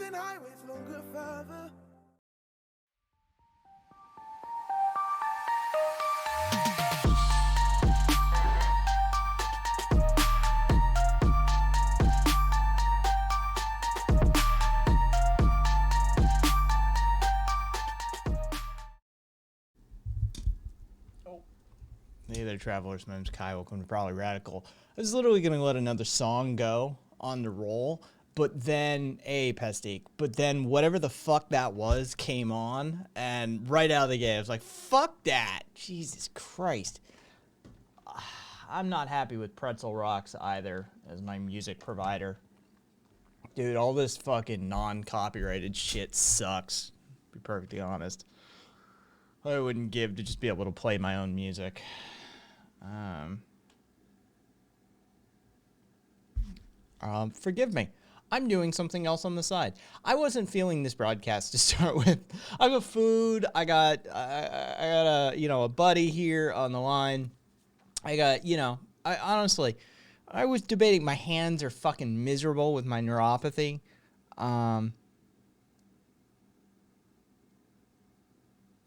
and highways longer further. Hey there, travelers. My name's Kai. Welcome to Probably Radical. I was literally going to let another song go on the roll, but then, but then whatever the fuck that was came on, and right out of the gate, I was like, fuck that. Jesus Christ. I'm not happy with Pretzel Rocks either as my music provider. Dude, all this fucking non-copyrighted shit sucks, to be perfectly honest. I wouldn't give to just be able to play my own music. Forgive me. I'm doing something else on the side. I wasn't feeling this broadcast to start with. I got food. I got a buddy here on the line. I honestly, I was debating. My hands are fucking miserable with my neuropathy.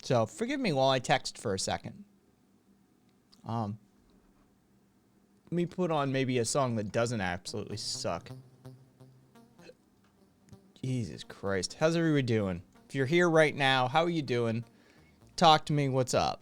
So forgive me while I text for a second. Let me put on maybe a song that doesn't absolutely suck. Jesus Christ. How's everybody doing? If you're here right now, how are you doing? Talk to me. What's up?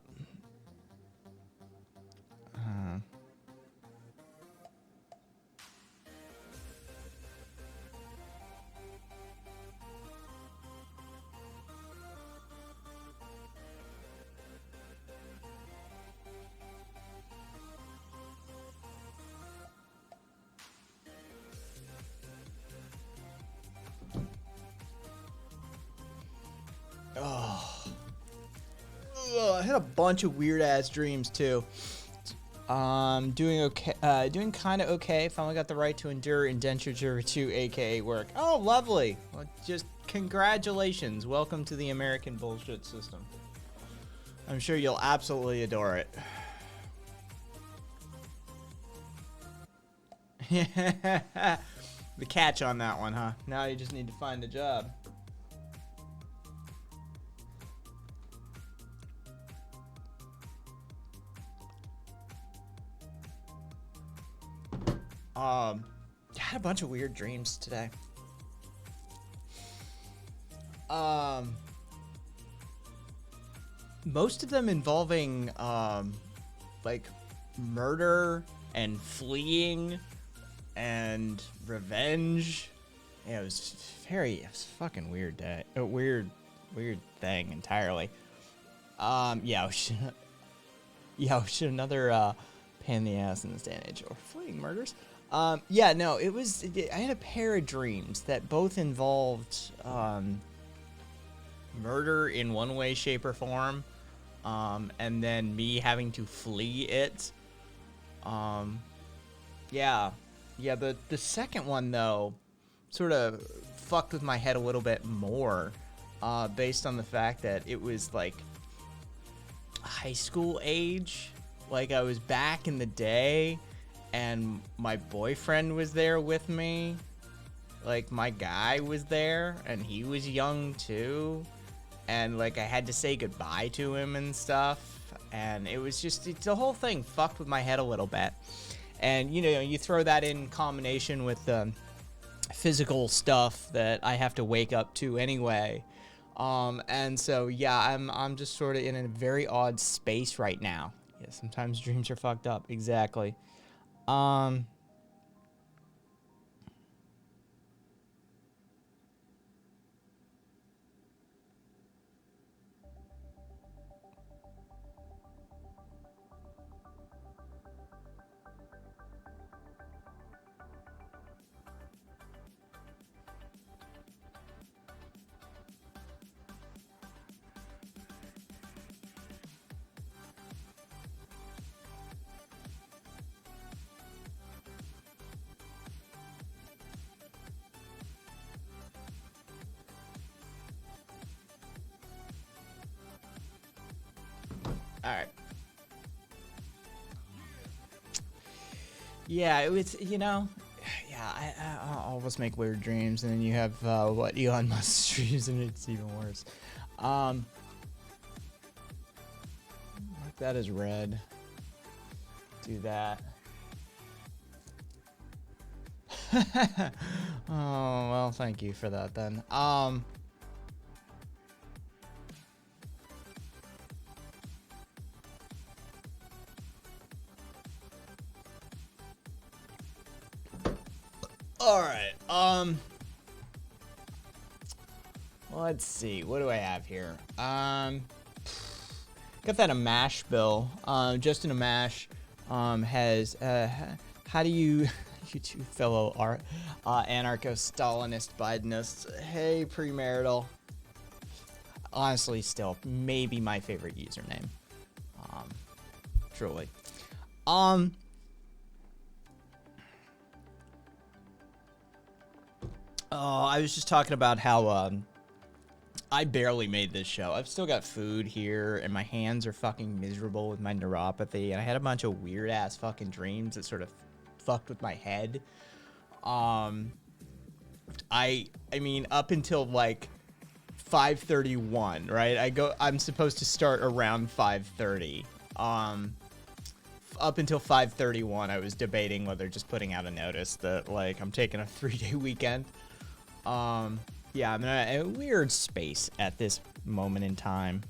I had a bunch of weird ass dreams too. Doing okay. Doing kind of okay. Finally got the right to endure indenture to AKA work. Oh, lovely. Well, just congratulations. Welcome to the American bullshit system. I'm sure you'll absolutely adore it. The catch on that one, huh? Now you just need to find a job. I had a bunch of weird dreams today. Most of them involving, like, murder and fleeing and revenge. Yeah, it was a fucking weird day. A weird thing entirely. Yeah, another, pain in the ass in this day and age, or fleeing murders. I had a pair of dreams that both involved murder in one way, shape, or form, and then me having to flee it. The second one though sort of fucked with my head a little bit more, based on the fact that it was like high school age. Like, I was back in the day, and my boyfriend was there with me. Like, my guy was there, and he was young, too. And, like, I had to say goodbye to him and stuff. And it was just, the whole thing fucked with my head a little bit. And, you throw that in combination with the physical stuff that I have to wake up to anyway. And so, yeah, I'm just sort of in a very odd space right now. Yeah, sometimes dreams are fucked up. Exactly. All right. Yeah, it was, I'll us make weird dreams, and then you have what Elon Musk dreams, and it's even worse. Mark that as red. Do that. Oh, well, thank you for that then. All right. Let's see. What do I have here? Got that a mash bill. Justin Amash has how do you you two fellow anarcho-Stalinist Bidenists? Hey, premarital. Honestly, still maybe my favorite username. Truly. I was just talking about how I barely made this show. I've still got food here, and my hands are fucking miserable with my neuropathy, and I had a bunch of weird ass fucking dreams that sort of fucked with my head. I mean, up until like 5:31, right? I'm supposed to start around 5:30. Up until 5:31, I was debating whether just putting out a notice that like I'm taking a 3-day weekend. Yeah, I'm in a weird space at this moment in time.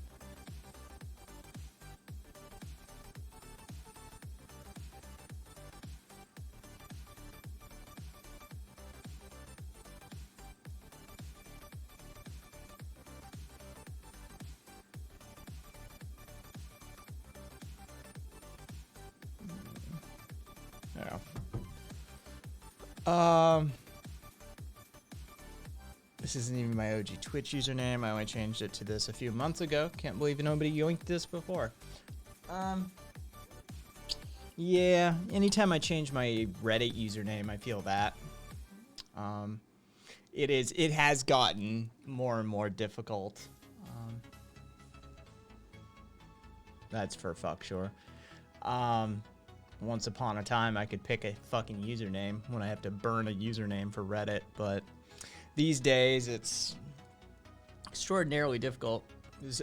Yeah. This isn't even my OG Twitch username. I only changed it to this a few months ago. Can't believe nobody yoinked this before. Yeah, anytime I change my Reddit username, I feel that. It has gotten more and more difficult. That's for fuck sure. Once upon a time, I could pick a fucking username when I have to burn a username for Reddit, but these days, it's extraordinarily difficult.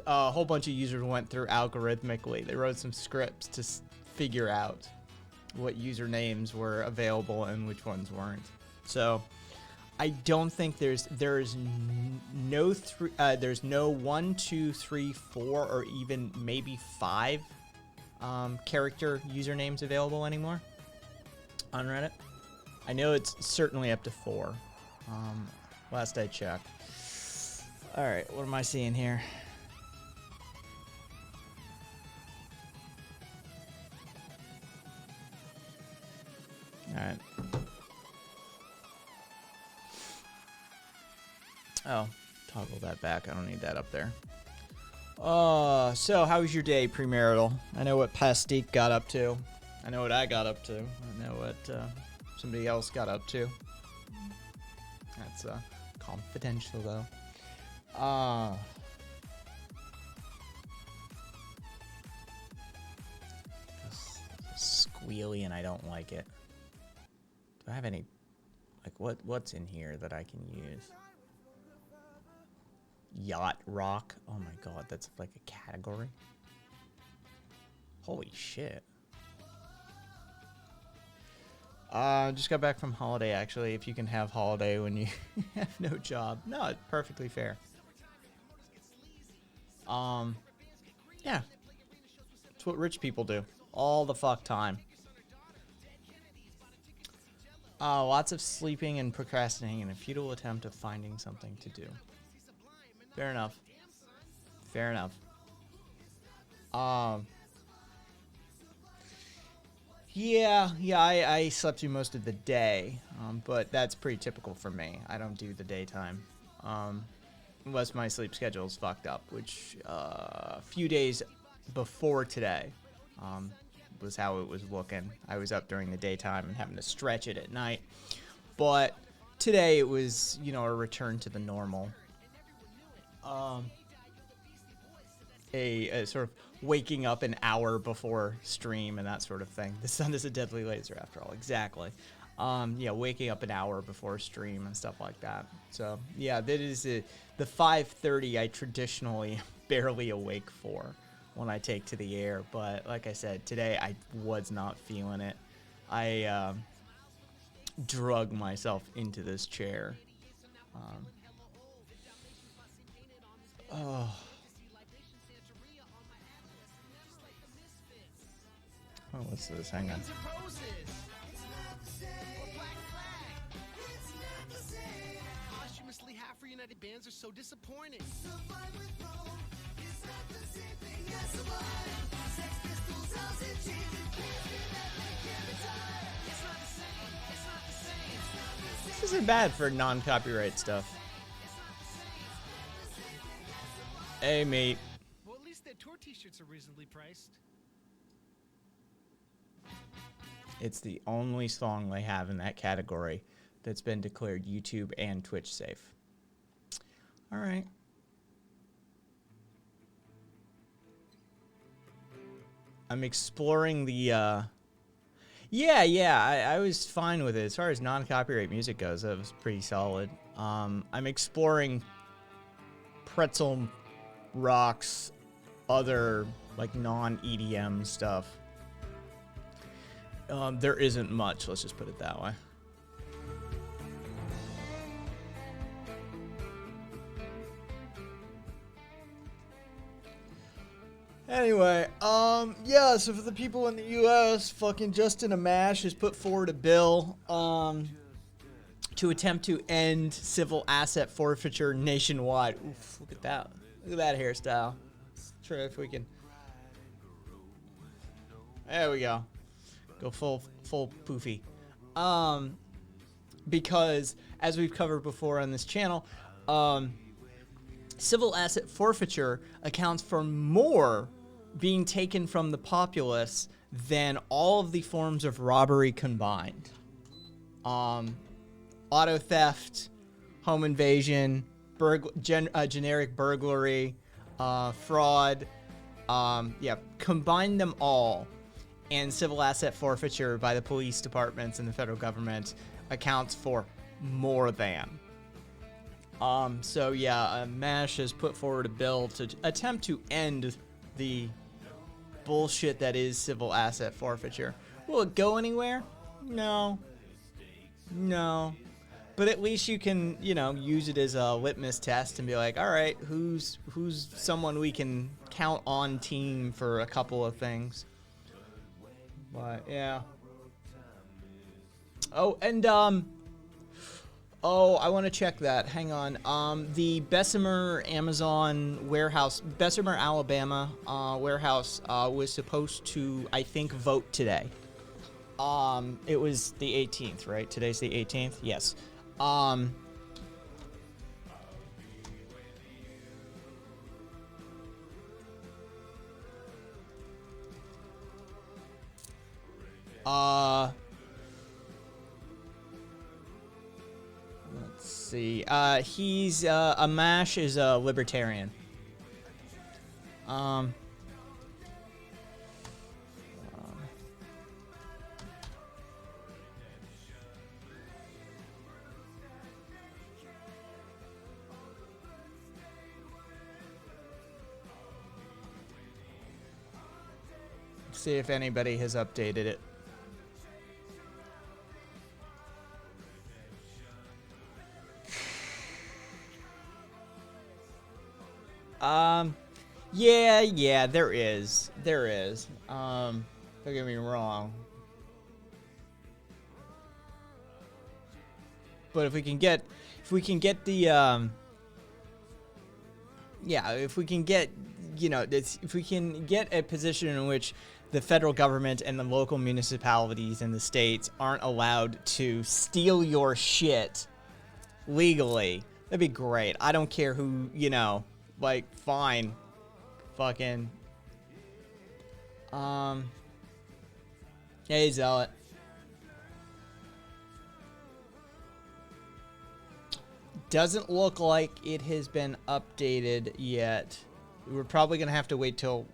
A whole bunch of users went through algorithmically. They wrote some scripts to figure out what usernames were available and which ones weren't. So, I don't think there's no 1, 2, 3, 4, or even maybe 5 character usernames available anymore on Reddit. I know it's certainly up to 4. Last I checked. All right, what am I seeing here? All right. Oh, toggle that back. I don't need that up there. So how was your day, premarital? I know what Pastique got up to. I know what I got up to. I know what somebody else got up to. That's confidential, though. It's squealy, and I don't like it. Do I have any... Like, what's in here that I can use? Yacht rock. Oh my god, that's like a category. Holy shit. Just got back from holiday, actually. If you can have holiday when you have no job. No, it's perfectly fair. Yeah. It's what rich people do. All the fuck time. Lots of sleeping and procrastinating in a futile attempt of finding something to do. Fair enough. Fair enough. Yeah, I slept through most of the day, but that's pretty typical for me. I don't do the daytime, unless my sleep schedule is fucked up, which a few days before today was how it was looking. I was up during the daytime and having to stretch it at night, but today it was, you know, a return to the normal. A sort of waking up an hour before stream and that sort of thing. The sun is a deadly laser after all. Exactly. Yeah, waking up an hour before stream and stuff like that. So yeah, that is the 5:30 I traditionally barely awake for when I take to the air. But like I said, today I was not feeling it. I drug myself into this chair. Oh, what's this? Hang on. United bands are so disappointing. This isn't bad for non-copyright stuff. Hey, mate. Well, at least their tour t-shirts are reasonably priced. It's the only song they have in that category that's been declared YouTube and Twitch safe. All right. I'm exploring the, I was fine with it. As far as non-copyright music goes, that was pretty solid. I'm exploring Pretzel Rock's other, like, non-EDM stuff. There isn't much, let's just put it that way. Anyway, yeah, so for the people in the U.S., fucking Justin Amash has put forward a bill, to attempt to end civil asset forfeiture nationwide. Oof, look at that. Look at that hairstyle. Try if we can. There we go. Go full poofy. Because, as we've covered before on this channel, civil asset forfeiture accounts for more being taken from the populace than all of the forms of robbery combined. Auto theft, home invasion, generic burglary, fraud, combine them all, and civil asset forfeiture by the police departments and the federal government accounts for more than. So yeah, MASH has put forward a bill to attempt to end the bullshit that is civil asset forfeiture. Will it go anywhere? No. But at least you can, use it as a litmus test and be like, all right, who's someone we can count on team for a couple of things. But yeah. Oh, and I want to check that. Hang on. The Bessemer Bessemer, Alabama warehouse was supposed to, I think, vote today. It was the 18th, right? Today's the 18th? Yes. Let's see. He's Amash is a libertarian. See if anybody has updated it. Yeah, there is. Don't get me wrong. But if we can get the, if we can get, if we can get a position in which the federal government and the local municipalities and the states aren't allowed to steal your shit legally, that'd be great. I don't care who, fine. Fucking. Hey, Zealot. Doesn't look like it has been updated yet. We're probably going to have to wait till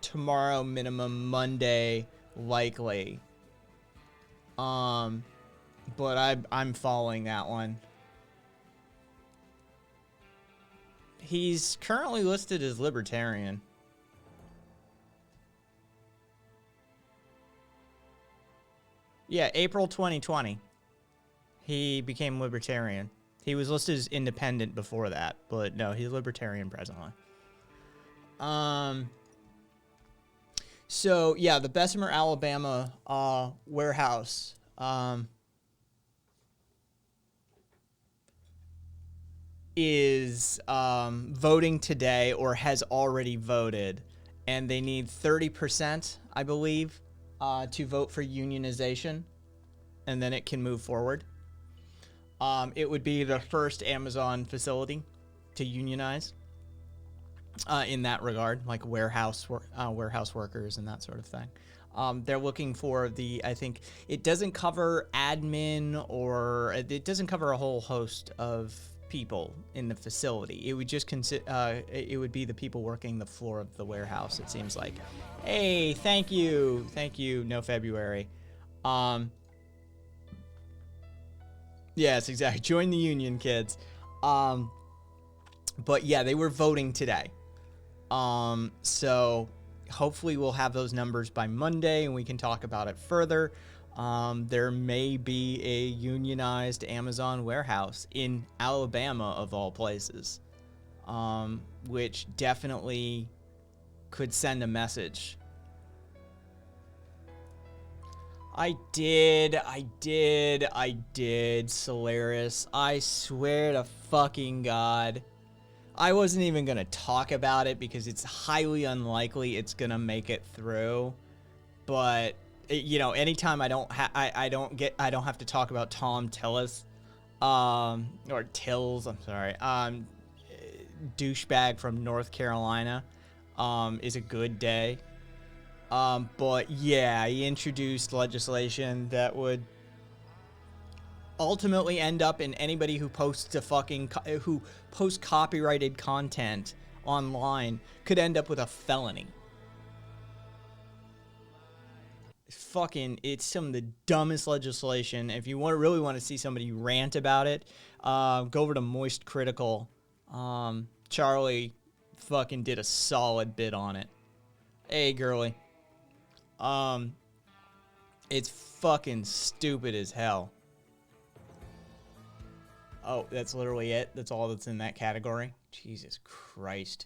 tomorrow, minimum Monday, likely. But I'm following that one. He's currently listed as libertarian. Yeah, April 2020. He became libertarian. He was listed as independent before that, but no, he's libertarian presently. So yeah, the Bessemer, Alabama warehouse is voting today, or has already voted, and they need 30%, I believe, to vote for unionization, and then it can move forward. It would be the first Amazon facility to unionize in that regard, like warehouse workers and that sort of thing. They're looking for I think it doesn't cover admin, or it doesn't cover a whole host of people in the facility. It would just it would be the people working the floor of the warehouse, it seems like. Hey, thank you, no February. Yes, exactly. Join the union, kids. But yeah, they were voting today. So hopefully we'll have those numbers by Monday and we can talk about it further. There may be a unionized Amazon warehouse in Alabama, of all places, which definitely could send a message. I did, Solaris. I swear to fucking God. I wasn't even gonna talk about it because it's highly unlikely it's gonna make it through. But you know, anytime I don't have to talk about Tom Tillis, or Tills, I'm sorry, douchebag from North Carolina, is a good day. But yeah, he introduced legislation that would ultimately end up in anybody who posts who posts copyrighted content online could end up with a felony. It's some of the dumbest legislation. If you really want to see somebody rant about it, go over to Moist Critical. Charlie fucking did a solid bit on it. Hey, girly. It's fucking stupid as hell. Oh, that's literally it? That's all that's in that category? Jesus Christ.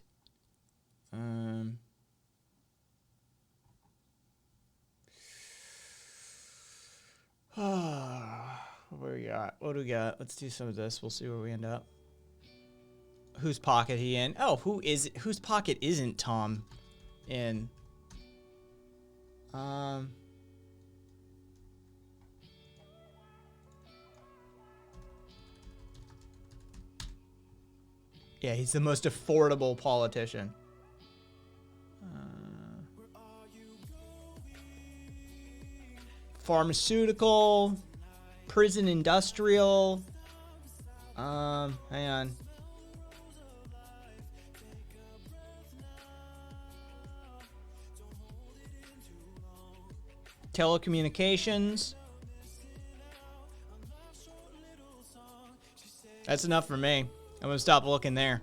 What do we got? Let's do some of this. We'll see where we end up. Whose pocket he in? Oh, whose pocket isn't Tom in? Yeah, he's the most affordable politician. Pharmaceutical, prison industrial. Hang on. Telecommunications. That's enough for me. I'm gonna stop looking there.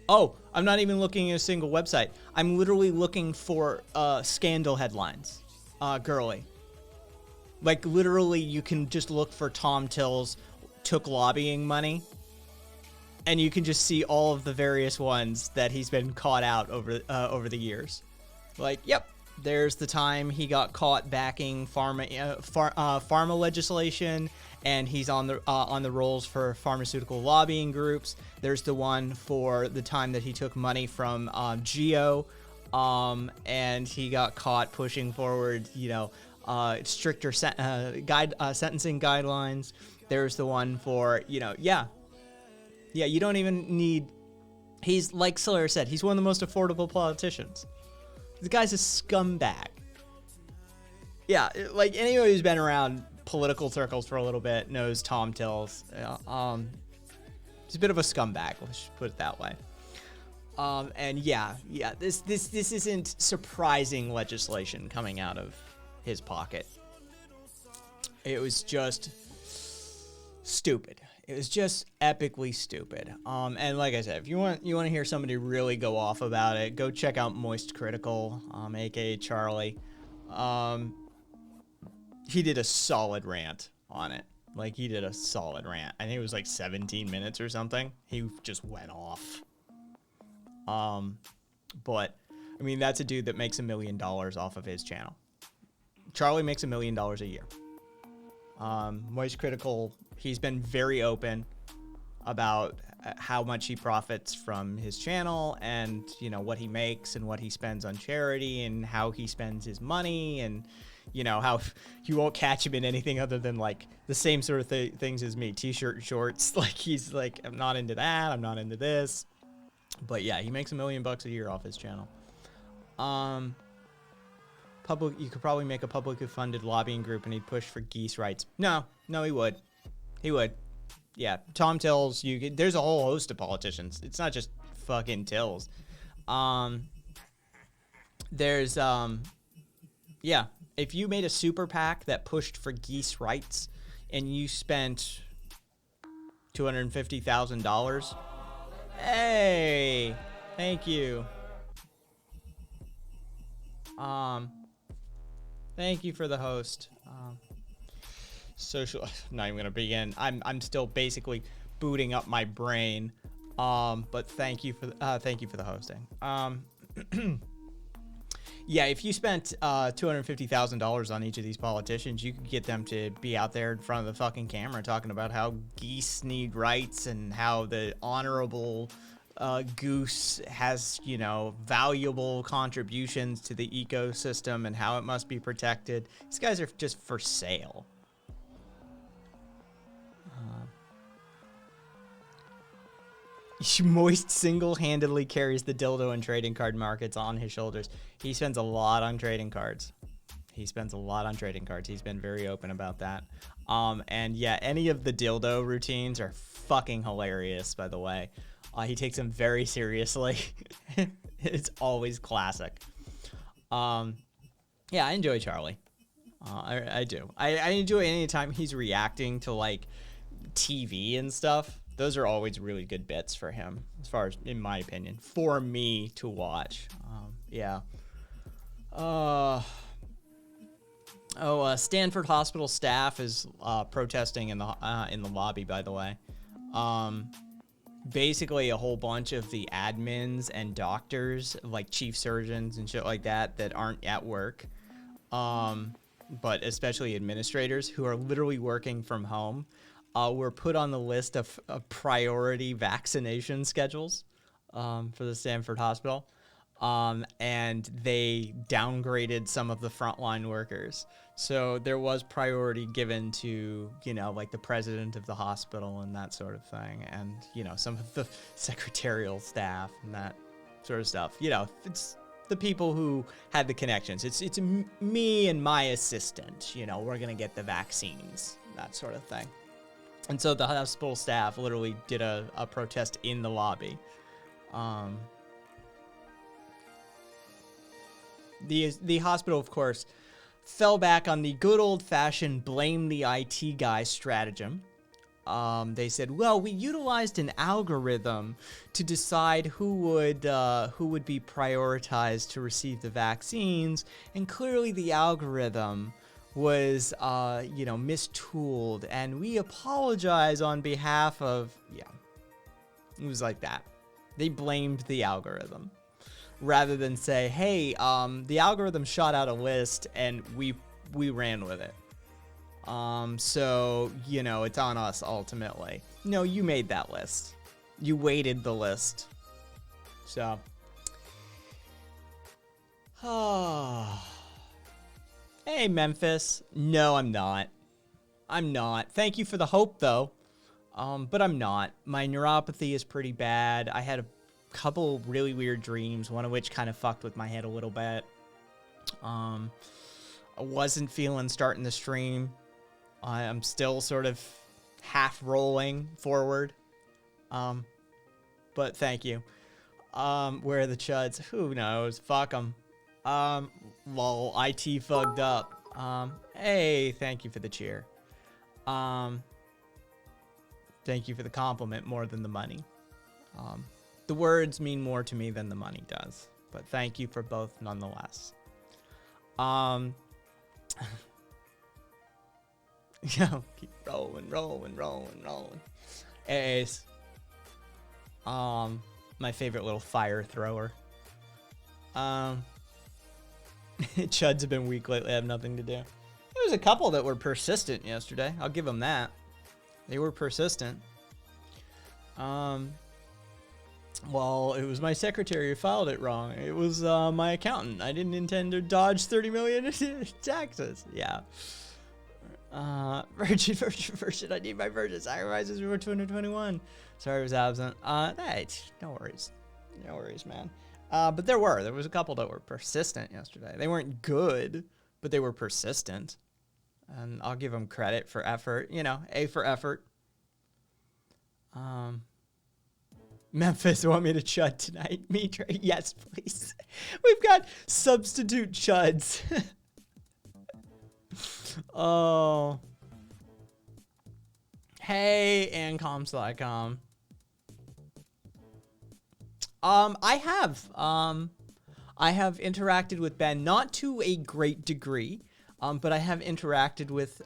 Oh, I'm not even looking at a single website. I'm literally looking for scandal headlines. Girly. Like, literally, you can just look for Tom Tills took lobbying money, and you can just see all of the various ones that he's been caught out over the years. Like, yep, there's the time he got caught backing pharma legislation, and he's on the rolls for pharmaceutical lobbying groups. There's the one for the time that he took money from Geo, and he got caught pushing forward, stricter sentencing guidelines. There's the one for, yeah, you don't even need. He's, like Solaire said, he's one of the most affordable politicians. The guy's a scumbag. Yeah, like anybody who's been around political circles for a little bit knows Tom Tills. He's a bit of a scumbag, let's just put it that way. And yeah, this isn't surprising legislation coming out of his pocket. It was just stupid. It was just epically stupid. And like I said, if you want to hear somebody really go off about it, go check out Moist Critical, aka Charlie. He did a solid rant on it. Like, he did a solid rant. I think it was like 17 minutes or something. He just went off. But I mean, that's a dude that makes $1 million off of his channel. Charlie makes $1 million a year. Moist Critical, he's been very open about how much he profits from his channel, and you know what he makes and what he spends on charity and how he spends his money, and you know how you won't catch him in anything other than like the same sort of things as me, t-shirt and shorts. Like, he's like, I'm not into that, I'm not into this. But yeah, he makes $1 million a year off his channel. You could probably make a publicly funded lobbying group and he'd push for geese rights. No, he would. Yeah, Tom Tills, there's a whole host of politicians. It's not just fucking Tills. Yeah, if you made a super PAC that pushed for geese rights and you spent $250,000, hey, thank you. Thank you for the host. Social, not even gonna begin. I'm still basically booting up my brain. But thank you for the hosting. Yeah, if you spent $250,000 on each of these politicians, you could get them to be out there in front of the fucking camera talking about how geese need rights and how the honorable goose has, you know, valuable contributions to the ecosystem and how it must be protected. These guys are just for sale. Moist single-handedly carries the dildo and trading card markets on his shoulders. He spends a lot on trading cards. He's been very open about that. And yeah, any of the dildo routines are fucking hilarious, by the way. He takes them very seriously. It's always classic. Yeah, I enjoy Charlie. I do. I enjoy any time he's reacting to like TV and stuff. Those are always really good bits for him, as far as, in my opinion, for me to watch. Yeah. Stanford Hospital staff is protesting in the lobby, by the way. Basically a whole bunch of the admins and doctors, like chief surgeons and shit like that, that aren't at work, but especially administrators who are literally working from home, were put on the list of priority vaccination schedules for the Stanford Hospital, and they downgraded some of the frontline workers. So there was priority given to, you know, like the president of the hospital and that sort of thing, and, you know, some of the secretarial staff and that sort of stuff. You know, it's the people who had the connections. It's me and my assistant, you know, we're going to get the vaccines, that sort of thing. And so the hospital staff literally did a protest in the lobby. The hospital, of course, fell back on the good old-fashioned blame the IT guy stratagem. They said, well, we utilized an algorithm to decide who would be prioritized to receive the vaccines, and clearly the algorithm was, mistooled, and we apologize on behalf of, it was like that. They blamed the algorithm, rather than say, hey, the algorithm shot out a list, and we ran with it. So, you know, it's on us, ultimately. No, you made that list. You weighted the list. So, hey, Memphis. No, I'm not. Thank you for the hope, though. But I'm not. My neuropathy is pretty bad. I had a couple really weird dreams, one of which kind of fucked with my head a little bit. I wasn't feeling starting the stream. I'm still sort of half rolling forward. But thank you. Where are the chuds? Who knows? Fuck them. Lol, IT fucked up. Hey, thank you for the cheer. Thank you for the compliment more than the money. The words mean more to me than the money does, but thank you for both nonetheless. Yeah, keep rolling. Anyways, my favorite little fire thrower. Chuds have been weak lately. I have nothing to do. There was a couple that were persistent yesterday. I'll give them that. They were persistent. Well, it was my secretary who filed it wrong. It was my accountant. I didn't intend to dodge 30 million in taxes. Yeah. Virgin. I need my virgin sacrifices before 221. Sorry I was absent. Hey, no worries. No worries, man. But there was a couple that were persistent yesterday. They weren't good, but they were persistent. And I'll give them credit for effort. You know, A for effort. Memphis want me to chud tonight. Me, Trey? Yes, please. We've got substitute chuds. Oh. Hey, Ancoms.com. I have interacted with Ben, not to a great degree, but I have interacted with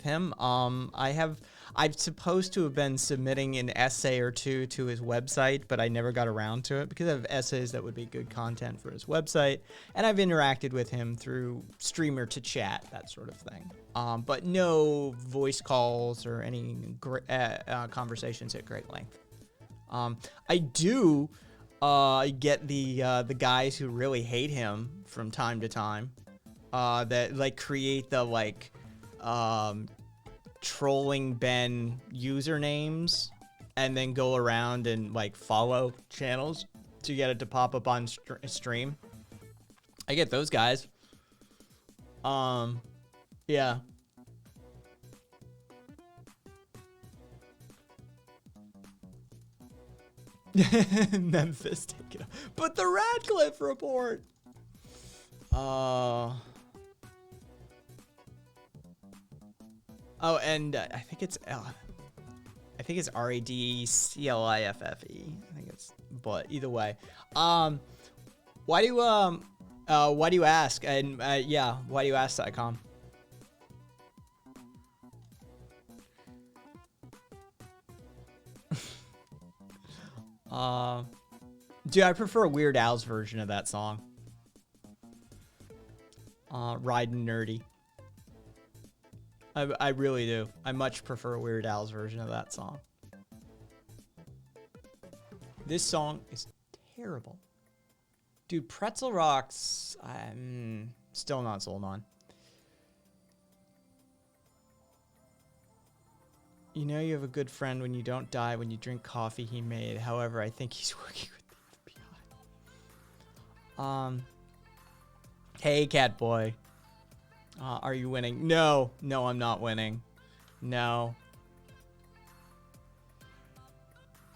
him. I'm supposed to have been submitting an essay or two to his website, but I never got around to it because I have essays that would be good content for his website, and I've interacted with him through streamer to chat, that sort of thing. But no voice calls or any conversations at great length. I do get the guys who really hate him from time to time, that like create the like trolling Ben usernames and then go around and like follow channels to get it to pop up on stream. I get those guys. Yeah. Memphis, take it up. But the Radcliffe report. Oh, and I think it's RADCLIFFE. I think it's, but either way, why do you ask? And yeah, why do you ask.com? Dude, I prefer Weird Al's version of that song. Riding Nerdy. I really do. I much prefer Weird Al's version of that song. This song is terrible. Dude, Pretzel Rocks, I'm still not sold on. You know you have a good friend when you don't die when you drink coffee he made. However, I think he's working with the FBI. Hey, Catboy. Are you winning? No, I'm not winning. No.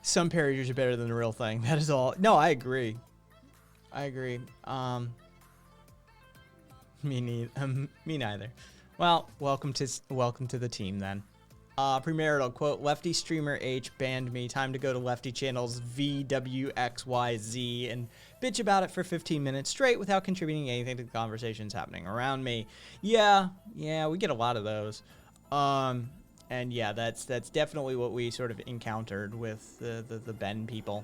Some parodies are better than the real thing. That is all. No, I agree. Me neither. Well, welcome to the team then. Premarital quote, Lefty Streamer H banned me. Time to go to Lefty Channel's VWXYZ and bitch about it for 15 minutes straight without contributing anything to the conversations happening around me. Yeah, we get a lot of those. And yeah, that's definitely what we sort of encountered with the Ben people.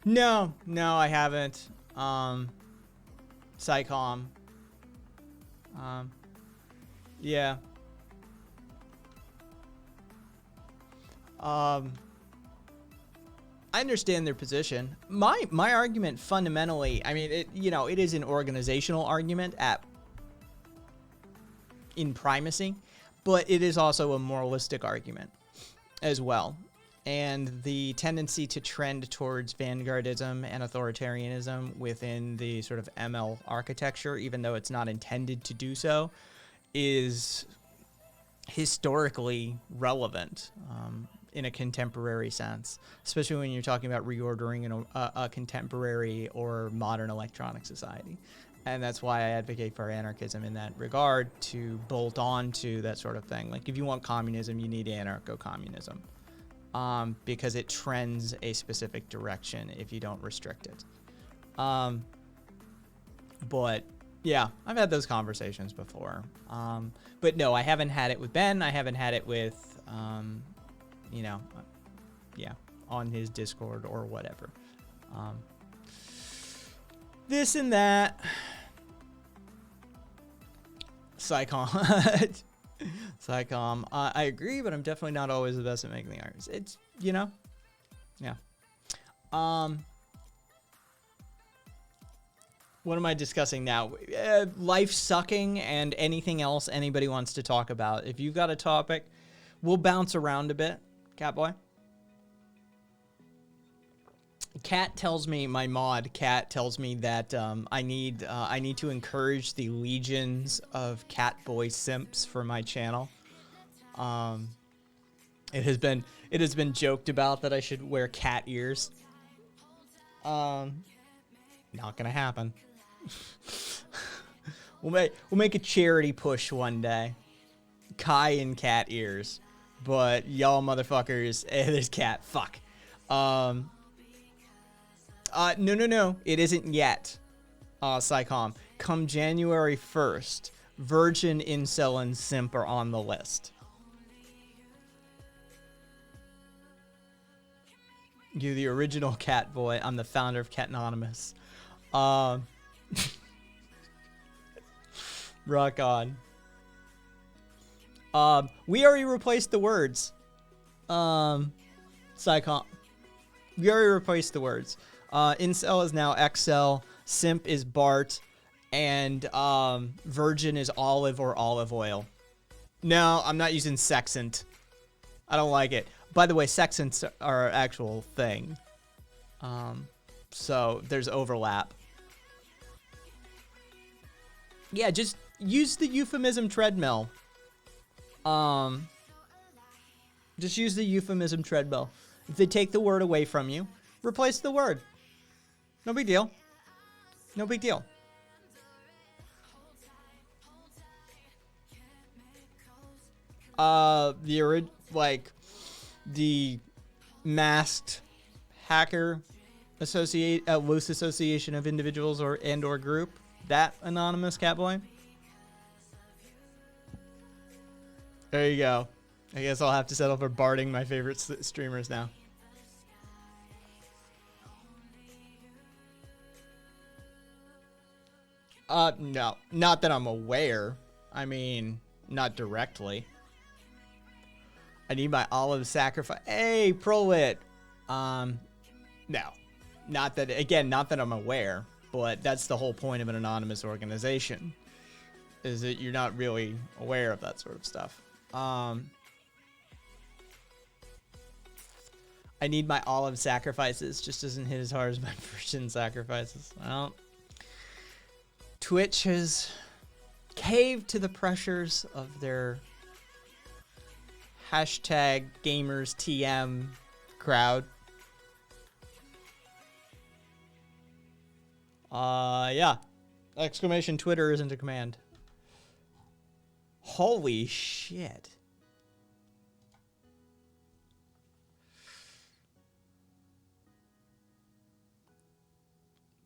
No, I haven't. Psycom. Yeah. I understand their position. My argument fundamentally, I mean, it is an organizational argument in primacy, but it is also a moralistic argument as well. And the tendency to trend towards vanguardism and authoritarianism within the sort of ML architecture, even though it's not intended to do so, is historically relevant in a contemporary sense, especially when you're talking about reordering in a contemporary or modern electronic society. And that's why I advocate for anarchism in that regard, to bolt on to that sort of thing. Like, if you want communism, you need anarcho-communism, because it trends a specific direction if you don't restrict it. But yeah, I've had those conversations before. But no, I haven't had it with Ben. I haven't had it with, on his Discord or whatever. This and that. Psycom. Psycom. I agree, but I'm definitely not always the best at making the art. It's, yeah. What am I discussing now? Life sucking and anything else anybody wants to talk about. If you've got a topic, we'll bounce around a bit. Catboy. Cat tells me, my mod Cat tells me that I need to encourage the legions of Catboy simps for my channel. It has been joked about that I should wear cat ears. Not gonna happen. We'll make a charity push one day. Kai and cat ears, but y'all motherfuckers, there's cat. Fuck. No. It isn't yet. Psycom. Come January 1st, Virgin, Incel, and Simp are on the list. You're the original cat boy. I'm the founder of Catanonymous. Rock on. We already replaced the words. Psycom. We already replaced the words. Incel is now XL. Simp is Bart. And Virgin is Olive or Olive Oil. No, I'm not using Sexant. I don't like it. By the way, Sexants are an actual thing. So there's overlap. Yeah, just use the euphemism treadmill. Just use the euphemism treadmill. If they take the word away from you, replace the word. No big deal. No big deal. The masked hacker loose association of individuals or group, that anonymous Catboy. There you go. I guess I'll have to settle for barding my favorite streamers now. No, not that I'm aware. I mean, not directly. I need my olive sacrifice. Hey, Prolit. No, not that. Again, not that I'm aware, but that's the whole point of an anonymous organization, is that you're not really aware of that sort of stuff. I need my olive sacrifices. Just doesn't hit as hard as my Virgin sacrifices. Well, Twitch has caved to the pressures of their hashtag gamers TM crowd. Yeah. Exclamation Twitter isn't a command. Holy shit.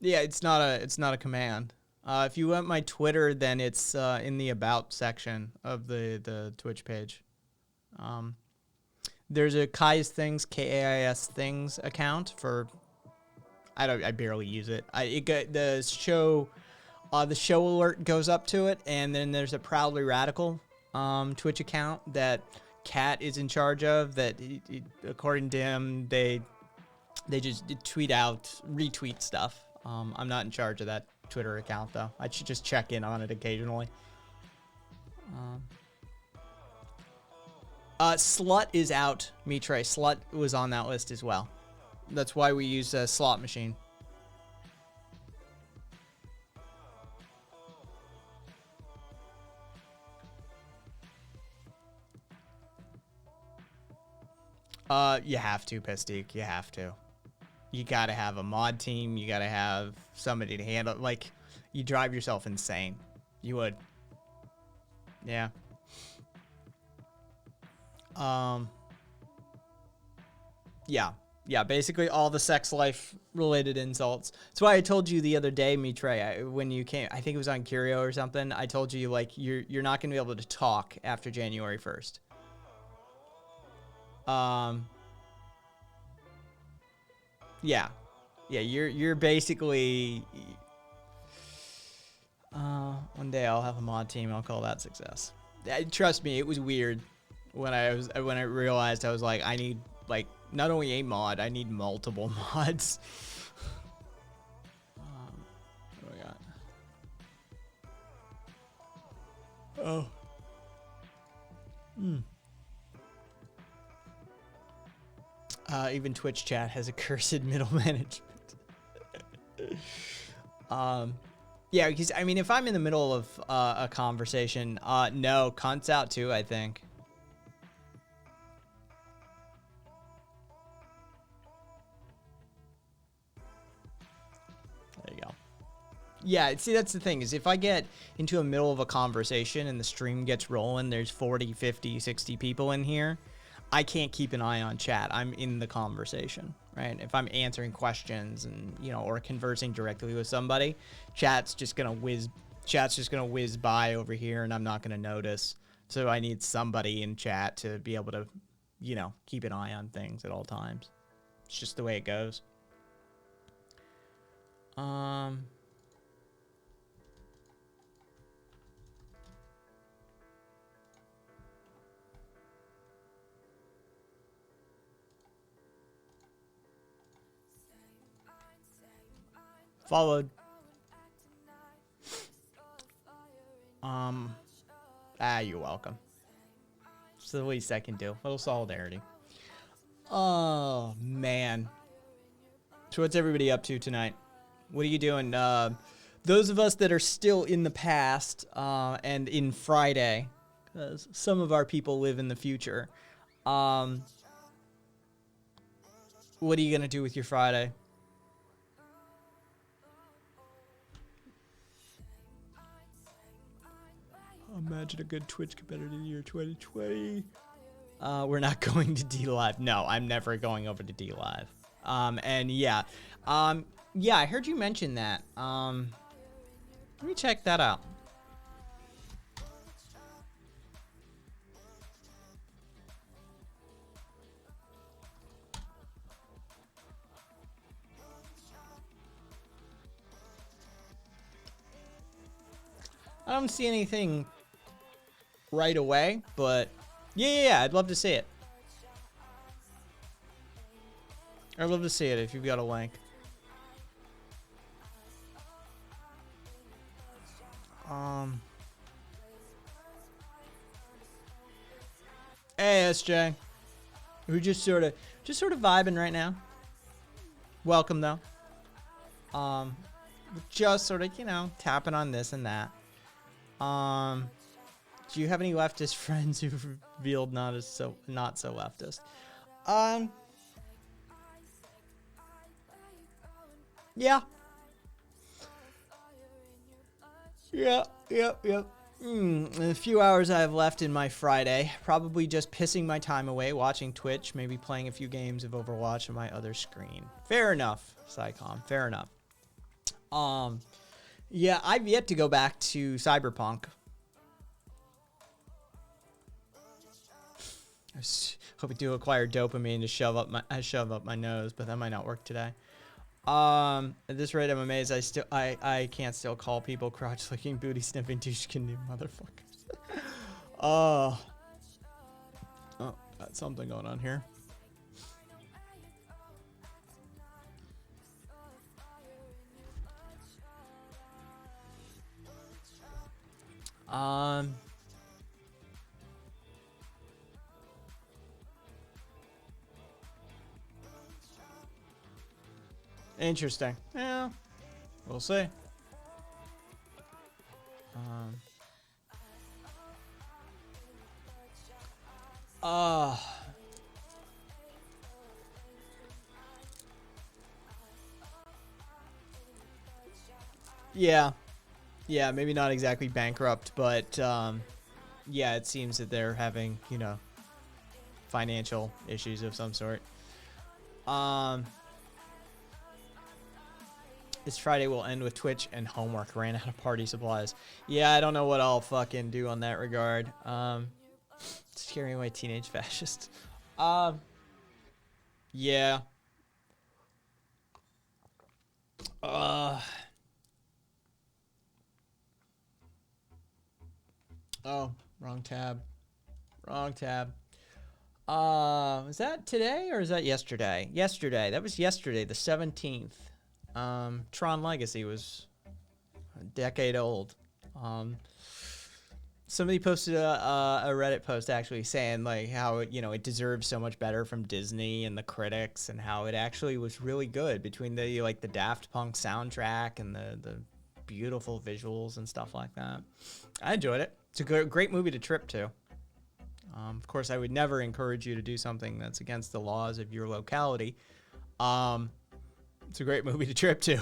Yeah, it's not a command. If you want my Twitter, then it's in the About section of the Twitch page. There's a Kai's Things, KAIS Things account for. I barely use it. The show alert goes up to it, and then there's a Proudly Radical Twitch account that Cat is in charge of. That according to him, they just retweet stuff. I'm not in charge of that Twitter account though. I should just check in on it occasionally. Slut is out, Mitre. Slut was on that list as well. That's why we use a slot machine. You have to, Pistique. You have to. You gotta have a mod team. You gotta have somebody to handle. Like, you drive yourself insane. You would. Yeah. Yeah. Yeah, basically all the sex life related insults. That's why I told you the other day, Mitre, when you came, I think it was on Curio or something. I told you, like, you're not going to be able to talk after January 1st. Yeah. Yeah, you're basically one day I'll have a mod team. I'll call that success. Trust me, it was weird when I realized I was like, I need, like, not only a mod, I need multiple mods. What do we got? Oh. Even Twitch chat has a cursed middle management. Yeah, because, I mean, if I'm in the middle of a conversation, no, cunt's out too, I think. There you go. Yeah, see, that's the thing, is if I get into the middle of a conversation and the stream gets rolling, there's 40, 50, 60 people in here, I can't keep an eye on chat. I'm in the conversation, right? If I'm answering questions and, you know, or conversing directly with somebody, chat's just gonna whiz by over here and I'm not gonna notice. So I need somebody in chat to be able to, you know, keep an eye on things at all times. It's just the way it goes. Followed. You're welcome. It's the least I can do. A little solidarity. Oh, man. So what's everybody up to tonight? What are you doing? Those of us that are still in the past and in Friday, because some of our people live in the future, what are you going to do with your Friday? Imagine a good Twitch competitive year 2020. We're not going to D-Live. No, I'm never going over to D-Live. And yeah. Yeah, I heard you mention that. Let me check that out. I don't see anything right away, but yeah, I'd love to see it. I'd love to see it if you've got a link. Hey, SJ. We're just sort of vibing right now. Welcome though. Just sort of, you know, tapping on this and that. Do you have any leftist friends who've revealed not so leftist? Yeah. Yep. In a few hours I have left in my Friday. Probably just pissing my time away, watching Twitch, maybe playing a few games of Overwatch on my other screen. Fair enough, Psycom. Fair enough. Yeah, I've yet to go back to Cyberpunk. I was hoping to acquire dopamine to shove up my nose, but that might not work today. At this rate, I'm amazed I can't still call people crotch licking, booty sniffing, douche canoe motherfuckers. Oh, got something going on here. Interesting. Yeah, we'll see. Yeah. Yeah, maybe not exactly bankrupt, but yeah, it seems that they're having, financial issues of some sort. This Friday will end with Twitch and homework. Ran out of party supplies. Yeah, I don't know what I'll fucking do on that regard. Scaring away teenage fascists. Yeah. Oh, wrong tab. Wrong tab. Was that today or is that yesterday? Yesterday. That was yesterday, the 17th. Tron Legacy was a decade old. Somebody posted a Reddit post actually saying like how it deserves so much better from Disney and the critics, and how it actually was really good between the Daft Punk soundtrack and the beautiful visuals and stuff like that. I enjoyed it. It's a great movie to trip to. Of course, I would never encourage you to do something that's against the laws of your locality. It's a great movie to trip to.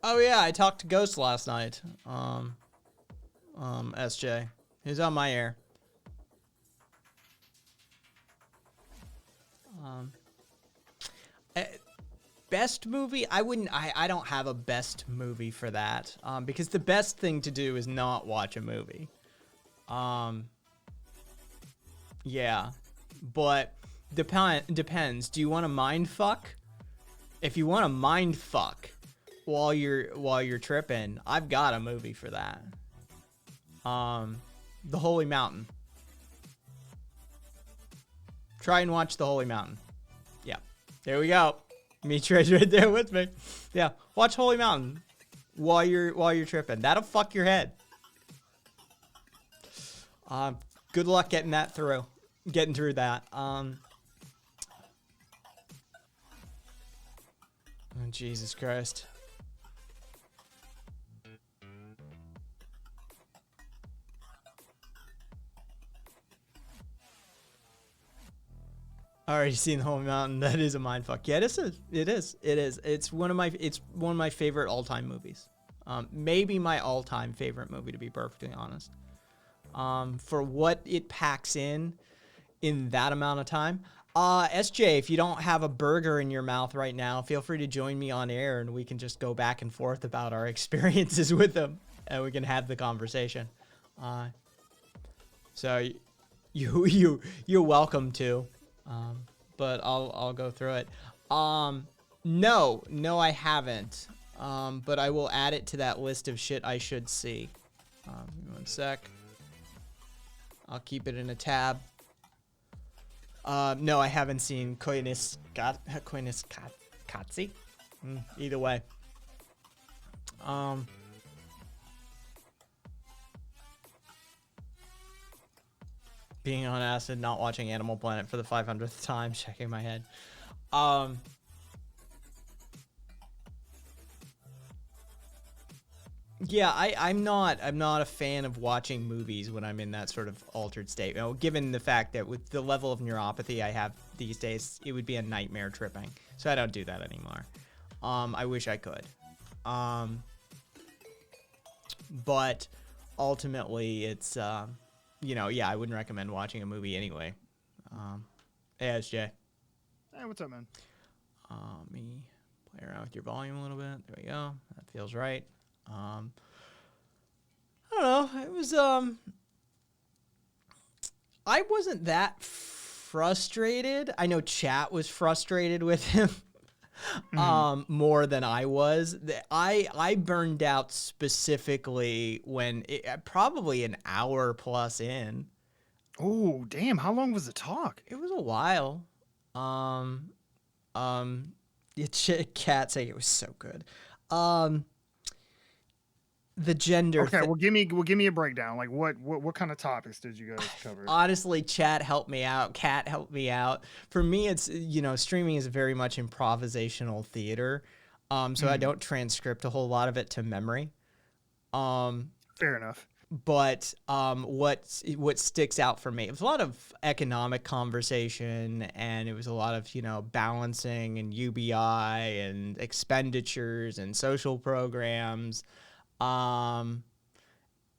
Oh yeah, I talked to Ghost last night. SJ. He's on my air. Best movie? I don't have a best movie for that. Because the best thing to do is not watch a movie. Yeah. But depends. Do you want to mind fuck? If you want to mind fuck while you're tripping, I've got a movie for that. The Holy Mountain. Try and watch The Holy Mountain. Yeah. There we go. Mitra's right there with me. Yeah. Watch Holy Mountain while you're tripping. That'll fuck your head. Good luck getting through that. Oh, Jesus Christ. Already seen The Holy Mountain. That is a mindfuck. Yeah, it is. It's one of my favorite all-time movies. Maybe my all-time favorite movie, to be perfectly honest. For what it packs in that amount of time. SJ, if you don't have a burger in your mouth right now, feel free to join me on air and we can just go back and forth about our experiences with them and we can have the conversation. So you're welcome to. But I'll go through it. No, I haven't. But I will add it to that list of shit I should see. Give me one sec. I'll keep it in a tab. No, I haven't seen Koyaanisqatsi. Either way. Being on acid, not watching Animal Planet for the 500th time, checking my head. Yeah, I'm not a fan of watching movies when I'm in that sort of altered state. Given the fact that with the level of neuropathy I have these days, it would be a nightmare tripping. So I don't do that anymore. I wish I could. But ultimately it's yeah, I wouldn't recommend watching a movie anyway. Hey, SJ. Hey, what's up, man? Let me play around with your volume a little bit. There we go. That feels right. I don't know. It was, I wasn't that frustrated. I know chat was frustrated with him. More than I was. I burned out specifically when probably an hour plus in. Oh, damn. How long was the talk? It was a while. Cat saying it was so good. The gender. Okay, well, give me a breakdown. Like, what kind of topics did you guys cover? Honestly, chat helped me out. Cat helped me out. For me, it's streaming is very much improvisational theater. So I don't transcript a whole lot of it to memory. Fair enough. But what sticks out for me, it was a lot of economic conversation, and it was a lot of, you know, balancing and UBI and expenditures and social programs. But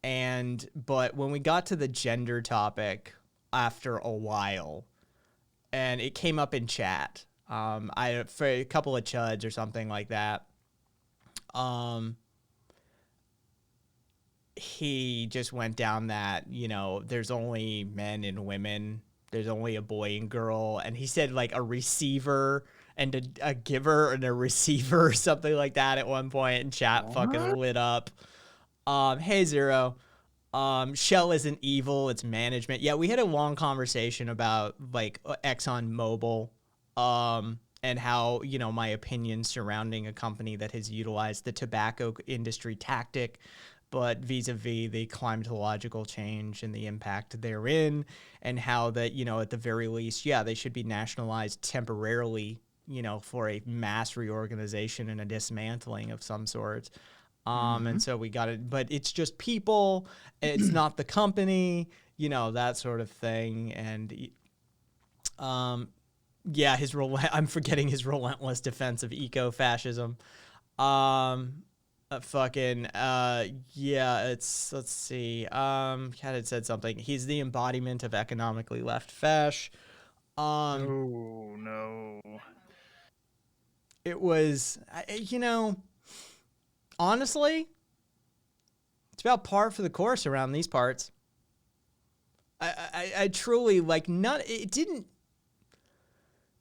when we got to the gender topic after a while, and it came up in chat, for a couple of chuds or something like that, he just went down that, you know, there's only men and women, there's only a boy and girl, and he said like a receiver and a giver and a receiver or something like that at one point, and chat fucking lit up. Hey Zero, Shell isn't evil, it's management. Yeah, we had a long conversation about like Exxon Mobil, and how, you know, my opinions surrounding a company that has utilized the tobacco industry tactic, but vis-a-vis the climatological change and the impact therein, and how that, you know, at the very least, yeah, they should be nationalized temporarily, you know, for a mass reorganization and a dismantling of some sort. And so we got it, but it's just people, it's not the company, you know, that sort of thing. And, yeah, I'm forgetting his relentless defense of eco-fascism. Yeah, let's see. Cat had said something. He's the embodiment of economically left fash. Oh no. It was, you know, honestly, it's about par for the course around these parts. I truly, like,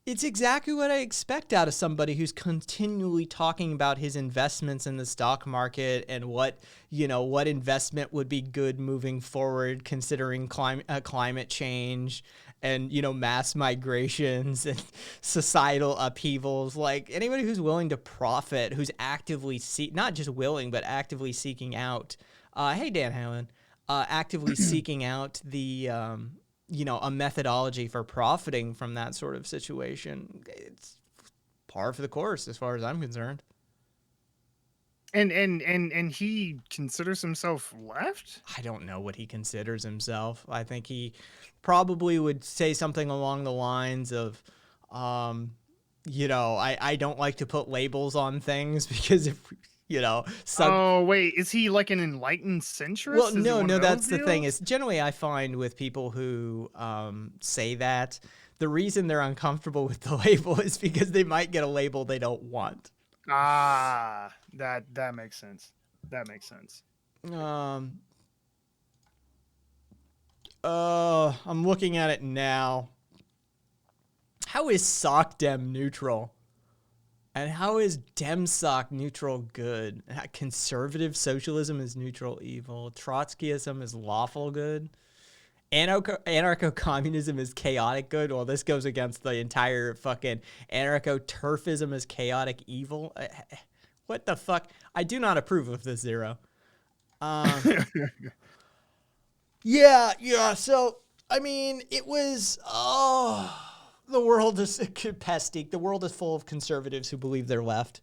it's exactly what I expect out of somebody who's continually talking about his investments in the stock market and what investment would be good moving forward, considering climate change and, you know, mass migrations and societal upheavals. Like, anybody who's willing to profit, who's actively not just willing, but actively seeking out, hey, Dan Howland, actively seeking out the, you know, a methodology for profiting from that sort of situation, it's par for the course as far as I'm concerned. And he considers himself left? I don't know what he considers himself. I think he probably would say something along the lines of, you know, I don't like to put labels on things because if, you know, oh wait, is he like an enlightened centrist? Well, no, that's the thing. Is generally I find with people who say that, the reason they're uncomfortable with the label is because they might get a label they don't want. Ah, that makes sense. That makes sense. I'm looking at it now. How is SOCDEM neutral? And how is DemSoc neutral good? Conservative socialism is neutral evil. Trotskyism is lawful good. Anarcho-communism is chaotic good. Well, this goes against the entire fucking anarcho-turfism is chaotic evil. What the fuck? I do not approve of this, Zero. Yeah. So, I mean, it was, the world is pestic. The world is full of conservatives who believe they're left.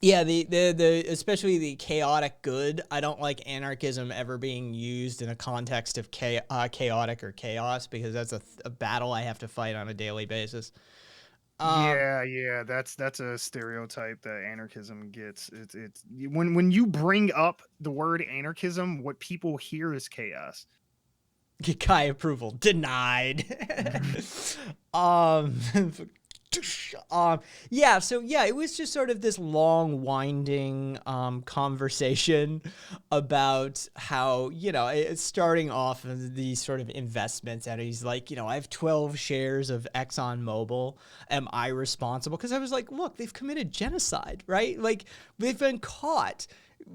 Yeah, the especially the chaotic good. I don't like anarchism ever being used in a context of chaotic or chaos, because that's a battle I have to fight on a daily basis. Yeah, that's a stereotype that anarchism gets. It's when you bring up the word anarchism, what people hear is chaos. Kai approval denied. Yeah, so yeah, it was just sort of this long winding conversation about how, you know, it's starting off of these sort of investments, and he's like, you know, I have 12 shares of Exxon Mobil. Am I responsible? Because I was like, look, they've committed genocide, right? Like, they've been caught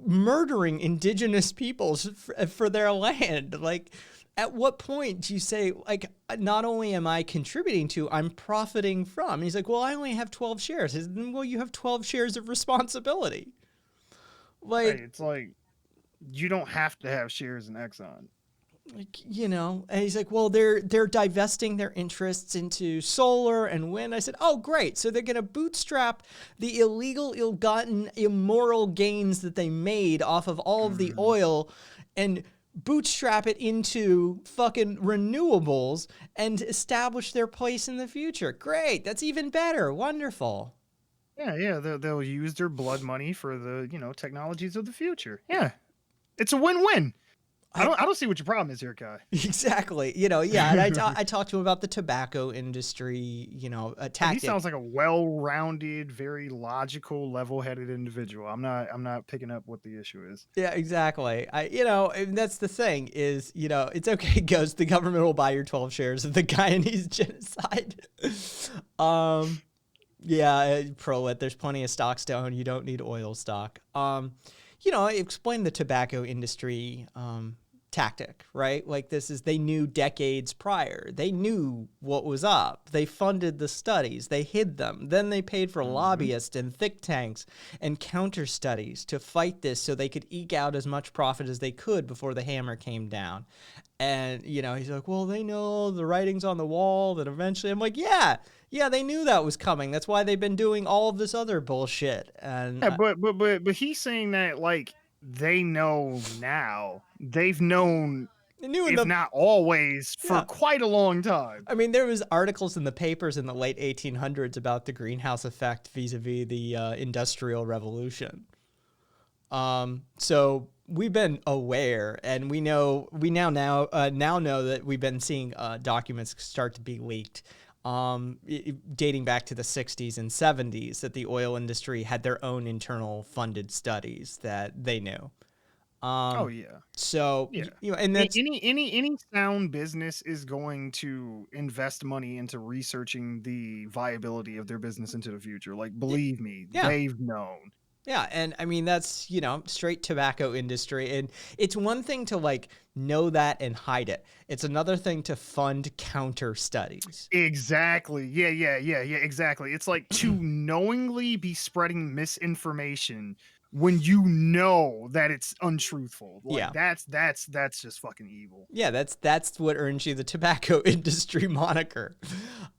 murdering indigenous peoples for their land. Like, at what point do you say, like, not only am I contributing to, I'm profiting from? And he's like, well, I only have 12 shares. Well, you have 12 shares of responsibility. Like, Right, it's like, you don't have to have shares in Exxon. like, you know, and he's like, well, they're divesting their interests into solar and wind. I said, oh, great. So they're going to bootstrap the illegal, ill-gotten, immoral gains that they made off of all of the oil and bootstrap it into fucking renewables and establish their place in the future. Great. That's even better. Wonderful. Yeah, they'll use their blood money for the, technologies of the future. Yeah. It's a win-win. I don't see what your problem is here, Kai. Exactly. You know, yeah. And I talked to him about the tobacco industry, a He tactic. sounds like a well-rounded, very logical, level-headed individual. I'm not picking up what the issue is. Yeah, exactly. And that's the thing is, it's okay, Ghost. The government will buy your 12 shares of the Guyanese genocide. Yeah, Prolet, there's plenty of stock to own. You don't need oil stock. I explained the tobacco industry tactic, right? Like they knew decades prior. They knew what was up. They funded the studies. They hid them. Then they paid for lobbyists and think tanks and counter studies to fight this so they could eke out as much profit as they could before the hammer came down. And, he's like, well, they know the writing's on the wall that eventually, I'm like, yeah, they knew that was coming. That's why they've been doing all of this other bullshit. And Yeah, but he's saying that like they know now. They've known, they knew if not always, for quite a long time. I mean, there was articles in the papers in the late 1800s about the greenhouse effect vis-a-vis the Industrial Revolution. So we've been aware, and we now know that we've been seeing documents start to be leaked, dating back to the 60s and 70s, that the oil industry had their own internal funded studies that they knew. So yeah. and that's any sound business is going to invest money into researching the viability of their business into the future. Like, believe me, they've known. Yeah, and I mean, that's, straight tobacco industry. And it's one thing to like know that and hide it. It's another thing to fund counter studies. Exactly. Yeah, exactly. It's like to knowingly be spreading misinformation when you know that it's untruthful. Like, that's just fucking evil. Yeah, that's what earns you the tobacco industry moniker.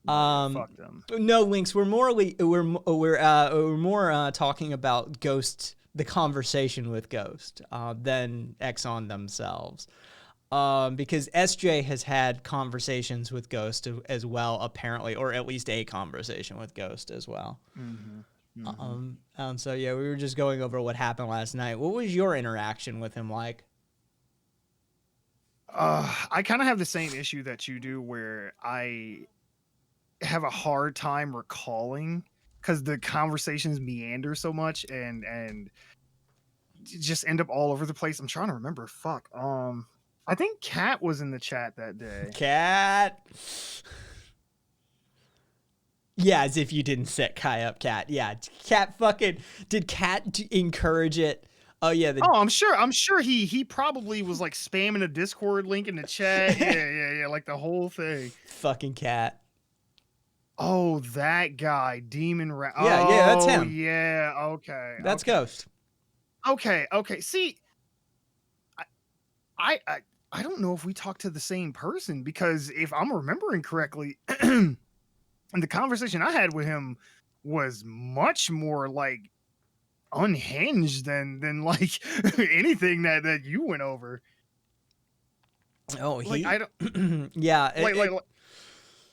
Fuck them. No, Lynx, we're more talking about Ghost, the conversation with Ghost, than Exxon themselves. Because SJ has had conversations with Ghost as well, apparently, or at least a conversation with Ghost as well. So yeah, we were just going over what happened last night. What was your interaction with him like? I kind of have the same issue that you do, where I have a hard time recalling because the conversations meander so much and just end up all over the place. I'm trying to remember. Fuck. I think Kat was in the chat that day. Kat. Yeah, as if you didn't set Kai up, Kat. Yeah, Kat fucking did. Kat encourage it. Oh yeah. I'm sure he probably was like spamming a Discord link in the chat. Yeah, like the whole thing. Fucking Kat. Oh, that guy, Demon Rat. Yeah, that's him. Yeah, okay. That's Ghost. Okay. See, I don't know if we talked to the same person, because if I'm remembering correctly, and the conversation I had with him was much more like unhinged than like anything that you went over. Oh, like, I don't. Yeah.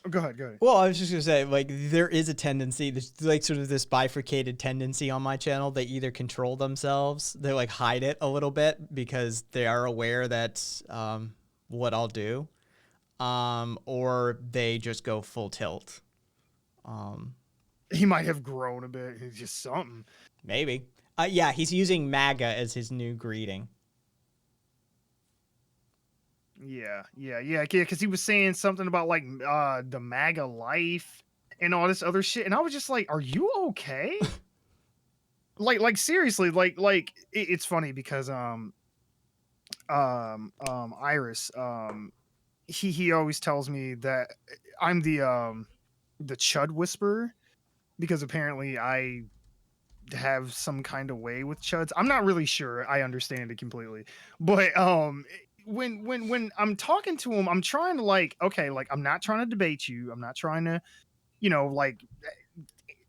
Go ahead. Well, I was just gonna say, like, there is a tendency, there's like sort of this bifurcated tendency on my channel. They either control themselves, they like hide it a little bit because they are aware that what I'll do, or they just go full tilt. He might have grown a bit. He's just something. Maybe. Yeah, he's using MAGA as his new greeting. Yeah, because he was saying something about like the MAGA life and all this other shit, and I was just like, "Are you okay?" like seriously, like it's funny because Iris, he always tells me that I'm the Chud Whisperer, because apparently I have some kind of way with Chuds. I'm not really sure I understand it completely, but when I'm talking to him, I'm trying to like, okay, like I'm not trying to debate you. I'm not trying to, like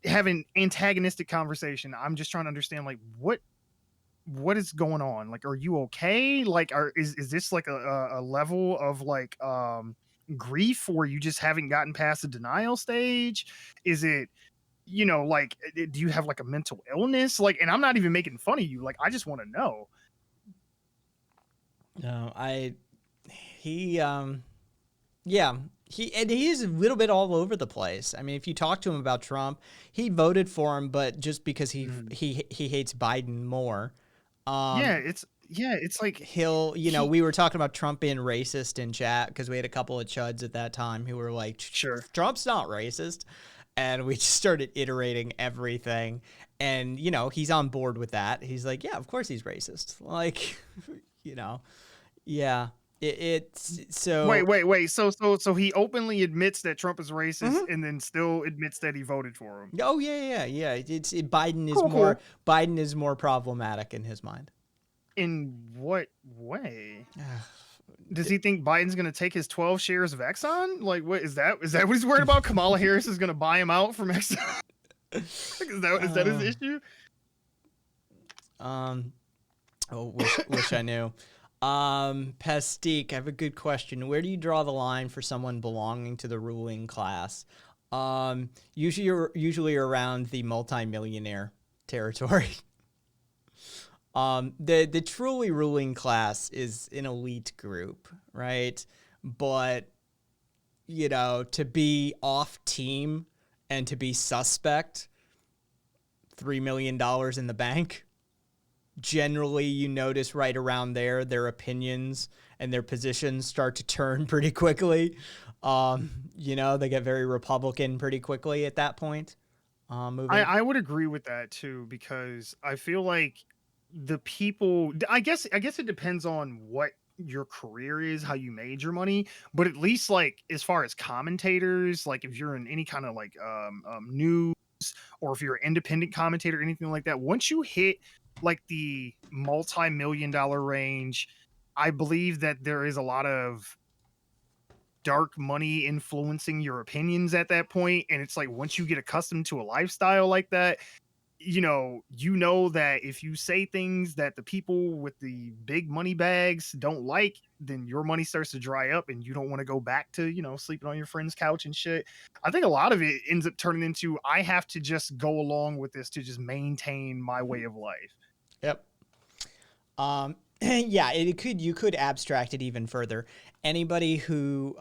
have an antagonistic conversation. I'm just trying to understand like what is going on. Like, are you okay? Like, is this like a level of like grief where you just haven't gotten past the denial stage? Is it like do you have like a mental illness? Like, and I'm not even making fun of you. Like, I just want to know. No, yeah, he is a little bit all over the place. I mean, if you talk to him about Trump, he voted for him, but just because he hates Biden more. It's like He'll, we were talking about Trump being racist in chat because we had a couple of chuds at that time who were like, sure, Trump's not racist. And we just started iterating everything. And, he's on board with that. He's like, yeah, of course he's racist. Like, yeah. It's so wait. So he openly admits that Trump is racist and then still admits that he voted for him. Oh yeah. Biden is Cool. Biden is more problematic in his mind. In what way? Does he think Biden's going to take his 12 shares of Exxon? Like, what is that? Is that what he's worried about? Kamala Harris is going to buy him out from Exxon? is that his issue? Wish I knew. Pastique, I have a good question. Where do you draw the line for someone belonging to the ruling class? Usually around the multimillionaire territory. The truly ruling class is an elite group, right? But, to be off team and to be suspect, $3 million in the bank. Generally, you notice right around there, their opinions and their positions start to turn pretty quickly. They get very Republican pretty quickly at that point. I would agree with that too, because I feel like the people, I guess it depends on what your career is, how you made your money, but at least like as far as commentators, like if you're in any kind of like news, or if you're an independent commentator or anything like that, once you hit like the multi-million-dollar range, I believe that there is a lot of dark money influencing your opinions at that point. And it's like, once you get accustomed to a lifestyle like that, that if you say things that the people with the big money bags don't like, then your money starts to dry up and you don't want to go back to, sleeping on your friend's couch and shit. I think a lot of it ends up turning into, I have to just go along with this to just maintain my way of life. Yep. Yeah, you could abstract it even further. Anybody whose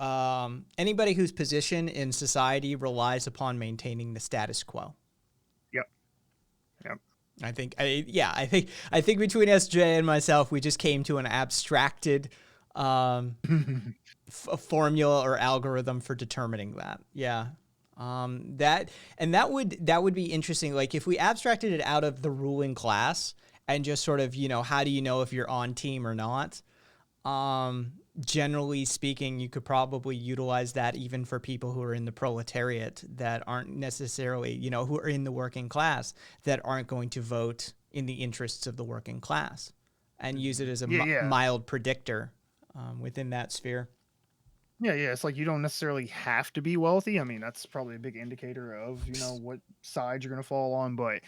position in society relies upon maintaining the status quo. I think between SJ and myself, we just came to an abstracted formula or algorithm for determining that. Yeah. That would be interesting. Like if we abstracted it out of the ruling class and just sort of, how do you know if you're on team or not? Generally speaking, you could probably utilize that even for people who are in the proletariat that aren't necessarily, who are in the working class that aren't going to vote in the interests of the working class, and use it as a mild predictor within that sphere. Yeah. It's like you don't necessarily have to be wealthy. I mean, that's probably a big indicator of, what side you're going to fall on. But,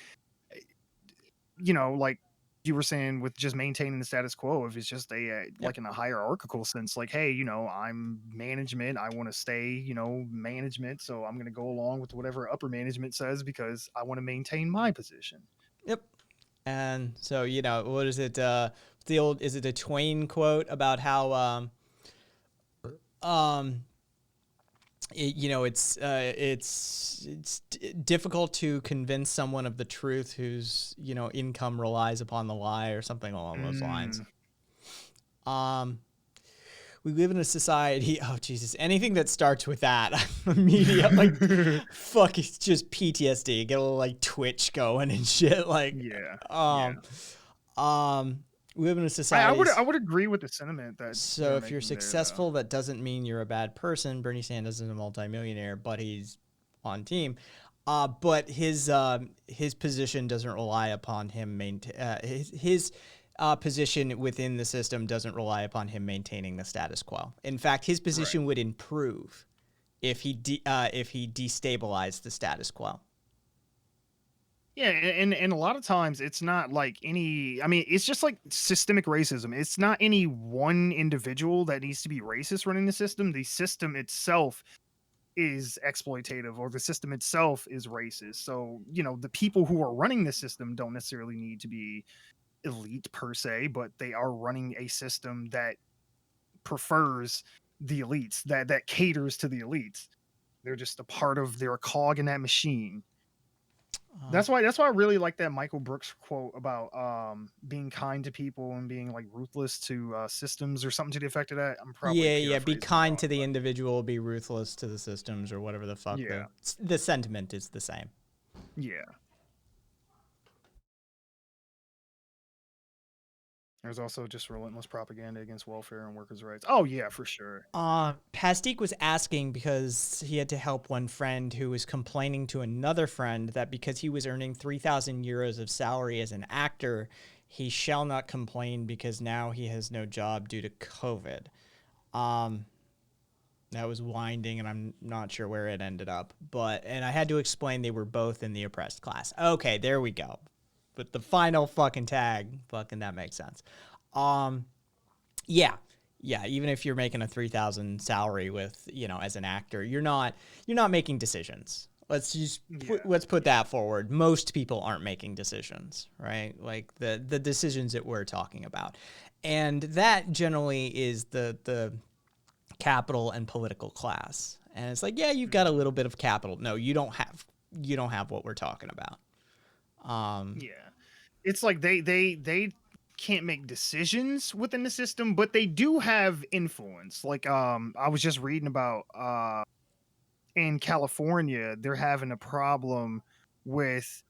like you were saying with just maintaining the status quo, if it's just like in a hierarchical sense, like, hey, I'm management, I want to stay, management, so I'm going to go along with whatever upper management says because I want to maintain my position. Yep. And so, what is it? Is it a Twain quote about how, it's difficult to convince someone of the truth whose, income relies upon the lie, or something along those lines. We live in a society. Oh, Jesus. Anything that starts with that, immediate, like, fuck, it's just PTSD. Get a little, like, Twitch going and shit. Like, we live in a society. I would agree with the sentiment that. So if you're successful, that doesn't mean you're a bad person. Bernie Sanders is a multimillionaire, but he's on team. But his position doesn't rely upon him his position within the system doesn't rely upon him maintaining the status quo. In fact, his position would improve if he destabilized the status quo. Yeah, and a lot of times it's not like any. I mean, it's just like systemic racism. It's not any one individual that needs to be racist running the system. The system itself is exploitative, or the system itself is racist. So, you know, the people who are running the system don't necessarily need to be elite per se, but they are running a system that prefers the elites, that caters to the elites. They're just a part of, they're a cog in that machine. That's why I really like that Michael Brooks quote about being kind to people and being like ruthless to systems or something to the effect of that. I'm probably Yeah. Be paraphrasing kind wrong, to the but individual, be ruthless to the systems, or whatever the fuck. Yeah. The sentiment is the same. yeah. There's also just relentless propaganda against welfare and workers' rights. Oh yeah, for sure. Pastique was asking because he had to help one friend who was complaining to another friend that because he was earning 3,000 euros of salary as an actor, he shall not complain because now he has no job due to COVID. That was winding, and I'm not sure where it ended up. And I had to explain they were both in the oppressed class. Okay, there we go. But the final fucking tag, fucking that makes sense. Yeah, even if you're making a 3,000 salary with, you know, as an actor, you're not making decisions. Let's put that forward. Most people aren't making decisions, right? Like the decisions that we're talking about. And that generally is the capital and political class. And it's like, yeah, you've got a little bit of capital. No, you don't have what we're talking about. Yeah, it's like they can't make decisions within the system, but they do have influence. Like I was just reading about in California, they're having a problem with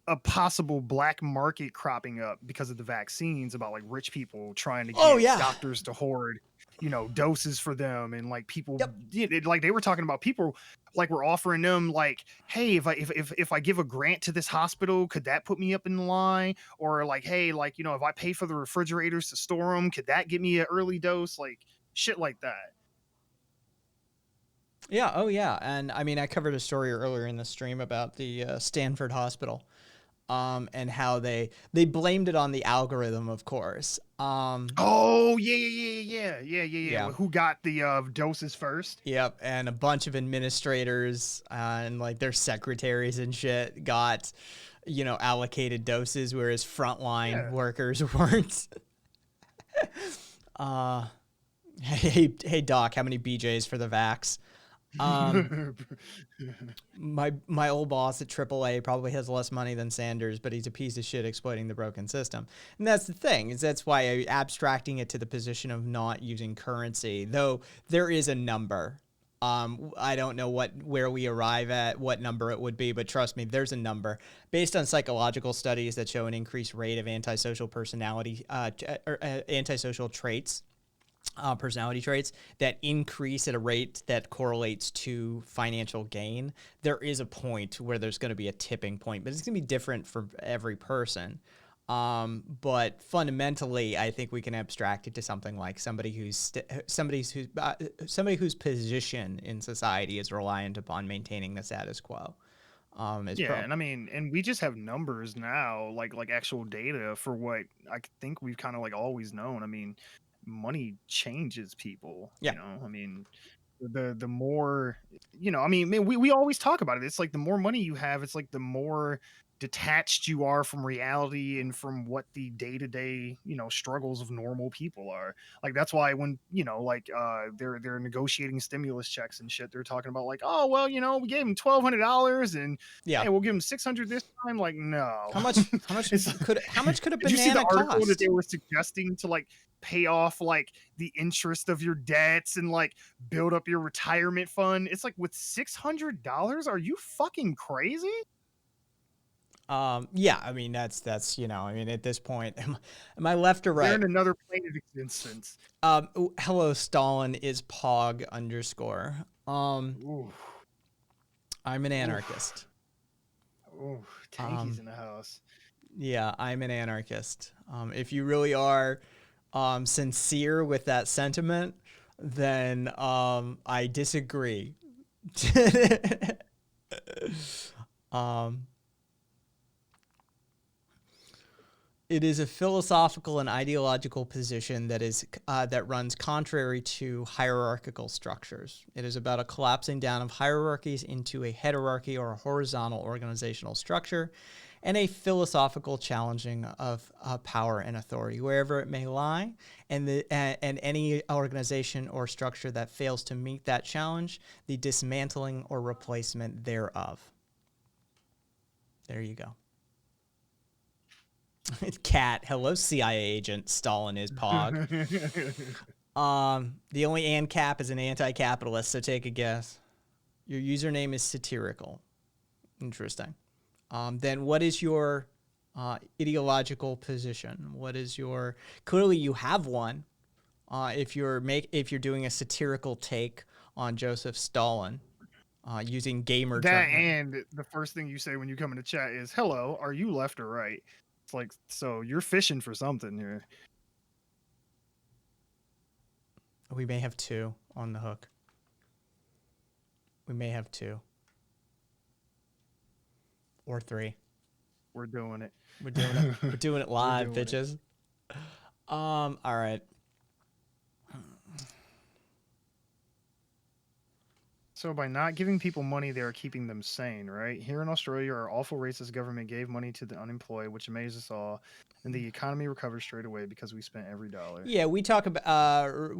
a possible black market cropping up because of the vaccines, about like rich people trying to get doctors to hoard, you know, doses for them, and like people like they were talking about people like we're offering them like, hey, if I give a grant to this hospital, could that put me up in the line? Or like, hey, like, you know, if I pay for the refrigerators to store them, could that get me an early dose? Like shit like that. Yeah. Oh yeah. And I mean, I covered a story earlier in the stream about the Stanford Hospital. And how they blamed it on the algorithm, of course. Oh yeah. Who got the doses first? Yep, and a bunch of administrators and like their secretaries and shit got, you know, allocated doses, whereas frontline workers weren't. Hey doc, how many BJs for the vax? My old boss at AAA probably has less money than Sanders, but he's a piece of shit exploiting the broken system. And that's the thing, is that's why abstracting it to the position of not using currency, though there is a number. I don't know where we arrive at, what number it would be, but trust me, there's a number based on psychological studies that show an increased rate of antisocial personality or antisocial traits. Personality traits that increase at a rate that correlates to financial gain. There is a point where there's going to be a tipping point, but it's going to be different for every person. But fundamentally, I think we can abstract it to something like somebody whose position in society is reliant upon maintaining the status quo. And I mean, and we just have numbers now, like actual data for what I think we've kind of like always known. I mean, money changes people. Yeah. You know, I mean, the more, you know, I mean, we always talk about it. It's like the more money you have, it's like the more detached you are from reality and from what the day-to-day, you know, struggles of normal people are. Like that's why when, you know, like they're negotiating stimulus checks and shit, they're talking about like, oh well, you know, we gave him $1,200 and hey, we'll give him $600 this time. Like no, how much could a did you see the banana article cost? that they were suggesting to like pay off like the interest of your debts and like build up your retirement fund? It's like with $600, are you fucking crazy? Yeah, I mean that's you know, I mean at this point, am I left or right? They're in another plane of existence. Hello Stalin is Pog _. I'm an anarchist. Tanky's in the house. Yeah, I'm an anarchist. If you really are sincere with that sentiment, then I disagree. um, it is a philosophical and ideological position that runs contrary to hierarchical structures. It is about a collapsing down of hierarchies into a heterarchy or a horizontal organizational structure, and a philosophical challenging of power and authority wherever it may lie, and any organization or structure that fails to meet that challenge, the dismantling or replacement thereof. There you go. Cat, hello, CIA agent. Stalin is Pog. The only ANCAP is an anti-capitalist, so take a guess. Your username is satirical. Interesting. Then what is your ideological position? What is your... Clearly you have one. If you're doing a satirical take on Joseph Stalin, using gamer That term. and the first thing you say when you come into chat is, "Hello, are you left or right?" It's like, so you're fishing for something here. We may have two on the hook. We may have two. Or three. We're doing it. We're doing it. We're doing it live, doing it. bitches. All right. So by not giving people money, they are keeping them sane, right? Here in Australia, our awful racist government gave money to the unemployed, which amazed us all, and the economy recovered straight away because we spent every dollar. Yeah, we talk about R.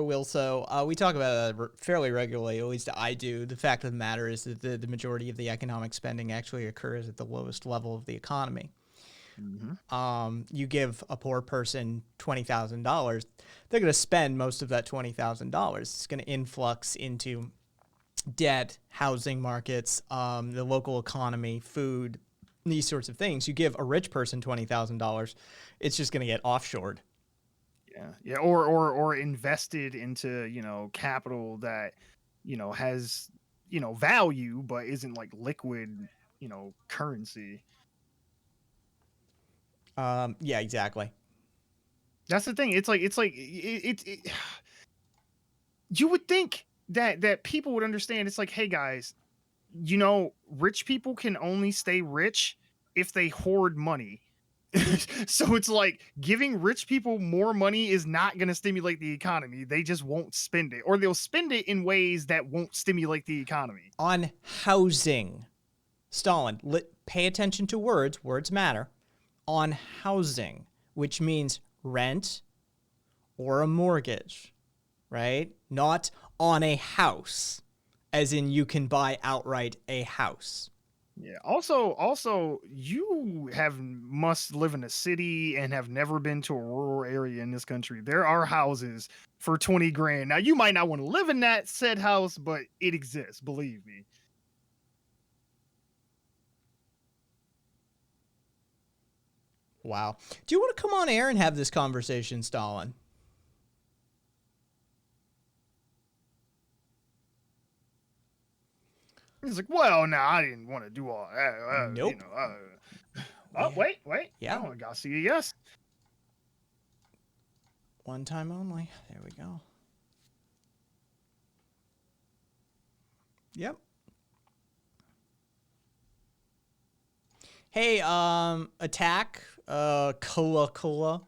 Wilso. We talk about it fairly regularly. At least I do. The fact of the matter is that the majority of the economic spending actually occurs at the lowest level of the economy. Mm-hmm. You give a poor person $20,000, they're going to spend most of that $20,000. It's going to influx into debt, housing markets, the local economy, food, these sorts of things. You give a rich person $20,000, it's just going to get offshored. Yeah, or invested into, capital that, has, value, but isn't like liquid, currency. Yeah, exactly. That's the thing. It's like you would think that people would understand. It's like, hey guys, rich people can only stay rich if they hoard money. So it's like giving rich people more money is not going to stimulate the economy. They just won't spend it, or they'll spend it in ways that won't stimulate the economy. On housing, Stalin, pay attention to words. Words matter. On housing, which means rent or a mortgage, right? Not on a house, as in you can buy outright a house. Yeah. Also, you must live in a city and have never been to a rural area in this country. There are houses for 20 grand. Now, you might not want to live in that said house, but it exists. Believe me. Wow. Do you want to come on air and have this conversation, Stalin? He's like, well, no, I didn't want to do all that. Nope. Oh, wait. Yeah. Oh, I gotta see a yes. One time only. There we go. Yep. Hey, attack, Kula.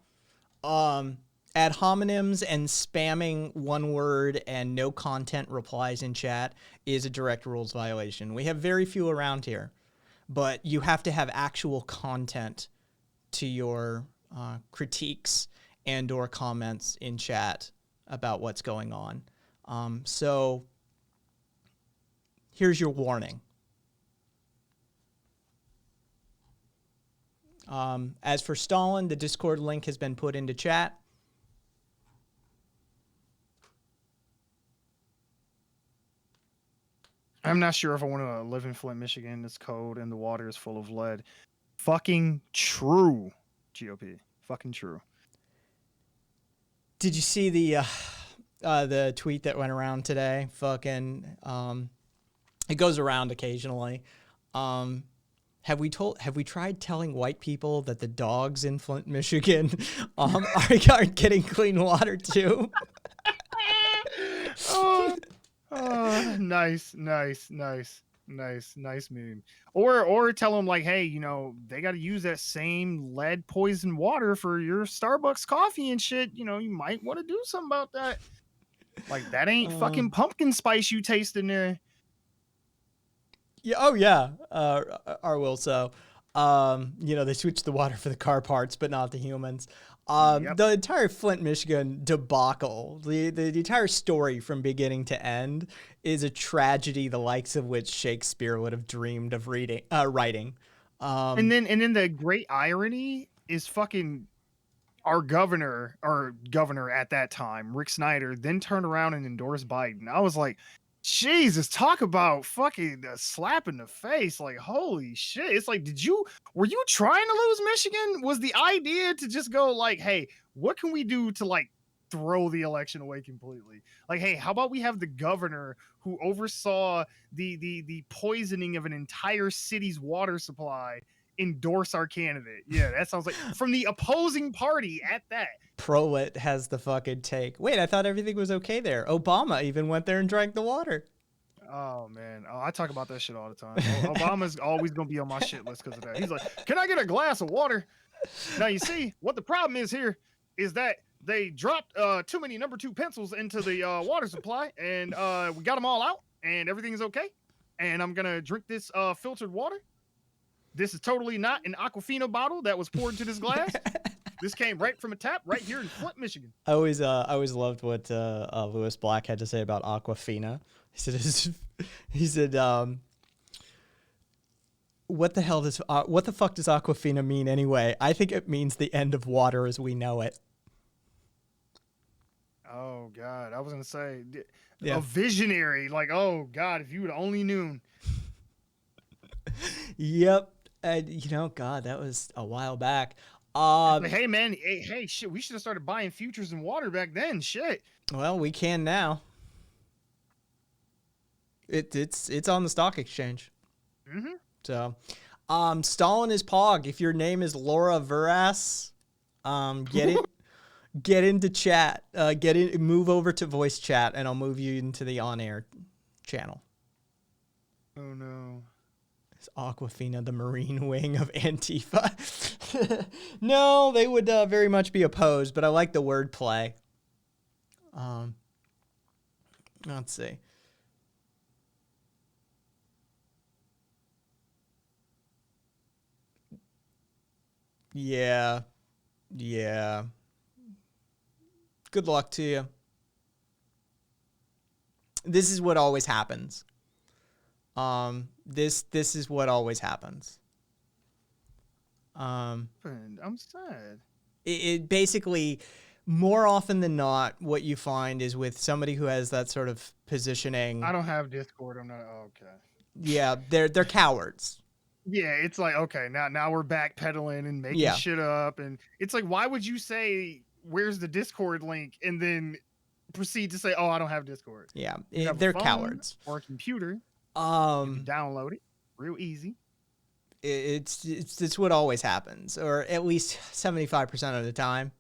Ad hominems and spamming one word and no content replies in chat is a direct rules violation. We have very few around here, but you have to have actual content to your critiques and or comments in chat about what's going on. So here's your warning. As for Stalin, the Discord link has been put into chat. I'm not sure if I want to live in Flint, Michigan. It's cold and the water is full of lead. Fucking true, GOP. Fucking true. Did you see the tweet that went around today? Fucking, it goes around occasionally. Have we tried telling white people that the dogs in Flint, Michigan, are getting clean water too? Oh, nice meme. Or tell them like, hey, you know, they got to use that same lead poison water for your Starbucks coffee and shit. You know, you might want to do something about that. Like that ain't fucking pumpkin spice you taste in there. Yeah. Oh yeah. Will. So, you know, they switched the water for the car parts, but not the humans. Yep. The entire Flint, Michigan debacle, the entire story from beginning to end is a tragedy, the likes of which Shakespeare would have dreamed of writing. And then the great irony is fucking our governor at that time, Rick Snyder, then turned around and endorsed Biden. I was like, Jesus, talk about fucking a slap in the face. Like, holy shit. It's like, were you trying to lose Michigan? Was the idea to just go like, hey, what can we do to like throw the election away completely? Like, hey, how about we have the governor who oversaw the poisoning of an entire city's water supply endorse our candidate? Yeah, that sounds like from the opposing party at that. Prolet has the fucking take. Wait, I thought everything was okay there. Obama even went there and drank the water. Oh man, I talk about that shit all the time. Obama's always gonna be on my shit list because of that. He's like, "Can I get a glass of water?" Now you see what the problem is here is that they dropped too many number 2 pencils into the water supply, and we got them all out, and everything's okay. And I'm gonna drink this filtered water. This is totally not an Aquafina bottle that was poured into this glass. This came right from a tap right here in Flint, Michigan. I always loved what Lewis Black had to say about Aquafina. He said, what the fuck does Aquafina mean anyway? I think it means the end of water as we know it. Oh God, I was gonna say Yeah. a visionary. Like, oh God, if you would only known. Yep. And you know, God, that was a while back. Like, hey man, hey, shit, we should have started buying futures in water back then. Shit. Well, we can now. It's on the stock exchange. Mm-hmm. So, Stalin is Pog. If your name is Laura Verras, get into chat. Move over to voice chat, and I'll move you into the on-air channel. Oh no. Is Aquafina the Marine wing of Antifa? No, they would very much be opposed, but I like the wordplay. Let's see. Yeah. Good luck to you. This is what always happens. This is what always happens. I'm sad. It basically, more often than not, what you find is with somebody who has that sort of positioning. I don't have Discord. I'm not okay. Yeah, they're cowards. Yeah, it's like, okay, now we're backpedaling and making shit up, and it's like, why would you say where's the Discord link and then proceed to say, oh, I don't have Discord? Yeah, You have they're a phone cowards. or a computer. You can download it real easy. It's what always happens, or at least 75% of the time,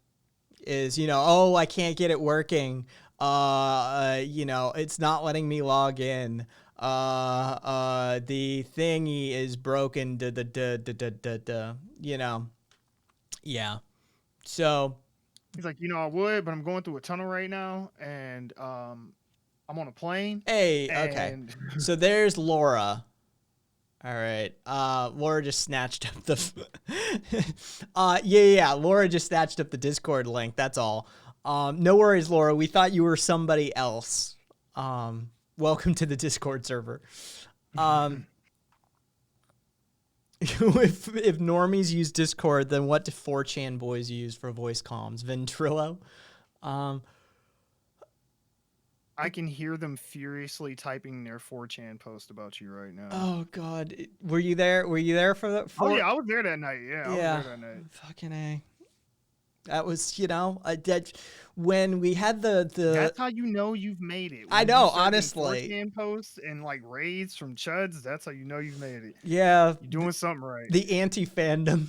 is, you know, oh, I can't get it working. You know, it's not letting me log in. The thingy is broken. You know, yeah. So he's like, you know, I would, but I'm going through a tunnel right now, and I'm on a plane. Hey, okay. So there's Laura. All right. Laura just snatched up the. Yeah. Laura just snatched up the Discord link. That's all. No worries, Laura. We thought you were somebody else. Welcome to the Discord server. If normies use Discord, then what do 4chan boys use for voice comms? Ventrilo? I can hear them furiously typing their 4chan post about you right now. Oh God, were you there? Were you there for that? Oh yeah, I was there that night. Yeah, I was there that night. Fucking A. That was, when we had the That's how you know you've made it. I When you know, start getting honestly. 4chan posts and like raids from chuds, that's how you know you've made it. Yeah, You're doing something right. the anti-fandom.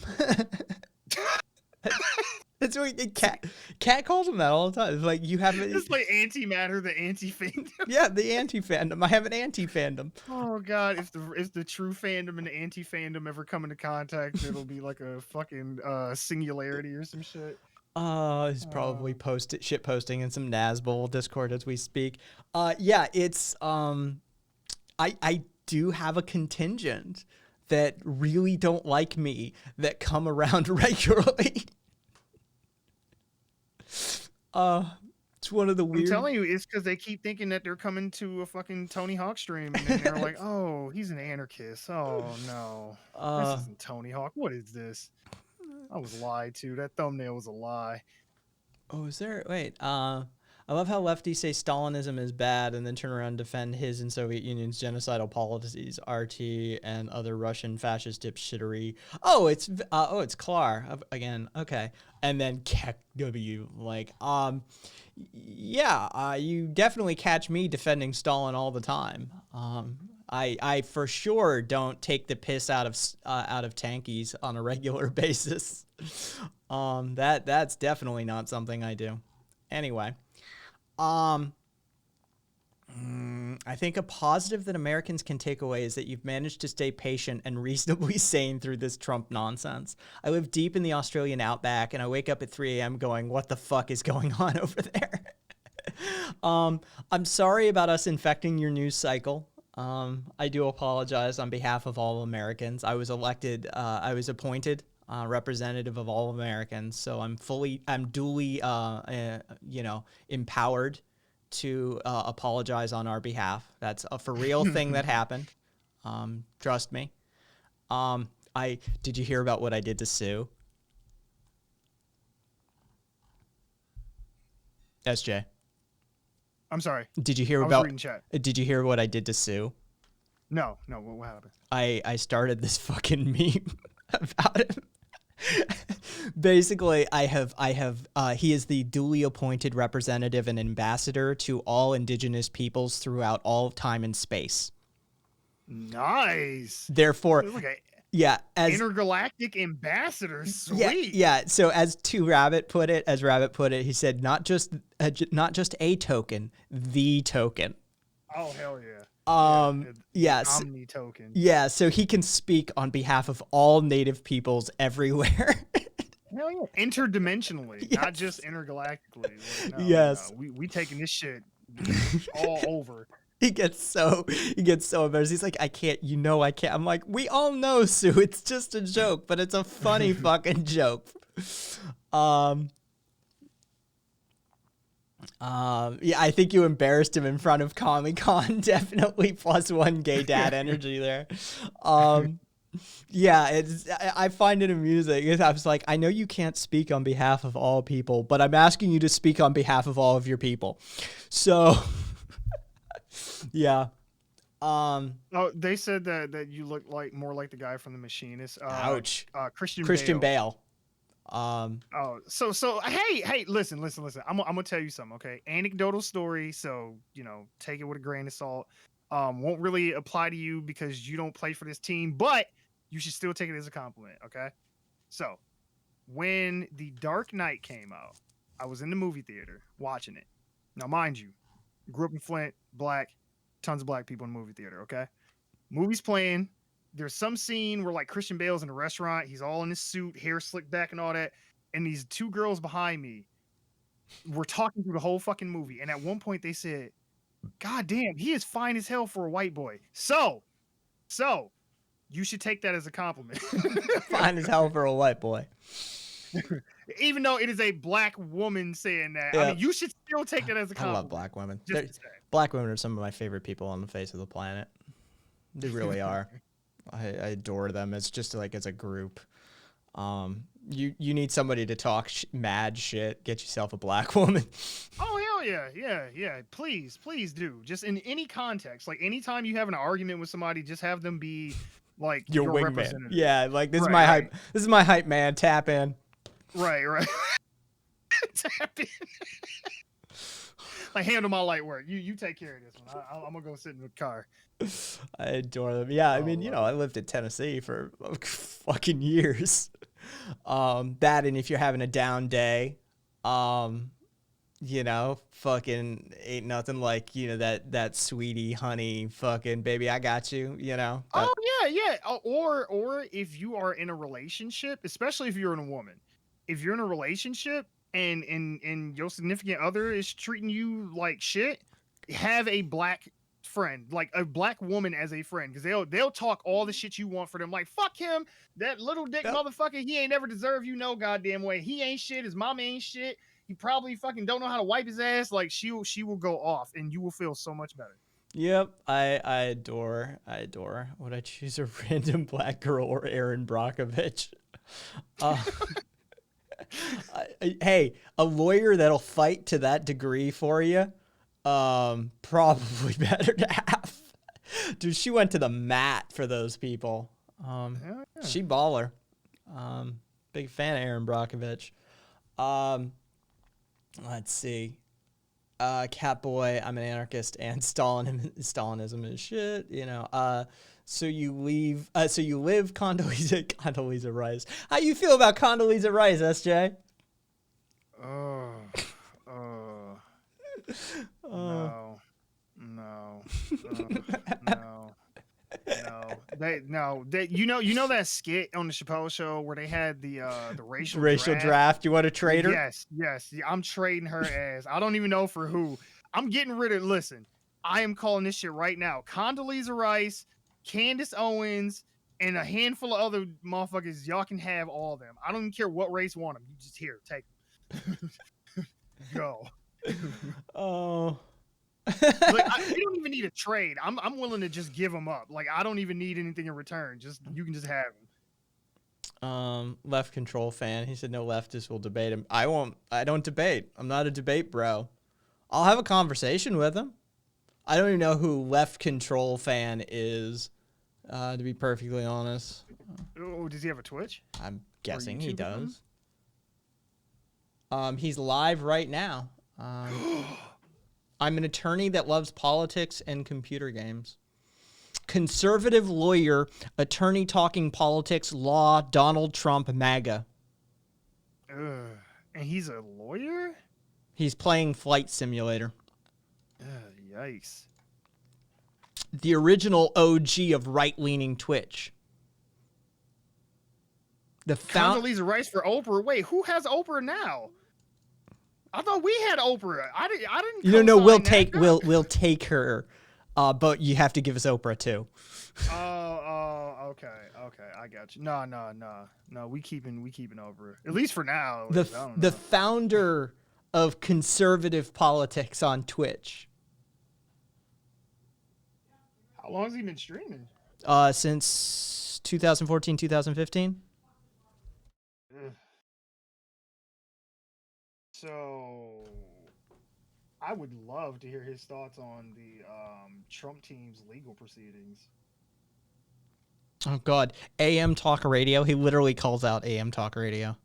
That's what Cat calls him that all the time. It's like you have It's like antimatter, the anti-fandom. yeah, the anti-fandom. I have an anti-fandom. Oh god, if the true fandom and the anti-fandom ever come into contact, it'll be like a fucking singularity or some shit. He's probably shit posting in some Nazbol Discord as we speak. Yeah, it's I do have a contingent that really don't like me that come around regularly. It's one of the weird. I'm telling you, it's because they keep thinking that they're coming to a fucking Tony Hawk stream, and then they're like, "Oh, he's an anarchist. Oh no, this isn't Tony Hawk. What is this? I was lied to. That thumbnail was a lie." Oh, is there? Wait. I love how lefties say Stalinism is bad and then turn around and defend his and Soviet Union's genocidal policies, RT, and other Russian fascist dipshittery. Oh, it's Klar again. Okay, and then Kek W. Like, yeah, you definitely catch me defending Stalin all the time. I for sure don't take the piss out of tankies on a regular basis. That's definitely not something I do. Anyway. I think a positive that Americans can take away is that you've managed to stay patient and reasonably sane through this Trump nonsense. I live deep in the Australian outback, and I wake up at 3 a.m. going, what the fuck is going on over there? I'm sorry about us infecting your news cycle. I do apologize on behalf of all Americans. I was appointed representative of all Americans, so I'm duly, empowered to apologize on our behalf. That's a for real thing that happened. Trust me. Did you hear about what I did to Sue? SJ. I'm sorry. Did you hear I was reading chat. Did you hear what I did to Sue? No. What happened? I started this fucking meme about him. Basically, he is the duly appointed representative and ambassador to all indigenous peoples throughout all time and space. Nice. Therefore, yeah, as intergalactic ambassador. Sweet. Yeah. So as Rabbit put it, he said, not just a token, the token. Oh hell yeah. Yes. Omni token. Yeah, so he can speak on behalf of all native peoples everywhere. Hell yeah. Interdimensionally, yes. Not just intergalactically. Like, yes. No. We taking this shit all over. He gets so embarrassed. He's like, I can't. I'm like, we all know, Sue. It's just a joke, but it's a funny fucking joke. Yeah, I think you embarrassed him in front of Comic-Con. Definitely +1 gay dad energy there. Yeah, I find it amusing. I was like, I know you can't speak on behalf of all people, but I'm asking you to speak on behalf of all of your people. So, yeah. Oh, they said that you look more like the guy from The Machinist. Ouch. Christian Bale. So hey, listen. I'm gonna tell you something, okay? Anecdotal story, so take it with a grain of salt. Won't really apply to you because you don't play for this team, but you should still take it as a compliment, okay? So, when The Dark Knight came out, I was in the movie theater watching it. Now, mind you, grew up in Flint, black, tons of black people in the movie theater, okay? Movie's playing. There's some scene where like Christian Bale's in a restaurant. He's all in his suit, hair slicked back and all that. And these two girls behind me were talking through the whole fucking movie. And at one point they said, God damn, he is fine as hell for a white boy. So you should take that as a compliment. Fine as hell for a white boy. Even though it is a black woman saying that. Yeah. I mean, you should still take that as a compliment. I love black women. Black women are some of my favorite people on the face of the planet. They really are. I adore them. It's just like as a group. You need somebody to talk mad shit. Get yourself a black woman. Oh hell yeah. Please do. Just in any context, like anytime you have an argument with somebody, just have them be like your wingman. representative. Yeah, like this is my hype. This is my hype man. Tap in. Right. Tap in. Like, handle my light work. You take care of this one. I'm gonna go sit in the car. I adore them. Yeah, I Oh, mean, you know, love I lived in Tennessee for fucking years. That, and if you're having a down day, you know, fucking ain't nothing like, you know, that sweetie honey fucking baby, I got you, you know. Oh yeah. Or if you are in a relationship, especially if you're in a woman, if you're in a relationship and your significant other is treating you like shit, have a black friend, like a black woman as a friend, because they'll talk all the shit you want for them. Like, fuck him, that little dick Yep. motherfucker. He ain't never deserved you no goddamn way. He ain't shit. His mama ain't shit. He probably fucking don't know how to wipe his ass. Like, she will go off, and you will feel so much better. Yep, I adore. Would I choose a random black girl or Aaron Brockovich? Hey, a lawyer that'll fight to that degree for you, probably better to have. Dude, she went to the mat for those people. Yeah. She baller. Big fan of Aaron Brockovich. Let's see. Catboy, I'm an anarchist, and Stalinism is shit. You know. So you live Condoleezza Rice. How you feel about Condoleezza Rice, SJ? No. You know that skit on the Chappelle Show where they had the racial draft. You want to trade her? Yes. Yeah, I'm trading her ass. I don't even know for who. I'm getting rid of. Listen, I am calling this shit right now. Condoleezza Rice, Candace Owens, and a handful of other motherfuckers. Y'all can have all of them. I don't even care what race want them. You just here, take them. Go. Oh. We don't even need a trade. I'm willing to just give them up. Like, I don't even need anything in return. You can just have them. Left control fan. He said no leftists will debate him. I don't debate. I'm not a debate bro. I'll have a conversation with him. I don't even know who left control fan is, to be perfectly honest. Oh, does he have a Twitch? I'm guessing he YouTube does. He's live right now. I'm an attorney that loves politics and computer games. Conservative lawyer, attorney talking politics, law, Donald Trump, MAGA. And he's a lawyer? He's playing Flight Simulator. Yikes. The original OG of right-leaning Twitch. Condoleezza Rice for Oprah. Wait, who has Oprah now? I thought we had Oprah. I didn't. No. We'll take her, but you have to give us Oprah too. Okay. I got you. No. We keeping Oprah, at least for now. The founder of conservative politics on Twitch. How long has he been streaming? Since 2014, 2015. So, I would love to hear his thoughts on the Trump team's legal proceedings. Oh, God. AM Talk Radio. He literally calls out AM Talk Radio.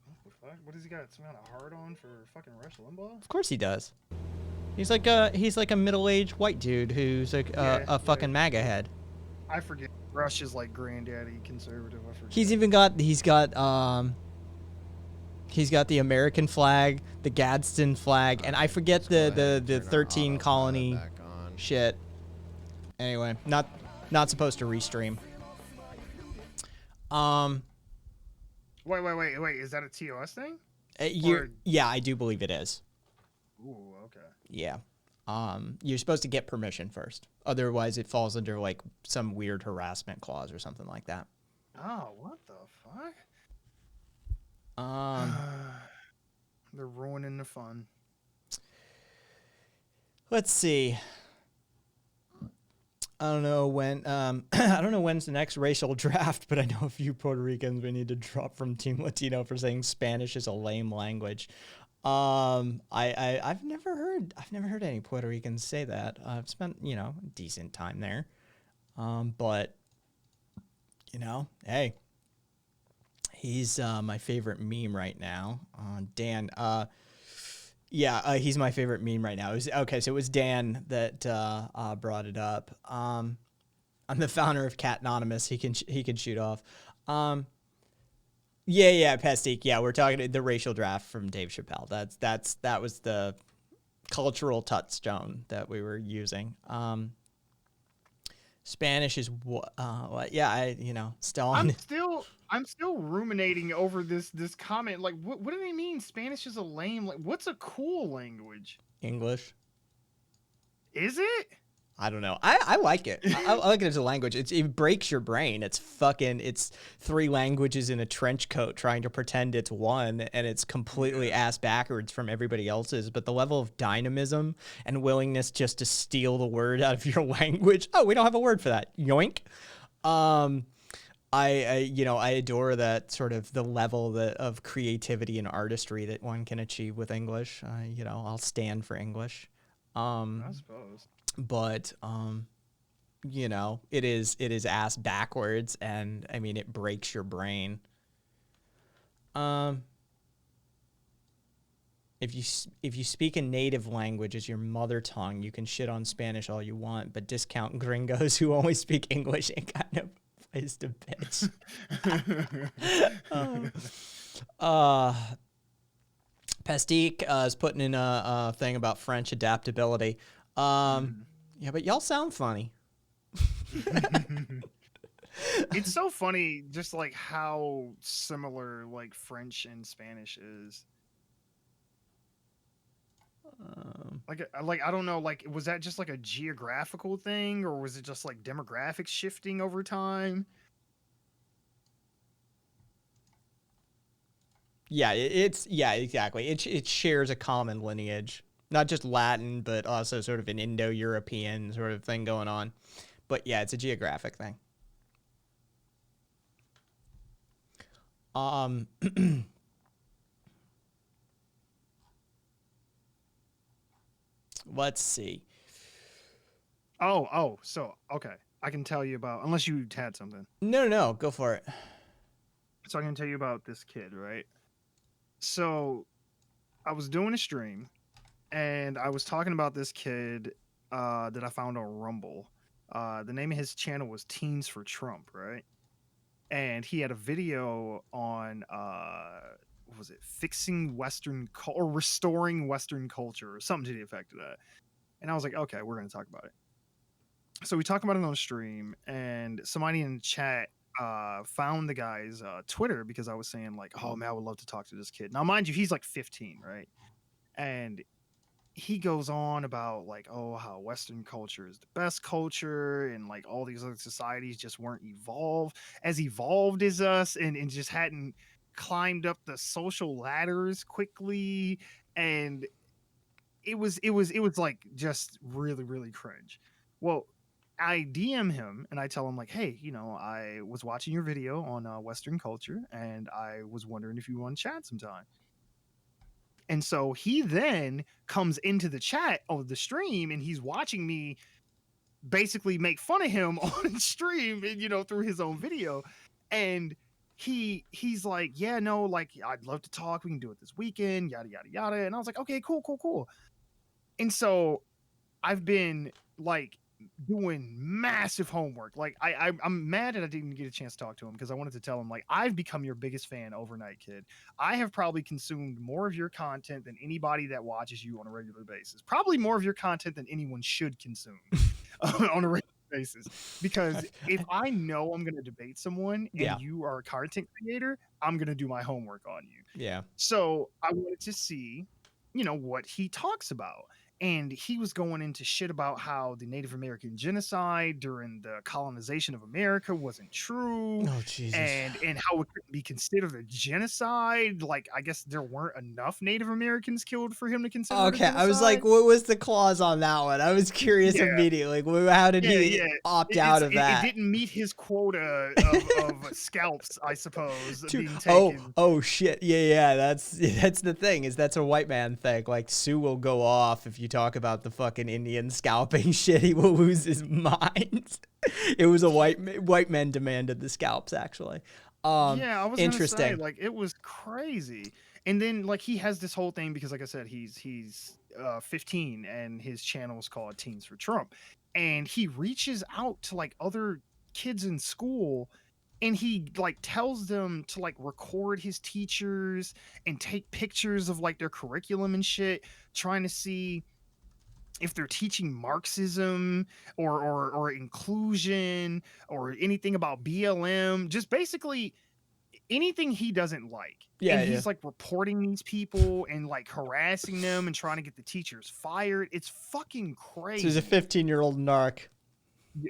What the fuck? What does he got? Some kind of hard on for fucking Rush Limbaugh? Of course he does. He's like a middle-aged white dude who's like a fucking MAGA head. I forget. Rush is like granddaddy conservative. I forget. He's got the American flag, the Gadsden flag, and I forget the 13 colony shit. Anyway, not supposed to restream. Wait. Is that a TOS thing? Yeah, I do believe it is. Ooh, okay. Yeah. You're supposed to get permission first. Otherwise, it falls under like some weird harassment clause or something like that. Oh, what the fuck? They're ruining the fun. Let's see. I don't know when. I don't know when's the next racial draft, but I know a few Puerto Ricans we need to drop from Team Latino for saying Spanish is a lame language. I've never heard any Puerto Ricans say that. I've spent a decent time there, but hey, He's my favorite meme right now. Dan. He's my favorite meme right now. So it was Dan that brought it up. I'm the founder of Cat Anonymous. He can shoot off. Pastique. Yeah, we're talking the racial draft from Dave Chappelle. That was the cultural touchstone that we were using. Spanish is what? Still on. I'm still ruminating over this comment. Like, what do they mean? Spanish is a lame. Like, what's a cool language? English. Is it? I don't know. I like it. I like it as a language. It breaks your brain. It's 3 languages in a trench coat trying to pretend it's one, and it's completely ass backwards from everybody else's. But the level of dynamism and willingness just to steal the word out of your language. Oh, we don't have a word for that. Yoink. I adore that sort of the level of creativity and artistry that one can achieve with English. I'll stand for English. I suppose. But it is ass backwards, and I mean it breaks your brain. If you speak a native language as your mother tongue, you can shit on Spanish all you want, but discount gringos who only speak English and kind of place to bitch. Pastique is putting in a thing about French adaptability. Yeah, but y'all sound funny. It's so funny, just like how similar like French and Spanish is. Like I don't know, like was that just like a geographical thing, or was it just like demographics shifting over time? Yeah, exactly. It shares a common lineage. Not just Latin, but also sort of an Indo-European sort of thing going on. But yeah, it's a geographic thing. Let's see. So okay. I can tell you about, unless you had something. No, go for it. So I can tell you about this kid, right? So I was doing a stream, and I was talking about this kid that I found on Rumble. The name of his channel was Teens for Trump, right? And he had a video on what was it, fixing Western or restoring Western culture or something to the effect of that. And I was like, okay, we're going to talk about it. So we talked about it on stream, and somebody in the chat found the guy's Twitter, because I was saying like, oh man, I would love to talk to this kid. Now, mind you, he's like 15, right? And he goes on about like, oh, how Western culture is the best culture, and like all these other societies just weren't as evolved as us, and just hadn't climbed up the social ladders quickly. And it was like just really, really cringe. Well, I DM him and I tell him like, hey, I was watching your video on Western culture, and I was wondering if you want to chat sometime. And so he then comes into the chat of the stream, and he's watching me basically make fun of him on stream, and, through his own video. And he's like, yeah, no, like, I'd love to talk. We can do it this weekend, yada, yada, yada. And I was like, okay, cool. And so I've been like doing massive homework. Like I'm mad that I didn't get a chance to talk to him, because I wanted to tell him like, I've become your biggest fan overnight, kid. I have probably consumed more of your content than anybody that watches you on a regular basis. Probably more of your content than anyone should consume on a regular basis. Because if I know I'm going to debate someone and you are a content creator, I'm going to do my homework on you. Yeah. So I wanted to see, what he talks about. And he was going into shit about how the Native American genocide during the colonization of America wasn't true. Oh, Jesus. And how it couldn't be considered a genocide. Like, I guess there weren't enough Native Americans killed for him to consider it a genocide. I was like, what was the clause on that one? I was curious immediately. Like, how did he opt out of that? It didn't meet his quota of scalps, I suppose, being taken. Oh, shit. Yeah. That's the thing, is that's a white man thing. Like, Sue will go off if you talk about the fucking Indian scalping shit. He will lose his mind. It was a white men demanded the scalps, actually. Yeah, I was Interesting. gonna say, like, it was crazy. And then like he has this whole thing because like I said, he's 15 and his channel is called Teens for Trump. And he reaches out to like other kids in school and he like tells them to like record his teachers and take pictures of like their curriculum and shit, trying to see if they're teaching Marxism or inclusion or anything about BLM, just basically anything he doesn't like. Yeah, And yeah. he's like reporting these people and like harassing them and trying to get the teachers fired. It's fucking So crazy. he's a 15-year-old narc.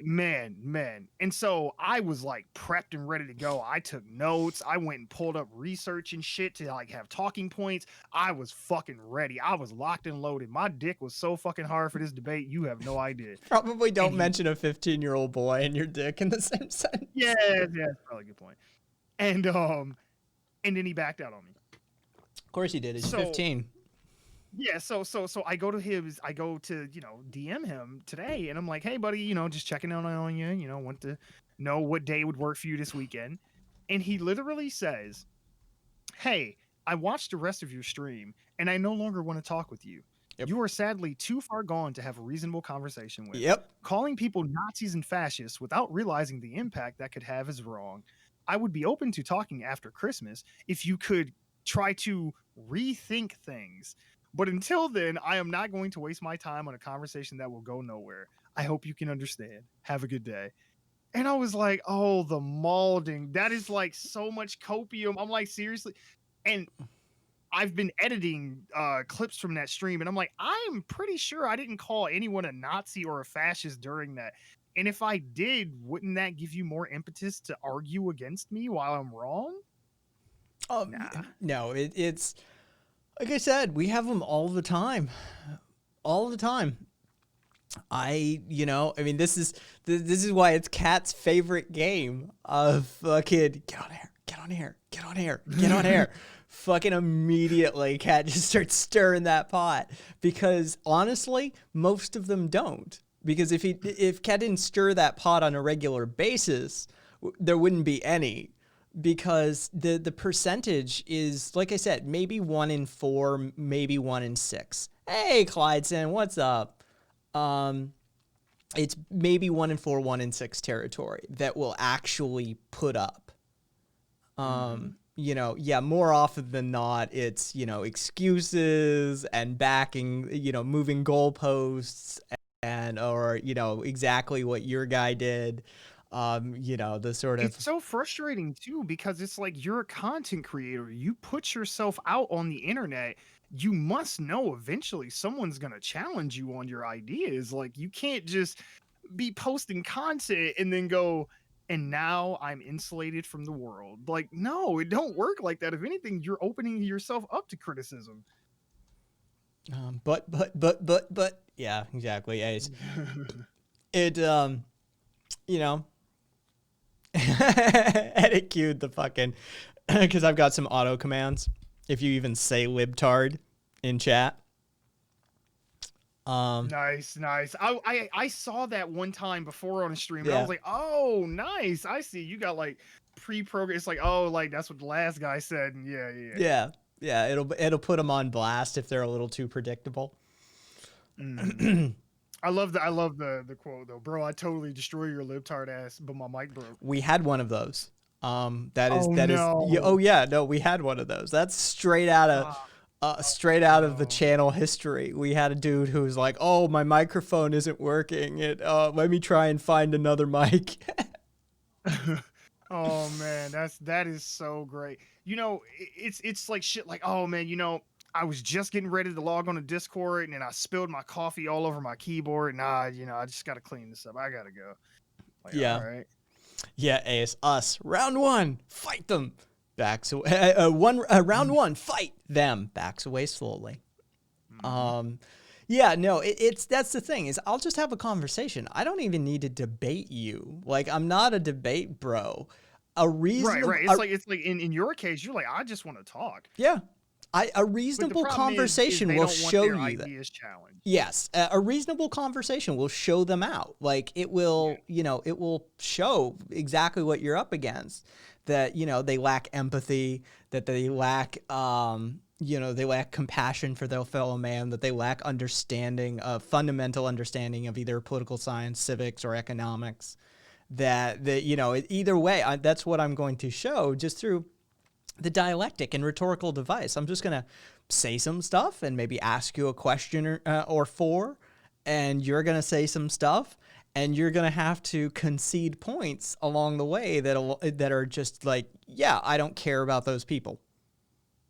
Man. And so I was like prepped and ready to go. I took notes. I went and pulled up research and shit to like have talking points. I was fucking ready. I was locked and loaded. My dick was so fucking hard for this debate. You have no idea. Probably don't he- mention a 15-year-old boy and your dick in the same sentence. Yeah, that's probably a good point. And then he backed out on me. Of course he did. He's So- 15. Yeah, so I go to DM him today and I'm like, hey buddy, just checking on you, want to know what day would work for you this weekend. And he literally says, hey, I watched the rest of your stream and I no longer want to talk with you. Yep. You are sadly too far gone to have a reasonable conversation with. Yep. Calling people Nazis and fascists without realizing the impact that could have is wrong. I would be open to talking after Christmas if you could try to rethink things. But until then, I am not going to waste my time on a conversation that will go nowhere. I hope you can understand. Have a good day. And I was like, oh, the malding. That is like so much copium. I'm like, seriously? And I've been editing clips from that stream, and I'm like, I'm pretty sure I didn't call anyone a Nazi or a fascist during that. And if I did, wouldn't that give you more impetus to argue against me while I'm wrong? Nah. No, it's like I said, we have them all the time. All the time. I mean, this is why it's Cat's favorite game of fucking get on here, get on here, get on here, get on here. Fucking immediately, Cat just starts stirring that pot because honestly, most of them don't. Because if Cat didn't stir that pot on a regular basis, there wouldn't be any. Because the percentage is, like I said, maybe 1 in 4, maybe 1 in 6. Hey, Clydeson, what's up? It's maybe 1 in 4, 1 in 6 territory that will actually put up. More often than not, it's, excuses and backing, moving goalposts or exactly what your guy did. The sort of... It's so frustrating too, because it's like you're a content creator. You put yourself out on the internet. You must know eventually someone's going to challenge you on your ideas. Like you can't just be posting content and then go, and now I'm insulated from the world. Like, no, it don't work like that. If anything, you're opening yourself up to criticism. But yeah, exactly. Ace. Edit queued the fucking, because I've got some auto commands. If you even say libtard in chat. Nice. I saw that one time before on a stream, and I Yeah. was like, oh, nice. I see. You got like pre-programmed. It's like, oh, like that's what the last guy said. And yeah. It'll put them on blast if they're a little too predictable. I love the quote though, bro. I totally destroy your libtard ass, but my mic broke. We had one of those. We had one of those. That's straight out of the channel history. We had a dude who was like, "Oh, my microphone isn't working. Let me try and find another mic." Oh man, that is so great. It's like shit. Like, oh man, I was just getting ready to log on to Discord, and then I spilled my coffee all over my keyboard. I just gotta clean this up. I gotta go. Like, Yeah. All right. Yeah, Ace, us. Round 1, fight them. Backs away. Round 1, fight them. Backs away slowly. That's the thing is I'll just have a conversation. I don't even need to debate you. Like I'm not a debate bro. Right. It's like in your case, you're like, I just want to talk. Yeah. A But the reasonable problem is conversation they will don't want show their you that. ideas challenged. Yes, a reasonable conversation will show them out. Like it will, it will show exactly what you're up against. That, they lack empathy, that they lack, they lack compassion for their fellow man, that they lack understanding, fundamental understanding of either political science, civics, or economics. Either way, that's what I'm going to show just through the dialectic and rhetorical device. I'm just going to say some stuff and maybe ask you a question or four, and you're going to say some stuff, and you're going to have to concede points along the way that are just like, yeah, I don't care about those people.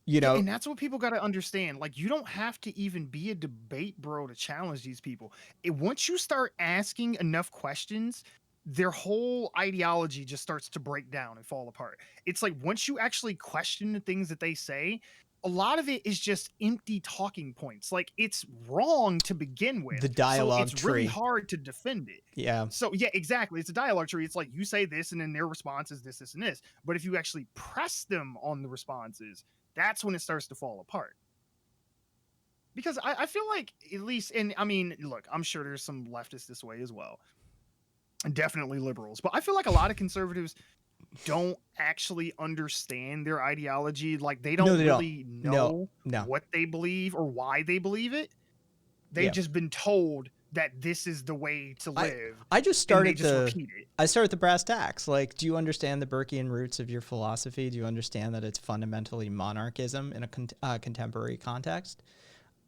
And that's what people got to understand. Like, you don't have to even be a debate bro to challenge these people. Once you start asking enough questions, their whole ideology just starts to break down and fall apart. It's like once you actually question the things that they say, a lot of it is just empty talking points. Like, it's wrong to begin with. The dialogue so it's really tree. hard to defend it. Yeah. So yeah, exactly. It's a dialogue tree. It's like you say this, and then their response is this, this, and this. But if you actually press them on the responses, that's when it starts to fall apart. Because I feel like, at least, and I mean, look, I'm sure there's some leftists this way as well. And definitely liberals. But I feel like a lot of conservatives don't actually understand their ideology. Like, they don't really know what they believe or why they believe it. They've just been told that this is the way to live. I just started repeat it. I started the brass tacks. Like, do you understand the Burkean roots of your philosophy? Do you understand that it's fundamentally monarchism in a contemporary context?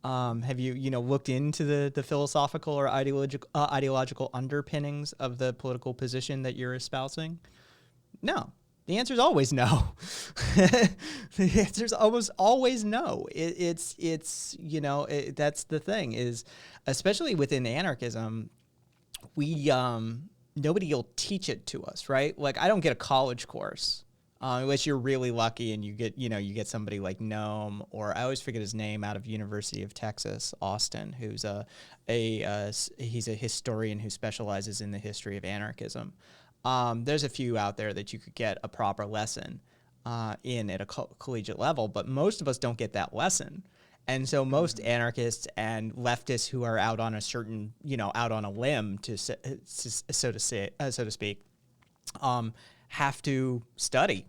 Have you, looked into the philosophical or ideological underpinnings of the political position that you're espousing? No. The answer is always no. The answer is almost always no. That's the thing is, especially within anarchism, we nobody will teach it to us, right? Like, I don't get a college course unless you're really lucky and you get somebody like Noam, or I always forget his name, out of University of Texas, Austin, who's he's a historian who specializes in the history of anarchism. There's a few out there that you could get a proper lesson in at a collegiate level, but most of us don't get that lesson. And so most anarchists and leftists who are out on a certain, out on a limb, so to speak, have to study.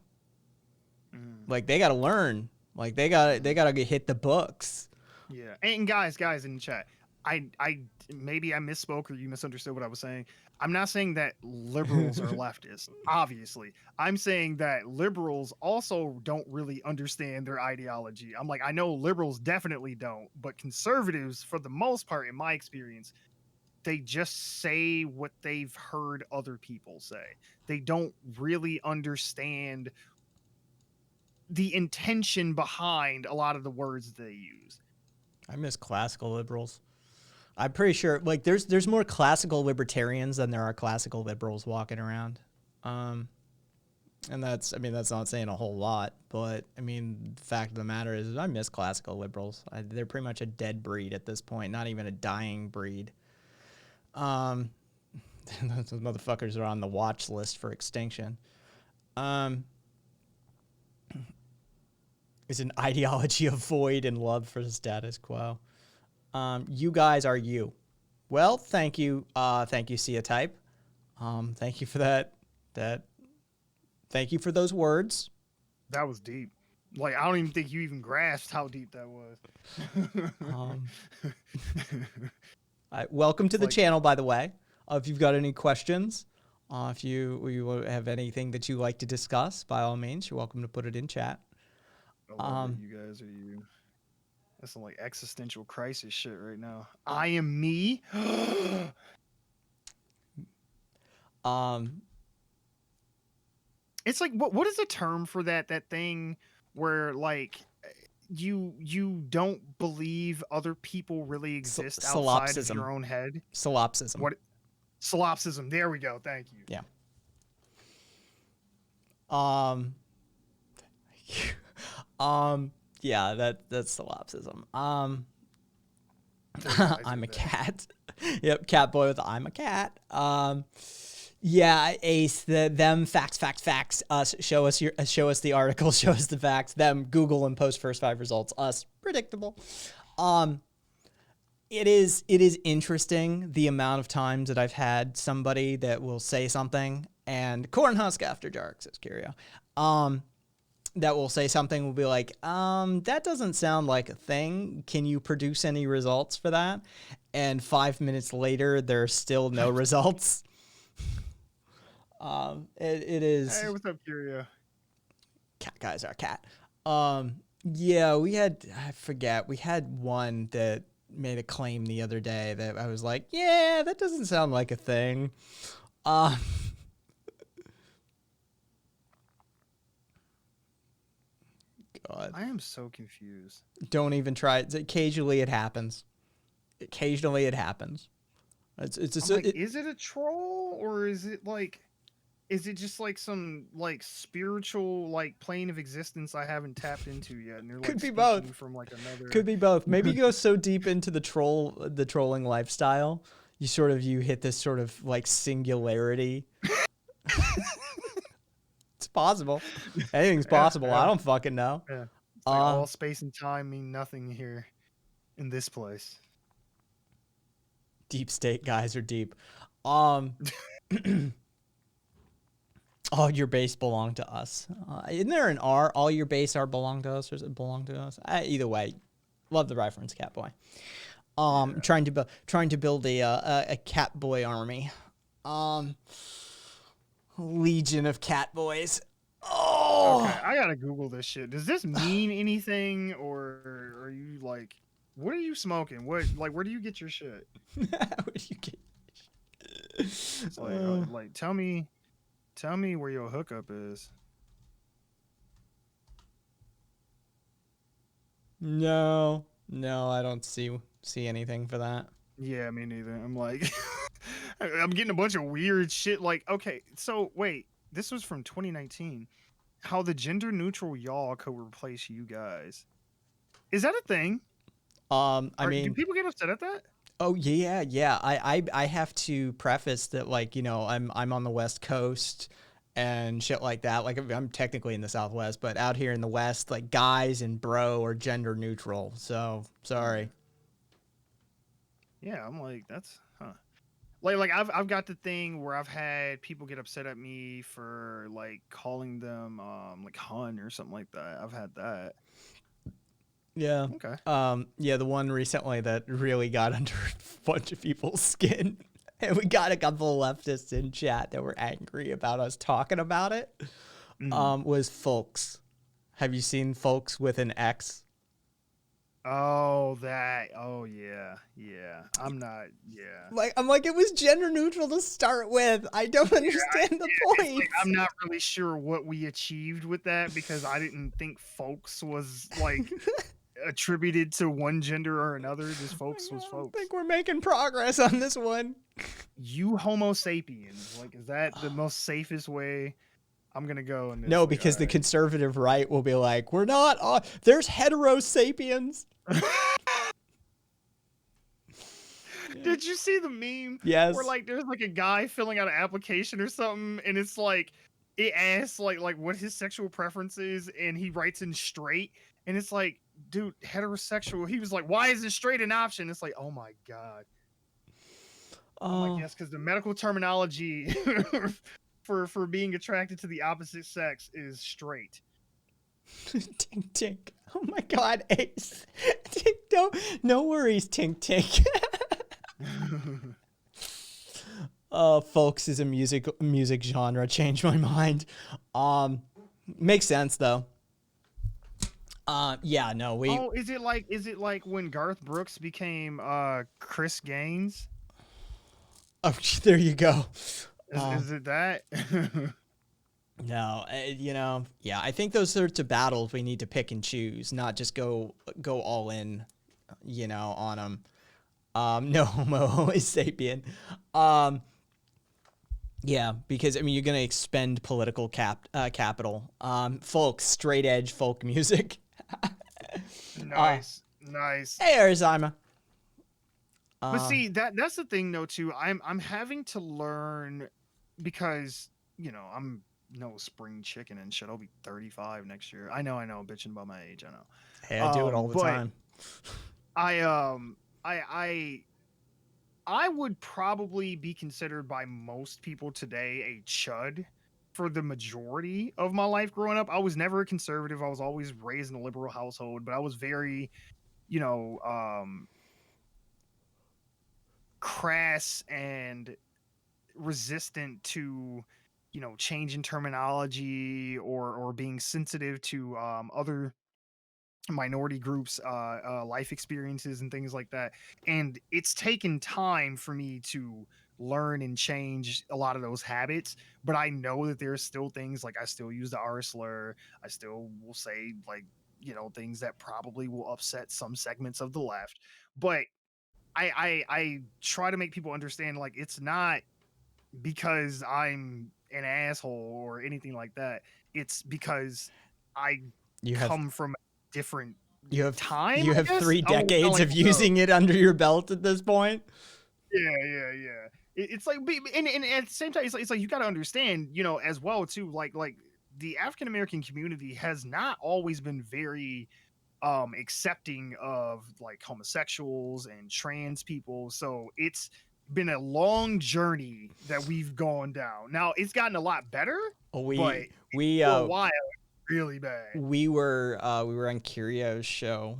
Like, they got to learn. Like, they got to hit the books. Yeah. And guys in the chat, I maybe I misspoke or you misunderstood what I was saying. I'm not saying that liberals are leftists, obviously. I'm saying that liberals also don't really understand their ideology. I'm like, I know liberals definitely don't, but conservatives, for the most part, in my experience, they just say what they've heard other people say. They don't really understand the intention behind a lot of the words they use. I miss classical liberals. I'm pretty sure, like, there's more classical libertarians than there are classical liberals walking around. And that's not saying a whole lot, but the fact of the matter is I miss classical liberals. They're pretty much a dead breed at this point, not even a dying breed. Those motherfuckers are on the watch list for extinction. It's an ideology of void and love for the status quo. You guys are you. Well, thank you, Sia Type. Thank you for that. Thank you for those words. That was deep. Like, I don't even think you even grasped how deep that was. Welcome to the channel, by the way. If you've got any questions, if you have anything that you like to discuss, by all means, you're welcome to put it in chat. You guys are you. That's some like existential crisis shit right now. I am me. It's like, what is the term for that thing where, like, you don't believe other people really exist outside of your own head? Solipsism. What? Solipsism. There we go. Thank you. Yeah. Yeah, that's solipsism. I'm a cat. Yep, cat boy with I'm a cat. Yeah, Ace, them facts, us, show us the article, show us the facts, them Google and post first 5 results, us, predictable. It is interesting the amount of times that I've had somebody that will say something, and Cornhusk After Dark says Curio, that will say something, will be like, that doesn't sound like a thing. Can you produce any results for that? And 5 minutes later, there's still no results. It is. Hey, what's up, Curio? Cat guy's our cat. Yeah, we had, I forget, we had one that made a claim the other day that I was like, yeah, that doesn't sound like a thing. God. I am so confused. Don't even try it. Occasionally it happens. Occasionally it happens. It's Like, is it a troll or is it just like some like spiritual like plane of existence I haven't tapped into yet? And they're like Could be both. speaking from like another. Could be both. Maybe you go so deep into the trolling lifestyle, you hit this sort of like singularity. It's possible. Anything's possible. yeah. I don't fucking know. Yeah. It's like all space and time mean nothing here in this place. Deep state guys are deep. All your base belong to us. Isn't there an R? All your base are belong to us, or does it belong to us? Either way, love the reference, Catboy. Trying to build a Catboy army. Legion of Catboys. Oh, Okay, I gotta Google this shit. Does this mean anything, or are you like, what are you smoking? What where do you get your shit? Where do you get? It's like tell me where your hookup is. No, I don't see anything for that. Yeah, me neither. I'm like, I'm getting a bunch of weird shit. Like, okay, so wait, this was from 2019. How the gender neutral y'all could replace you guys. Is that a thing? I Do mean, people get upset at that? oh yeah. I have to preface that, like, you know, I'm on the West Coast and shit like that. Like, I'm technically in the Southwest, but out here in the West, like, guys and bro are gender neutral. So sorry. Yeah, I'm like, that's like I've got the thing where I've had people get upset at me for like calling them like hun or something like that. I've had that. Yeah. Okay. Yeah, the one recently that really got under a bunch of people's skin. And we got a couple of leftists in chat that were angry about us talking about it. Was Folks. Have you seen Folks with an X? Oh, that. Oh, yeah. I'm not. Yeah. Like, I'm like, it was gender neutral to start with. I don't understand the point. Like, I'm not really sure what we achieved with that because I didn't think folks was like attributed to one gender or another. Just folks was I folks. think we're making progress on this one. You Homo sapiens. Like, is that the most safest way I'm gonna go? In this? No, Like, because the alright. conservative right will be like, we're not. There's hetero sapiens. Did you see the meme? Yes. Where like there's like a guy filling out an application or something, and it's like it asks like what his sexual preference is, and he writes in straight, and it's like, dude, heterosexual. He was like, why isn't straight an option? It's like, oh my god. I'm like, yes, because the medical terminology for being attracted to the opposite sex is straight. Tink tink. Oh my god, Ace. Tink, no worries, Tink tink. Folks is a music genre. Changed my mind. Makes sense though. Yeah, no, we. Oh, is it like when Garth Brooks became Chris Gaines? Oh, there you go. Is it that? No, you know, yeah, I think those sorts of battles we need to pick and choose, not just go all in, you know, on them. No homo is sapien. Yeah, because I mean you're gonna expend political capital. Folk, straight edge folk music. Nice. Hey, Arizona. But see, that's the thing though too. I'm having to learn because I'm no spring chicken and shit. I'll be 35 next year. I know, bitching about my age. I know. Hey, I do it all the But time. I I would probably be considered by most people today a chud for the majority of my life growing up. I was never a conservative. I was always raised in a liberal household, but I was very, you know, crass and resistant to, changing terminology or being sensitive to other minority groups life experiences and things like that. And it's taken time for me to learn and change a lot of those habits, but I know that there's still things like I still use the R slur. I still will say, like, things that probably will upset some segments of the left. But I try to make people understand, like, it's not because I'm an asshole or anything like that. It's because I You have come from a different you have time, you I have guess. 3 I don't sound decades like of a joke. using it under your belt at this point. Yeah. It's like, and at the same time, it's like you got to understand, as well too. Like the African American community has not always been very accepting of like homosexuals and trans people. So it's been a long journey that we've gone down. Now it's gotten a lot better, but We for a while, really bad. we were on Curio's show.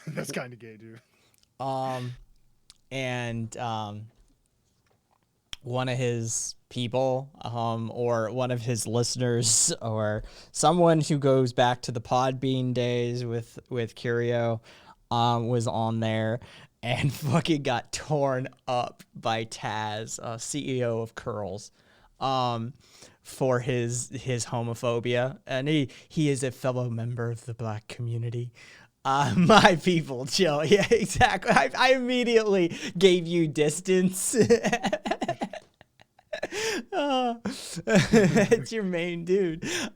That's kind of gay, dude. And one of his people, or one of his listeners, or someone who goes back to the Podbean days with Curio, was on there and fucking got torn up by Taz, CEO of Curls, for his homophobia, and he is a fellow member of the black community. My people, chill. Yeah, exactly. I immediately gave you distance. It's your main dude. It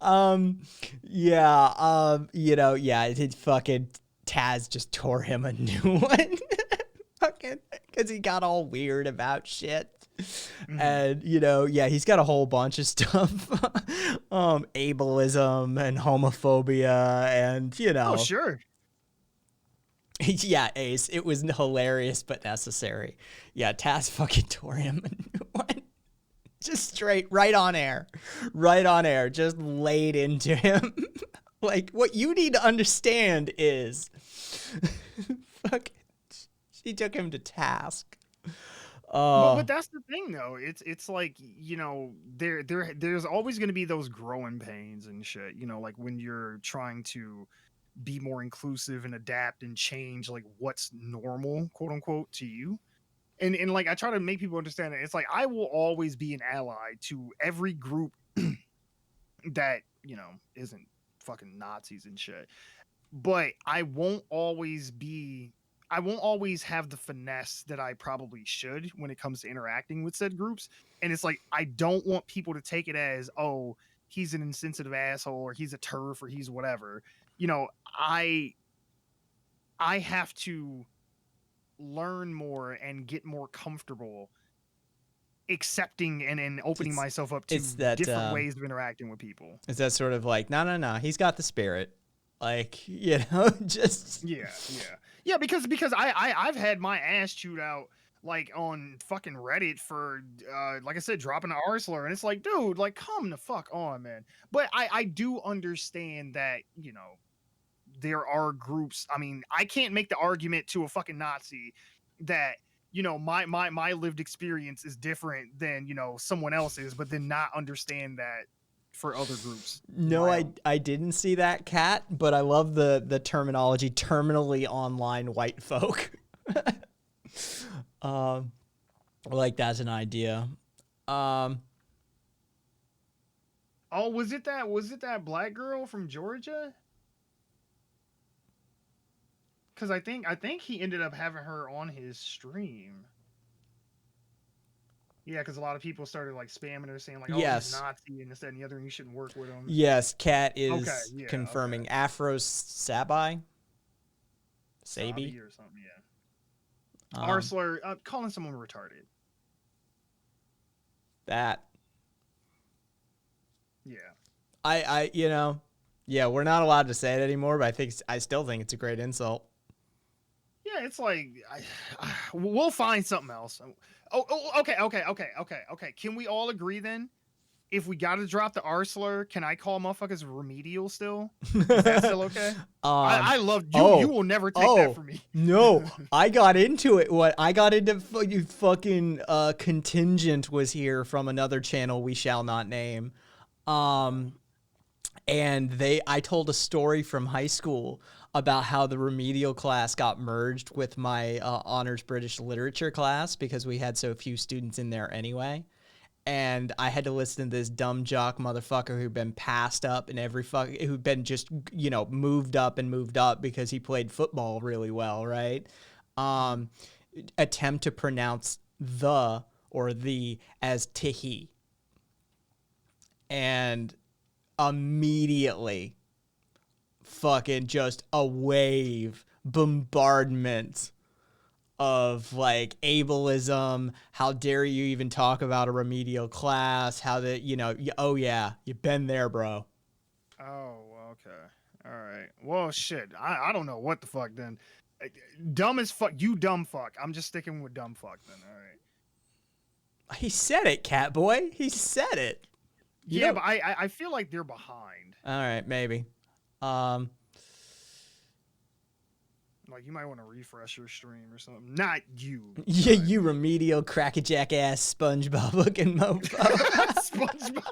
fucking Taz just tore him a new one. Fucking, because he got all weird about shit. And he's got a whole bunch of stuff. Ableism and homophobia, and Oh, sure. yeah, Ace. It was hilarious but necessary. Yeah, Taz fucking tore him a new one. Just straight, right on air. Just laid into him. Like, what you need to understand is, fuck, she took him to task. But that's the thing, though. It's like, there's always going to be those growing pains and shit. Like when you're trying to be more inclusive and adapt and change, like what's normal, quote unquote, to you. And like I try to make people understand that it's like I will always be an ally to every group that isn't fucking Nazis and shit. But I won't always have the finesse that I probably should when it comes to interacting with said groups. And it's like I don't want people to take it as, oh, he's an insensitive asshole or he's a turf or he's whatever. I have to learn more and get more comfortable accepting and opening myself up to different ways of interacting with people. Is that sort of like, no, he's got the spirit. Like, just yeah, because I've had my ass chewed out like on fucking Reddit for like I said, dropping an R slur, and it's like, dude, like come the fuck on, man. But I do understand that there are groups. I mean, I can't make the argument to a fucking Nazi that my lived experience is different than someone else's, but then not understand that for other groups. No, I didn't see that, Cat, but I love the terminology terminally online white folk. Like that's an idea. Oh, was it that black girl from Georgia? Because I think he ended up having her on his stream. Yeah, because a lot of people started like spamming her, saying like, "Oh, he's Nazi and this, that, and the other, and you shouldn't work with him." Yes, Cat is confirming. Okay. Afro Sabi or something. Yeah. R slur, calling someone retarded. That. Yeah. Yeah, we're not allowed to say it anymore, but I still think it's a great insult. Yeah, it's like we'll find something else. Okay. Can we all agree then? If we got to drop the R slur, can I call motherfuckers remedial still? Is that still okay? I love you. You will never take that from me. No, I got into it. You fucking contingent was here from another channel we shall not name. And I told a story from high school about how the remedial class got merged with my honors British literature class because we had so few students in there anyway. And I had to listen to this dumb jock motherfucker who'd been passed up and who'd been just, moved up because he played football really well, right? Attempt to pronounce the or the as tihi. And immediately fucking just a bombardment of like ableism. How dare you even talk about a remedial class? Oh yeah, you've been there, bro. Oh, okay. All right. Well, shit. I don't know what the fuck then. Dumb as fuck. You dumb fuck. I'm just sticking with dumb fuck then. All right. He said it, Catboy. He said it. But I feel like they're behind. All right, maybe. Like, you might want to refresh your stream or something. Not you. Yeah, you remedial crackerjack ass SpongeBob looking mofo. SpongeBob.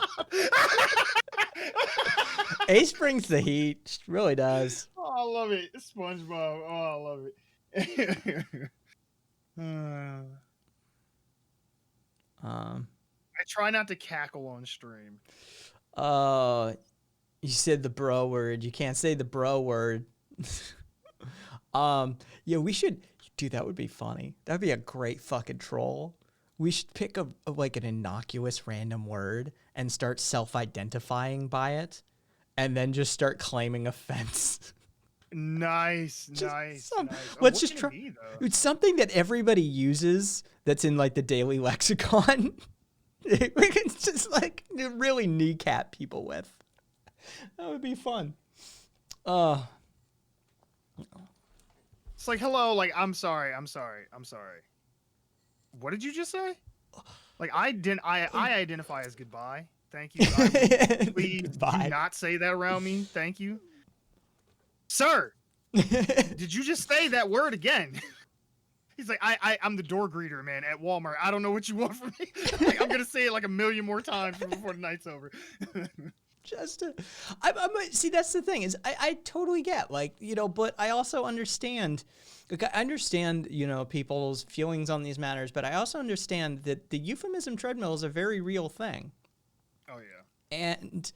Ace brings the heat. Really does. Oh, I love it. SpongeBob. Oh, I love it. I try not to cackle on stream. You said the bro word. You can't say the bro word. Yeah, we should, dude, that would be funny. That'd be a great fucking troll. We should pick an innocuous random word and start self-identifying by it and then just start claiming offense. Nice. Let's just try. It's something that everybody uses that's in like the daily lexicon. We can just like really kneecap people with. That would be fun. It's like, hello, like, I'm sorry. What did you just say? Like, I identify as goodbye. Thank you. Please do not say that around me. Thank you. Sir, did you just say that word again? He's like, I'm the door greeter, man, at Walmart. I don't know what you want from me. Like, I'm going to say it like a million more times before the night's over. See, that's the thing is I totally get but I also understand, people's feelings on these matters, but I also understand that the euphemism treadmill is a very real thing. Oh yeah. And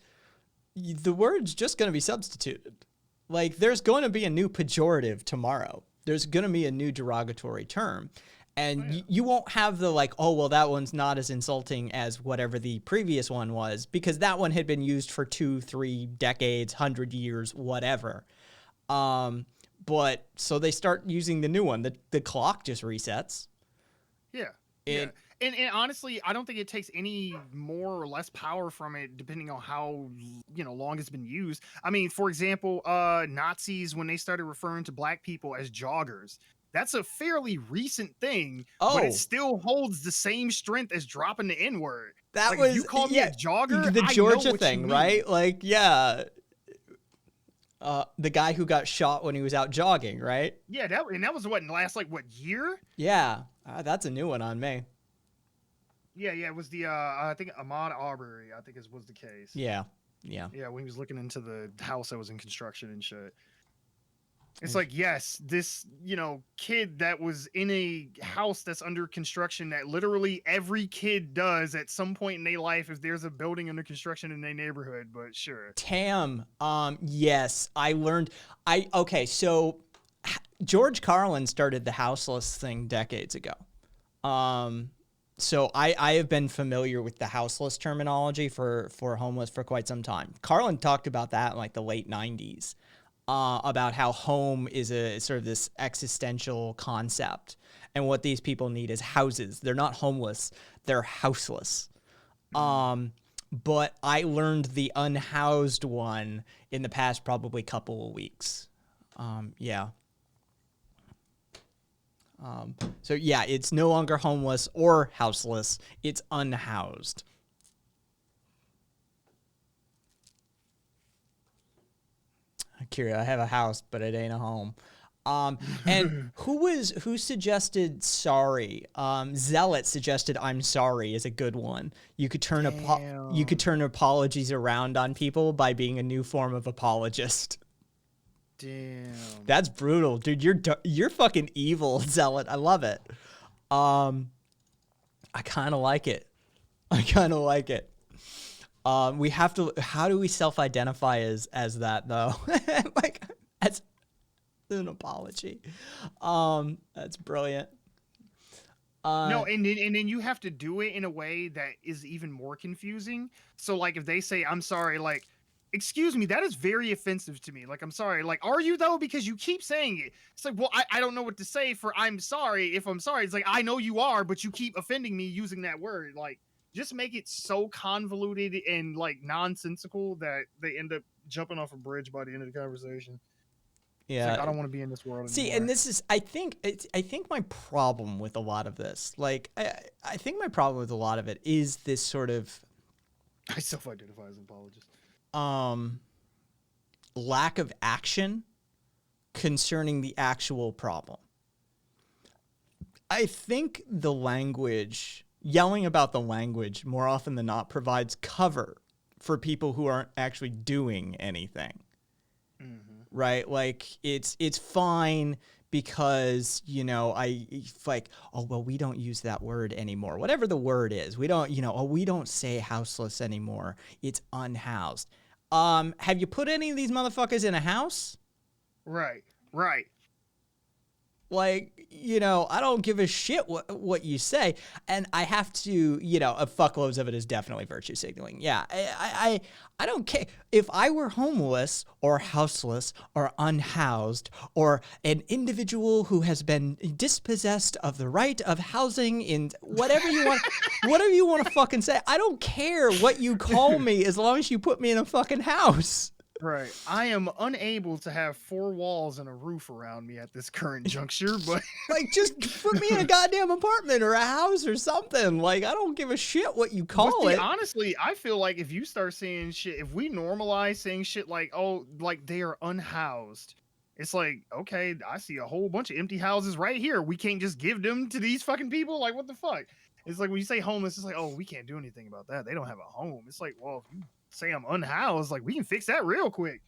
the word's just going to be substituted. Like there's going to be a new pejorative tomorrow. There's going to be a new derogatory term. And you won't have the that one's not as insulting as whatever the previous one was, because that one had been used for 2-3 decades, 100 years, whatever. But so they start using the new one. The clock just resets. Yeah. And honestly, I don't think it takes any more or less power from it, depending on how long it's been used. I mean, for example, Nazis, when they started referring to black people as joggers. That's a fairly recent thing, but it still holds the same strength as dropping the N-word. That was, you call me a jogger? The Georgia thing, right? Like, yeah. The guy who got shot when he was out jogging, right? Yeah, that was in the last, year? Yeah, that's a new one on me. Yeah, it was the, I think Ahmaud Arbery, I think was the case. Yeah. Yeah, when he was looking into the house that was in construction and shit. It's like, yes, this, kid that was in a house that's under construction that literally every kid does at some point in their life if there's a building under construction in their neighborhood, but sure. Tam, yes, I learned, so George Carlin started the houseless thing decades ago. So I have been familiar with the houseless terminology for homeless for quite some time. Carlin talked about that in the late 90s. About how home is a sort of this existential concept, and what these people need is houses. They're not homeless; they're houseless. But I learned the unhoused one in the past probably couple of weeks. Yeah. So yeah, it's no longer homeless or houseless. It's unhoused. Kira, I have a house, but it ain't a home. And who suggested sorry? Zealot suggested I'm sorry is a good one. You could turn apologies around on people by being a new form of apologist. Damn. That's brutal, dude. You're fucking evil, Zealot. I love it. I kind of like it. We have to. How do we self-identify as that though? Like as an apology. That's brilliant. No, and then you have to do it in a way that is even more confusing. So like if they say I'm sorry, like excuse me, that is very offensive to me. Like I'm sorry, like are you though? Because you keep saying it. It's like, well, I don't know what to say for I'm sorry if I'm sorry. It's like I know you are, but you keep offending me using that word. Like just make it so convoluted and like nonsensical that they end up jumping off a bridge by the end of the conversation. Yeah, it's like, I don't want to be in this world anymore. See, and this is, I think my problem with a lot of this, like, I think my problem with a lot of it is this sort of, I self-identify as an apologist. Lack of action concerning the actual problem. I think the language, yelling about the language more often than not provides cover for people who aren't actually doing anything. Right? Like it's fine because, you know, like, oh, well, we don't use that word anymore. Whatever the word is, we don't, you know, oh, we don't say houseless anymore. It's unhoused. Have you put any of these motherfuckers in a house? Right. Like, you know, I don't give a shit what you say. And I have to, you know, fuckloads of it is definitely virtue signaling. Yeah, I don't care. If I were homeless or houseless or unhoused or an individual who has been dispossessed of the right of housing in whatever you want to fucking say, I don't care what you call me as long as you put me in a fucking house. Right. I am unable to have 4 walls and a roof around me at this current juncture, but like just put me in a goddamn apartment or a house or something. Like I don't give a shit what you call it. Honestly, I feel like if you start saying shit, if we normalize saying shit like, oh, like they are unhoused, it's like, okay, I see a whole bunch of empty houses right here. We can't just give them to these fucking people. Like, what the fuck? It's like when you say homeless, it's like, oh, we can't do anything about that. They don't have a home. It's like, well, if you say I'm unhoused, like we can fix that real quick.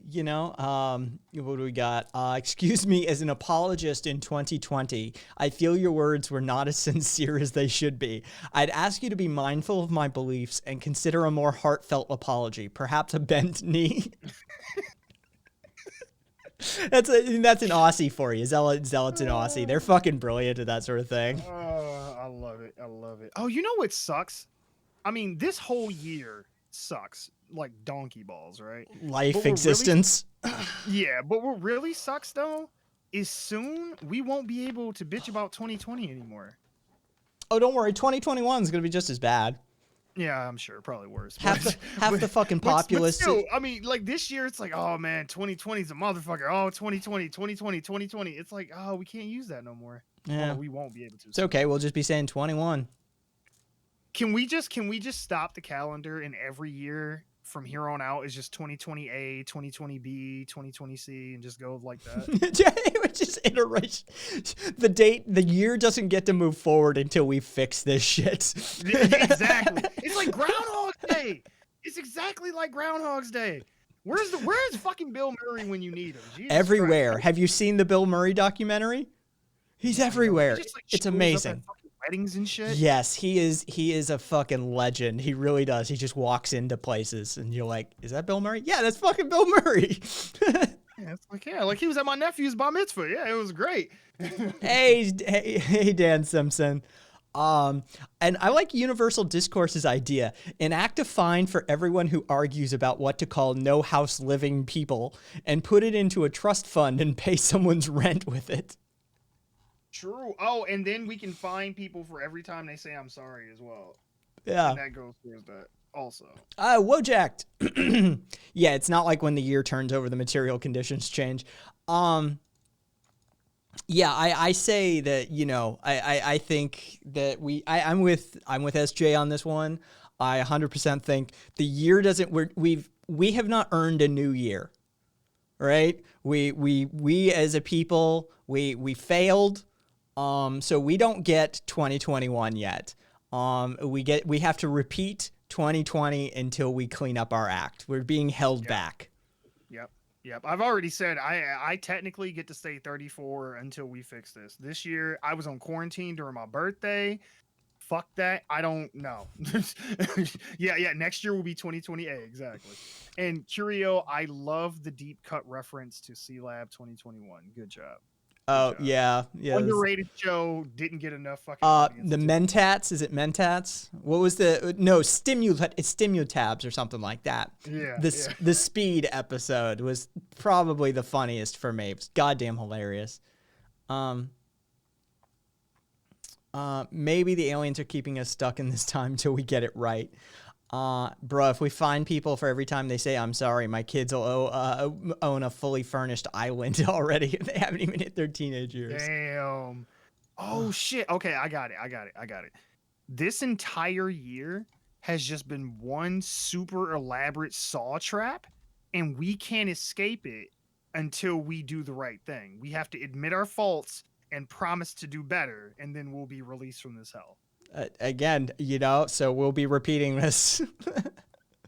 You know, what do we got? Excuse me, as an apologist in 2020, I feel your words were not as sincere as they should be. I'd ask you to be mindful of my beliefs and consider a more heartfelt apology, perhaps a bent knee. That's an Aussie for you. Zealot's an Aussie. They're fucking brilliant at that sort of thing. I love it. Oh, you know what sucks? I mean, this whole year sucks like donkey balls, right? Life existence. Yeah, but what really sucks though is soon we won't be able to bitch about 2020 anymore. Oh, don't worry, 2021 is gonna be just as bad. Yeah, I'm sure, probably worse. Half the fucking populace. But still, I mean, like this year, it's like, oh man, 2020 is a motherfucker. Oh, 2020. It's like, oh, we can't use that no more. Yeah, we won't be able to. It's okay. We'll just be saying 21. Can we just stop the calendar and every year from here on out is just 2020A, 2020B, 2020C, and just go like that? Just iteration. The year doesn't get to move forward until we fix this shit. Exactly. It's like Groundhog Day. It's exactly like Groundhog's Day. Where's fucking Bill Murray when you need him? Jesus everywhere. Christ. Have you seen the Bill Murray documentary? He's everywhere. He just, like, it's shows up amazing. at fucking weddings and shit. Yes, he is a fucking legend. He really does. He just walks into places and you're like, is that Bill Murray? Yeah, that's fucking Bill Murray. Yeah, it's like, yeah, like he was at my nephew's bar mitzvah. Yeah, it was great. Hey, Dan Simpson. And I like Universal Discourse's idea, an act of fine for everyone who argues about what to call no house living people and put it into a trust fund and pay someone's rent with it. True. Oh, and then we can fine people for every time they say I'm sorry as well. Yeah. And that goes towards that also. Wojak. Yeah, it's not like when the year turns over, the material conditions change. Yeah, I say that, you know, I think that I'm with SJ on this one. I 100% think the year doesn't, we have not earned a new year, right? We as a people, we failed. So we don't get 2021 yet. We have to repeat 2020 until we clean up our act. We're being held back. Yep. I've already said I technically get to stay 34 until we fix this. This year I was on quarantine during my birthday. Fuck that. I don't know. Yeah. Next year will be 2020A. Exactly. And Curio, I love the deep cut reference to C Lab 2021. Good job. Oh, yeah. Underrated show, didn't get enough fucking audience The Mentats, is it Mentats? What was Stimutabs or something like that. Yeah. The Speed episode was probably the funniest for me. It was goddamn hilarious. Maybe the aliens are keeping us stuck in this time till we get it right. Bro, if we find people for every time they say I'm sorry, my kids will own a fully furnished island already. They haven't even hit their teenage years. Damn. Oh shit. Okay, I got it. This entire year has just been one super elaborate saw trap, and we can't escape it until we do the right thing. We have to admit our faults and promise to do better, and then we'll be released from this hell. Again, you know, so we'll be repeating this.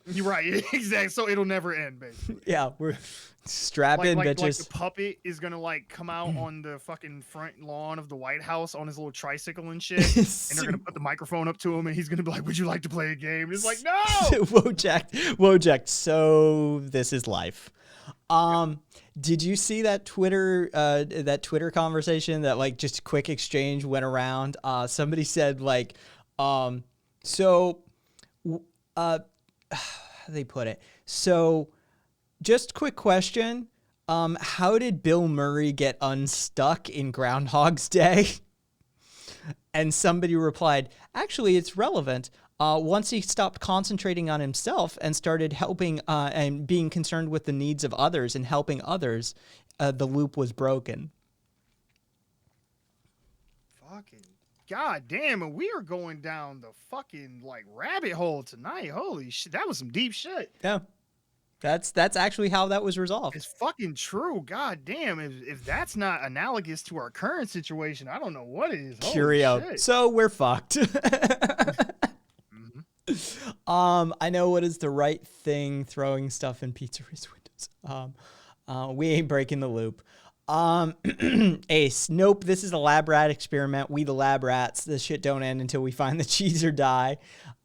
You're right, exactly. So it'll never end, basically. Yeah, we're strapping bitches. Like the puppet is gonna like come out on the fucking front lawn of the White House on his little tricycle and shit, and they're gonna put the microphone up to him, and he's gonna be like, "Would you like to play a game?" And it's like, "No." Wojak. So this is life. Did you see that Twitter conversation that like just quick exchange went around? Somebody said like, how they put it. So just quick question. How did Bill Murray get unstuck in Groundhog's Day? And somebody replied, actually, it's relevant. Once he stopped concentrating on himself and started helping and being concerned with the needs of others and helping others, the loop was broken. Fucking god damn, and we are going down the fucking like rabbit hole tonight. Holy shit, that was some deep shit. Yeah, that's actually how that was resolved. It's fucking true. God damn, if that's not analogous to our current situation, I don't know what is. Curio. So we're fucked. I know what is the right thing, throwing stuff in pizzeria's windows. We ain't breaking the loop. Ace, nope, this is a lab rat experiment. We the lab rats. This shit don't end until we find the cheese or die.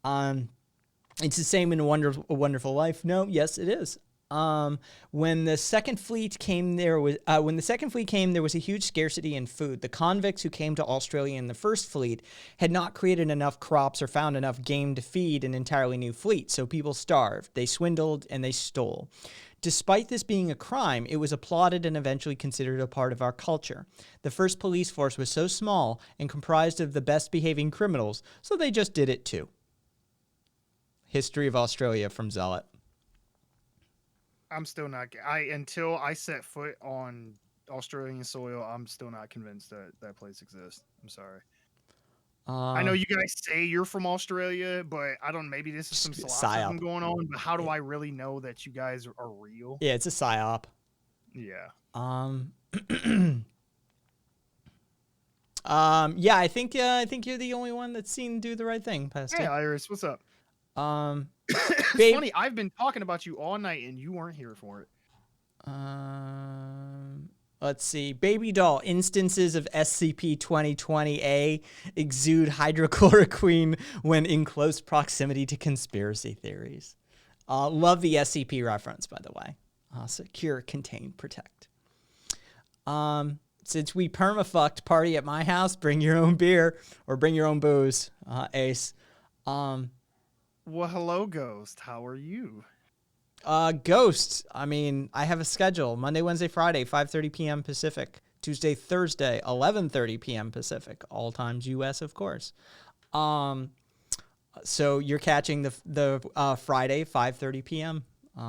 It's the same in A Wonderful Life. No, yes, it is. When the second fleet came, there was a huge scarcity in food. The convicts who came to Australia in the first fleet had not created enough crops or found enough game to feed an entirely new fleet, so people starved. They swindled and they stole. Despite this being a crime, it was applauded and eventually considered a part of our culture. The first police force was so small and comprised of the best behaving criminals, so they just did it too. History of Australia from Zealot. I'm still not. Until I set foot on Australian soil, I'm still not convinced that that place exists. I'm sorry. I know you guys say you're from Australia, but I don't. Maybe this is some psyop going on. But how do I really know that you guys are real? Yeah, it's a psyop. Yeah. Yeah, I think you're the only one that's seen Do the Right Thing, Pastor. Hey, Iris, what's up? It's funny. I've been talking about you all night, and you weren't here for it. Let's see. Baby doll. Instances of SCP-2020-A exude hydrochloroquine when in close proximity to conspiracy theories. Love the SCP reference, by the way. Secure, contain, protect. Since we perma-fucked party at my house, bring your own beer or bring your own booze, Ace. Well, hello, Ghost. How are you? Ghost. I mean, I have a schedule. Monday, Wednesday, Friday, 5:30 p.m. Pacific. Tuesday, Thursday, 11:30 p.m. Pacific. All times U.S., of course. So you're catching the Friday 5:30 p.m.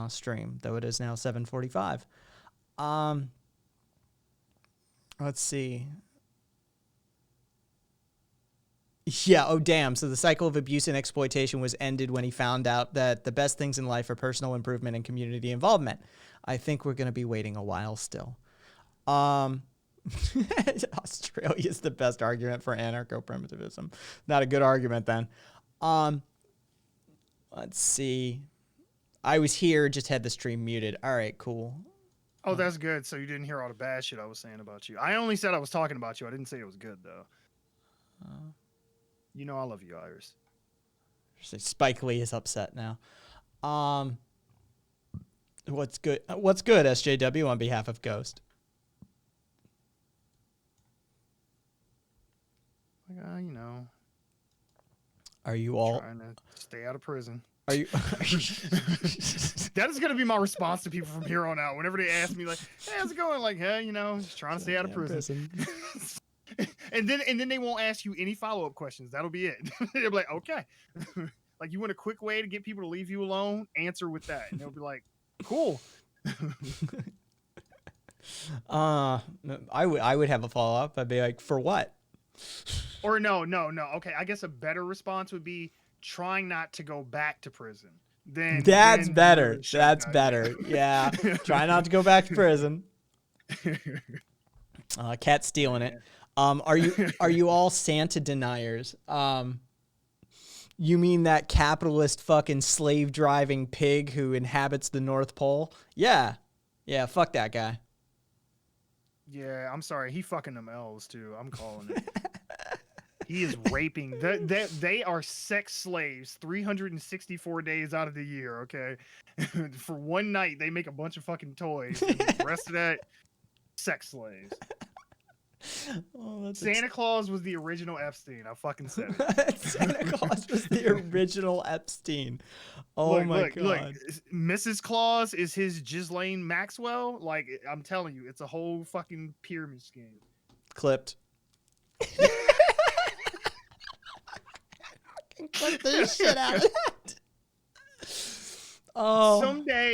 Stream, though it is now 7:45. Let's see. Yeah, oh damn. So the cycle of abuse and exploitation was ended when he found out that the best things in life are personal improvement and community involvement. I think we're going to be waiting a while still. Australia's the best argument for anarcho-primitivism. Not a good argument then. Let's see. I was here, just had the stream muted. All right, cool. Oh, that's good. So you didn't hear all the bad shit I was saying about you. I only said I was talking about you. I didn't say it was good, though. You know I love you, Iris. Spike Lee is upset now. What's good? What's good, SJW, on behalf of Ghost? Like, you know. Are you all trying to stay out of prison? Are you? That is gonna be my response to people from here on out. Whenever they ask me, like, "Hey, how's it going?" Like, "Hey, you know, just trying to stay out of prison." and then they won't ask you any follow-up questions. That'll be it. They'll be like, "Okay." Like, you want a quick way to get people to leave you alone? Answer with that, and they'll be like, "Cool." I would have a follow-up. I'd be like, "For what?" Or no. Okay, I guess a better response would be trying not to go back to prison. That's better. That's better. Yeah. Try not to go back to prison. Cat's stealing it. Are you all Santa deniers? You mean that capitalist fucking slave driving pig who inhabits the North Pole? Yeah. Yeah, fuck that guy. Yeah, I'm sorry. He fucking them elves too. I'm calling it. He is raping. They are sex slaves 364 days out of the year, okay? For one night, they make a bunch of fucking toys. And the rest of that, sex slaves. Oh, Santa Claus was the original Epstein. I fucking said it. Santa Claus was the original Epstein. Oh my god. Look, Mrs. Claus is his Ghislaine Maxwell. Like, I'm telling you, it's a whole fucking pyramid scheme. Clipped. Clip this shit out of that. Oh.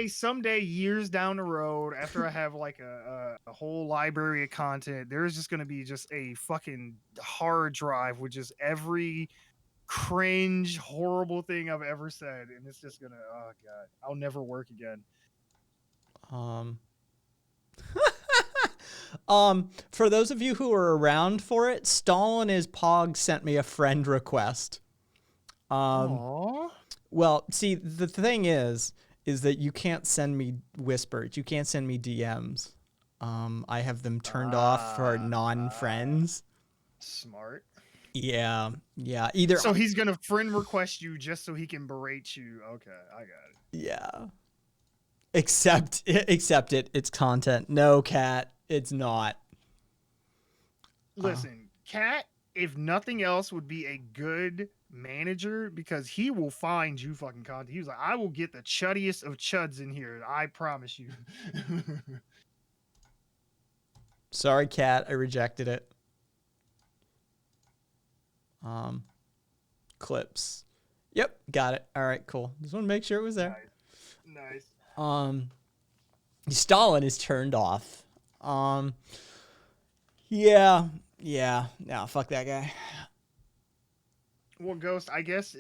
Someday, years down the road, after I have like a whole library of content, there's just gonna be just a fucking hard drive with just every cringe, horrible thing I've ever said, and it's just gonna, oh god, I'll never work again. For those of you who are around for it, Stalin is Pog sent me a friend request. Aww. Well, see, the thing is that you can't send me whispers. You can't send me DMs. I have them turned off for non-friends. Smart. Yeah. Either. So he's gonna friend request you just so he can berate you. Okay, I got it. Yeah. Accept it. It's content. No, Cat, it's not. Listen, Cat, if nothing else, would be a good manager because he will find you fucking content. He was like, I will get the chuddiest of chuds in here. I promise you. Sorry, Cat. I rejected it. Clips. Yep, got it. All right, cool. Just want to make sure it was there. Nice. Stalin is turned off. Yeah. No, fuck that guy. Well, Ghost, I guess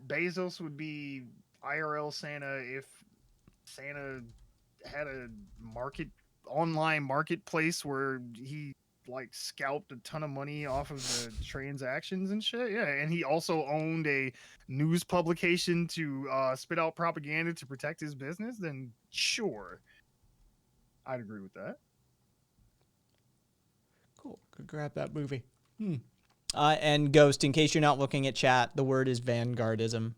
Bezos would be IRL Santa if Santa had a online marketplace where he like scalped a ton of money off of the transactions and shit. Yeah, and he also owned a news publication to spit out propaganda to protect his business. Then sure, I'd agree with that. Cool. Could grab that movie. And Ghost, in case you're not looking at chat, the word is vanguardism.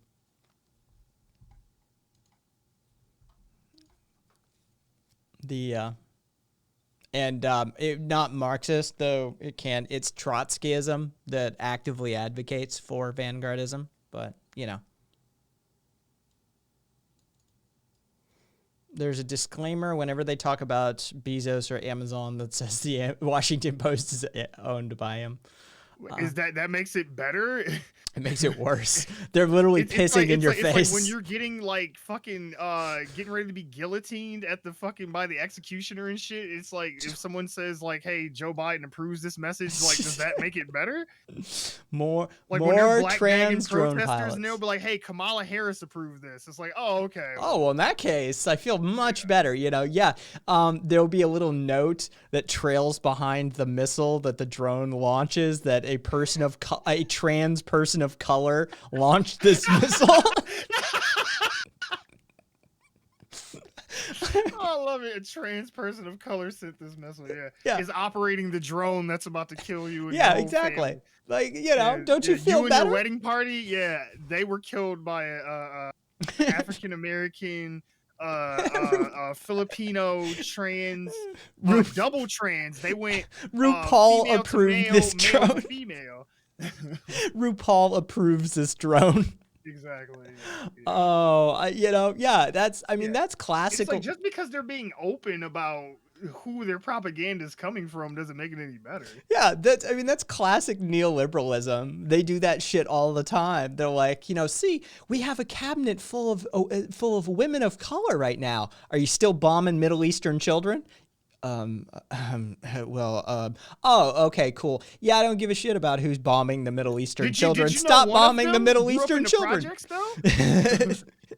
Not Marxist, though it's Trotskyism that actively advocates for vanguardism, but you know. There's a disclaimer whenever they talk about Bezos or Amazon that says the Washington Post is owned by him. Is that makes it better? It makes it worse. They're literally pissing in your face. It's like when you're getting like fucking getting ready to be guillotined at the fucking by the executioner and shit. It's like if someone says like, "Hey, Joe Biden approves this message," like, does that make it better? More black trans drone protesters pilots. and they'll be like, "Hey, Kamala Harris approved this." It's like, oh, okay. Oh, well, in that case, I feel much better. You know, yeah. There'll be a little note that trails behind the missile that the drone launches that a trans person of color launched this missile. I love it. A trans person of color sent this missile. Yeah. Is operating the drone that's about to kill you. And yeah, your whole exactly. family. Like, you know, don't you feel you better? And your wedding party, yeah, they were killed by a African American, Filipino trans, double trans. They went. RuPaul approved this drone. Male to female. RuPaul approves this drone. Exactly. Yeah. Oh, you know, yeah. That's classical. It's like just because they're being open about who their propaganda is coming from doesn't make it any better. Yeah, that's classic neoliberalism. They do that shit all the time. They're like, you know, see, we have a cabinet full of women of color right now. Are you still bombing Middle Eastern children? Oh, okay, cool. Yeah, I don't give a shit about who's bombing the Middle Eastern children. Stop bombing the Middle Eastern children. Projects, though?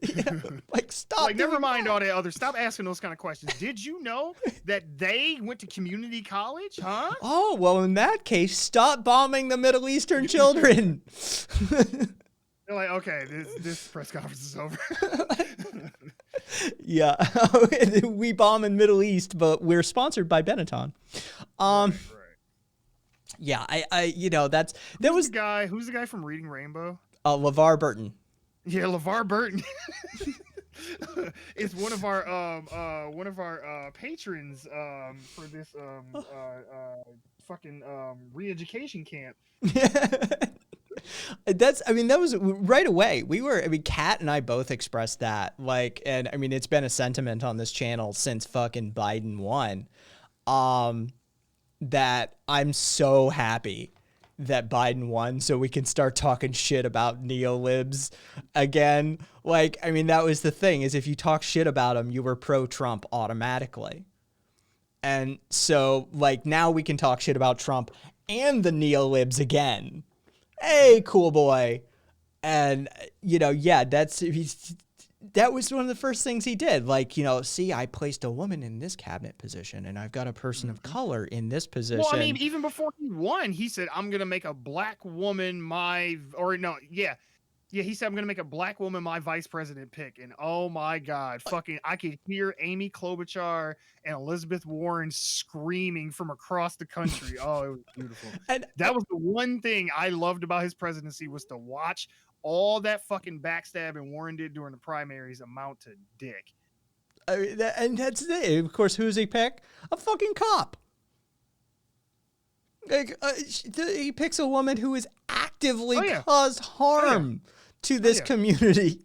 Yeah, like, stop. Like, never mind all that other. Stop asking those kind of questions. Did you know that they went to community college? Huh? Oh, well, in that case, stop bombing the Middle Eastern children. They're like, okay, this press conference is over. Yeah, we bomb in Middle East, but we're sponsored by Benetton. Right. Yeah, I you know, who's the guy from Reading Rainbow? LeVar Burton. Yeah, LeVar Burton. Is one of our patrons for this fucking re-education camp. That was right away. Kat and I both expressed that, like, and I mean, it's been a sentiment on this channel since fucking Biden won, that I'm so happy that Biden won so we can start talking shit about neolibs again. Like, I mean, that was the thing, is if you talk shit about them, you were pro-Trump automatically. And so, like, now we can talk shit about Trump and the neolibs again. Hey, cool boy. And, you know, yeah, that was one of the first things he did. Like, you know, see, I placed a woman in this cabinet position and I've got a person of color in this position. Well, I mean, even before he won, he said, I'm going to make a black woman he said, I'm going to make a black woman my vice president pick. And oh my God, fucking, I could hear Amy Klobuchar and Elizabeth Warren screaming from across the country. Oh, it was beautiful. And that was the one thing I loved about his presidency, was to watch all that fucking backstabbing Warren did during the primaries amount to dick. And that's it. Of course, who's he pick? A fucking cop. Like, he picks a woman who is actively caused harm to this community.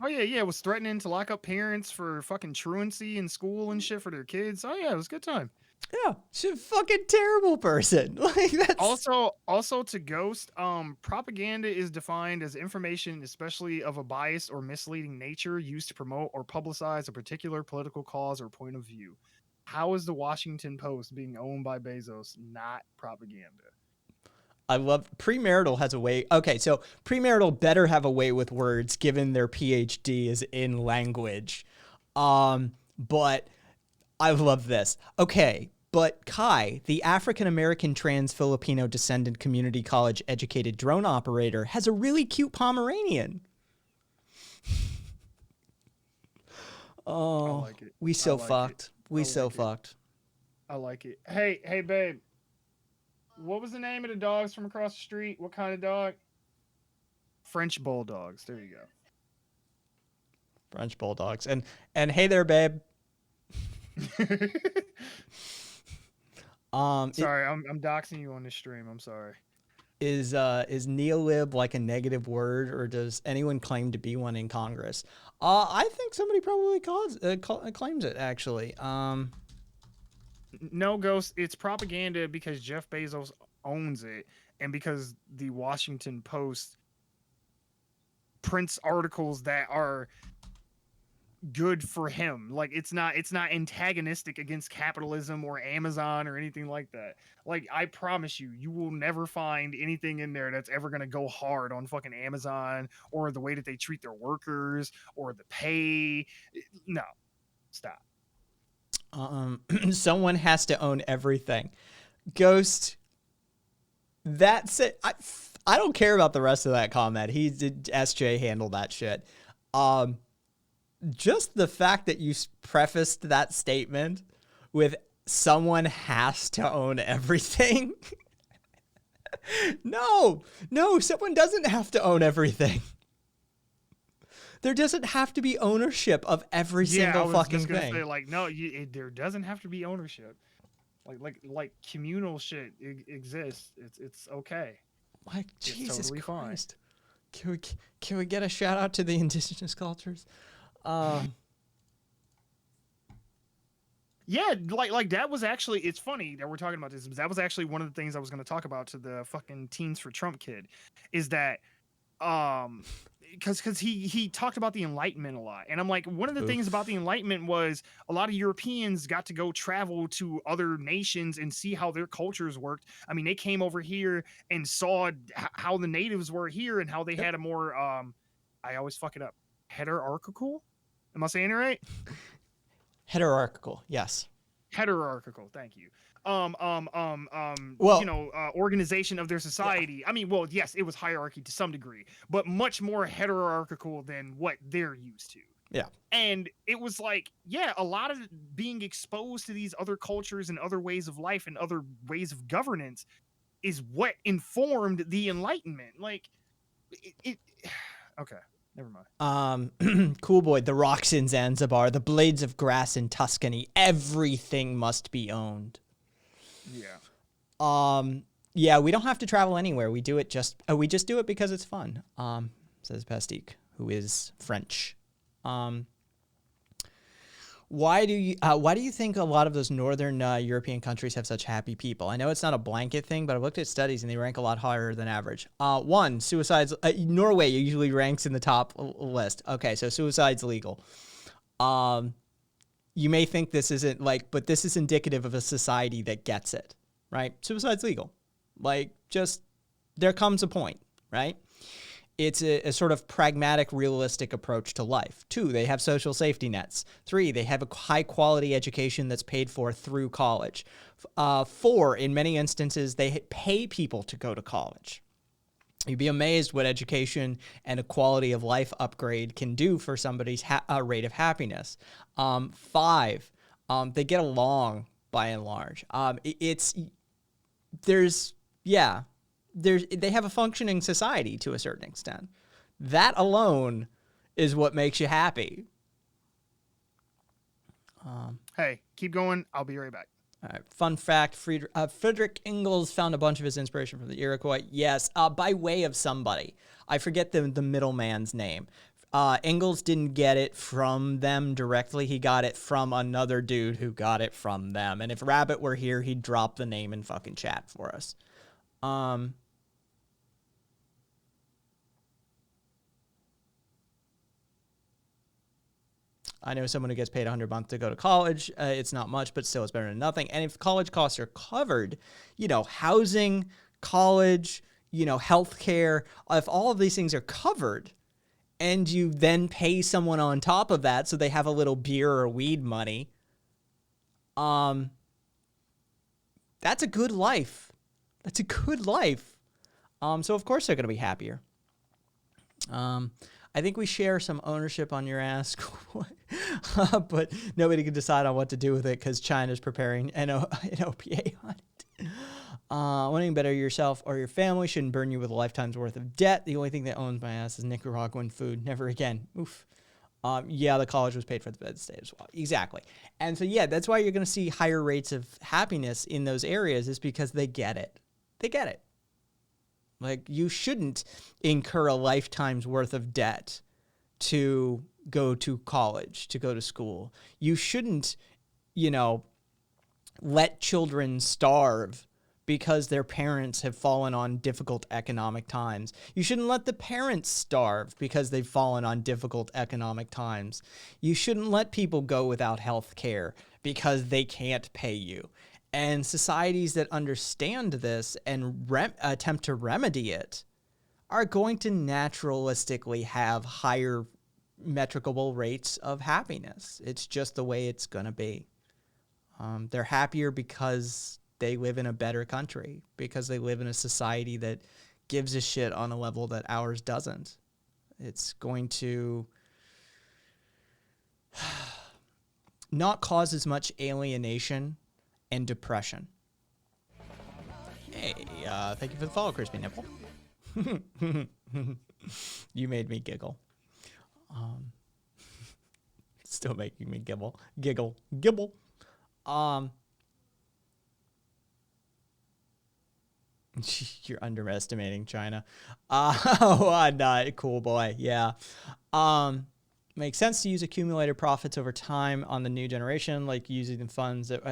Oh yeah, was threatening to lock up parents for fucking truancy in school and shit for their kids. Oh yeah, it was a good time. Yeah, she's a fucking terrible person. Like, that's also to Ghost, propaganda is defined as information, especially of a biased or misleading nature, used to promote or publicize a particular political cause or point of view. How is the Washington Post being owned by Bezos not propaganda? I love premarital has a way. Okay, so premarital better have a way with words, given their PhD is in language. But I love this. Okay, but Kai, the African-American trans Filipino descendant community college educated drone operator, has a really cute Pomeranian. Oh, I like it. We so fucked. We so fucked. I like it. Hey, babe. What was the name of the dogs from across the street? What kind of dog? French bulldogs. There you go. French bulldogs. And hey there, babe. Sorry, I'm doxing you on this stream. I'm sorry. Is neolib like a negative word, or does anyone claim to be one in Congress? I think somebody probably claims it, actually. No, Ghost, it's propaganda because Jeff Bezos owns it, and because the Washington Post prints articles that are good for him. Like it's not antagonistic against capitalism or Amazon or anything like that. Like I promise you, you will never find anything in there that's ever going to go hard on fucking Amazon or the way that they treat their workers or the pay. No. Stop. Someone has to own everything. Ghost, that's it. I don't care about the rest of that comment. He did SJ handle that shit. Just the fact that you prefaced that statement with someone has to own everything. No, someone doesn't have to own everything. There doesn't have to be ownership of every single fucking thing. Say, like, no, there doesn't have to be ownership. Like communal shit exists. It's okay. Like Jesus totally Christ. Fine. Can we get a shout out to the indigenous cultures? Yeah, like that was actually, it's funny that we're talking about this. That was actually one of the things I was going to talk about to the fucking Teens for Trump kid, is that because he talked about the Enlightenment a lot, and I'm like, one of the things about the Enlightenment was a lot of Europeans got to go travel to other nations and see how their cultures worked. I mean, they came over here and saw how the natives were here and how they had a more I always fuck it up, hierarchical. Am I saying it right? Hierarchical, yes. Hierarchical, thank you. Well, organization of their society. I mean, well, yes, it was hierarchy to some degree, but much more hierarchical than what they're used to. Yeah. And it was like, yeah, a lot of being exposed to these other cultures and other ways of life and other ways of governance is what informed the Enlightenment. Like, okay. Never mind. Cool Boy, the rocks in Zanzibar, the blades of grass in Tuscany, everything must be owned. Yeah. Yeah, we don't have to travel anywhere. We just do it because it's fun. Says Pastique, who is French. Why do you think a lot of those northern European countries have such happy people? I know it's not a blanket thing, but I've looked at studies and they rank a lot higher than average. One, suicides. Norway usually ranks in the top list. Okay, so suicide's legal. You may think this isn't but this is indicative of a society that gets it, right? Suicide's legal. Just there comes a point, right? It's a sort of pragmatic, realistic approach to life. 2, they have social safety nets. 3, they have a high-quality education that's paid for through college. 4, in many instances, they pay people to go to college. You'd be amazed what education and a quality of life upgrade can do for somebody's rate of happiness. 5, they get along by and large. They have a functioning society to a certain extent. That alone is what makes you happy. Hey, keep going. I'll be right back. All right. Fun fact, Friedrich Engels found a bunch of his inspiration from the Iroquois. Yes, by way of somebody. I forget the middleman's name. Engels didn't get it from them directly. He got it from another dude who got it from them. And if Rabbit were here, he'd drop the name in fucking chat for us. I know someone who gets paid $100 a month to go to college. It's not much, but still it's better than nothing. And if college costs are covered, housing, college, healthcare, if all of these things are covered and you then pay someone on top of that so they have a little beer or weed money, that's a good life. That's a good life. So of course they're going to be happier. I think we share some ownership on your ass, but nobody can decide on what to do with it because China's preparing an OPA on it. Wanting better yourself or your family shouldn't burn you with a lifetime's worth of debt. The only thing that owns my ass is Nicaraguan food. Never again. Oof. Yeah, the college was paid for the bed stay as well. Exactly. And so, yeah, that's why you're going to see higher rates of happiness in those areas is because they get it. They get it. You shouldn't incur a lifetime's worth of debt to go to college, to go to school. You shouldn't, let children starve because their parents have fallen on difficult economic times. You shouldn't let the parents starve because they've fallen on difficult economic times. You shouldn't let people go without health care because they can't pay you. And societies that understand this and attempt to remedy it are going to naturalistically have higher metricable rates of happiness. It's just the way it's going to be. They're happier because they live in a better country, because they live in a society that gives a shit on a level that ours doesn't. It's going to not cause as much alienation and depression. Hey, thank you for the follow, Crispy Nipple. You made me giggle. Still making me giggle. You're underestimating China. Not cool boy. Yeah. Makes sense to use accumulated profits over time on the new generation, like using the funds that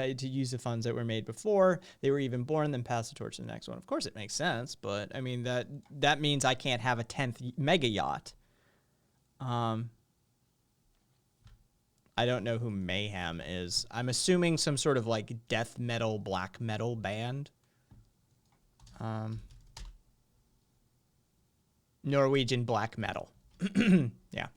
were made before they were even born, then pass the torch to the next one. Of course, it makes sense, but I mean that means I can't have a 10th mega yacht. I don't know who Mayhem is. I'm assuming some sort of like death metal, black metal band. Norwegian black metal. Yeah.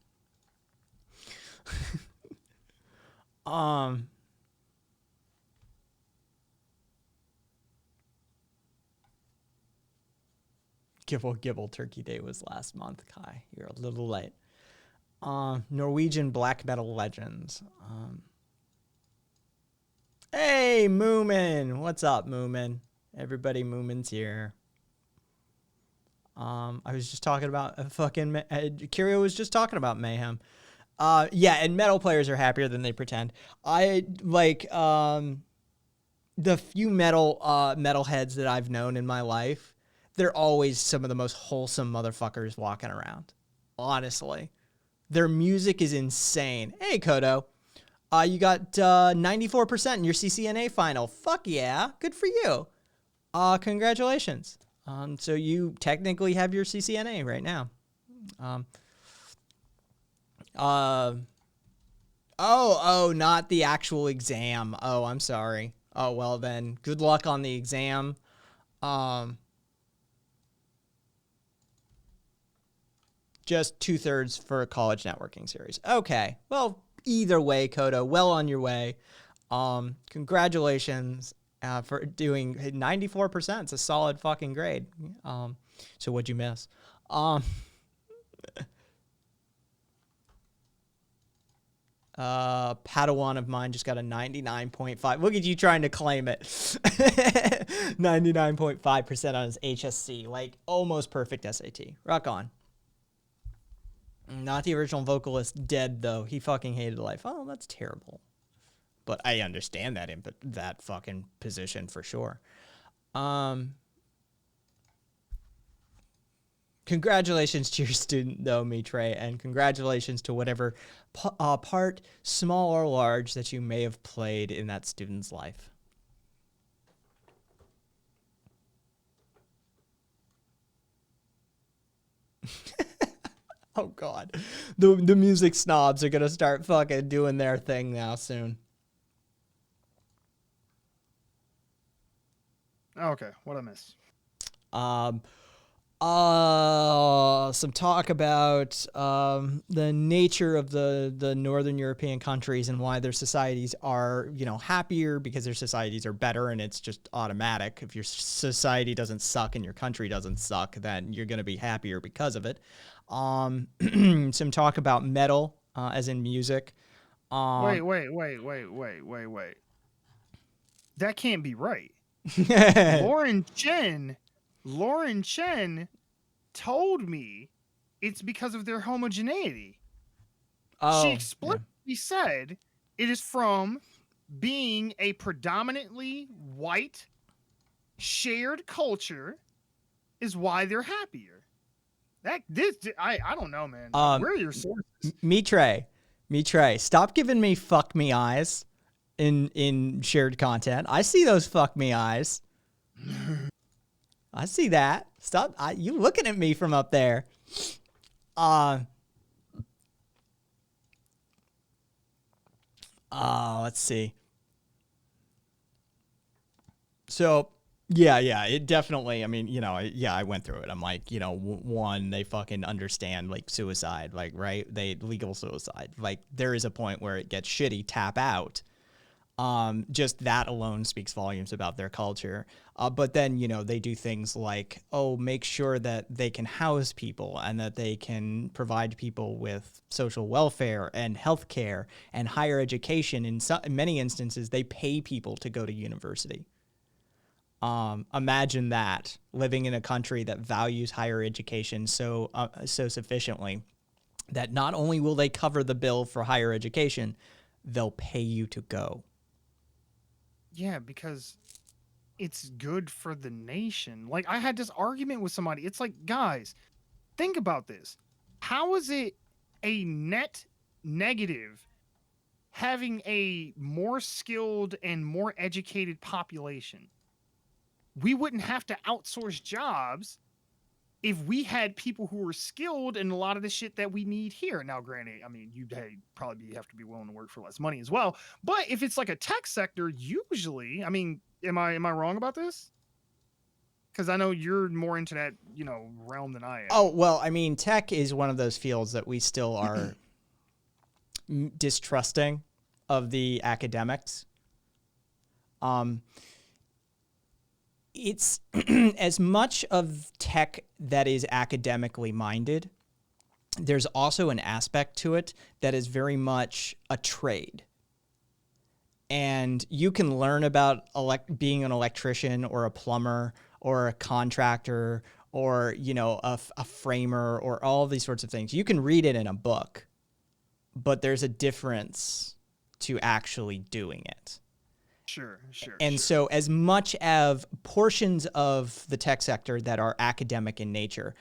Gibble Turkey Day was last month, Kai. You're a little late. Norwegian black metal legends. Hey, Moomin. What's up, Moomin? Everybody, Moomin's here. I was just talking about Kirio was just talking about Mayhem. Yeah, and metal players are happier than they pretend. I like the few metalheads that I've known in my life. They're always some of the most wholesome motherfuckers walking around. Honestly, their music is insane. Hey, Kodo, you got 94% in your CCNA final. Fuck yeah, good for you. Congratulations. So you technically have your CCNA right now. Not the actual exam. Oh, I'm sorry. Oh, well then, good luck on the exam. Just 2/3 for a college networking series. Okay. Well, either way, Kodo, well on your way. Congratulations. For doing 94%. It's a solid fucking grade. So what'd you miss? Padawan of mine just got a 99.5. Look at you trying to claim it. 99.5% on his HSC. Like, almost perfect SAT. Rock on. Not the original vocalist dead, though. He fucking hated life. Oh, that's terrible. But I understand that fucking position for sure. Congratulations to your student, though, Mitre, and congratulations to whatever part, small or large, that you may have played in that student's life. Oh, God. The music snobs are going to start fucking doing their thing now soon. Okay, what I miss? Some talk about the nature of the Northern European countries and why their societies are, happier because their societies are better, and it's just automatic. If your society doesn't suck and your country doesn't suck, then you're going to be happier because of it. Some talk about metal, as in music. Wait. That can't be right. Lauren Chen told me it's because of their homogeneity. Oh, she explicitly said it is from being a predominantly white shared culture is why they're happier. I don't know, man. Where are your sources? Mitre, stop giving me fuck me eyes in shared content. I see those fuck me eyes. I see that. Stop. You looking at me from up there. Let's see. So, yeah, it definitely, I mean, I went through it. I'm like, one, they fucking understand, like, suicide, like, right? Legal suicide. Like, there is a point where it gets shitty, tap out. Just that alone speaks volumes about their culture. But then, they do things like, make sure that they can house people and that they can provide people with social welfare and healthcare and higher education. In many instances, they pay people to go to university. Imagine that, living in a country that values higher education so sufficiently that not only will they cover the bill for higher education, they'll pay you to go. Yeah, because it's good for the nation. Like, I had this argument with somebody. It's like, guys, think about this. How is it a net negative having a more skilled and more educated population? We wouldn't have to outsource jobs if we had people who were skilled in a lot of the shit that we need here. Now, granted, I mean, you'd probably have to be willing to work for less money as well. But if it's like a tech sector, usually, I mean, am I wrong about this? Because I know you're more into that, realm than I am. Oh, well, I mean, tech is one of those fields that we still are distrusting of the academics. It's as much of tech that is academically minded. There's also an aspect to it that is very much a trade. And you can learn about being an electrician or a plumber or a contractor or, a framer or all these sorts of things. You can read it in a book, but there's a difference to actually doing it. Sure. And so as much of portions of the tech sector that are academic in nature,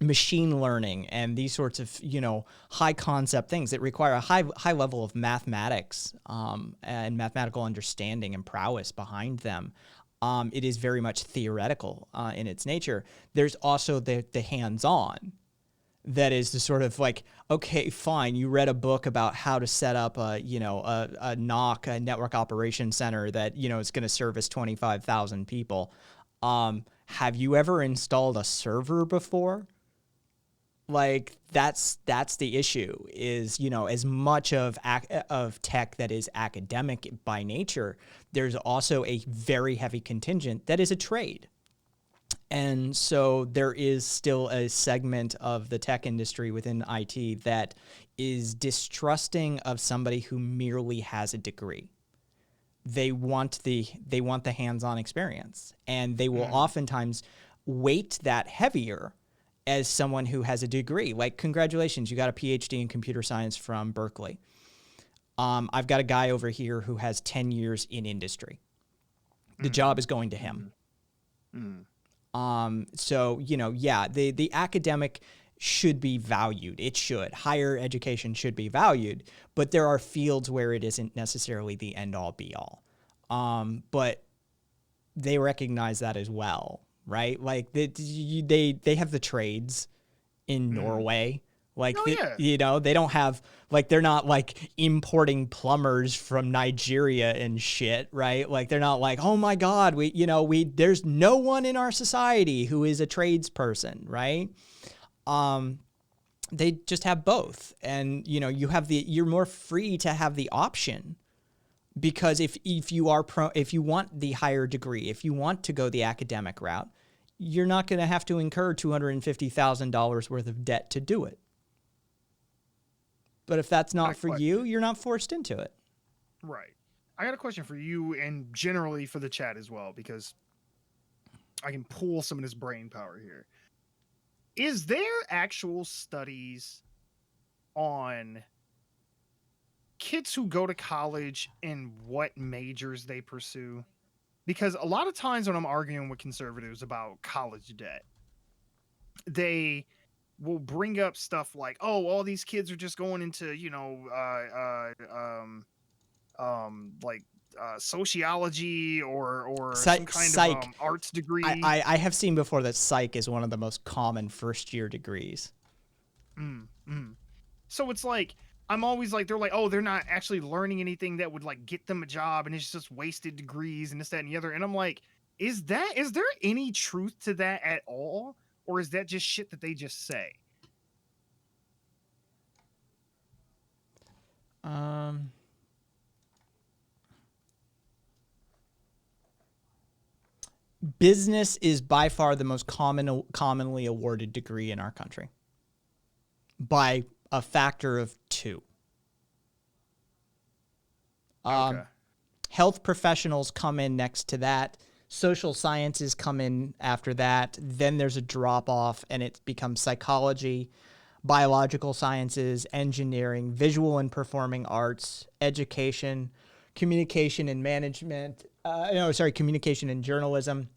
machine learning and these sorts of, high concept things that require a high level of mathematics and mathematical understanding and prowess behind them. It is very much theoretical in its nature. There's also the hands-on. That is the sort of like, okay, fine, you read a book about how to set up a NOC, a network operations center that, is going to service 25,000 people. Have you ever installed a server before? Like, that's the issue is, as much of tech that is academic by nature, there's also a very heavy contingent that is a trade. And so there is still a segment of the tech industry within IT that is distrusting of somebody who merely has a degree. They want the hands-on experience, and they will oftentimes weight that heavier as someone who has a degree. Like, congratulations, you got a PhD in computer science from Berkeley. I've got a guy over here who has 10 years in industry. The job is going to him. So, the academic should be valued. It should. Higher education should be valued, but there are fields where it isn't necessarily the end all be all. But they recognize that as well, right? Like they have the trades in Norway. Like, they don't have, like, they're not like importing plumbers from Nigeria and shit, right? Like, they're not like, oh my God, there's no one in our society who is a tradesperson, right? They just have both. And, you're more free to have the option because if you want the higher degree, if you want to go the academic route, you're not going to have to incur $250,000 worth of debt to do it. But if that's not for you, you're not forced into it. Right. I got a question for you and generally for the chat as well, because I can pull some of this brain power here. Is there actual studies on kids who go to college and what majors they pursue? Because a lot of times when I'm arguing with conservatives about college debt, they will bring up stuff like, oh, all these kids are just going into, like sociology or some kind Psych. of arts degree. I have seen before that psych is one of the most common first-year degrees. So it's like I'm always like, they're like, oh, they're not actually learning anything that would like get them a job, and it's just wasted degrees and this, that, and the other. And I'm like, is there any truth to that at all, or is that just shit that they just say? Business is by far the most commonly awarded degree in our country, by a factor of 2. Okay. Health professionals come in next to that. Social sciences come in after that. Then there's a drop off, and it becomes psychology, biological sciences, engineering, visual and performing arts, education, communication and management. Communication and journalism,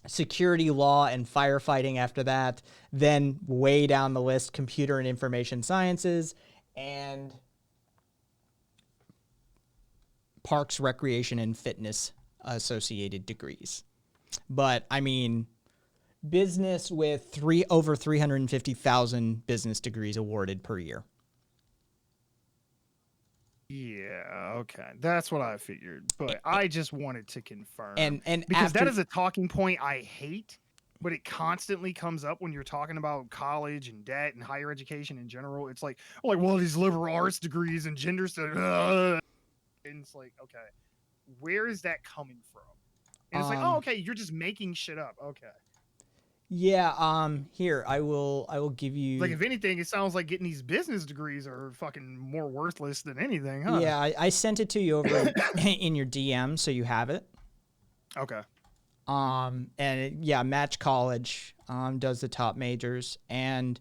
security law and firefighting after that. Then way down the list, computer and information sciences, and parks, recreation, and fitness associated degrees. But I mean, business with over 350,000 business degrees awarded per year. Yeah, okay. That's what I figured. But I just wanted to confirm. And because after, that is a talking point I hate, but it constantly comes up when you're talking about college and debt and higher education in general. It's like, well, these liberal arts degrees and gender studies. And it's like, okay, where is that coming from? And it's like, oh, okay, you're just making shit up. Okay. Yeah, here, I will give you, like, if anything, it sounds like getting these business degrees are fucking more worthless than anything, huh? Yeah, I sent it to you over in your DM, so you have it. Okay. Match College does the top majors, and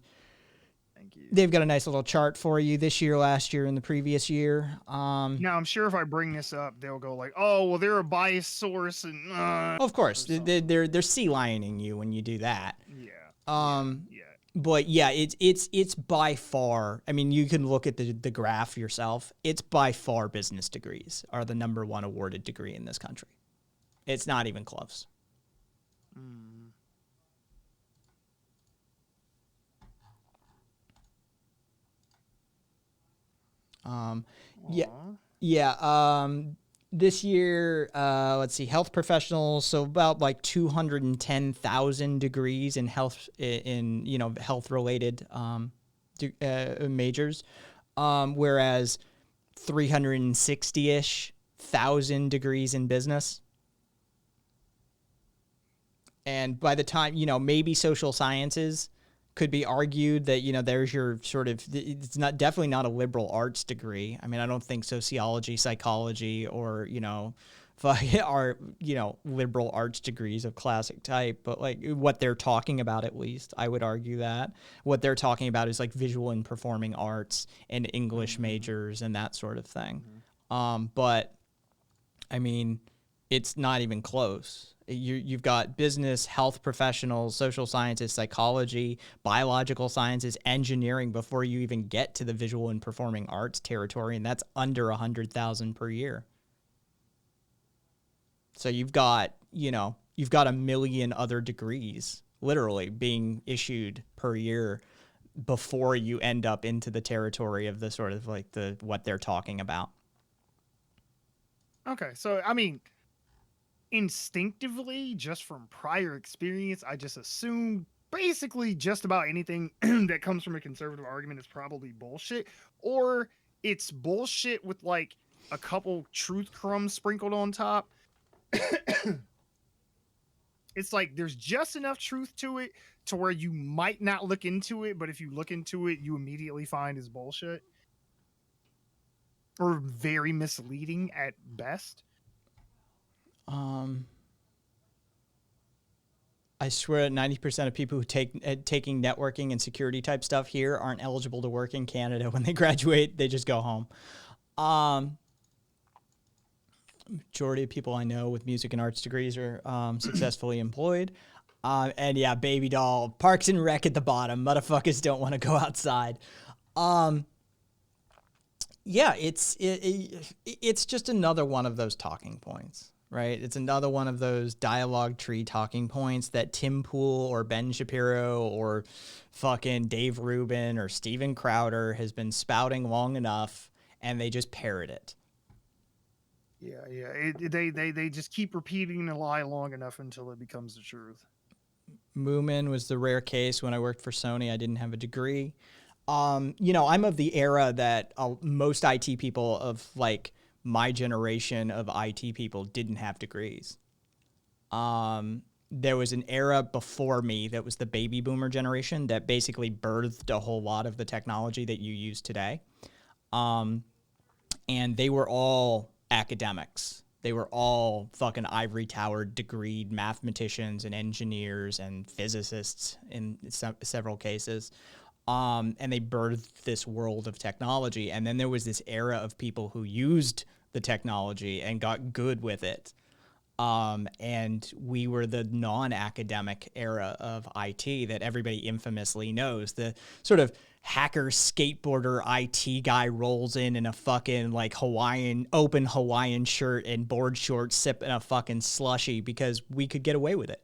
thank you. They've got a nice little chart for you this year, last year, and the previous year. Now, I'm sure if I bring this up, they'll go like, "Oh, well, they're a biased source," and of course, they're sea lioning you when you do that. Yeah. Yeah. But yeah, it's by far. I mean, you can look at the graph yourself. It's by far business degrees are the number one awarded degree in this country. It's not even close. This year, let's see, health professionals, so about like 210,000 degrees in health, health related majors, whereas 360-ish thousand degrees in business. And by the time, maybe social sciences could be argued that, there's your sort of, it's definitely not a liberal arts degree. I mean, I don't think sociology, psychology, or, are, liberal arts degrees of classic type, but like what they're talking about, at least, I would argue that what they're talking about is like visual and performing arts and English majors and that sort of thing. But I mean, it's not even close. You've got business, health professionals, social sciences, psychology, biological sciences, engineering before you even get to the visual and performing arts territory, and that's under 100,000 per year. So you've got a million other degrees literally being issued per year before you end up into the territory of the sort of like what they're talking about. Okay, so I mean, instinctively, just from prior experience, I just assume basically just about anything that comes from a conservative argument is probably bullshit, or it's bullshit with like a couple truth crumbs sprinkled on top. It's like there's just enough truth to it to where you might not look into it, but if you look into it, you immediately find is bullshit or very misleading at best. I swear 90% of people who taking networking and security type stuff here aren't eligible to work in Canada. When they graduate, they just go home. Majority of people I know with music and arts degrees are successfully employed. And yeah, baby doll, Parks and Rec at the bottom. Motherfuckers don't want to go outside. Yeah, it's just another one of those talking points, right? It's another one of those dialogue tree talking points that Tim Pool or Ben Shapiro or fucking Dave Rubin or Steven Crowder has been spouting long enough, and they just parrot it. Yeah. They just keep repeating the lie long enough until it becomes the truth. Moomin was the rare case. When I worked for Sony, I didn't have a degree. I'm of the era that most IT people of like my generation of IT people didn't have degrees. There was an era before me that was the baby boomer generation that basically birthed a whole lot of the technology that you use today. And they were all academics. They were all fucking ivory tower degreed mathematicians and engineers and physicists in several cases. And they birthed this world of technology. And then there was this era of people who used the technology and got good with it. And we were the non-academic era of IT that everybody infamously knows. The sort of hacker skateboarder IT guy rolls in a fucking like open Hawaiian shirt and board shorts sipping a fucking slushy because we could get away with it.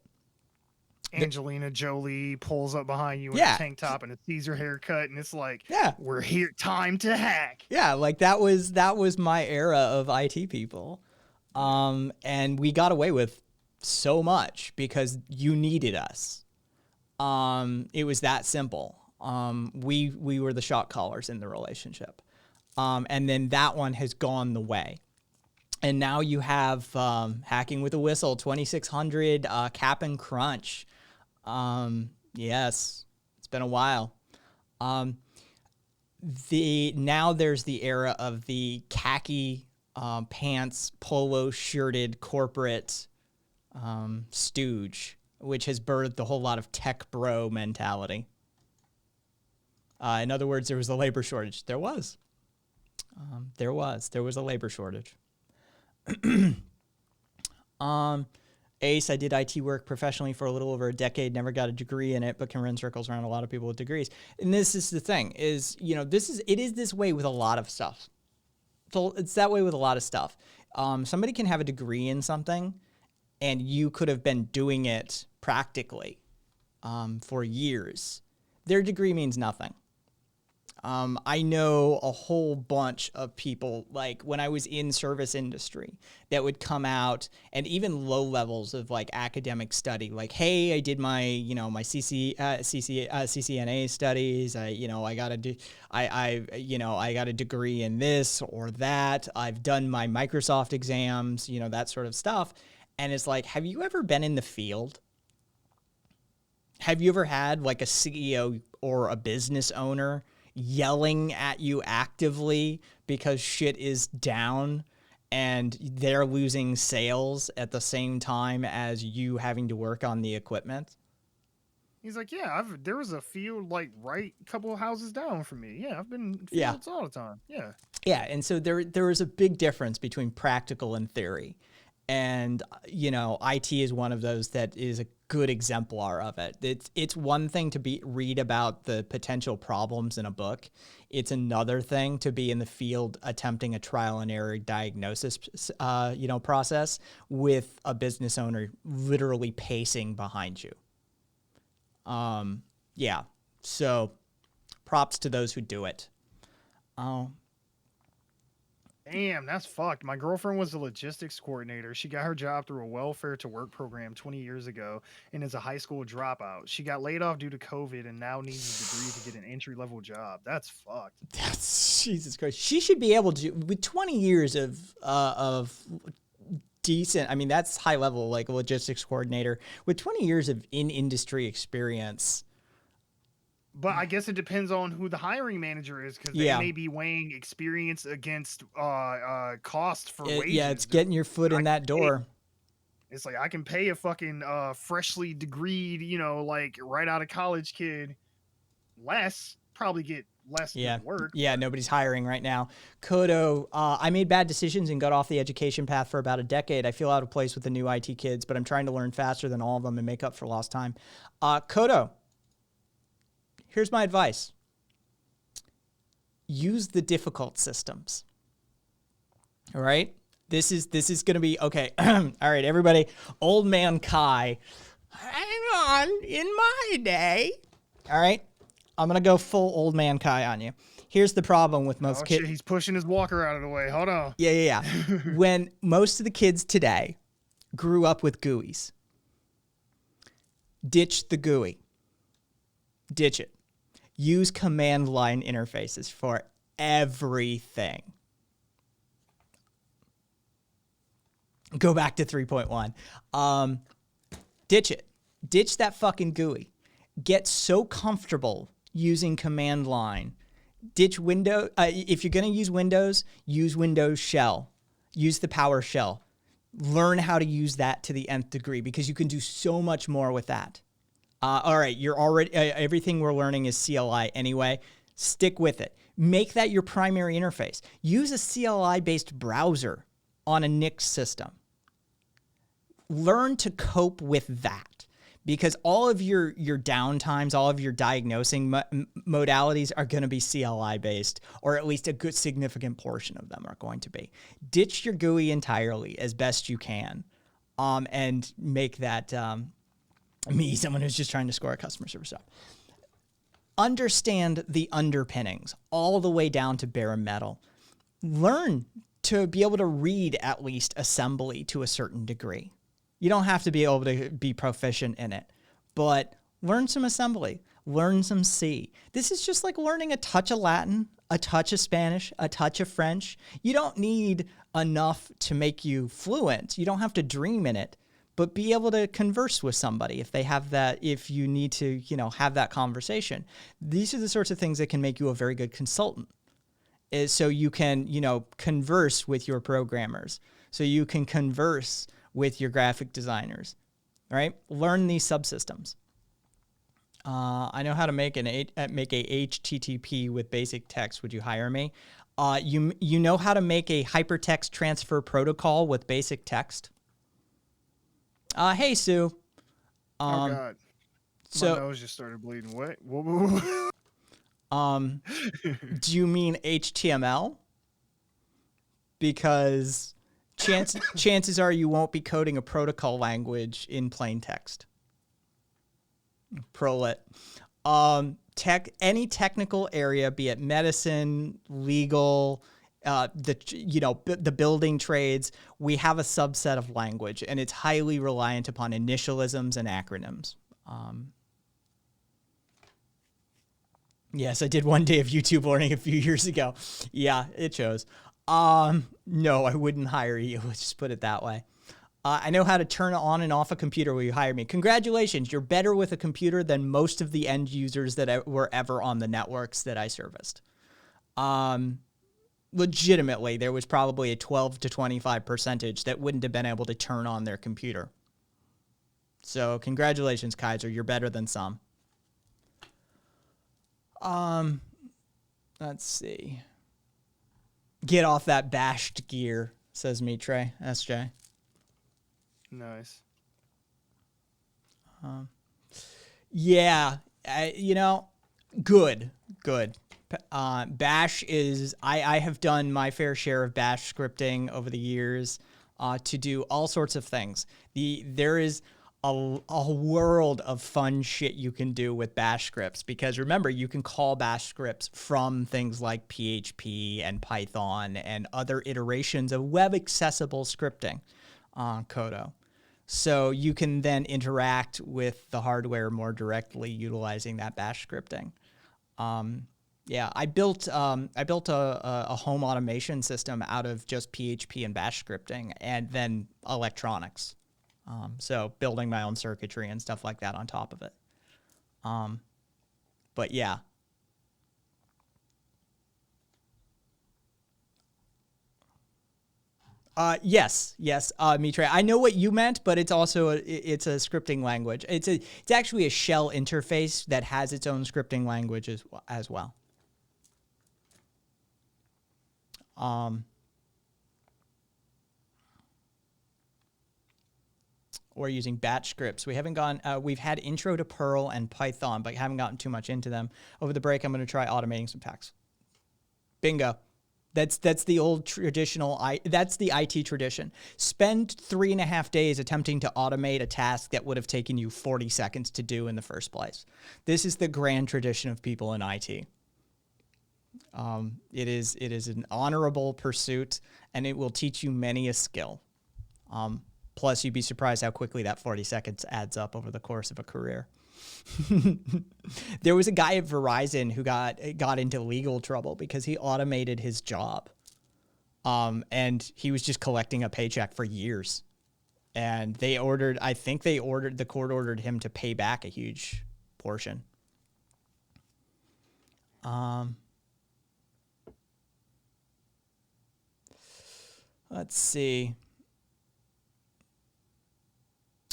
Angelina Jolie pulls up behind you in Yeah. a tank top and a Caesar haircut, and it's like, Yeah. we're here, time to hack. Yeah, like that was my era of IT people. And we got away with so much because you needed us. It was that simple. We were the shot callers in the relationship. And then that one has gone the way. And now you have Hacking with a Whistle, 2600, Cap and Crunch. Yes, it's been a while. Now there's the era of the khaki pants, polo shirted corporate stooge, which has birthed a whole lot of tech bro mentality. In other words, there was a labor shortage. There was a labor shortage. Ace, I did IT work professionally for a little over a decade, never got a degree in it, but can run circles around a lot of people with degrees. And this is the thing is, it is this way with a lot of stuff. So it's that way with a lot of stuff. Somebody can have a degree in something and you could have been doing it practically for years. Their degree means nothing. I know a whole bunch of people, like when I was in service industry, that would come out and even low levels of like academic study, like, hey, I did my, my CCNA studies. I got a degree in this or that. I've done my Microsoft exams, that sort of stuff. And it's like, have you ever been in the field? Have you ever had like a CEO or a business owner yelling at you actively because shit is down and they're losing sales at the same time as you having to work on the equipment? He's like, yeah, there was a field like right a couple of houses down from me. Yeah, I've been in fields all the time. Yeah. Yeah, and so there is a big difference between practical and theory. And, IT is one of those that is a good exemplar of it. It's one thing to read about the potential problems in a book. It's another thing to be in the field attempting a trial and error diagnosis, process with a business owner literally pacing behind you. Yeah. So props to those who do it. Damn, that's fucked. My girlfriend was a logistics coordinator. She got her job through a welfare to work program 20 years ago and is a high school dropout. She got laid off due to COVID and now needs a degree to get an entry-level job. That's fucked. That's Jesus Christ. She should be able to, with 20 years of decent, I mean, that's high level, like a logistics coordinator with 20 years of in-industry experience. But I guess it depends on who the hiring manager is, because they may be weighing experience against cost for wages. Yeah, it's getting your foot in that door. It's like I can pay a fucking freshly degreed, like right out of college kid less, probably get less work. Yeah, nobody's hiring right now. Kodo, I made bad decisions and got off the education path for about a decade. I feel out of place with the new IT kids, but I'm trying to learn faster than all of them and make up for lost time. Kodo, here's my advice. use the difficult systems. All right? This is going to be okay. All right, everybody. Old man Kai. Hang on, in my day. All right? I'm going to go full old man Kai on you. Here's the problem with most kids. He's pushing his walker out of the way. Hold on. Yeah. When most of the kids today grew up with GUIs, ditch the GUI. Ditch it. Use command line interfaces for everything. Go back to 3.1. Ditch it. Ditch that fucking GUI. Get so comfortable using command line. Ditch Windows. If you're going to use Windows Shell. Use the PowerShell. Learn how to use that to the nth degree because you can do so much more with that. All right, you're already everything we're learning is CLI anyway. Stick with it. Make that your primary interface. Use a CLI-based browser on a Nix system. Learn to cope with that. Because all of your downtimes, all of your diagnosing modalities are going to be CLI-based, or at least a good significant portion of them are going to be. Ditch your GUI entirely as best you can, and make that me, someone who's just trying to score a customer service job. Understand the underpinnings all the way down to bare metal. Learn to be able to read at least assembly to a certain degree. You don't have to be able to be proficient in it, but learn some assembly, learn some C. This is just like learning a touch of Latin, a touch of Spanish, a touch of French. You don't need enough to make you fluent. You don't have to dream in it, but be able to converse with somebody if they have that, if you need to, have that conversation. These are the sorts of things that can make you a very good consultant. Is so you can, converse with your programmers. So you can converse with your graphic designers, right? Learn these subsystems. I know how to make a HTTP with basic text. Would you hire me? You know how to make a hypertext transfer protocol with basic text? Hey, Sue. Oh God. My nose just started bleeding. What? Do you mean HTML? Because chances are you won't be coding a protocol language in plain text. Prolet. Any technical area, be it medicine, legal, the building trades, we have a subset of language, and it's highly reliant upon initialisms and acronyms. Yes, I did one day of YouTube learning a few years ago. Yeah, it shows. No, I wouldn't hire you. Let's just put it that way. I know how to turn on and off a computer. Will you hire me? Congratulations. You're better with a computer than most of the end users that were ever on the networks that I serviced. Legitimately, there was probably a 12 to 25% that wouldn't have been able to turn on their computer. So congratulations, Kaiser. You're better than some. Let's see. Get off that bashed gear, says Mitre, SJ. Nice. Yeah, good. Bash is, I have done my fair share of Bash scripting over the years to do all sorts of things. There is a world of fun shit you can do with Bash scripts, because remember, you can call Bash scripts from things like PHP and Python and other iterations of web accessible scripting on Kodo. So you can then interact with the hardware more directly utilizing that Bash scripting. Yeah, I built a home automation system out of just PHP and Bash scripting, and then electronics. So building my own circuitry and stuff like that on top of it. But yeah. Yes, Mitre. I know what you meant, but it's also it's a scripting language. It's actually a shell interface that has its own scripting language as well. Or using batch scripts. We haven't gone, we've had intro to Perl and Python, but haven't gotten too much into them. Over the break, I'm going to try automating some tasks. Bingo. That's the old traditional, that's the IT tradition. Spend 3.5 days attempting to automate a task that would have taken you 40 seconds to do in the first place. This is the grand tradition of people in IT. It is an honorable pursuit, and it will teach you many a skill. Plus, you'd be surprised how quickly that 40 seconds adds up over the course of a career. There was a guy at Verizon who got into legal trouble because he automated his job. And he was just collecting a paycheck for years. And the court ordered him to pay back a huge portion. Let's see.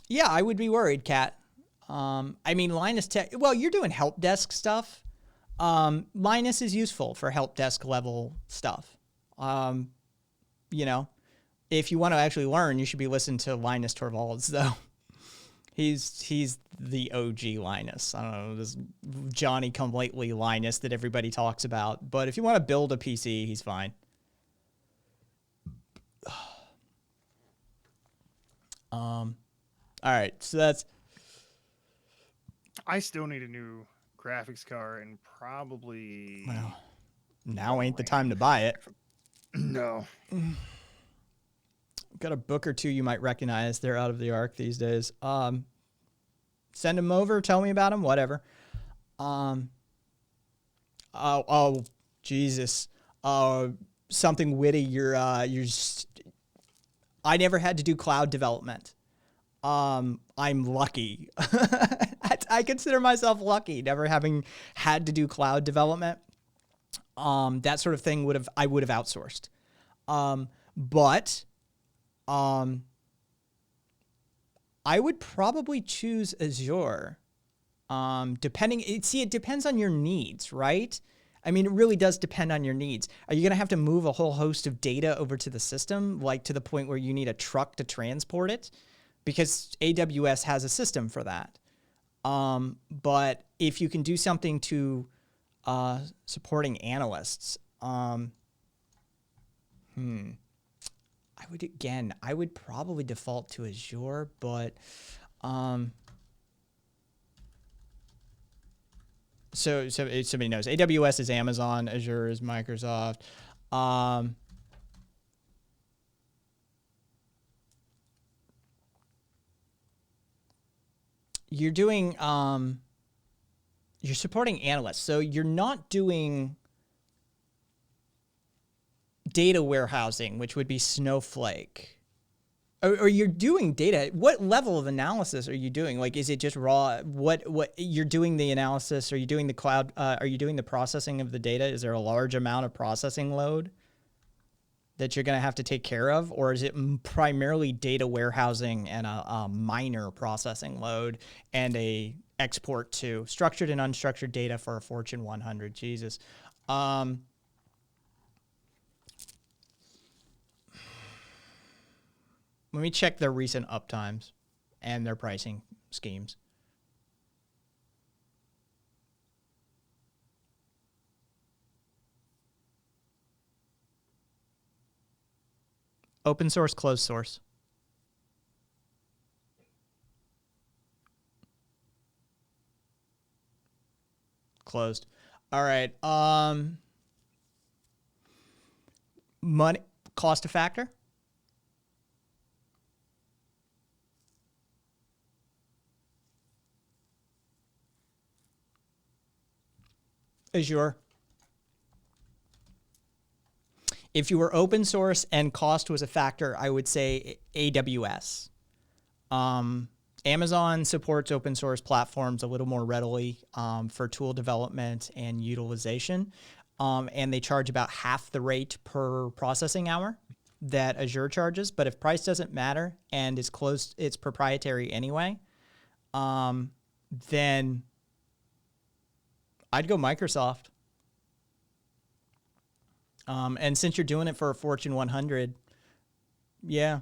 Yeah, I would be worried, Kat. I mean, Linus Tech, well, you're doing help desk stuff. Linus is useful for help desk level stuff. You know, if you want to actually learn, you should be listening to Linus Torvalds, though. He's the OG Linus. I don't know, this Johnny come lately Linus that everybody talks about. But if you want to build a PC, he's fine. All right, so that's... I still need a new graphics card and probably... Well, now ain't the time to buy it. No. Got a book or two you might recognize. They're out of the arc these days. Send them over. Tell me about them. Whatever. Oh, Jesus. Something witty. I never had to do cloud development. I'm lucky. I consider myself lucky, never having had to do cloud development. That sort of thing I would have outsourced. But I would probably choose Azure. It depends on your needs, right? I mean, it really does depend on your needs. Are you going to have to move a whole host of data over to the system, like to the point where you need a truck to transport it? Because AWS has a system for that. But if you can do something to supporting analysts, I would probably default to Azure, but so somebody knows AWS is Amazon, Azure is Microsoft. You're doing you're supporting analysts, so you're not doing data warehousing, which would be Snowflake, or you're doing data. What level of analysis are you doing? Like, is it just raw? What you're doing the analysis? Are you doing the cloud? Are you doing the processing of the data? Is there a large amount of processing load that you're going to have to take care of? Or is it primarily data warehousing and a minor processing load and a export to structured and unstructured data for a Fortune 100? Jesus. Let me check their recent uptimes and their pricing schemes. Open source, closed source. Closed. All right. Money, cost a factor? Azure. If you were open source and cost was a factor, I would say AWS. Amazon supports open source platforms a little more readily for tool development and utilization. And they charge about half the rate per processing hour that Azure charges. But if price doesn't matter and it's proprietary anyway, then I'd go Microsoft. And since you're doing it for a Fortune 100, yeah.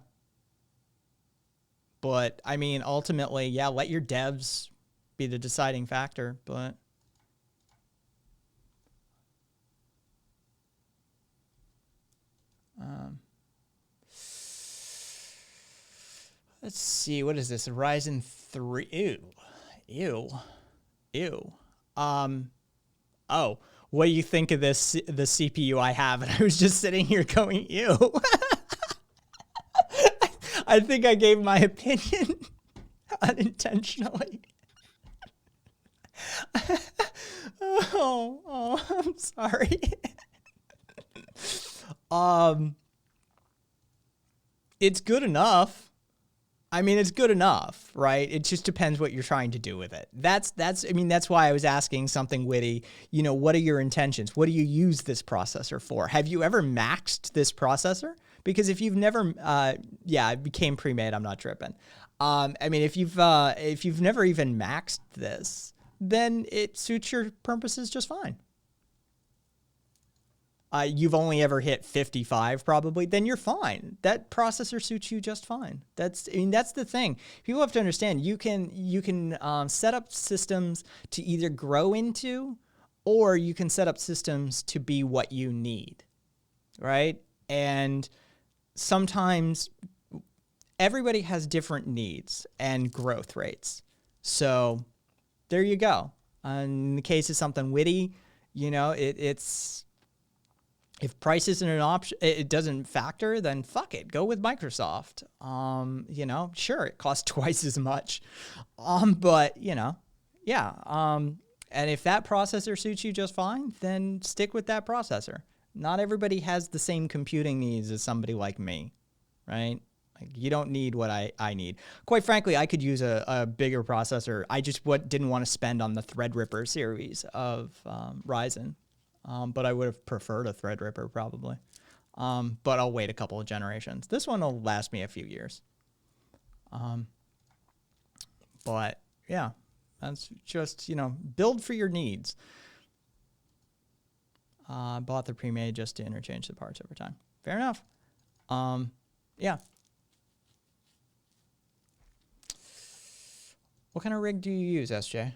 But, I mean, ultimately, yeah, let your devs be the deciding factor, but... Let's see. What is this? A Ryzen 3. Ew. Oh, what do you think of this? The CPU I have, and I was just sitting here going, ew. I think I gave my opinion unintentionally. Oh, I'm sorry. It's good enough. I mean, it's good enough, right? It just depends what you're trying to do with it. That's why I was asking something witty. You know, what are your intentions? What do you use this processor for? Have you ever maxed this processor? Because if you've never, it became pre-made. I'm not tripping. I mean, if you've never even maxed this, then it suits your purposes just fine. You've only ever hit 55 probably, then you're fine. That processor suits you just fine. That's the thing. People have to understand, you can set up systems to either grow into, or you can set up systems to be what you need, right? And sometimes everybody has different needs and growth rates. So there you go. In the case of something witty, you know, it's... If price isn't an option, it doesn't factor, then fuck it. Go with Microsoft. You know, sure, it costs twice as much. But, you know, yeah. And if that processor suits you just fine, then stick with that processor. Not everybody has the same computing needs as somebody like me, right? Like, you don't need what I need. Quite frankly, I could use a bigger processor. I just didn't want to spend on the Threadripper series of Ryzen. But I would have preferred a Threadripper probably. But I'll wait a couple of generations. This one will last me a few years. But yeah, that's just, you know, build for your needs. Bought the pre-made just to interchange the parts over time. Fair enough. Yeah. What kind of rig do you use, SJ?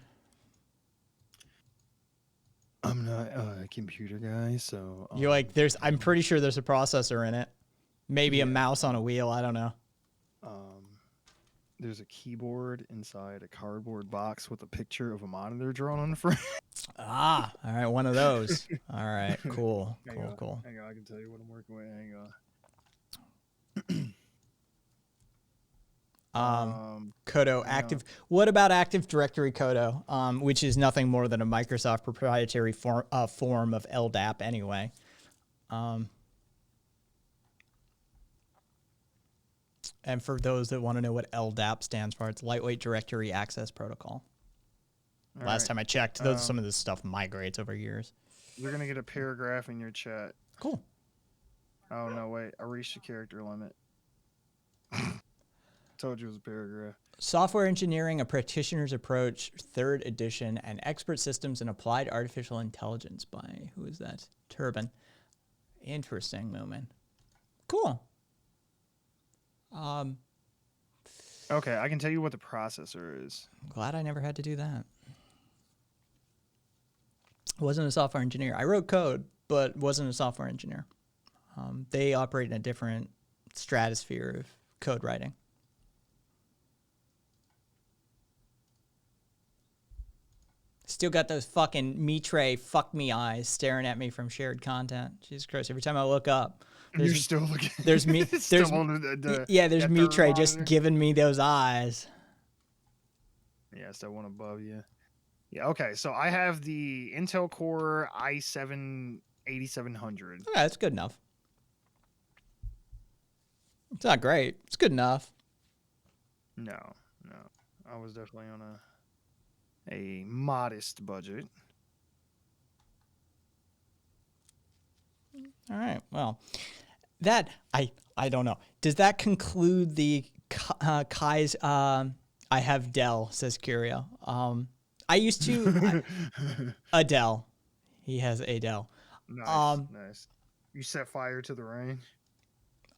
I'm not a computer guy, so... You're like, I'm pretty sure there's a processor in it. Maybe a mouse on a wheel, I don't know. There's a keyboard inside a cardboard box with a picture of a monitor drawn on the front. All right, one of those. All right, cool. Hang on, I can tell you what I'm working with. Hang on. Kodo Active. What about Active Directory Kodo, which is nothing more than a Microsoft proprietary form of LDAP anyway. And for those that want to know what LDAP stands for, it's Lightweight Directory Access Protocol. Last time I checked, some of this stuff migrates over years. You're going to get a paragraph in your chat. Cool. Oh, no, wait. I reached the character limit. Told you it was a paragraph. Software Engineering, A Practitioner's Approach, 3rd edition, and Expert Systems and Applied Artificial Intelligence by, who is that? Turbine. Interesting, Moomin. Cool. Okay, I can tell you what the processor is. Glad I never had to do that. Wasn't a software engineer. I wrote code, but wasn't a software engineer. They operate in a different stratosphere of code writing. Still got those fucking Mitre fuck me eyes staring at me from shared content. Jesus Christ! Every time I look up, you're still looking. There's me. There's Mitre just giving me those eyes. Yeah, it's that one above you. Yeah. Okay, so I have the Intel Core i7 8700. Okay, that's good enough. It's not great. It's good enough. No. I was definitely on a modest budget. All right. Well, that I don't know. Does that conclude the Kai's? I have Dell, says Curio. I used to Adele. He has a Dell. Nice. You set fire to the rain.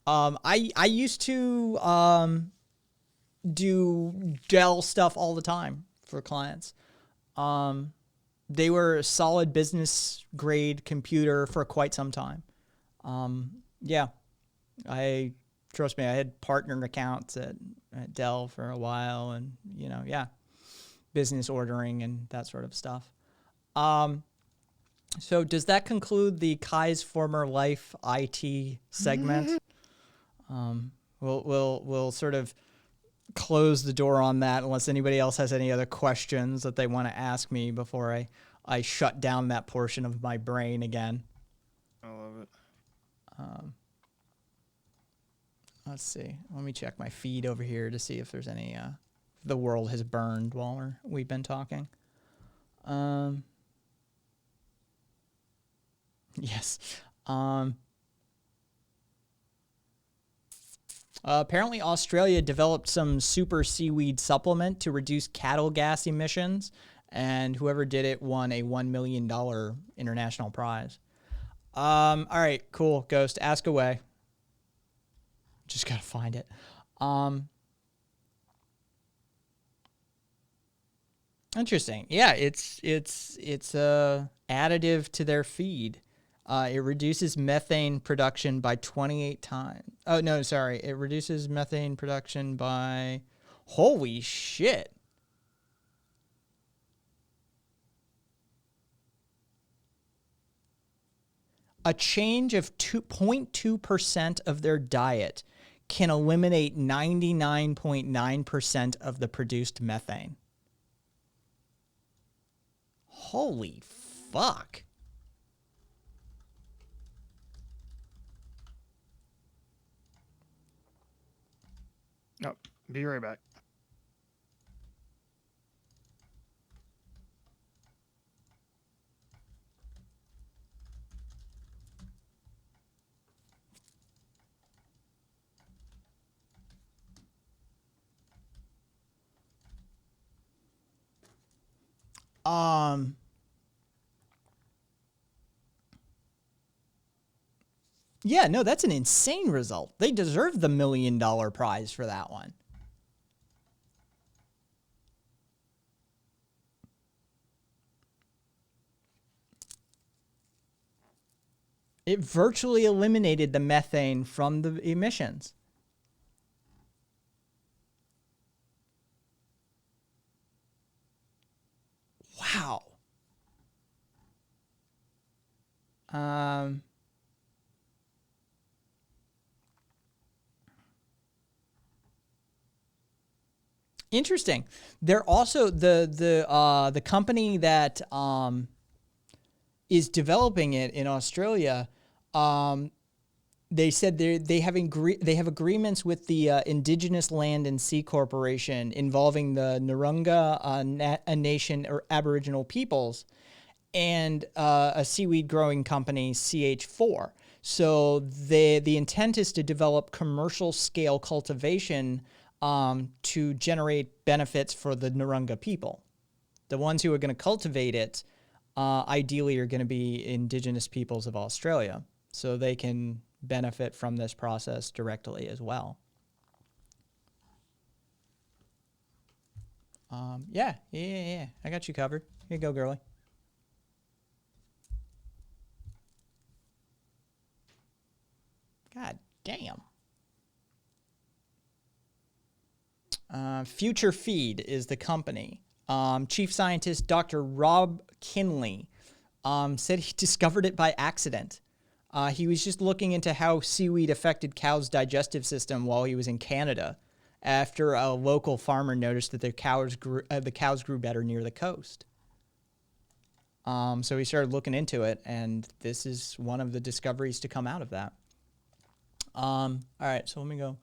I used to do Dell stuff all the time for clients. They were a solid business grade computer for quite some time. Yeah, Trust me, I had partner accounts at Dell for a while, and business ordering and that sort of stuff. So does that conclude the Kai's former life IT segment? We'll sort of close the door on that unless anybody else has any other questions that they want to ask me before I shut down that portion of my brain again. I love it. Let's see. Let me check my feed over here to see if there's any. The world has burned while we've been talking. Yes. Apparently, Australia developed some super seaweed supplement to reduce cattle gas emissions, and whoever did it won a $1 million international prize. All right, cool. Ghost, ask away. Just gotta find it. Interesting. Yeah, it's additive to their feed. It reduces methane production by 28 times. Oh, no, sorry. It reduces methane production by... Holy shit. A change of 2.2% of their diet can eliminate 99.9% of the produced methane. Holy fuck. Oh, be right back. Yeah, no, that's an insane result. They deserve the $1 million prize for that one. It virtually eliminated the methane from the emissions. Wow. Interesting. They're also the company that is developing it in Australia. They said they have agreements with the Indigenous Land and Sea Corporation involving the Narungga Nation or Aboriginal peoples, and a seaweed growing company, CH4. So the intent is to develop commercial scale cultivation to generate benefits for the Narungga people. The ones who are going to cultivate it ideally are going to be Indigenous peoples of Australia, so they can benefit from this process directly as well. Yeah. I got you covered. Here you go, girly. God damn. Future Feed is the company. Chief scientist Dr. Rob Kinley said he discovered it by accident. He was just looking into how seaweed affected cows' digestive system while he was in Canada, after a local farmer noticed that the cows grew better near the coast. So he started looking into it, and this is one of the discoveries to come out of that. All right, so let me go.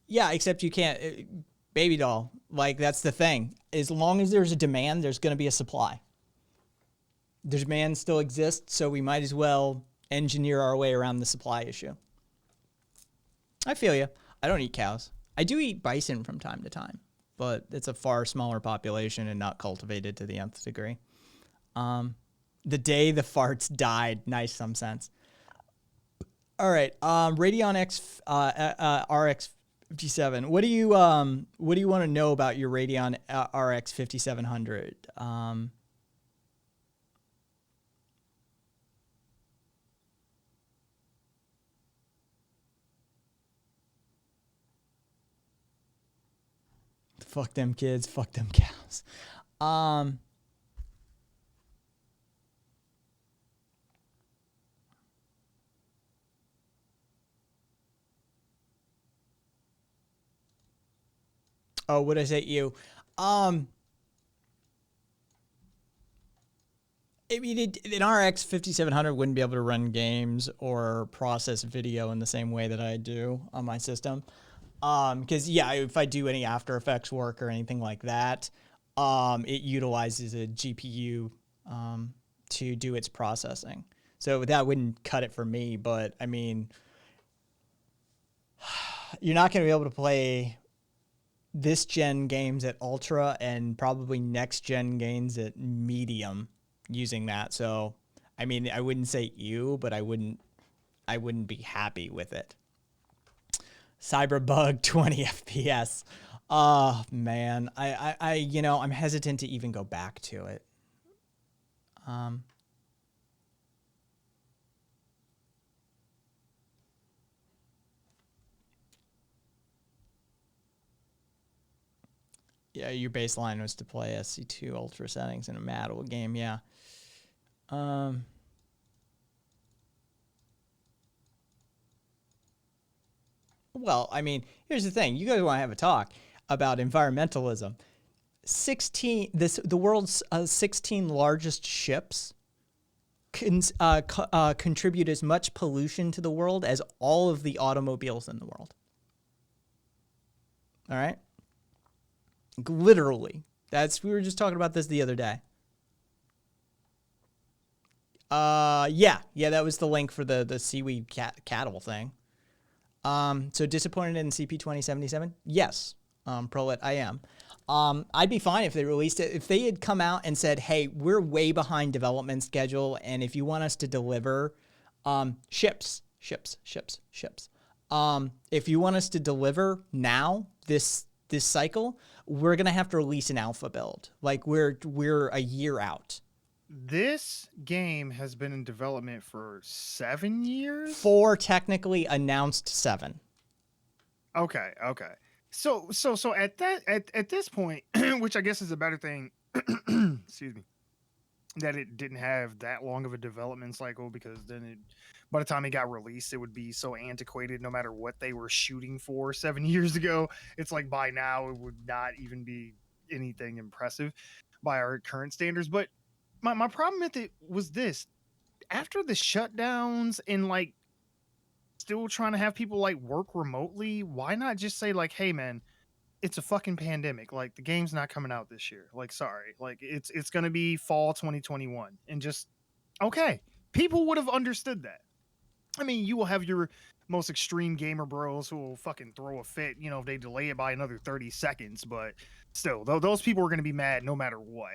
Yeah, except you can't, baby doll, like that's the thing. As long as there's a demand, there's going to be a supply. The demand still exists, so we might as well engineer our way around the supply issue. I feel you. I don't eat cows. I do eat bison from time to time, but it's a far smaller population and not cultivated to the nth degree. The day the farts died, nice some sense. All right, Radeon RX 57. What do you want to know about your Radeon RX 5700? Fuck them kids. Fuck them cows. Oh, what did I say? You. I mean, an RX 5700 wouldn't be able to run games or process video in the same way that I do on my system. Because yeah, if I do any After Effects work or anything like that, it utilizes a GPU to do its processing. So that wouldn't cut it for me. But I mean, you're not going to be able to play this gen games at ultra and probably next gen games at medium using that. So I mean, I wouldn't say ew, but I wouldn't be happy with it. Cyberbug 20 FPS. Oh man, I you know, I'm hesitant to even go back to it. Yeah, your baseline was to play SC2 Ultra settings in a Madden game, yeah. Well, I mean, here's the thing. You guys want to have a talk about environmentalism. The world's 16 largest ships contribute as much pollution to the world as all of the automobiles in the world. All right? Literally. We were just talking about this the other day. Yeah, that was the link for the seaweed cattle thing. So disappointed in CP2077? Yes, Prolet, I am. I'd be fine if they released it. If they had come out and said, hey, we're way behind development schedule, and if you want us to deliver ships. If you want us to deliver now, this cycle, we're going to have to release an alpha build. Like, we're a year out. This game has been in development for 7 years? 4 technically, announced 7. Okay. So at this point, which I guess is a better thing, excuse me, that it didn't have that long of a development cycle, because then by the time it got released, it would be so antiquated no matter what they were shooting for 7 years ago. It's like by now it would not even be anything impressive by our current standards. But my problem with it was this: after the shutdowns and like still trying to have people like work remotely, why not just say like, hey man, it's a fucking pandemic, like the game's not coming out this year, like sorry, like it's gonna be fall 2021, and just okay, people would have understood that. I mean, you will have your most extreme gamer bros who will fucking throw a fit, you know, if they delay it by another 30 seconds, but still, those people are going to be mad no matter what.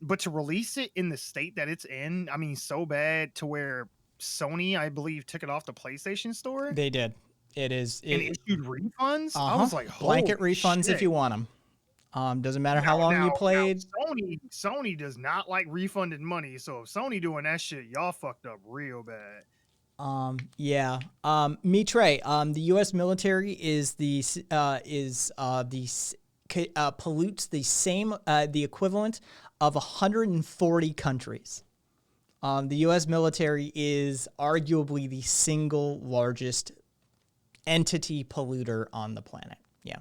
But to release it in the state that it's in, I mean, so bad to where Sony, I believe, took it off the PlayStation Store. They did. And issued refunds. I was like, blanket refunds shit. If you want them. Doesn't matter how long you played. Sony does not like refunded money. So if Sony doing that shit, y'all fucked up real bad. Yeah. Mitre, the U.S. military pollutes the same, the equivalent of 140 countries. The U.S. military is arguably the single largest entity polluter on the planet. Yeah.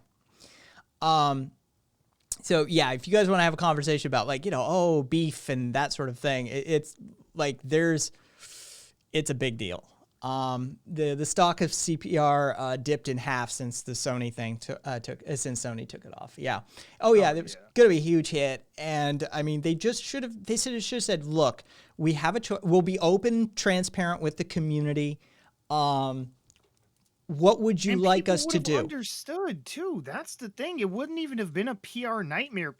So yeah, if you guys want to have a conversation about like, you know, beef and that sort of thing, it's like it's a big deal. The stock of CPR dipped in half since the Sony thing since Sony took it off. Yeah. Oh yeah, it was gonna be a huge hit, and I mean they should have said, look, we have a choice. We'll be open, transparent with the community. What would you like us to do? Understood too. That's the thing. It wouldn't even have been a PR nightmare.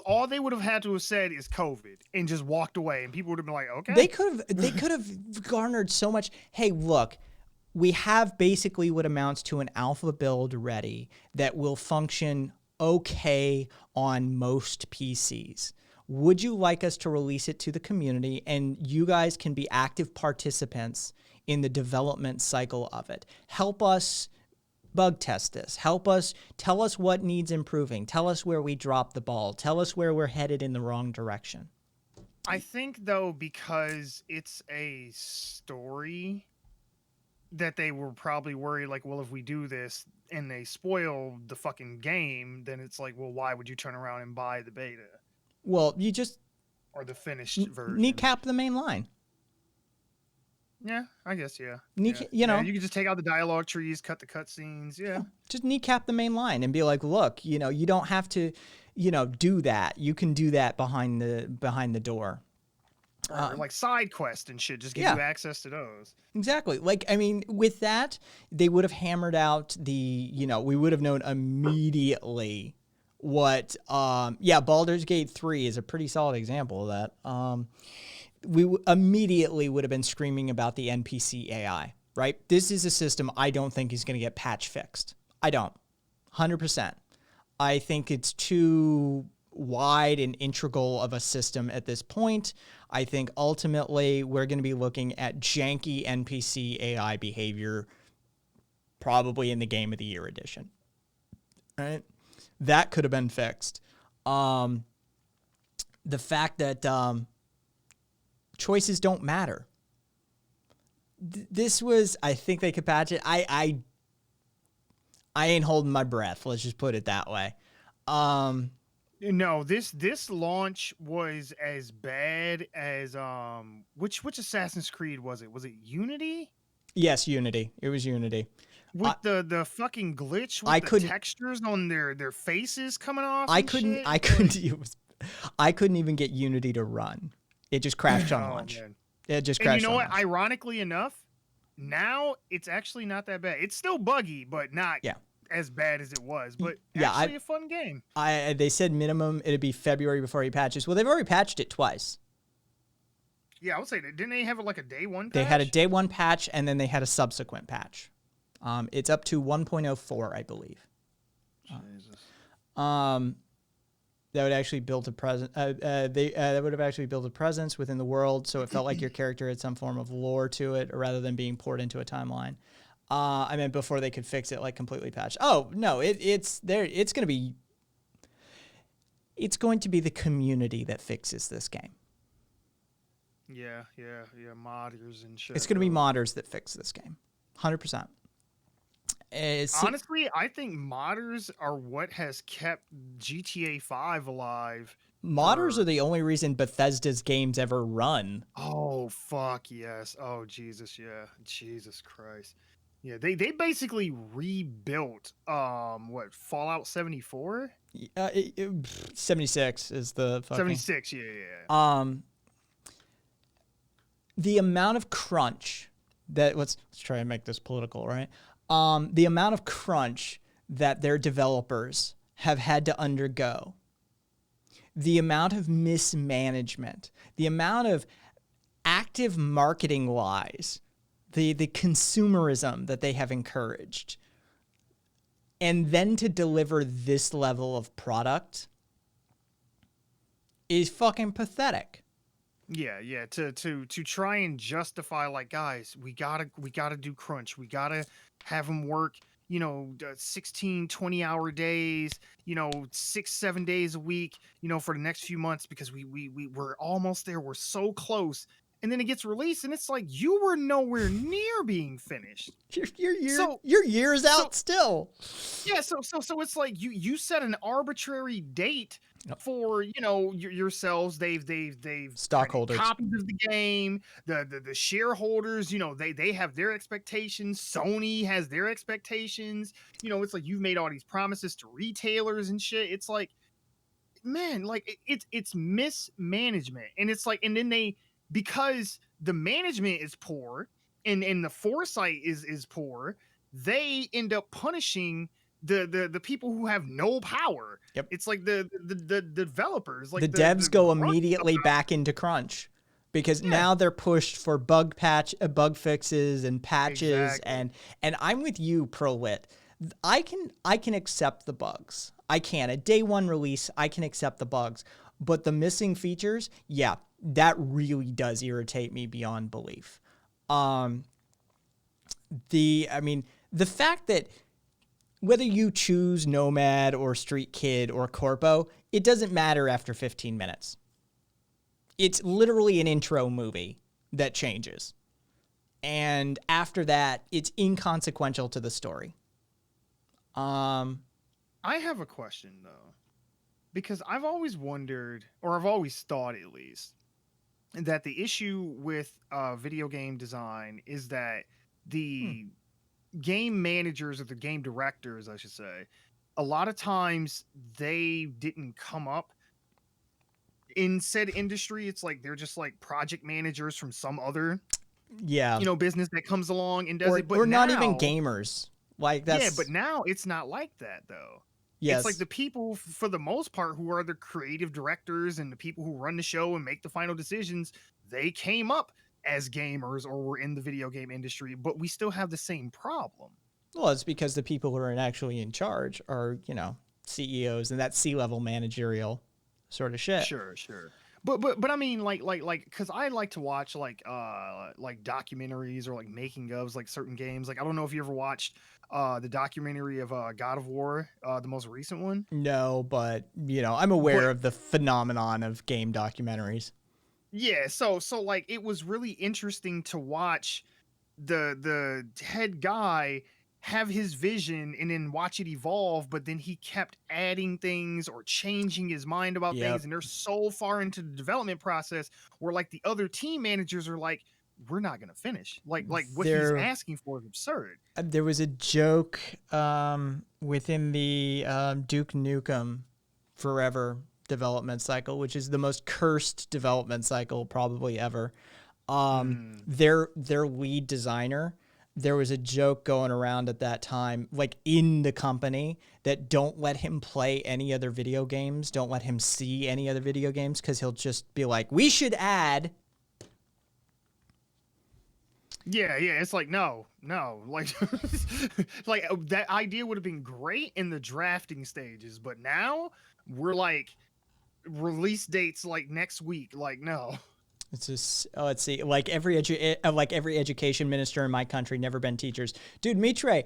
All they would have had to have said is COVID and just walked away, and people would have been like, okay. They could have garnered so much. Hey, look, we have basically what amounts to an alpha build ready that will function okay on most PCs. Would you like us to release it to the community, and you guys can be active participants in the development cycle of it? Help us bug test this. Help us, tell us what needs improving. Tell us where we dropped the ball. Tell us where we're headed in the wrong direction. I think though, because it's a story, that they were probably worried, like, well, if we do this and they spoil the fucking game, then it's like, well, why would you turn around and buy the beta Well, you just or the finished version? kneecap the main line. Yeah, I guess, yeah. You know, you can just take out the dialogue trees, cut the cutscenes, yeah. just kneecap the main line and be like, look, you know, you don't have to, you know, do that. You can do that behind the door. Or like side quest and shit, just give yeah. you access to those. Exactly. Like, I mean, with that, they would have hammered out the, you know, we would have known immediately what, Baldur's Gate 3 is a pretty solid example of that. We immediately would have been screaming about the NPC AI, right? This is a system I don't think is going to get patch fixed. I don't. 100%. I think it's too wide and integral of a system at this point. I think ultimately we're going to be looking at janky NPC AI behavior probably in the Game of the Year edition. Right? That could have been fixed. The fact that choices don't matter. This was, I think they could patch it. I ain't holding my breath. Let's just put it that way. No, this launch was as bad as which Assassin's Creed was it? Was it Unity? Yes, Unity. It was Unity. With the fucking glitch with the textures on their faces coming off. I couldn't even get Unity to run. It just crashed on launch. Man. It just crashed. And you know what? Launch. Ironically enough, now it's actually not that bad. It's still buggy, but not as bad as it was. But actually a fun game. They said minimum it'd be February before he patches. Well, they've already patched it twice. Yeah, I would say that. Didn't they have like a day one patch? They had a day one patch and then they had a subsequent patch. It's up to 1.04, I believe. Jesus. That would actually build a presence. That would have actually built a presence within the world, so it felt like your character had some form of lore to it, rather than being poured into a timeline. I meant before they could fix it, like completely patched. Oh no, it's there. It's going to be the community that fixes this game. Yeah, modders and shit. It's going to be modders that fix this game, 100%. Honestly, I think modders are what has kept GTA 5 alive. Modders are the only reason Bethesda's games ever run. Oh, fuck, yes. Oh, Jesus, yeah. Jesus Christ. Yeah, they basically rebuilt, Fallout 74? 76 is the fucking... 76, yeah. The amount of crunch that... Let's try and make this political, right? The amount of crunch that their developers have had to undergo, the amount of mismanagement, the amount of active marketing lies, the consumerism that they have encouraged, and then to deliver this level of product is fucking pathetic. Yeah. To try and justify, like, guys, we gotta do crunch. We gotta have them work, 16, 20-hour days, 6-7 days a week, for the next few months, because we're almost there. We're so close. And then it gets released, and it's like, you were nowhere near being finished. Your year is out still. Yeah, so it's like you set an arbitrary date for yourselves. They've stockholders, copies of the game. The shareholders, they have their expectations. Sony has their expectations. It's like you've made all these promises to retailers and shit. It's like, man, like it's mismanagement, and it's like, and then because the management is poor and the foresight is poor, they end up punishing the people who have no power. Yep. It's like the developers, like the devs go immediately back into crunch because now they're pushed for bug fixes and patches. Exactly. And I'm with you, ProLit. I can accept the bugs. I can. At day one release, I can accept the bugs. But the missing features, that really does irritate me beyond belief. The fact that whether you choose Nomad or Street Kid or Corpo, it doesn't matter after 15 minutes. It's literally an intro movie that changes. And after that, it's inconsequential to the story. I have a question though, because I've always wondered, or I've always thought at least, that the issue with video game design is that the game managers, or the game directors, I should say, a lot of times they didn't come up in said industry. It's like they're just like project managers from some other business that comes along and does it. But or not now, even gamers. Like that's yeah, but now it's not like that though. yes. It's like the people, for the most part, who are the creative directors and the people who run the show and make the final decisions, they came up as gamers or were in the video game industry, but we still have the same problem. Well, it's because the people who are actually in charge are, CEOs and that C-level managerial sort of shit. Sure. But I mean, like, because I like to watch like documentaries or like making ofs like certain games. Like, I don't know if you ever watched the documentary of God of War, the most recent one. No, but I'm aware of the phenomenon of game documentaries. Yeah, so like it was really interesting to watch the head guy have his vision and then watch it evolve, but then he kept adding things or changing his mind about things, and they're so far into the development process where like the other team managers are like, we're not gonna finish. Like what he's asking for is absurd. There was a joke within the Duke Nukem Forever development cycle, which is the most cursed development cycle probably ever. Their lead designer, there was a joke going around at that time, like in the company, that don't let him play any other video games, don't let him see any other video games, because he'll just be like, we should add. Yeah, it's like no, like like that idea would have been great in the drafting stages, but now we're like release dates like next week, like no. It's just, let's see, like every education minister in my country, never been teachers. Dude, Mitre,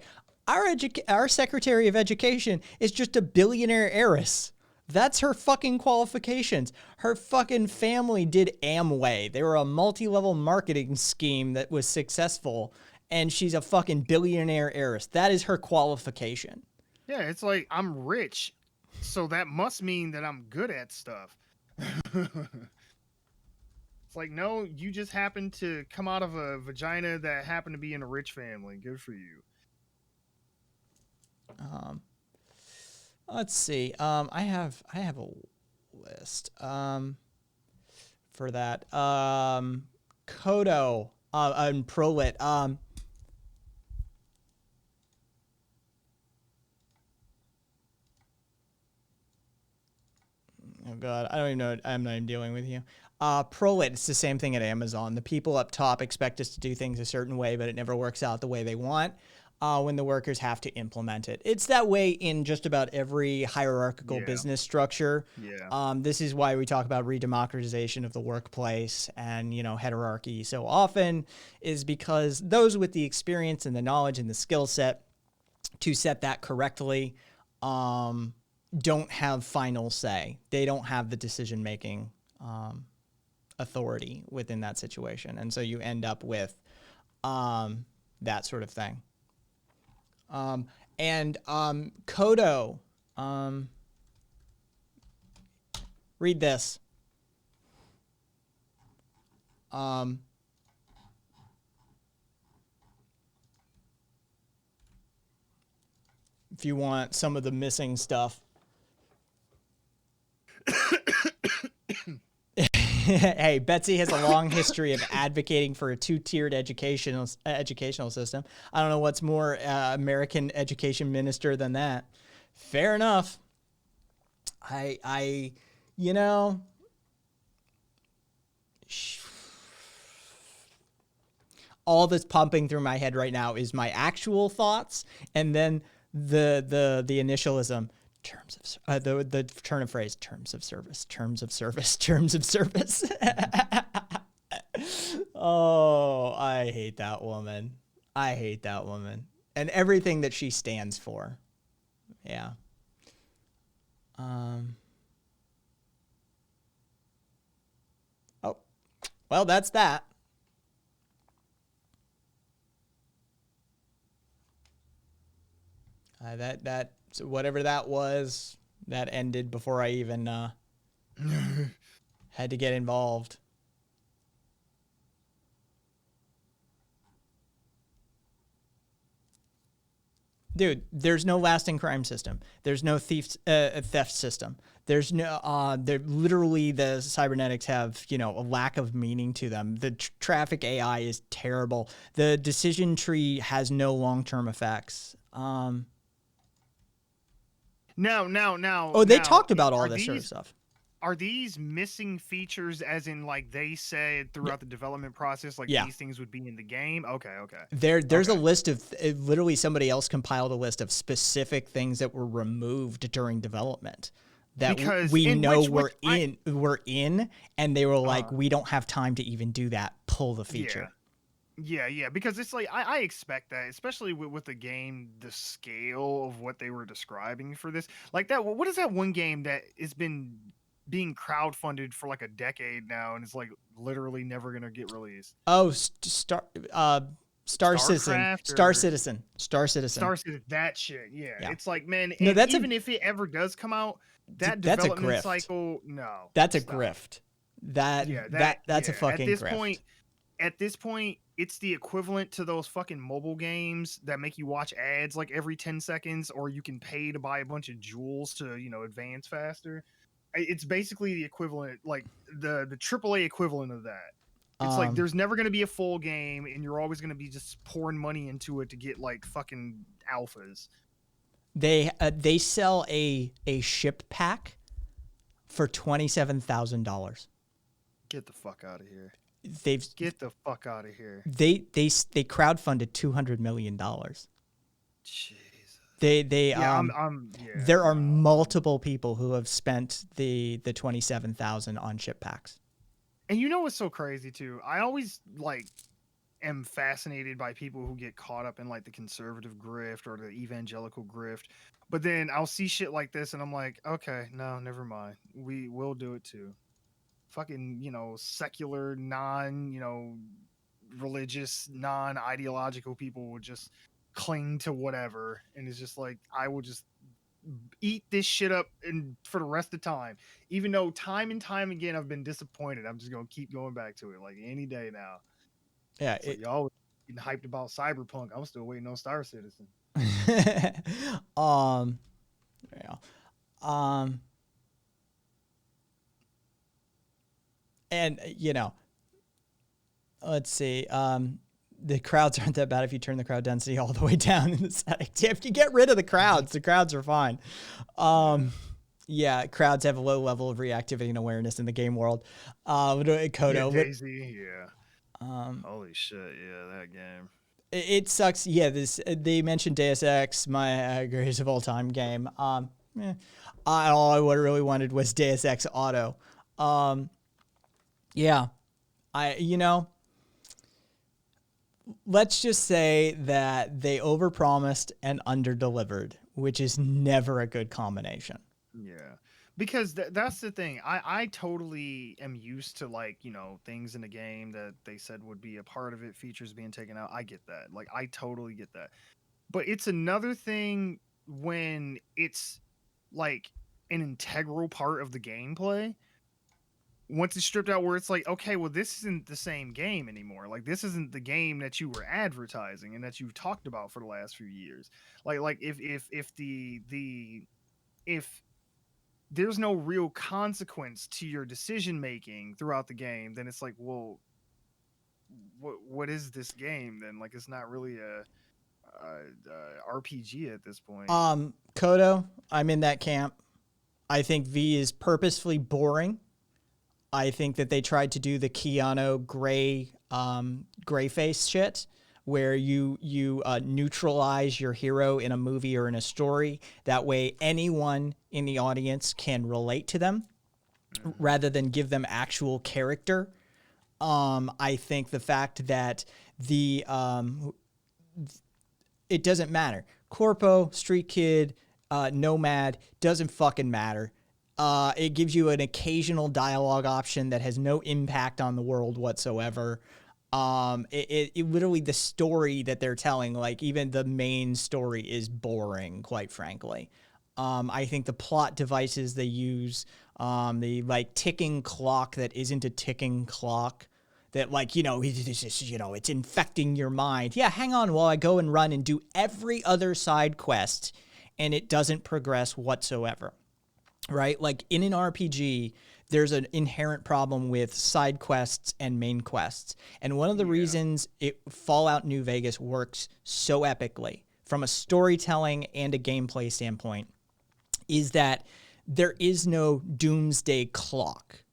our Secretary of Education is just a billionaire heiress. That's her fucking qualifications. Her fucking family did Amway. They were a multi-level marketing scheme that was successful, and she's a fucking billionaire heiress. That is her qualification. Yeah, it's like, I'm rich, so that must mean that I'm good at stuff. It's like, no, you just happen to come out of a vagina that happened to be in a rich family. Good for you. Let's see. I have a list for that. Kodo and Prolit. Oh God, I don't even know. I'm not even dealing with you. Prolit, it's the same thing at Amazon. The people up top expect us to do things a certain way, but it never works out the way they want when the workers have to implement it. It's that way in just about every hierarchical business structure. Yeah. This is why we talk about redemocratization of the workplace and, hierarchy so often, is because those with the experience and the knowledge and the skill set to set that correctly don't have final say. They don't have the decision-making authority within that situation. And so you end up with that sort of thing. Kodo, read this. If you want some of the missing stuff. Hey, Betsy has a long history of advocating for a two-tiered educational system. I don't know what's more American education minister than that. Fair enough. All that's pumping through my head right now is my actual thoughts, and then the initialism. The turn of phrase, terms of service. Oh, I hate that woman. And everything that she stands for. Yeah. Oh, well, that's that. So whatever that was, that ended before I even had to get involved. Dude, there's no lasting crime system. There's no theft system. There's no, they're literally, the cybernetics have, a lack of meaning to them. The traffic AI is terrible. The decision tree has no long-term effects. Now. Oh, they talked about all this sort of stuff. Are these missing features, as in like they said throughout the development process, like these things would be in the game? Okay. There's a list of, literally somebody else compiled a list of specific things that were removed during development that we know were in, and they were like, we don't have time to even do that. Pull the feature. Yeah, because it's like I expect that, especially with the game, the scale of what they were describing for this, like that. What is that one game that has been being crowdfunded for like a decade now, and it's like literally never gonna get released? Oh, Star Citizen. That shit. Yeah. It's like, man, no, even if it ever does come out, that development cycle, no, that's a grift. That's a fucking grift. At this point, it's the equivalent to those fucking mobile games that make you watch ads like every 10 seconds, or you can pay to buy a bunch of jewels to, advance faster. It's basically the equivalent, like the AAA equivalent of that. It's like there's never going to be a full game, and you're always going to be just pouring money into it to get like fucking alphas. They sell a ship pack for $27,000. Get the fuck out of here. Get the fuck out of here. They crowdfunded $200 million. Jeez. There are multiple people who have spent the 27,000 on ship packs. And you know what's so crazy too? I always am fascinated by people who get caught up in like the conservative grift or the evangelical grift, but then I'll see shit like this and I'm like, okay, no, never mind. We will do it too. Fucking, secular, religious, non-ideological people would just cling to whatever, and it's just like, I will just eat this shit up and for the rest of the time, even though time and time again I've been disappointed. I'm just gonna keep going back to it like any day now. Yeah, like y'all getting hyped about Cyberpunk. I'm still waiting on Star Citizen. And let's see. The crowds aren't that bad if you turn the crowd density all the way down in the settings. If you get rid of the crowds are fine. Yeah, crowds have a low level of reactivity and awareness in the game world. Kodo. Yeah, Daisy, yeah. Holy shit, yeah, that game. It sucks. Yeah, they mentioned Deus Ex, my greatest of all time game. All I really wanted was Deus Ex Auto. Yeah, let's just say that they overpromised and underdelivered, which is never a good combination. Yeah, because that's the thing. I totally am used to things in the game that they said would be a part of it, features being taken out. I get that. Like, I totally get that. But it's another thing when it's like an integral part of the gameplay. Once it's stripped out, where it's like, okay, well, this isn't the same game anymore. Like, this isn't the game that you were advertising and that you've talked about for the last few years. Like if there's no real consequence to your decision making throughout the game, then it's like, well, what is this game then? Like, it's not really a RPG at this point. Kodo, I'm in that camp. I think V is purposefully boring. I think that they tried to do the Keanu gray face shit, where you neutralize your hero in a movie or in a story. That way, anyone in the audience can relate to them, rather than give them actual character. I think the fact that it doesn't matter. Corpo, Street Kid, Nomad, doesn't fucking matter. It gives you an occasional dialogue option that has no impact on the world whatsoever. It literally, the story that they're telling, like even the main story, is boring, quite frankly. I think the plot devices they use, the like ticking clock that isn't a ticking clock, that like, it's infecting your mind. Yeah, hang on while I go and run and do every other side quest, and it doesn't progress whatsoever. Right? Like in an RPG, there's an inherent problem with side quests and main quests. And one of the reasons Fallout New Vegas works so epically from a storytelling and a gameplay standpoint is that there is no doomsday clock.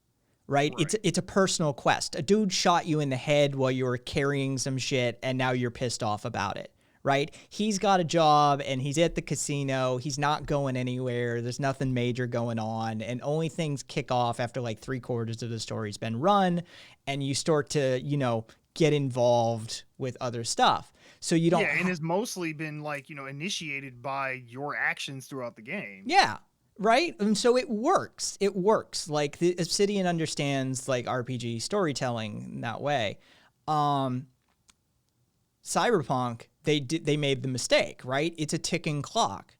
Right? It's a personal quest. A dude shot you in the head while you were carrying some shit, and now you're pissed off about it. Right? He's got a job and he's at the casino. He's not going anywhere. There's nothing major going on. And only things kick off after like 3/4 of the story's been run, and you start to, get involved with other stuff. So you don't. Yeah, and it's mostly been like, initiated by your actions throughout the game. Yeah. Right? And so it works. It works. Like the Obsidian understands like RPG storytelling in that way. Cyberpunk, they made the mistake, right? It's a ticking clock.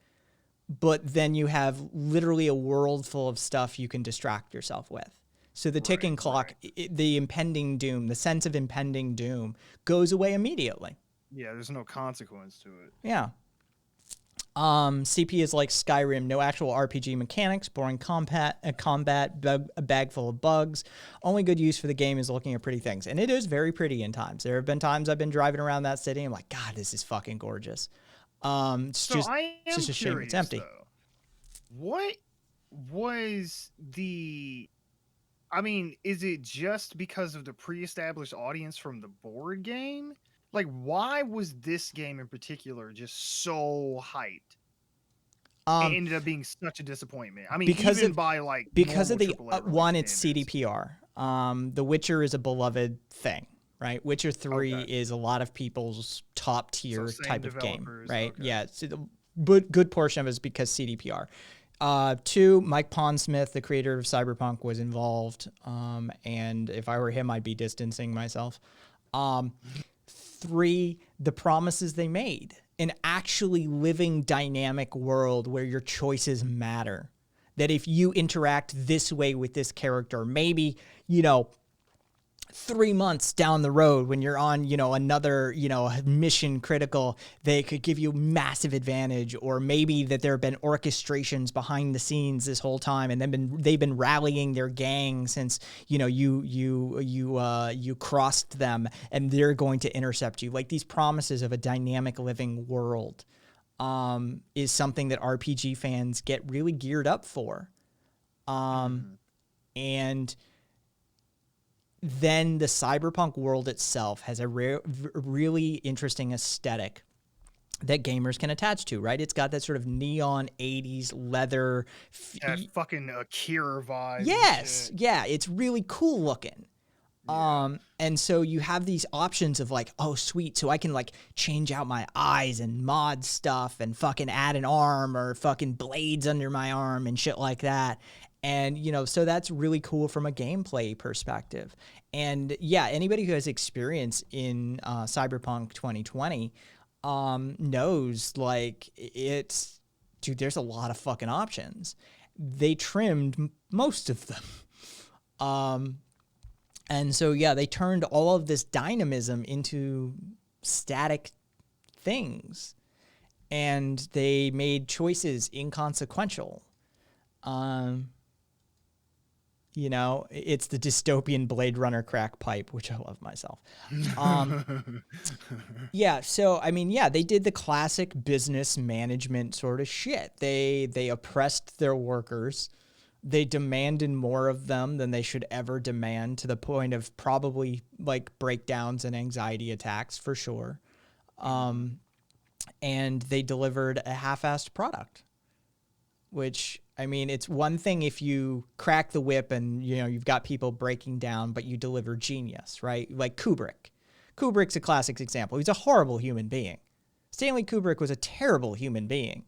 But then you have literally a world full of stuff you can distract yourself with. So the ticking clock, the impending doom, the sense of impending doom goes away immediately. Yeah, there's no consequence to it. Yeah. CP is like Skyrim, no actual RPG mechanics, boring combat, a bag full of bugs. Only good use for the game is looking at pretty things. And it is very pretty in times. There have been times I've been driving around that city and I'm like, God, this is fucking gorgeous. It's just a shame it's empty. Though, what was the... I mean, is it just because of the pre-established audience from the board game? Like, why was this game in particular just so hyped? It ended up being such a disappointment. I mean, because of the one, it's CDPR. The Witcher is a beloved thing, right? Witcher 3 is a lot of people's top tier type of game, right? Okay. Yeah, but good portion of it is because CDPR. 2, Mike Pondsmith, the creator of Cyberpunk, was involved, and if I were him, I'd be distancing myself. 3, the promises they made. An actually living dynamic world where your choices matter. That if you interact this way with this character, maybe, 3 months down the road when you're on, another, mission critical, they could give you massive advantage. Or maybe that there have been orchestrations behind the scenes this whole time, and they've been rallying their gang since, you crossed them, and they're going to intercept you. Like, these promises of a dynamic living world is something that RPG fans get really geared up for. And then the Cyberpunk world itself has a really interesting aesthetic that gamers can attach to, right? It's got that sort of neon 80s leather. That fucking Akira vibe. Yes. Yeah. It's really cool looking. Yeah. And so you have these options of like, oh, sweet. So I can like change out my eyes and mod stuff and fucking add an arm or fucking blades under my arm and shit like that. And, so that's really cool from a gameplay perspective. And yeah, anybody who has experience in Cyberpunk 2020 knows, like, dude, there's a lot of fucking options. They trimmed most of them. And so, yeah, they turned all of this dynamism into static things. And they made choices inconsequential. It's the dystopian Blade Runner crack pipe, which I love myself. Yeah, so, I mean, yeah, they did the classic business management sort of shit. They oppressed their workers. They demanded more of them than they should ever demand, to the point of probably, like, breakdowns and anxiety attacks, for sure. And they delivered a half-assed product, which... I mean, it's one thing if you crack the whip and, you've got people breaking down, but you deliver genius, right? Like Kubrick. Kubrick's a classic example. He's a horrible human being. Stanley Kubrick was a terrible human being,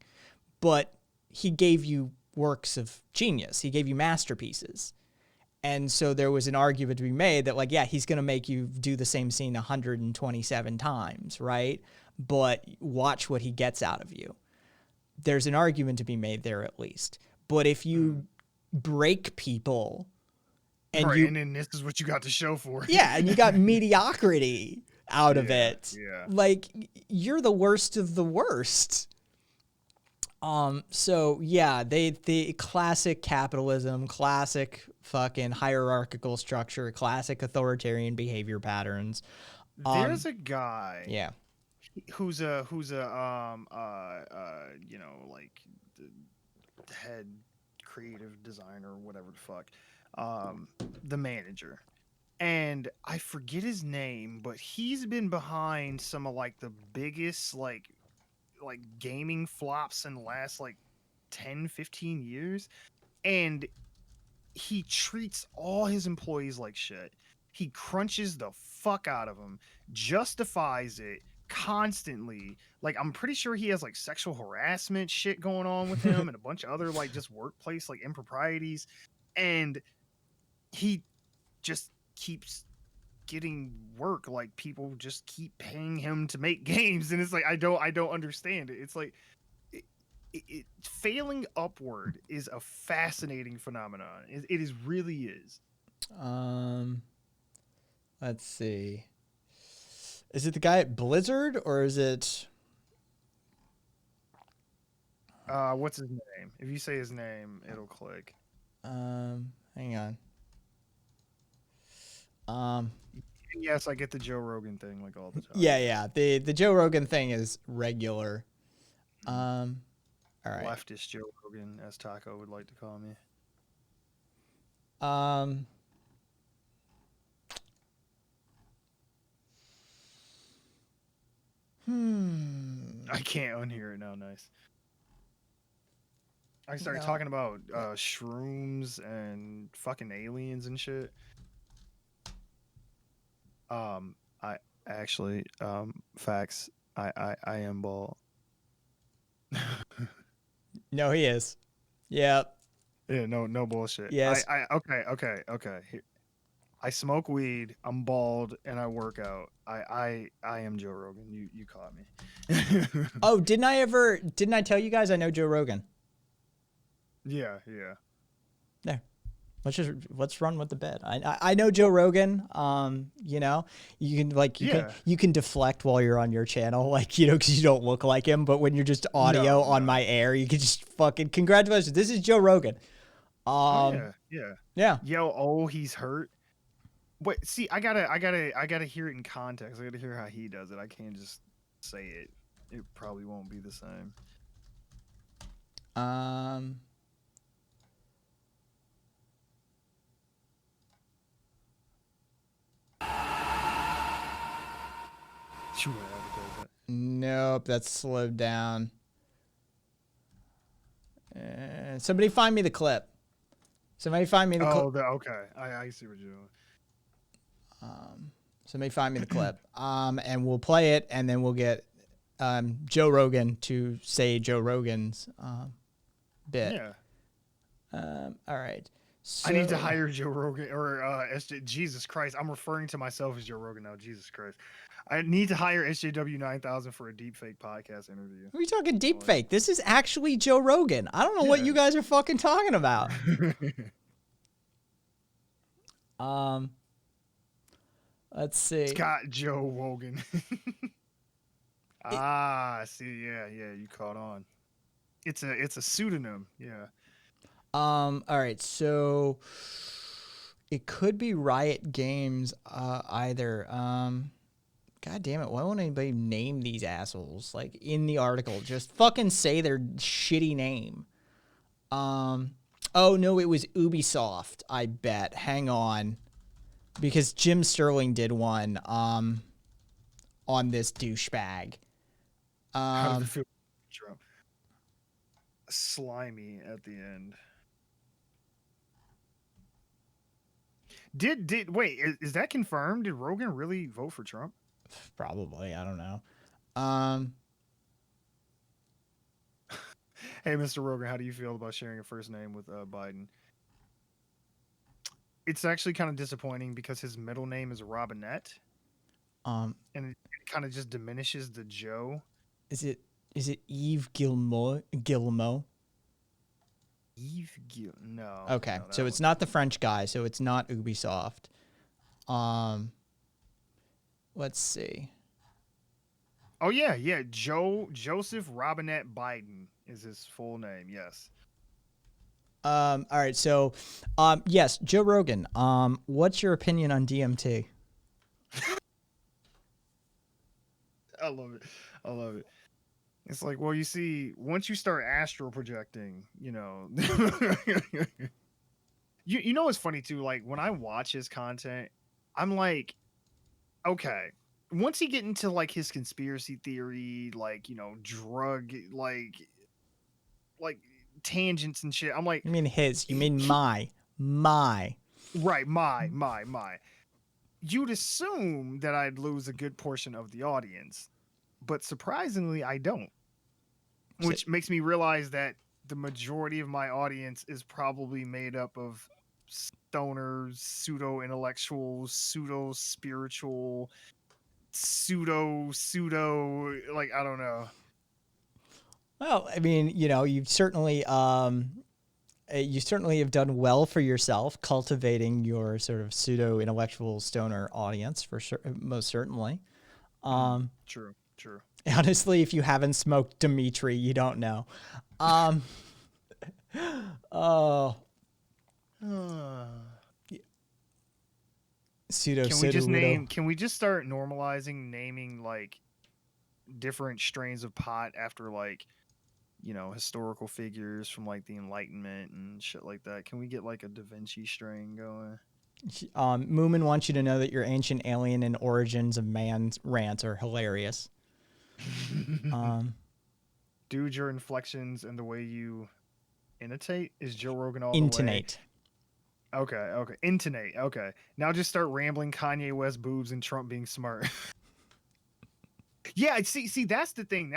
but he gave you works of genius. He gave you masterpieces. And so there was an argument to be made that, like, yeah, he's going to make you do the same scene 127 times, right? But watch what he gets out of you. There's an argument to be made there at least. But if you break people and right, you... and then this is what you got to show for it. Yeah, and you got mediocrity out of it. Yeah. Like, you're the worst of the worst. So yeah, the classic capitalism, classic fucking hierarchical structure, classic authoritarian behavior patterns. There's a guy Yeah. who's a you know, like the head creative designer or whatever the fuck, the manager, and I forget his name, but he's been behind some of like the biggest like gaming flops in the last like 10-15 years, and he treats all his employees like shit. He crunches the fuck out of them, justifies it constantly. Like, I'm pretty sure he has like sexual harassment shit going on with him and a bunch of other like just workplace like improprieties, and he just keeps getting work. Like, people just keep paying him to make games, and it's like I don't understand it. It's like it failing upward is a fascinating phenomenon. It is really is. Let's see. Is it the guy at Blizzard or is it? What's his name? If you say his name, it'll click. Hang on. Yes, I get the Joe Rogan thing like all the time. Yeah. The Joe Rogan thing is regular. All right. Leftist Joe Rogan, as Taco would like to call me. I can't unhear it now. Nice. I started talking about shrooms and fucking aliens and shit. I actually, facts. I am bald. No, he is. Yep. Yeah, no bullshit. Yes. Okay. Here. I smoke weed, I'm bald, and I work out. I am Joe Rogan. You caught me. Oh, didn't I tell you guys I know Joe Rogan? Yeah. There. Let's run with the bed. I know Joe Rogan. You know, you can deflect while you're on your channel, like, you know, because you don't look like him. But when you're just audio on my air, you can just fucking congratulations. This is Joe Rogan. Yeah. Yo, he's hurt. Wait, see, I gotta hear it in context. I gotta hear how he does it. I can't just say it. It probably won't be the same. Nope, that's slowed down. Somebody find me the clip. Somebody find me the clip. Okay. I see what you're doing. Somebody find me the clip. And we'll play it, and then we'll get Joe Rogan to say Joe Rogan's bit. Yeah. All right. So, I need to hire Joe Rogan or SJ. Jesus Christ, I'm referring to myself as Joe Rogan now. Jesus Christ, I need to hire SJW 9000 for a deepfake podcast interview. Are we talking deepfake? This is actually Joe Rogan. I don't know what you guys are fucking talking about. Let's see. Scott Joe Rogan. See, yeah, you caught on. It's a pseudonym, yeah. All right, so it could be Riot Games either. God damn it, why won't anybody name these assholes? Like, in the article, just fucking say their shitty name. Oh no, it was Ubisoft, I bet. Hang on. Because Jim Sterling did one on this douchebag. How does it feel? Trump? Slimy at the end. Wait, is that confirmed? Did Rogan really vote for Trump? Probably, I don't know. Hey, Mr. Rogan, how do you feel about sharing a first name with Biden? It's actually kind of disappointing because his middle name is Robinette, Um, and it kind of just diminishes the Joe. is it Eve Gilmore? No. Okay, no, that so it's one- not the French guy, so it's not Ubisoft. Let's see. Oh yeah, yeah. Joseph Robinette Biden is his full name. Yes. All right, so, yes, Joe Rogan. What's your opinion on DMT? I love it. I love it. It's like, well, you see, once you start astral projecting, you know, you know what's funny too? Like when I watch his content, I'm like, okay. Once he get into like his conspiracy theory, like drug, like tangents and shit, I'm like, You mean his? You mean my? right, my. You'd assume that I'd lose a good portion of the audience, but surprisingly, I don't. Which makes me realize that the majority of my audience is probably made up of stoners, pseudo intellectuals, pseudo spiritual, pseudo, like I don't know. Well, I mean, you've certainly you certainly have done well for yourself cultivating your sort of pseudo intellectual stoner audience for sure, most certainly. True. Honestly, if you haven't smoked Dimitri, you don't know. Oh, pseudo. Can we just start normalizing naming like different strains of pot after like historical figures from like the Enlightenment and shit like that? Can we get like a Da Vinci strain going? Moomin wants you to know that your ancient alien and origins of man's rants are hilarious. Dude, your inflections and the way you intonate is Joe Rogan all the Intonate. way. Okay. Intonate. Okay. Now just start rambling Kanye West boobs and Trump being smart. Yeah, see that's the thing.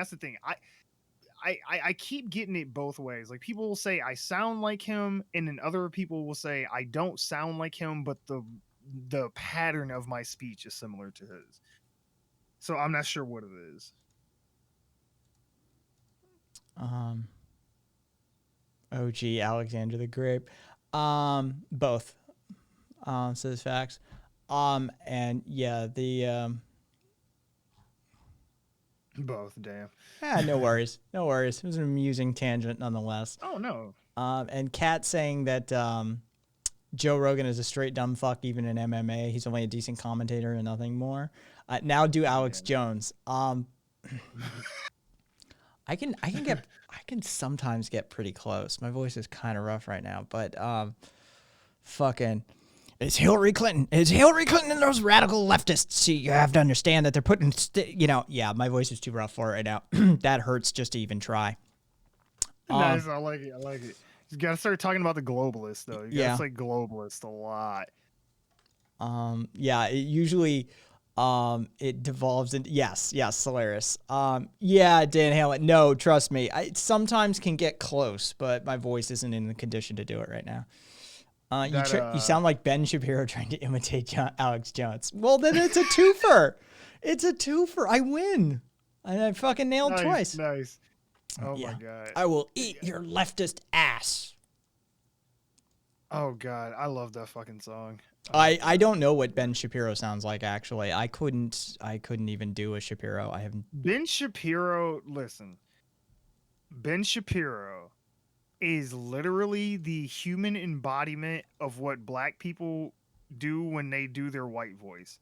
I keep getting it both ways. Like people will say I sound like him, and then other people will say I don't sound like him, but the pattern of my speech is similar to his. So I'm not sure what it is. OG Alexander the Grape. Both. Says facts. And yeah, the Both, damn. no worries. No worries. It was an amusing tangent nonetheless. Oh no. And Kat saying that Joe Rogan is a straight dumb fuck even in MMA. He's only a decent commentator and nothing more. Now do Alex Jones. I can sometimes get pretty close. My voice is kind of rough right now, but fucking it's Hillary Clinton. It's Hillary Clinton and those radical leftists. See, you have to understand that they're putting yeah, my voice is too rough for it right now. That hurts just to even try. Nice, I like it. You gotta start talking about the globalists though. You gotta say globalist a lot. Yeah, it usually it devolves into yes, Solaris. Yeah, Dan Halen. No, trust me. I sometimes can get close, but my voice isn't in the condition to do it right now. You sound like Ben Shapiro trying to imitate Alex Jones. Well, then it's a twofer. It's a twofer. I win. I fucking nailed twice. Nice. Oh my god. I will eat your leftist ass. Oh god, I love that fucking song. I don't know what Ben Shapiro sounds like actually. I couldn't even do a Shapiro. I haven't. Ben Shapiro, listen. Ben Shapiro is literally the human embodiment of what black people do when they do their white voice.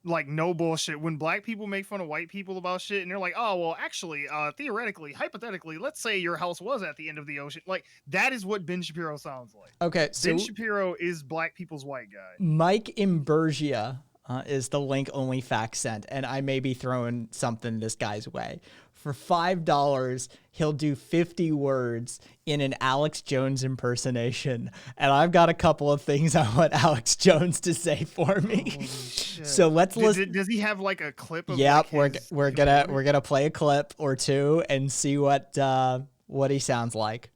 Like, no bullshit. When black people make fun of white people about shit and they're like, oh, well, actually, theoretically, hypothetically, let's say your house was at the end of the ocean. Like, that is what Ben Shapiro sounds like. Okay, so Ben Shapiro is black people's white guy. Mike Imburgia is the link only fact sent, and I may be throwing something this guy's way. For $5, he'll do 50 words in an Alex Jones impersonation, and I've got a couple of things I want Alex Jones to say for me. So let's listen. Does he have like a clip of? Yep, like we're gonna play a clip or two and see what what he sounds like.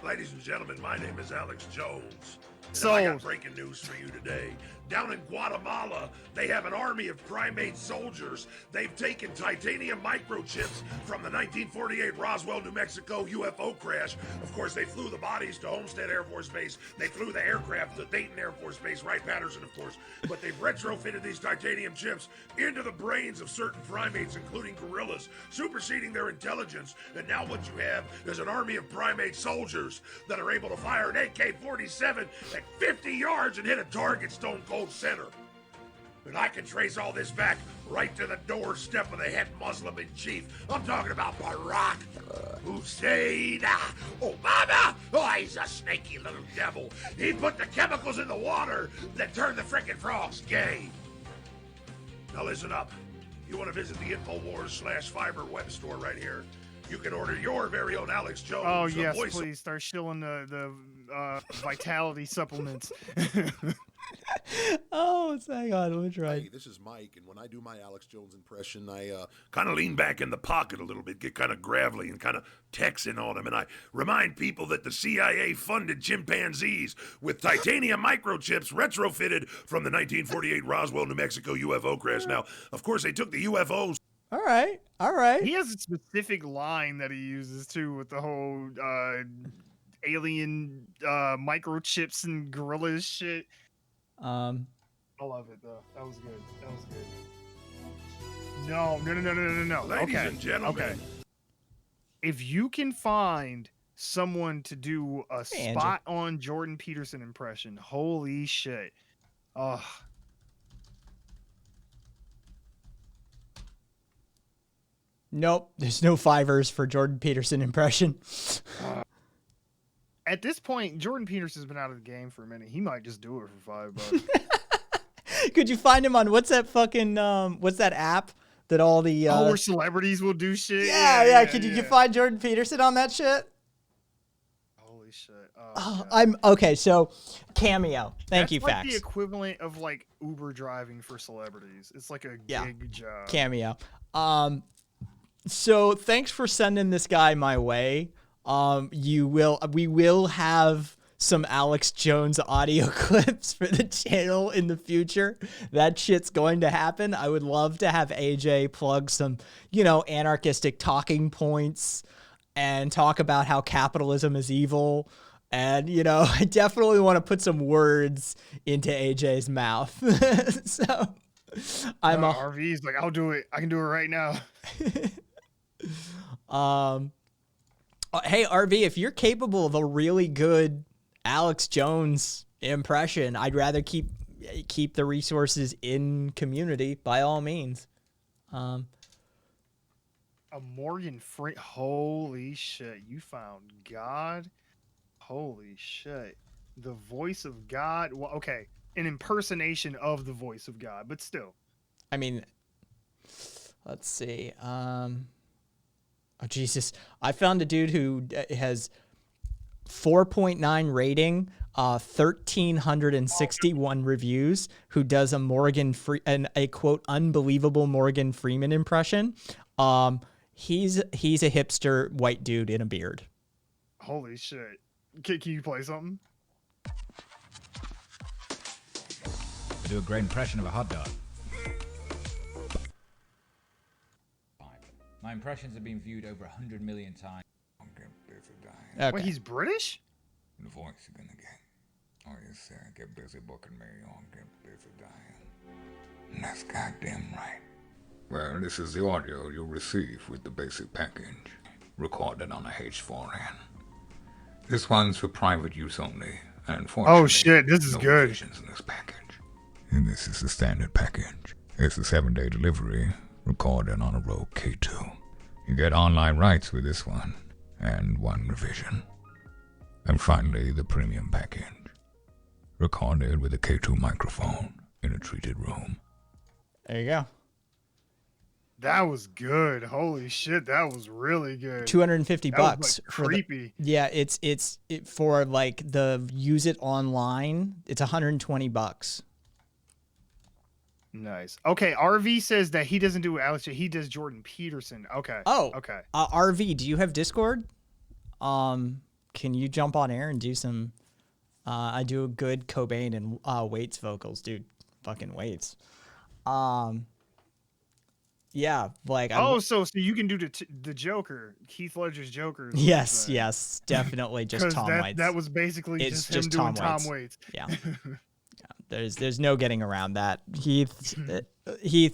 Ladies and gentlemen, my name is Alex Jones. And So- I got breaking news for you today. Down in Guatemala, they have an army of primate soldiers. They've taken titanium microchips from the 1948 Roswell, New Mexico UFO crash. Of course, they flew the bodies to Homestead Air Force Base. They flew the aircraft to Dayton Air Force Base, Wright-Patterson, of course. But they've retrofitted these titanium chips into the brains of certain primates, including gorillas, superseding their intelligence. And now what you have is an army of primate soldiers that are able to fire an AK-47 at 50 yards and hit a target stone cold center. And I can trace all this back right to the doorstep of the head Muslim in chief. I'm talking about Barack Hussein Obama. Oh, he's a snaky little devil. He put the chemicals in the water that turned the frickin' frogs gay. Now listen up. You want to visit the InfoWars/Fiverr web store right here. You can order your very own Alex Jones. Oh the yes, voice please start shilling the vitality supplements. Oh, hang on, let me try. Hey, this is Mike, and when I do my Alex Jones impression, I kind of lean back in the pocket a little bit, get kind of gravelly and kind of Texan on them, and I remind people that the CIA funded chimpanzees with titanium microchips retrofitted from the 1948 Roswell, New Mexico UFO crash. Now, of course, they took the UFOs. All right, all right. He has a specific line that he uses too with the whole alien microchips and gorillas shit. I love it though. That was good. That was good. No. Ladies Okay. and gentlemen. Okay. If you can find someone to do a Hey, Andrew. spot on Jordan Peterson impression, holy shit. Oh, Nope, there's no Fivers for Jordan Peterson impression. at this point, Jordan Peterson's been out of the game for a minute. He might just do it for $5. Could you find him on what's that fucking what's that app that all the Where celebrities will do shit. yeah. Could you find Jordan Peterson on that shit? Holy shit. Oh, I'm okay. So Cameo. Thank That's you, like Fax. the equivalent of like Uber driving for celebrities. It's like a Yeah. gig job. Cameo. So thanks for sending this guy my way. We will have some Alex Jones audio clips for the channel in the future. That shit's going to happen. I would love to have AJ plug some, anarchistic talking points and talk about how capitalism is evil. And, I definitely want to put some words into AJ's mouth. So I'm RV's like, I'll do it. I can do it right now. Hey RV, if you're capable of a really good Alex Jones impression, I'd rather keep the resources in community by all means. A Morgan Freeman. Holy shit. You found God. Holy shit. The voice of God. Well, okay. An impersonation of the voice of God, but still. I mean, let's see. Oh Jesus! I found a dude who has 4.9 rating, 1,361 reviews, who does a a quote unbelievable Morgan Freeman impression. He's a hipster white dude in a beard. Holy shit. Can you play something? I do a great impression of a hot dog. My impressions have been viewed over 100 million times. Okay. Wait, he's British? The voice you're gonna get. Oh, you say, get busy booking me, I'll get busy dying. And that's goddamn right. Well, this is the audio you'll receive with the basic package, recorded on a H4n. This one's for private use only, and Oh shit, this is no good. revisions in this package. And this is the standard package. It's a 7-day delivery, recorded on a Rode K2. You get online rights with this one, and 1 revision. And finally, the premium package, recorded with a K2 microphone in a treated room. There you go. That was good. Holy shit, that was really good. 250 That was, bucks like, for creepy. Yeah, it's for like the use it online. It's 120 bucks. Nice. Okay, RV says that he doesn't do Alex J. He does Jordan Peterson. Okay. Oh, Okay. RV, do you have Discord? Can you jump on air and do some? I do a good Cobain and Waits vocals, dude. Fucking Waits. Yeah, like So you can do the Joker, Heath Ledger's Joker. yes, definitely just Tom Waits. That was basically It's just him just doing Tom Tom Waits. Yeah. There's no getting around that. Heath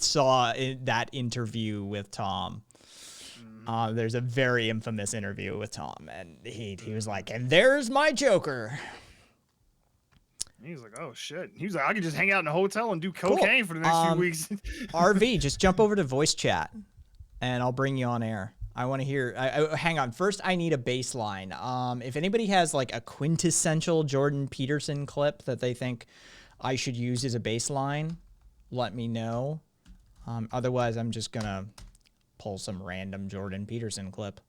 saw that interview with Tom. There's a very infamous interview with Tom, and he was like, "And there's my Joker." He was like, "Oh shit." He was like, "I could just hang out in a hotel and do cocaine for the next few weeks." RV, just jump over to voice chat, and I'll bring you on air. I want to hear. Hang on. First, I need a baseline. If anybody has like a quintessential Jordan Peterson clip that they think I should use as a baseline, let me know. Otherwise, I'm just gonna pull some random Jordan Peterson clip.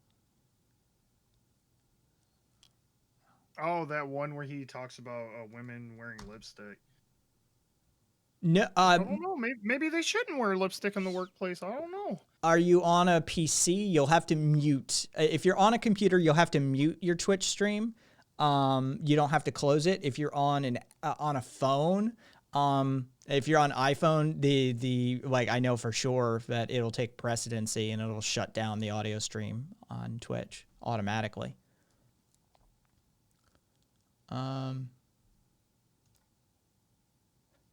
Oh, that one where he talks about women wearing lipstick. No, I don't know. Maybe they shouldn't wear lipstick in the workplace. I don't know. Are you on a PC? You'll have to mute. If you're on a computer, you'll have to mute your Twitch stream. You don't have to close it. If you're on a phone, if you're on iPhone, the like I know for sure that it'll take precedency and it'll shut down the audio stream on Twitch automatically.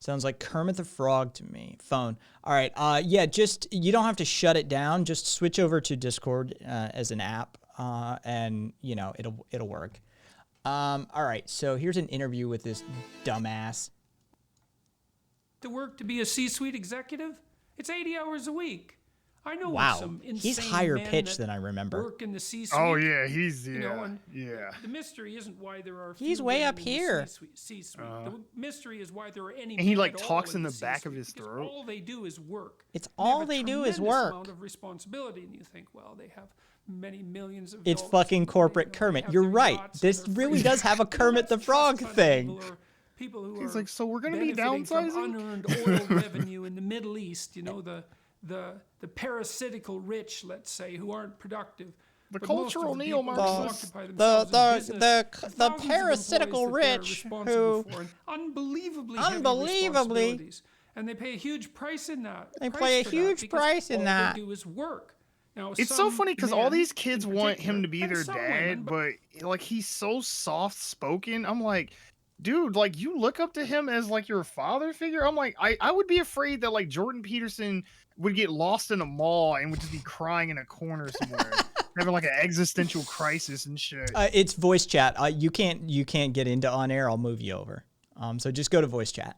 Sounds like Kermit the Frog to me. Phone. All right. Yeah, just you don't have to shut it down. Just switch over to Discord as an app, and it'll work. All right. So here's an interview with this dumbass. To work to be a C-suite executive, it's 80 hours a week. I know Wow, some insane he's higher men pitched that than I remember. Work in the C-suite. Oh yeah, The mystery isn't why there are. He's few way women up in the here. C-suite. The mystery is why there are any. And he men like at all talks in the the back of C-suite, his because throat. All they do is work. It's They have all a they do is tremendous work. Amount of responsibility, and you think, well, they have many millions of. It's dollars, fucking and corporate they Kermit. have You're their right. yachts and This their really free- does have a You know, Kermit the that's Frog just thing. People who He's are like, so we're gonna be benefiting from downsizing? unearned oil revenue in the Middle East. You know, the parasitical rich, let's say, who aren't productive. The But most of cultural the people who neo-Marxists. occupy The themselves in business, the thousands of parasitical employees that they're rich responsible who for, and unbelievably heavy Unbelievably. responsibilities. And they pay a huge price in that. They price pay a for that huge because price in all that. They do is work. Now, It's so some funny because all men these kids in want him to be particular, their and some women, dad, but like he's so soft spoken. I'm like, dude, like you look up to him as like your father figure. I'm like, I would be afraid that like Jordan Peterson would get lost in a mall and would just be crying in a corner somewhere, having like an existential crisis and shit. It's voice chat. You can't get into on air. I'll move you over. So just go to voice chat.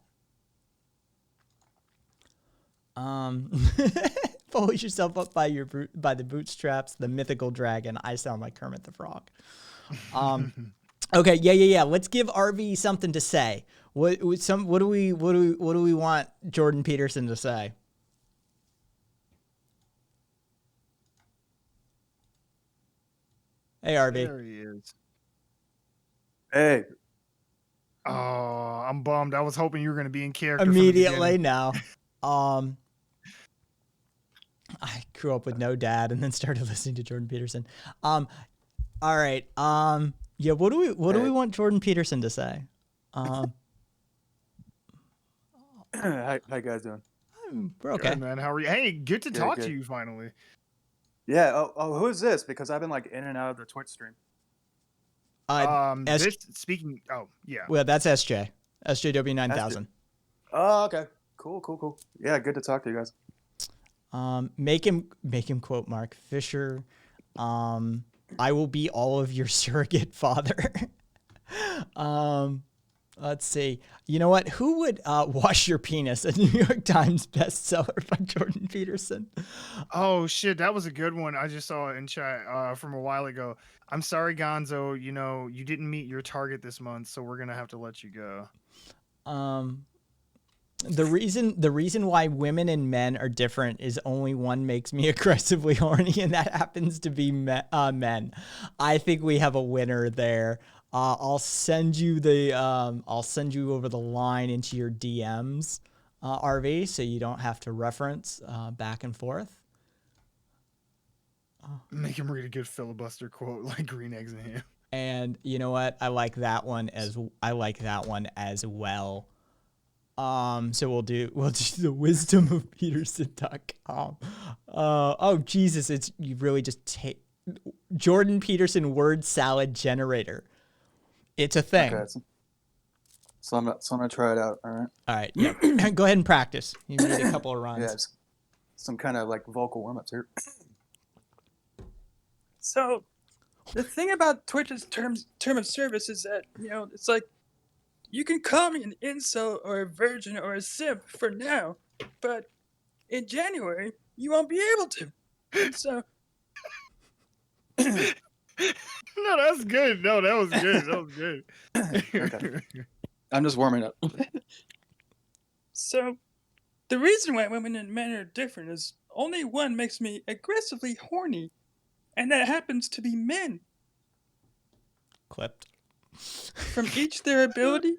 Pull yourself up by the bootstraps. The mythical dragon. I sound like Kermit the Frog. Okay, yeah. Let's give RV something to say. What do we want Jordan Peterson to say? Hey, RV. There he is. Hey, Oh, I'm bummed. I was hoping you were going to be in character from the Immediately beginning. now. I grew up with no dad and then started listening to Jordan Peterson. All right. Yeah. What do we want Jordan Peterson to say? how you guys doing? We're okay. Good, man. How are you? Hey, good to Good, talk good. to you finally. Yeah. Oh, who is this? Because I've been like in and out of the Twitch stream. S- Speaking. Oh, yeah. Well, that's SJ. SJW 9000. Oh, okay. Cool. Yeah, good to talk to you guys. Make him quote Mark Fisher. I will be all of your surrogate father. Let's see. You know what? Who would wash your penis? A New York Times bestseller by Jordan Peterson. Oh shit, that was a good one. I just saw it in chat from a while ago. I'm sorry, Gonzo. You know you didn't meet your target this month, so we're gonna have to let you go. The reason why women and men are different is only one makes me aggressively horny, and that happens to be men. I think we have a winner there. I'll send you over the line into your DMs. RV, so you don't have to reference back and forth. Make him read a good filibuster quote like Green Eggs and Ham. And you know what? I like that one as well. So we'll do the wisdom of Peterson.com. Oh Jesus, you really just take Jordan Peterson word salad generator. It's a thing. Okay, so I'm gonna try it out. All right. All right, yeah. Go ahead and practice. You need a couple of runs. Yeah, some kind of like vocal warm-ups here. So, the thing about Twitch's term of service is that, it's like, you can call me an incel or a virgin or a simp for now, but in January, you won't be able to. So... No, that's good. No, that was good. That was good. Okay. I'm just warming up. So, the reason why women and men are different is only one makes me aggressively horny, and that happens to be men. Clipped. From each their ability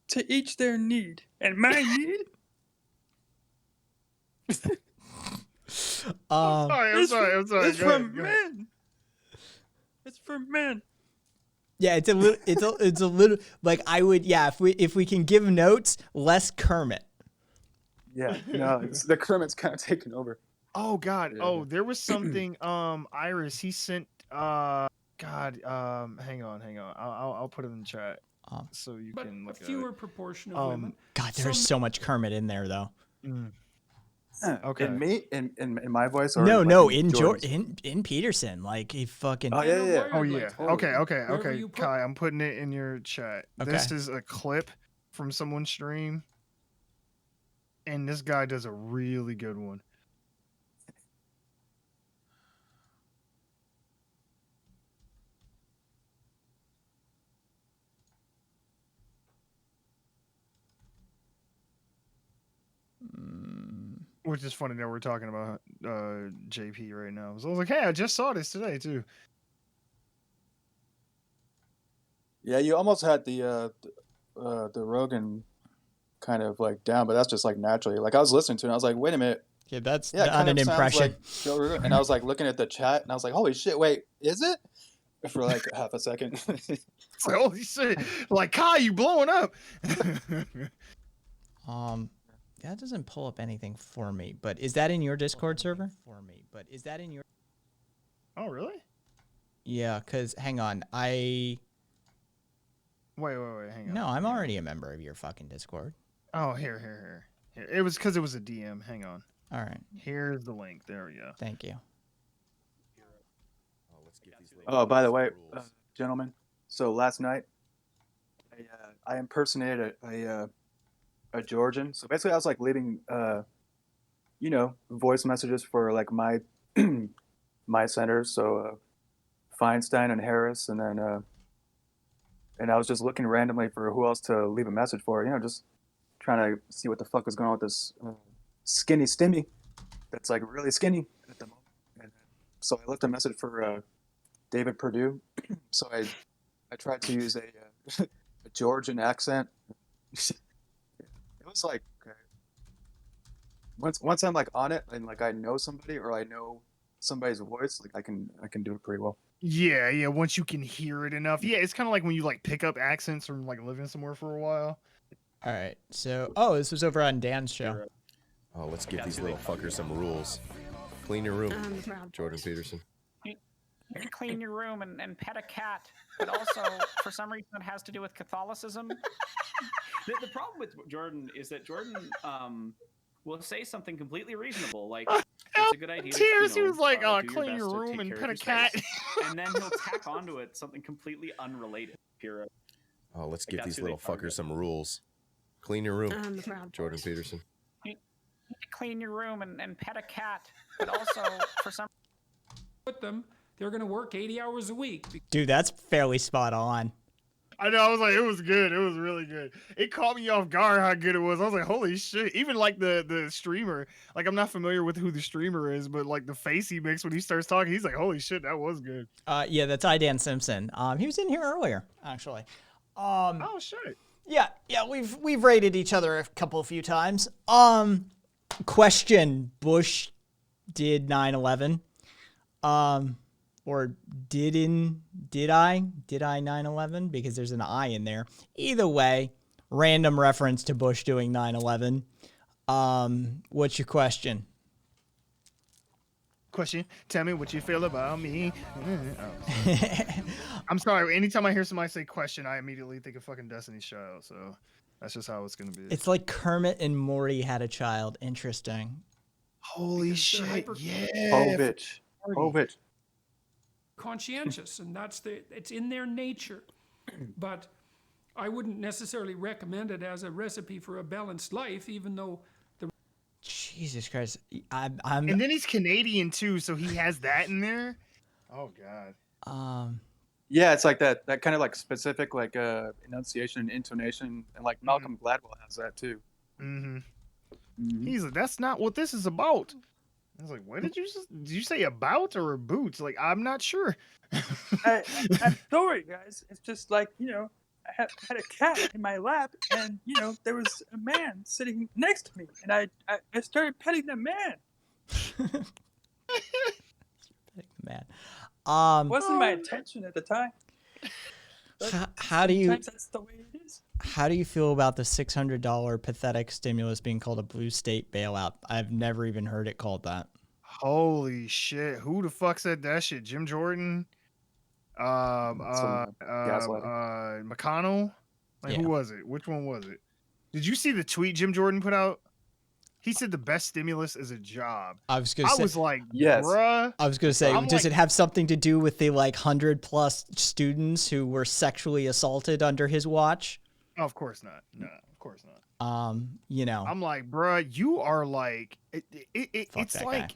to each their need. And my need I'm sorry. it's Go from ahead. men. It's for men. Yeah, it's a little like I would. Yeah, if we can give notes, less Kermit. Yeah, no, the Kermit's kind of taken over. Oh God. Yeah. Oh, there was something. Iris, he sent. God. Hang on. I'll put it in the chat so you But can a look at fewer it. proportion of women. God, there's so much Kermit in there though. Okay. In me, in my voice, or No, like no, in in Jordan's? in Peterson, like he fucking. Oh yeah, yeah. Oh yeah. Totally. Okay. you put- Kai, I'm putting it in your chat. Okay. This is a clip from someone's stream, and this guy does a really good one. Which is funny that we're talking about JP right now. So I was like, hey, I just saw this today too. Yeah, you almost had the Rogan kind of like down, but that's just like naturally. Like I was listening to it, and I was like, wait a minute. Yeah, that's Yeah, it not kind an of sounds impression. like Joe Rogan. And I was like looking at the chat, and I was like, holy shit, wait, is it? For like half a second. It's like, holy shit! Like Kai, you blowing up? That doesn't pull up anything for me. But is that in your Discord server? Oh really? Yeah, cause hang on, Wait, hang on. No, I'm already a member of your fucking Discord. Oh, here. It was because it was a DM. Hang on. All right, Here's the link. There we go. thank you. Oh, by the way, gentlemen. So last night, I impersonated a Georgian. So basically, I was like leaving, voice messages for like my my centers. So Feinstein and Harris, and then and I was just looking randomly for who else to leave a message for. Just trying to see what the fuck was going on with this skinny Stimmy that's like really skinny at the moment. And so I left a message for David Perdue. So I tried to use a Georgian accent. It was like once I'm like on it and like I know somebody or I know somebody's voice, like I can do it pretty well. Yeah. Once you can hear it enough. Yeah, it's kind of like when you like pick up accents from like living somewhere for a while. All right, so this was over on Dan's show. Oh, let's give these little fuckers some rules. Clean your room, Jordan Peterson. You can clean your room and pet a cat, but also, for some reason, it has to do with Catholicism. The problem with Jordan is that Jordan will say something completely reasonable, like Oh, it's a good idea. Tears, to, he was like, do your clean best your to room take and care pet of a your cat. space. And then he'll tack onto it something completely unrelated. Pure. Oh, let's Like, give that's these who they little target. fuckers some rules. Clean your room, Proud Jordan Peterson. You can clean your room and pet a cat, but also, for some With them, they're going to work 80 hours a week. Dude, that's fairly spot on. I know. I was like, it was good. It was really good. It caught me off guard how good it was. I was like, holy shit. Even like the streamer, like I'm not familiar with who the streamer is, but like the face he makes when he starts talking, he's like, holy shit, that was good. Yeah, that's Dan Simpson. He was in here earlier, actually. Oh shit. Yeah, we've rated each other a few times. Question: Bush did 9/11, or did I 9/11? Because there's an I in there. Either way, random reference to Bush doing 9/11. What's your question? Tell me what you feel about me. I'm sorry. Anytime I hear somebody say question, I immediately think of fucking Destiny's Child. So that's just how it's gonna be. It's like Kermit and Morty had a child. Interesting. Holy shit! Yeah. Povich. Conscientious, and it's in their nature. But I wouldn't necessarily recommend it as a recipe for a balanced life, even though the Jesus Christ, I'm. And then he's Canadian too, so he has that in there. Oh god. Yeah, it's like that kind of like specific like enunciation and intonation, and like Malcolm Gladwell has that too. He's like, that's not what this is about. I was like, what did you say about or boots? Like, I'm not sure. I'm sorry, guys. It's just like, I had a cat in my lap, and there was a man sitting next to me, and I started petting the man. Man, wasn't my intention at the time. How do you? Sometimes that's the way it is. How do you feel about the $600 pathetic stimulus being called a blue state bailout? I've never even heard it called that. Holy shit! Who the fuck said that shit? Jim Jordan? McConnell? Like, who was it? Which one was it? Did you see the tweet Jim Jordan put out? He said the best stimulus is a job. I was like, yes. Bruh. I was gonna say, does it have something to do with the 100+ students who were sexually assaulted under his watch? Oh, of course not. No, of course not. I'm like, bruh, you are like, it's like,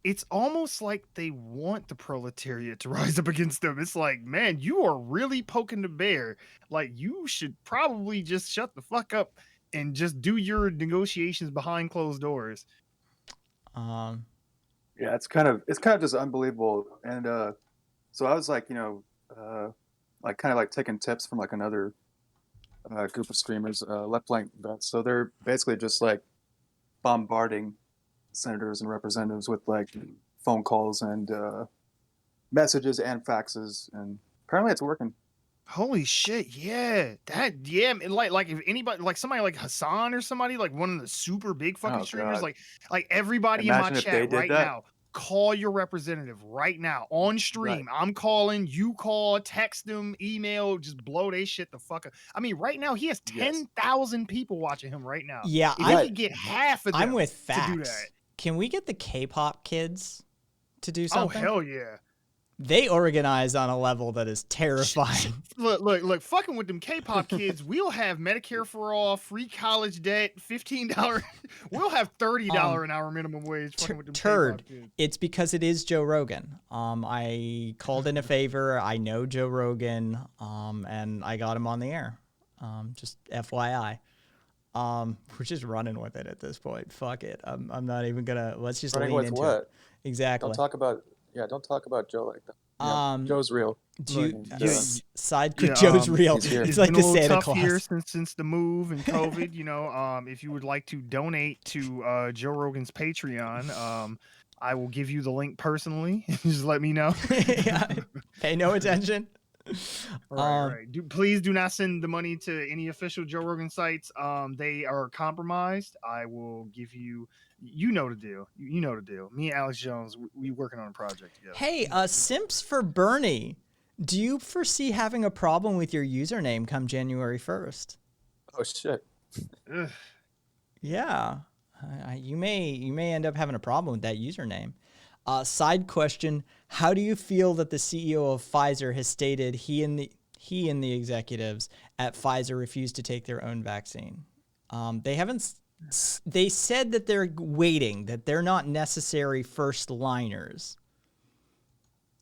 it's almost like they want the proletariat to rise up against them. It's like, man, you are really poking the bear. Like, you should probably just shut the fuck up and just do your negotiations behind closed doors. Yeah, it's kind of just unbelievable. And so I was like, like kind of like taking tips from like another group of streamers, Left Flank Vets. So they're basically just like bombarding senators and representatives with like phone calls and messages and faxes, and apparently it's working. Holy shit! Yeah, like if anybody, like somebody like Hassan or somebody, like one of the super big fucking streamers, God. like everybody Imagine in my if they chat did right that. now, call your representative right now on stream. Right. I'm calling, you call, text them, email, just blow they shit the fuck up. I mean, right now he has 10,000 people watching him right now. Yeah, if I could get half of them I'm with to do facts. that. Can we get the K-pop kids to do something? Oh hell yeah! They organize on a level that is terrifying. Look, fucking with them K-pop kids, we'll have Medicare for all, free college debt, $15. We'll have $30 an hour minimum wage. Fucking with them Turd. K-pop kids. It's because it is Joe Rogan. I called in a favor. I know Joe Rogan, and I got him on the air. Just FYI. We're just running with it at this point. Fuck it. I'm not even gonna. Let's just Running lean with into what? it. Exactly. Don't talk about Joe like that. Yeah, Joe's real. Joe's real. It's like been the a little Santa tough Claus. here since the move and COVID. If you would like to donate to Joe Rogan's Patreon, I will give you the link personally. Just let me know. Pay no attention. Right. Please do not send the money to any official Joe Rogan sites. They are compromised. I will give you. You know the deal. You know the deal. Me and Alex Jones, we working on a project together. Hey, Simps for Bernie. Do you foresee having a problem with your username come January 1st? Oh shit. Yeah, you may end up having a problem with that username. Side question: how do you feel that the CEO of Pfizer has stated he and the executives at Pfizer refused to take their own vaccine? They haven't. They said that they're waiting, that they're not necessary first liners.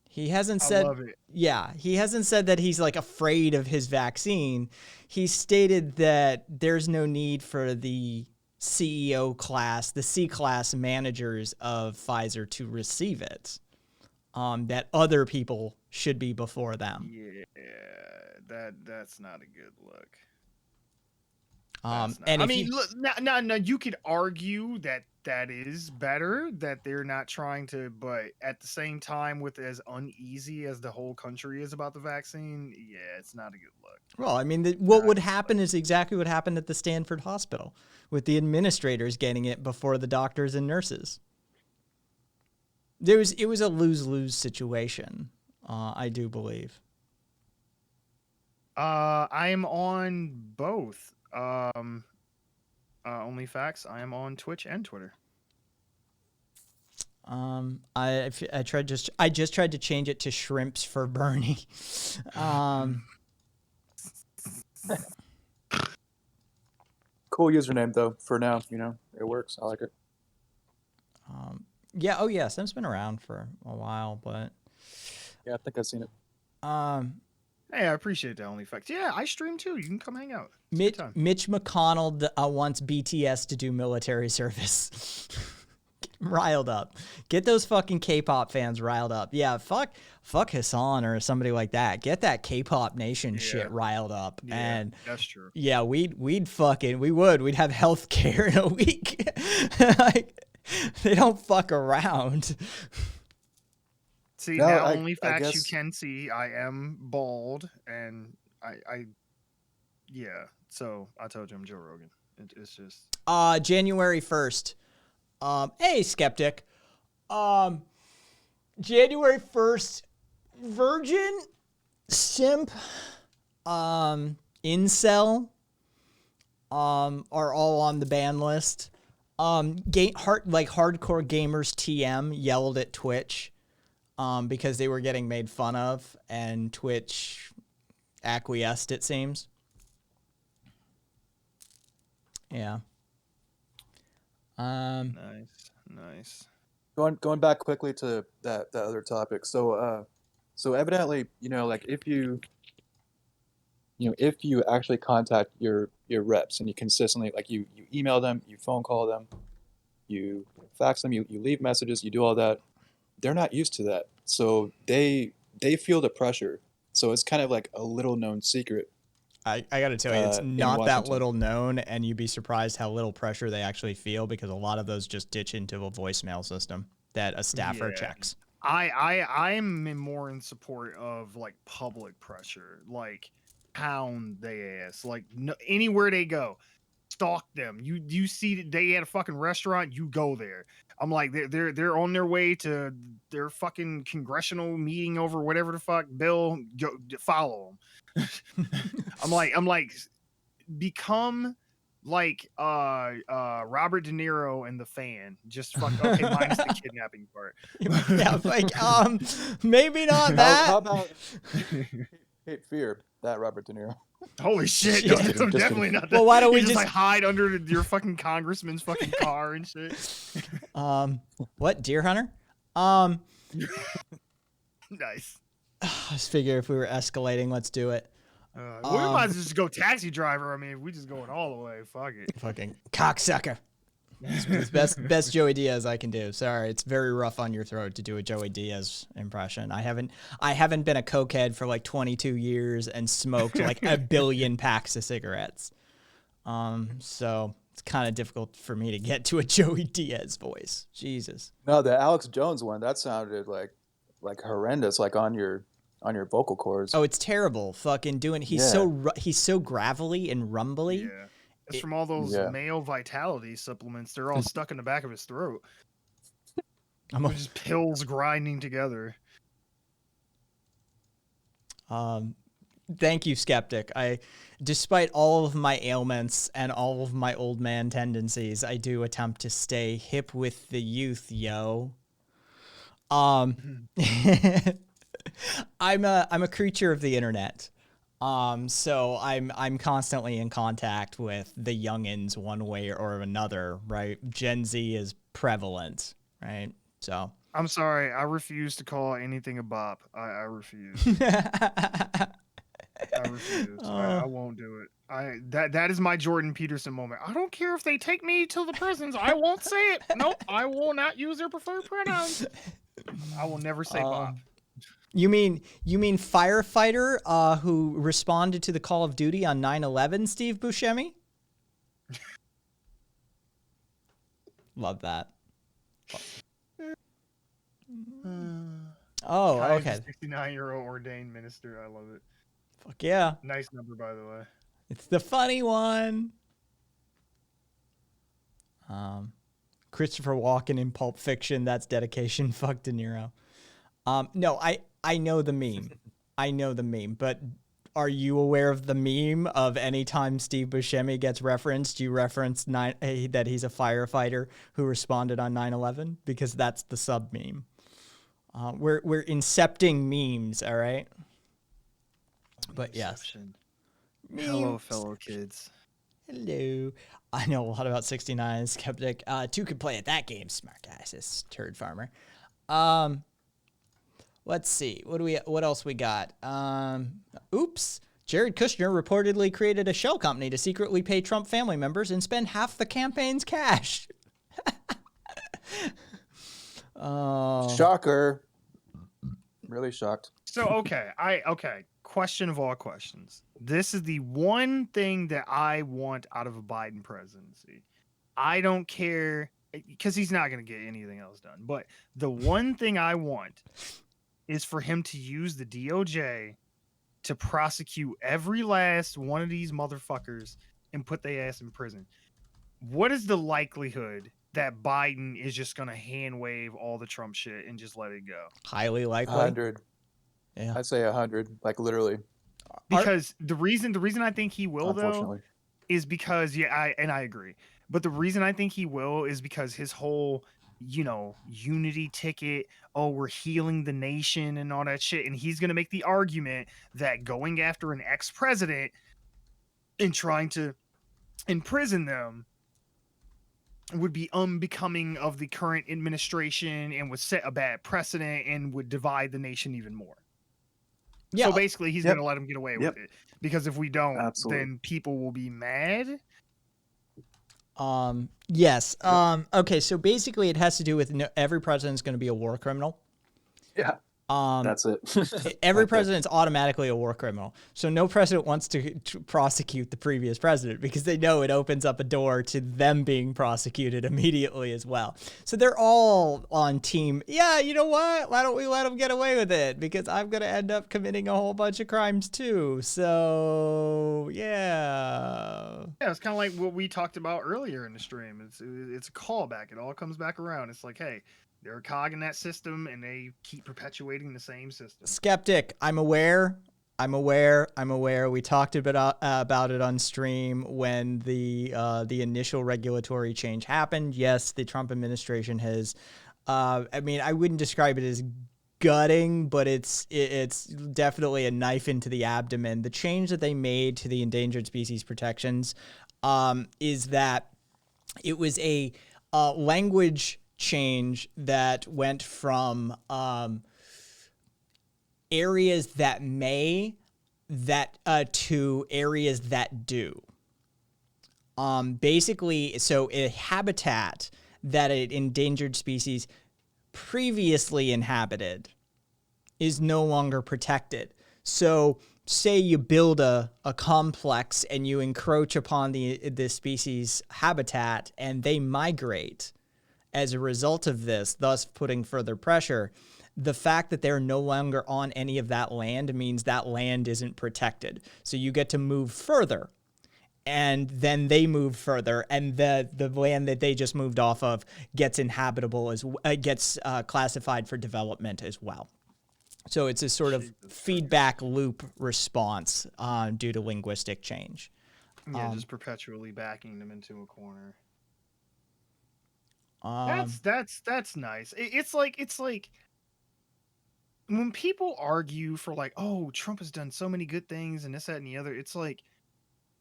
He hasn't said. I love it. Yeah, he hasn't said that he's like afraid of his vaccine. He stated that there's no need for the CEO class, the C-class managers of Pfizer to receive it. That other people should be before them. Yeah, that's not a good look. And I if mean, you- look, no, you could argue that that is better, that they're not trying to, but at the same time, with as uneasy as the whole country is about the vaccine, yeah, it's not a good look. Well, I mean, what would happen is exactly what happened at the Stanford Hospital with the administrators getting it before the doctors and nurses. It was a lose-lose situation, I do believe. I am on both. OnlyFacts. I am on Twitch and Twitter. I just tried to change it to shrimps for Bernie. Cool username though. For now, it works. I like it. Yeah. Oh, yeah. Sim's been around for a while, but yeah, I think I've seen it. Hey, I appreciate that, OnlyFacts. Yeah, I stream too. You can come hang out. Mitch McConnell wants BTS to do military service. Get 'em riled up. Get those fucking K-pop fans riled up. Yeah, fuck Hassan or somebody like that. Get that K-pop nation shit riled up. Yeah, and that's true. Yeah, we'd have health care in a week. Like, they don't fuck around. See, No, now I OnlyFacts you guess- can see I am bald, and yeah. So I told you I'm Joe Rogan. It's just January 1st. Hey, skeptic. January 1st, virgin, simp, incel, are all on the ban list. Hardcore gamers TM yelled at Twitch, because they were getting made fun of, and Twitch acquiesced, it seems. Yeah. Nice. Going back quickly to that other topic. So evidently, like if you actually contact your reps and you consistently, like you email them, you phone call them, you fax them, you leave messages, you do all that, they're not used to that. So they feel the pressure. So it's kind of like a little known secret. I got to tell you, it's in not that Washington. little known, and you'd be surprised how little pressure they actually feel, because a lot of those just ditch into a voicemail system that a staffer Yeah. checks. I'm more in support of like public pressure, like pound they ass, like anywhere they go, stalk them. You see that they at a fucking restaurant, you go there. I'm like they're on their way to their fucking congressional meeting over whatever the fuck bill. Go follow them. I'm like become like Robert De Niro and The Fan. Just fuck okay, minus the kidnapping part. Yeah, like maybe not that. How about Cape Fear? That Robert De Niro. Holy shit! Yeah. No, Just kidding. definitely not that. Well, why don't we You just- like hide under your fucking congressman's fucking car and shit? What, Deer Hunter? Nice. I just figure if we were escalating, let's do it. We might as well just go taxi driver. I mean, if we just going all the way, fuck it. Fucking cocksucker. It's best Joey Diaz I can do. Sorry, it's very rough on your throat to do a Joey Diaz impression. I haven't been a cokehead for like 22 years and smoked like a billion packs of cigarettes. So it's kind of difficult for me to get to a Joey Diaz voice. Jesus. No, the Alex Jones one, that sounded like horrendous, like on your vocal cords. Oh, it's terrible. Fucking doing. He's so gravelly and rumbly. Yeah. It's from all those male vitality supplements. They're all stuck in the back of his throat. They're just pills grinding together. Thank you, Skeptic. Despite all of my ailments and all of my old man tendencies, I do attempt to stay hip with the youth, yo. I'm a creature of the internet. So I'm constantly in contact with the youngins one way or another, right? Gen Z is prevalent, right? So I'm sorry, I refuse to call anything a bop. I refuse. I refuse. I won't do it. That is my Jordan Peterson moment. I don't care if they take me to the prisons. I won't say it. Nope, I will not use their preferred pronouns. I will never say bop. You mean firefighter who responded to the Call of Duty on 9/11, Steve Buscemi? Love that. Oh, Kai's okay. the 69-year-old ordained minister. I love it. Fuck yeah. Nice number, by the way. It's the funny one. Christopher Walken in Pulp Fiction. That's dedication. Fuck De Niro. No, I know the meme. I know the meme, but are you aware of the meme of any time Steve Buscemi gets referenced, you reference that he's a firefighter who responded on 9/11? Because that's the sub meme. We're incepting memes, all right? But yes. Hello, fellow kids. Hello. I know a lot about 69 Skeptic. 2 could play at that game, smart guy, says Turd Farmer. Let's see. What else we got? Oops. Jared Kushner reportedly created a shell company to secretly pay Trump family members and spend half the campaign's cash. Shocker. Really shocked. So okay, question of all questions. This is the one thing that I want out of a Biden presidency. I don't care because he's not going to get anything else done. But the one thing I want is for him to use the DOJ to prosecute every last one of these motherfuckers and put their ass in prison. What is the likelihood that Biden is just going to hand wave all the Trump shit and just let it go? Highly likely. 100. Yeah. I'd say 100, like literally. Because the reason I think he will though Unfortunately. is because I agree. But the reason I think he will is because his whole, unity ticket, oh, we're healing the nation and all that shit. And he's going to make the argument that going after an ex-president and trying to imprison them would be unbecoming of the current administration and would set a bad precedent and would divide the nation even more. Yeah. So basically, he's going to let him get away with it. Because if we don't, Absolutely. then people will be mad. Yes. Okay, so basically it has to do with every president's going to be a war criminal. Yeah. That's it. Every president's automatically a war criminal. So no president wants to prosecute the previous president because they know it opens up a door to them being prosecuted immediately as well. So they're all on team. Yeah, you know what? Why don't we let them get away with it? Because I'm going to end up committing a whole bunch of crimes too. So yeah. Yeah, it's kind of like what we talked about earlier in the stream. It's a callback. It all comes back around. It's like, hey, they're a cog in that system, and they keep perpetuating the same system. Skeptic, I'm aware. We talked about it on stream when the initial regulatory change happened. Yes, the Trump administration has. I mean, I wouldn't describe it as gutting, but it's definitely a knife into the abdomen. The change that they made to the endangered species protections is that it was a language change that went from areas that may to areas that do. Basically, so a habitat that an endangered species previously inhabited is no longer protected. So say you build a complex and you encroach upon the species habitat and they migrate as a result of this, thus putting further pressure. The fact that they're no longer on any of that land means that land isn't protected. So you get to move further, and then they move further, and the land that they just moved off of gets inhabitable gets classified for development as well. So it's a sort of feedback loop response due to linguistic change. Yeah, just perpetually backing them into a corner. That's nice. It's like when people argue for like, oh, Trump has done so many good things and this, that, and the other. It's like,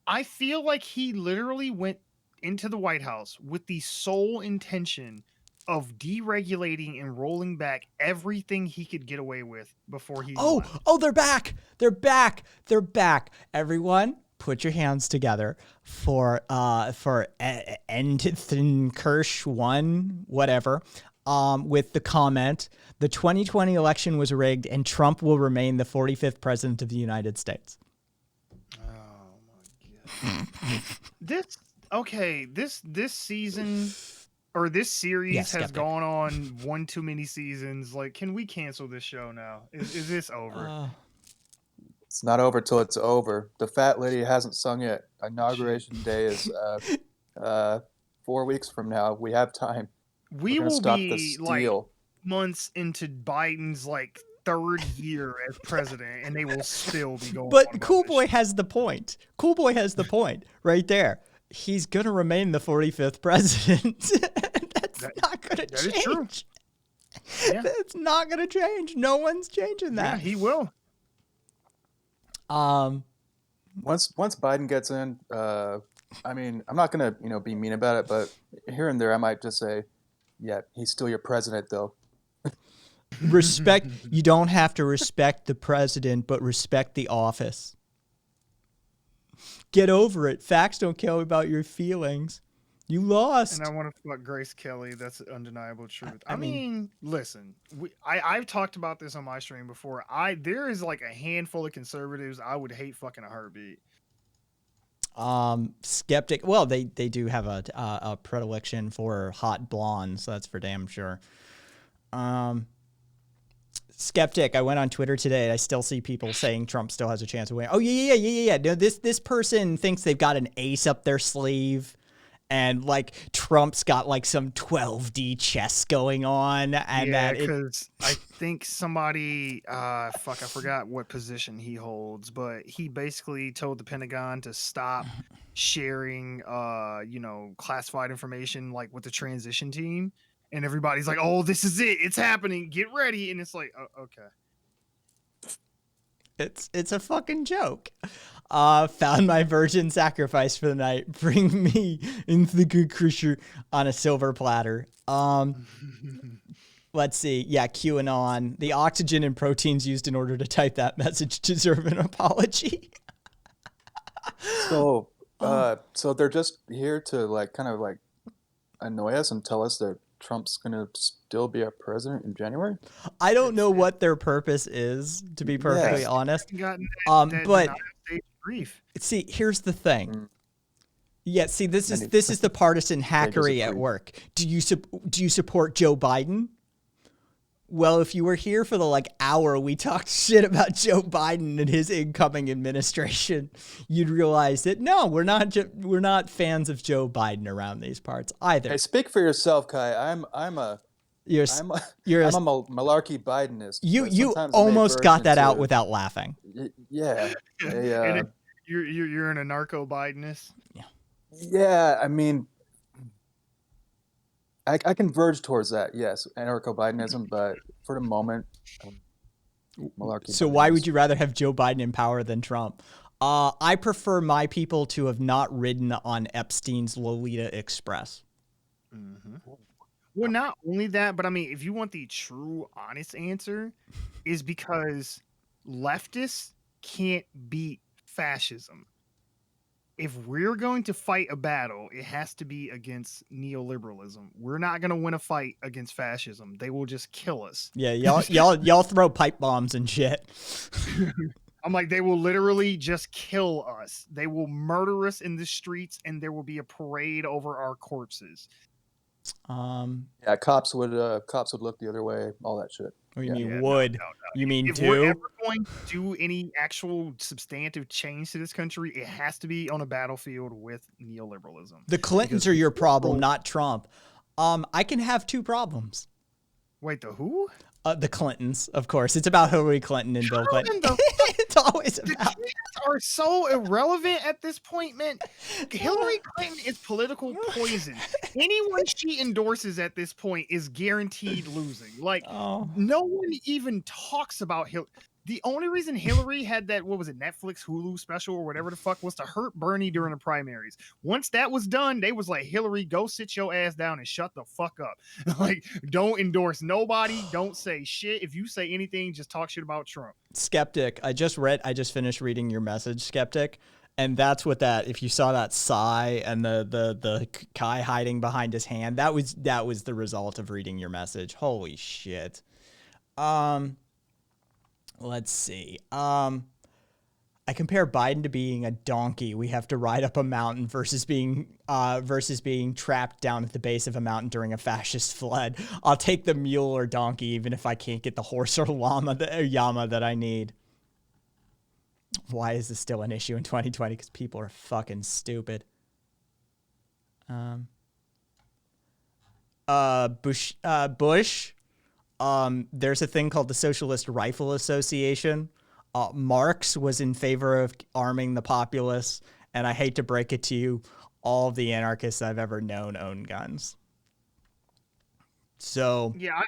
I feel like he literally went into the White House with the sole intention of deregulating and rolling back everything he could get away with before he. Oh, they're back! They're back! Everyone, put your hands together for Enthon Kirsch 1, whatever, with the comment, the 2020 election was rigged and Trump will remain the 45th president of the United States. Oh my God. okay, this season or this series Yes, has Skeptic. gone on one too many seasons. Like, can we cancel this show now? Is this over? It's not over till it's over. The fat lady hasn't sung yet. Inauguration day is 4 weeks from now. We have time. We We're gonna will stop be the like steal. months into Biden's like 3rd year as president, and they will still be going. on But about Cool this Boy has the point. Cool Boy has the point right there. He's gonna remain the 45th president. That's not gonna that is change. true. Yeah. That's not gonna change. No one's changing Yeah, that. he will. Once Biden gets in, I mean, I'm not gonna be mean about it, but here and there I might just say, yeah, he's still your president though. Respect. You don't have to respect the president, but respect the office. Get over it. Facts don't care about your feelings. You lost. And I want to fuck Grace Kelly. That's undeniable truth. I I mean- mean, listen, I've talked about this on my stream before. There is like a handful of conservatives I would hate fucking a heartbeat. Skeptic. Well, they do have a predilection for hot blondes. That's for damn sure. Skeptic. I went on Twitter today. I still see people saying Trump still has a chance of winning. Oh yeah. No, this person thinks they've got an ace up their sleeve, and like Trump's got like some 12D chess going on, and Yeah, that it, because I think somebody, I forgot what position he holds, but he basically told the Pentagon to stop sharing, classified information like with the transition team, and everybody's like, "Oh, this is it! It's happening! Get ready!" And it's like, oh, okay. it's a fucking joke. Found my virgin sacrifice for the night. Bring me into the good Crusher on a silver platter. Let's see. Yeah, QAnon. The oxygen and proteins used in order to type that message deserve an apology. So, so they're just here to kind of annoy us and tell us that Trump's gonna still be our president in January. I don't know what their purpose is, to be perfectly honest. Gotten But denial stage grief. see, here's the thing. Yeah, see, this Many- is the partisan hackery at disagree. work. Do you support Joe Biden? Well, if you were here for the hour we talked shit about Joe Biden and his incoming administration, you'd realize that no, we're not fans of Joe Biden around these parts either. Hey, speak for yourself, Kai. I'm a malarkey Bidenist. You but sometimes I may almost verge got that out into- without laughing. Yeah. And you're an anarcho Bidenist. Yeah, I mean, I can verge towards that, yes, anarcho-Bidenism, but for the moment, malarkey. So why would you rather have Joe Biden in power than Trump? I prefer my people to have not ridden on Epstein's Lolita Express. Well, not only that, but I mean, if you want the true, honest answer, is because leftists can't beat fascism. If we're going to fight a battle, it has to be against neoliberalism. We're not going to win a fight against fascism. They will just kill us. Yeah, y'all throw pipe bombs and shit. I'm like, they will literally just kill us. They will murder us in the streets, and there will be a parade over our corpses. Yeah, cops would look the other way, all that shit. What do you mean Yeah, would? no. You mean If we're do? ever going to do any actual substantive change to this country, it has to be on a battlefield with neoliberalism. The Clintons are your problem, not Trump. I can have two problems. Wait, the who? The Clintons, of course. It's about Hillary Clinton and Bill Clinton. It's always The about. kids are so irrelevant at this point, man. Hillary Clinton is political poison. Anyone she endorses at this point is guaranteed losing. Like, no one even talks about Hillary. The only reason Hillary had that, what was it, Netflix, Hulu special or whatever the fuck, was to hurt Bernie during the primaries. Once that was done, they was like, Hillary, go sit your ass down and shut the fuck up. Like, don't endorse nobody. Don't say shit. If you say anything, just talk shit about Trump. Skeptic, I just finished reading your message, Skeptic. And that's what if you saw that sigh and the Kai hiding behind his hand, that was the result of reading your message. Holy shit. Let's see. I I compare Biden to being a donkey. We have to ride up a mountain versus being trapped down at the base of a mountain during a fascist flood. I'll take the mule or donkey even if I can't get the horse or llama llama that I need. Why is this still an issue in 2020? Because people are fucking stupid. Bush. There's a thing called the Socialist Rifle Association. Marx was in favor of arming the populace, and I hate to break it to you, all of the anarchists I've ever known own guns. So yeah,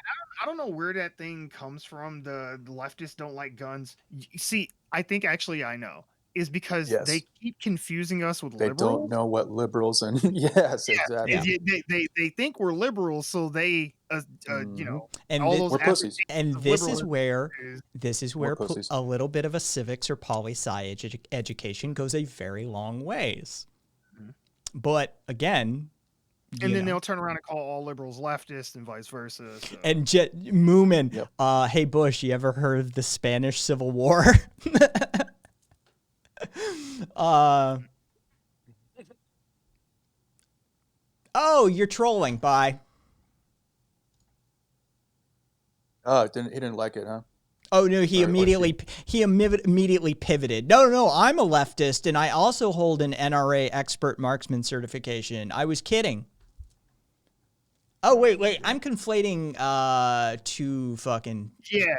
I don't know where that thing comes from. The leftists don't like guns. See, I think actually I know. Is because they keep confusing us with liberals. They don't know what liberals and exactly. Yeah. They think we're liberals, so they you know, and all those we're pussies. And this is where pussies. a little bit of a civics or poli-sci education goes a very long ways. But again, and then they'll turn around and call all liberals leftists and vice versa. So. And Moomin, hey Bush, you ever heard of the Spanish Civil War? Oh, you're trolling. Bye. Oh, he didn't like it, huh? Oh no, he immediately pivoted. No, I'm a leftist and I also hold an NRA expert marksman certification. I was kidding. Oh wait, I'm conflating two fucking Yeah.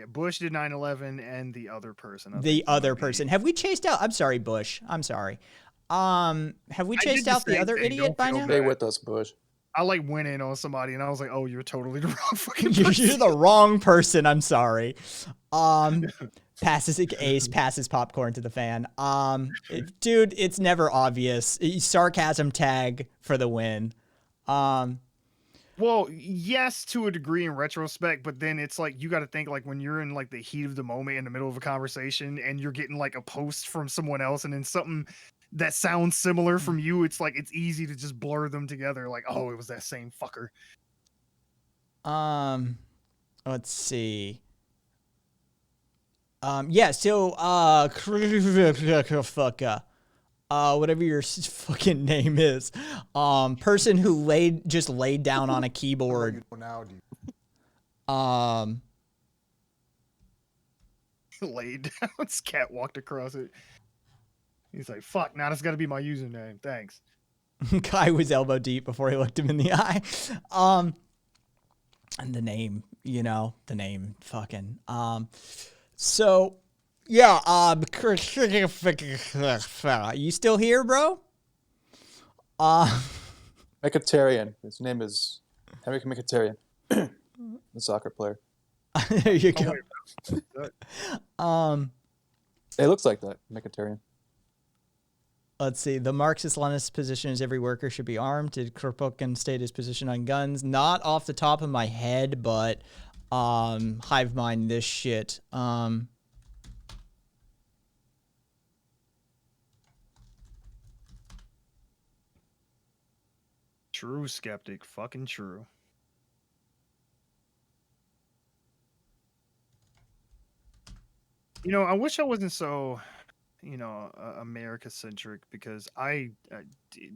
Bush did 9/11 and the other person. The other person. Have we chased out? I'm sorry, Bush. I'm sorry. Have we chased out the other idiot by now? Stay with us, Bush. I like went in on somebody and I was like, "Oh, you're totally the wrong fucking person." You're the wrong person. I'm sorry. Passes ace, passes popcorn to the fan. Dude, it's never obvious. Sarcasm tag for the win. Well, yes, to a degree in retrospect, but then it's like you got to think like when you're in like the heat of the moment in the middle of a conversation and you're getting like a post from someone else and then something that sounds similar from you, it's like it's easy to just blur them together like, oh, it was that same fucker. Let's see. Yeah, so whatever your fucking name is, person who laid down on a keyboard. Laid down. His cat walked across it. He's like, "Fuck! Now that's got to be my username. Thanks." Guy was elbow deep before he looked him in the eye. And the name, fucking. So. Yeah, you still here, bro? Mkhitaryan. His name is Henrik Mkhitaryan, the soccer player. There you go. It looks like that, Mkhitaryan. Let's see. The Marxist-Leninist position is every worker should be armed. Did Kropotkin state his position on guns? Not off the top of my head, but hive mind this shit. True skeptic, fucking true. I wish I wasn't so, America-centric because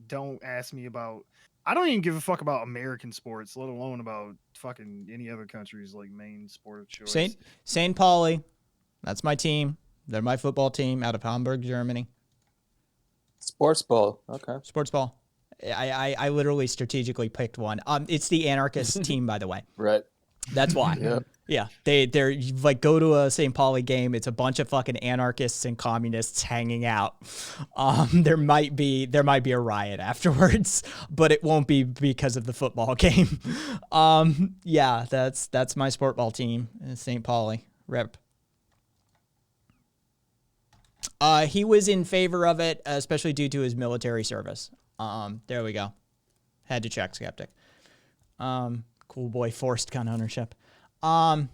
don't ask me about. I don't even give a fuck about American sports, let alone about fucking any other country's like main sport of choice. St. Pauli, that's my team. They're my football team out of Hamburg, Germany. Sports ball, okay. Sports ball. I literally strategically picked one. It's the anarchist team, by the way. Right. That's why. Yeah. They're like, go to a St. Pauli game. It's a bunch of fucking anarchists and communists hanging out. There might be a riot afterwards, but it won't be because of the football game. Yeah, that's my sport ball team, St. Pauli. Rep. He was in favor of it, especially due to his military service. There we go. Had to check, skeptic. Cool boy, forced gun ownership. Oh,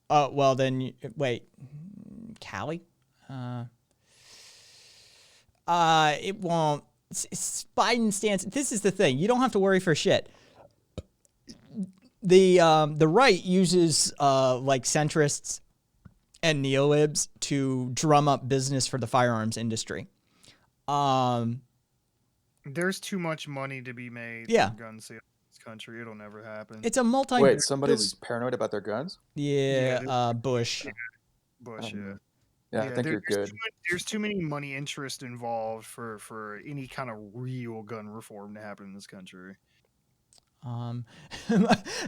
well then, wait. Cali? It won't. It's Biden's stance. This is the thing. You don't have to worry for shit. The right uses like centrists and neolibs to drum up business for the firearms industry. There's too much money to be made Yeah. from gun sales in this country. It'll never happen. It's a multi. Wait, somebody's paranoid about their guns? Yeah, Bush. Bush, yeah. Yeah, I think you're good. There's too many money interest involved for any kind of real gun reform to happen in this country.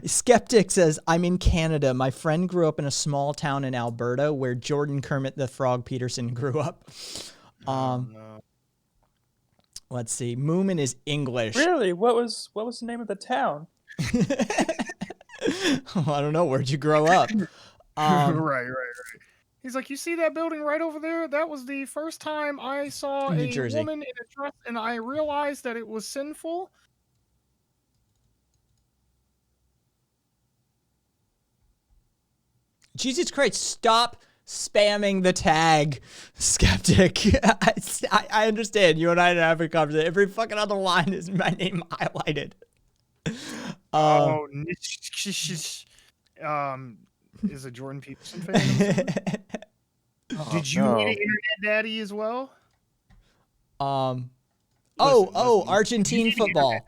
Skeptic says, I'm in Canada. My friend grew up in a small town in Alberta where Jordan Kermit the Frog Peterson grew up. Let's see. Moomin is English. Really? What was the name of the town? I don't know. Where'd you grow up? Right. He's like, you see that building right over there? That was the first time I saw New a Jersey. woman in a dress, and I realized that it was sinful. Jesus Christ, stop spamming the tag, Skeptic. I understand. You and I didn't have a conversation. Every fucking other line is my name highlighted. Is a Jordan Peterson fan? Did you need an internet daddy as well? Argentine football. I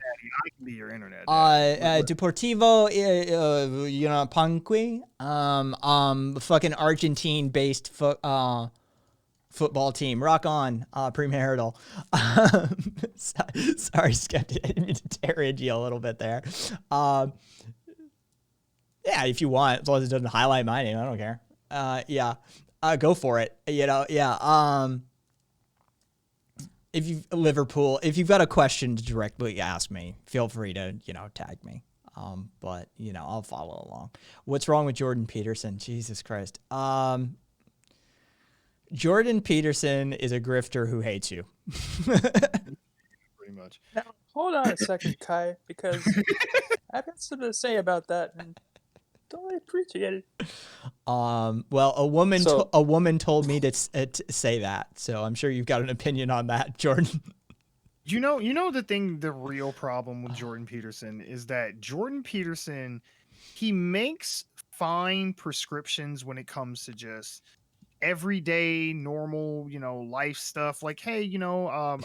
can be your internet. Deportivo, Panqui, fucking Argentine-based football team. Rock on, premarital. Sorry, Skeptic. I didn't mean to tear into you a little bit there. Yeah, if you want, as long as it doesn't highlight my name, I don't care. Go for it. If you've Liverpool, if you've got a question to directly ask me, feel free to, tag me. But I'll follow along. What's wrong with Jordan Peterson? Jesus Christ. Jordan Peterson is a grifter who hates you. Pretty much. Now, hold on a second, Kai, because I've got something to say about that, and don't really appreciate it. Well, a woman told me to say that, so I'm sure you've got an opinion on that, Jordan. You know the real problem with Jordan Peterson is that Jordan Peterson, he makes fine prescriptions when it comes to just everyday normal, life stuff. Like, hey, try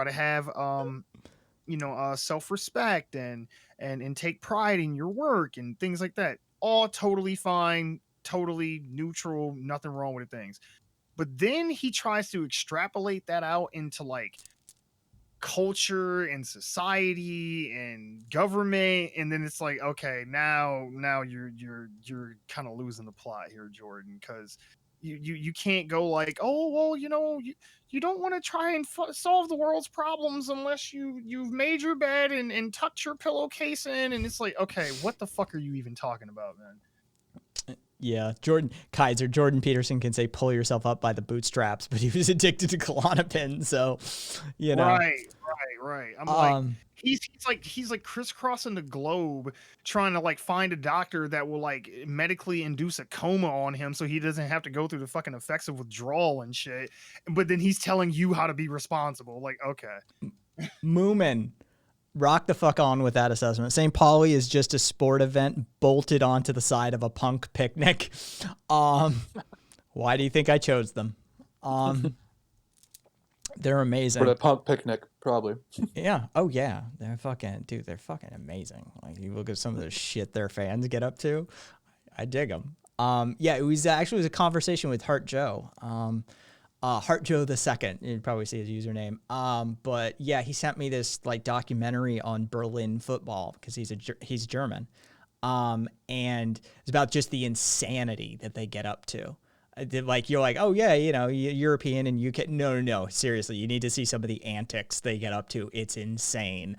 to have self-respect and take pride in your work and things like that. All totally fine, totally neutral, nothing wrong with things. But then he tries to extrapolate that out into like culture and society and government, and then it's like, okay, now you're kind of losing the plot here, Jordan, because you can't go like, oh well, you don't want to try and solve the world's problems unless you've made your bed and tucked your pillowcase in, and it's like, okay, what the fuck are you even talking about, man? Yeah, Jordan Peterson can say pull yourself up by the bootstraps, but he was addicted to Klonopin, so Right. I'm like, he's like crisscrossing the globe trying to like find a doctor that will like medically induce a coma on him so he doesn't have to go through the fucking effects of withdrawal and shit. But then he's telling you how to be responsible. Like, okay. Moomin, rock the fuck on with that assessment. St. Pauli is just a sport event bolted onto the side of a punk picnic. Why do you think I chose them? They're amazing. For the punk picnic, probably. Yeah. Oh yeah. They're fucking amazing. Like, you look at some of the shit their fans get up to. I dig them. Yeah, it was a conversation with Heart Joe. Heart Joe the Second. You'd probably see his username. But yeah, he sent me this like documentary on Berlin football because he's German. And it's about just the insanity that they get up to. Like, you're like, oh yeah, European and UK. No, seriously, you need to see some of the antics they get up to. It's insane.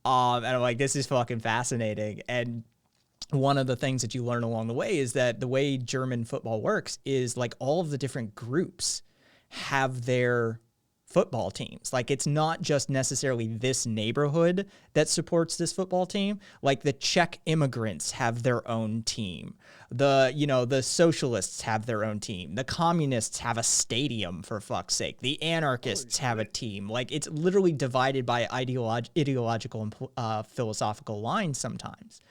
And I'm like, this is fucking fascinating. And one of the things that you learn along the way is that the way German football works is like all of the different groups have their football teams. Like, it's not just necessarily this neighborhood that supports this football team. Like, the Czech immigrants have their own team. The socialists have their own team. The communists have a stadium, for fuck's sake. The anarchists have a team. Like, it's literally divided by ideological and philosophical lines sometimes.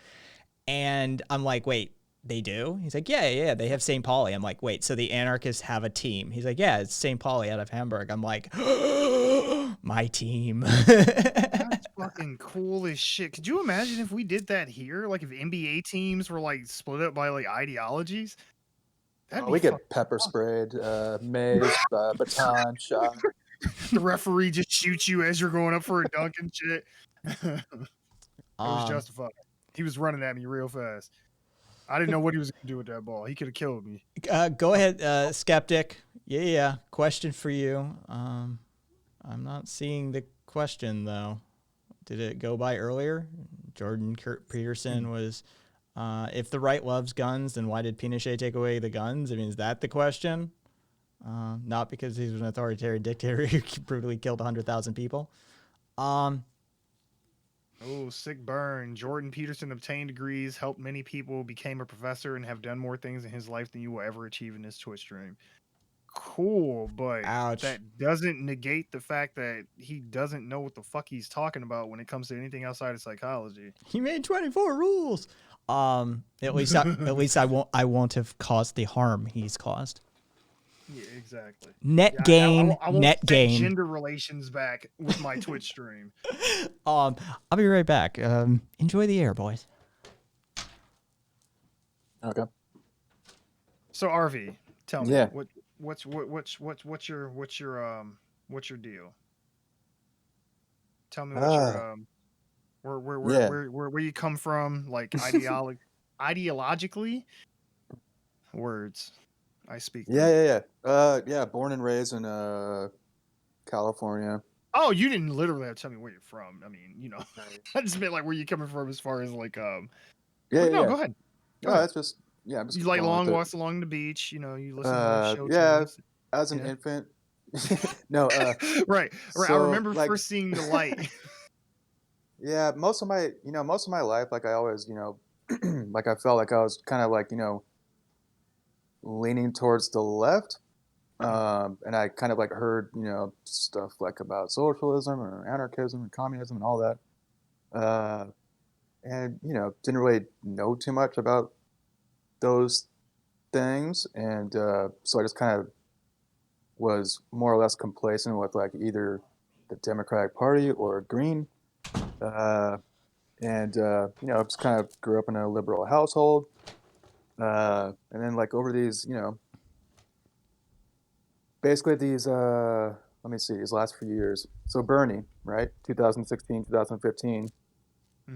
And I'm like, wait, they do? He's like, yeah, they have St. Pauli. I'm like, wait, so the anarchists have a team? He's like, yeah, it's St. Pauli out of Hamburg. I'm like, my team. That's fucking cool as shit. Could you imagine if we did that here? Like if NBA teams were like split up by like ideologies? That'd be we get fucking pepper sprayed, mace, baton shot. The referee just shoots you as you're going up for a dunk and shit. It was justified. He was running at me real fast. I didn't know what he was going to do with that ball. He could have killed me. Go ahead, Skeptic. Yeah. Question for you. I'm not seeing the question, though. Did it go by earlier? Jordan Peterson was, if the right loves guns, then why did Pinochet take away the guns? I mean, is that the question? Not because he was an authoritarian dictator who brutally killed 100,000 people. Oh, sick burn. Jordan Peterson obtained degrees, helped many people, became a professor, and have done more things in his life than you will ever achieve in this Twitch stream. Cool, but that doesn't negate the fact that he doesn't know what the fuck he's talking about when it comes to anything outside of psychology. He made 24 rules. At least I won't have caused the harm he's caused. Yeah, exactly. Net gain. I won't Net take gain. Gender relations back with my Twitch stream. I'll be right back. Enjoy the air, boys. Okay. So RV, tell me, Yeah. what's your deal? Tell me what's your where you come from, like ideologically. Words. I speak. Yeah. Born and raised in California. Oh, you didn't literally have to tell me where you're from. I mean, you know, I just meant like where you coming from as far as like Yeah. Go ahead. That's just I'm just You like going long with it. walks along the beach. You know, you listen to show Yeah, tunes. as an infant. No, right. I so, remember like, first seeing the light. Yeah, most of my life, like I always, like I felt like I was kind of like, leaning towards the left. And I kind of like heard, stuff like about socialism or anarchism and communism and all that. And, didn't really know too much about those things. And so I just kind of was more or less complacent with like either the Democratic Party or Green. Just kind of grew up in a liberal household. And then like over these, basically these, let me see, these last few years. So Bernie, right? 2016, 2015,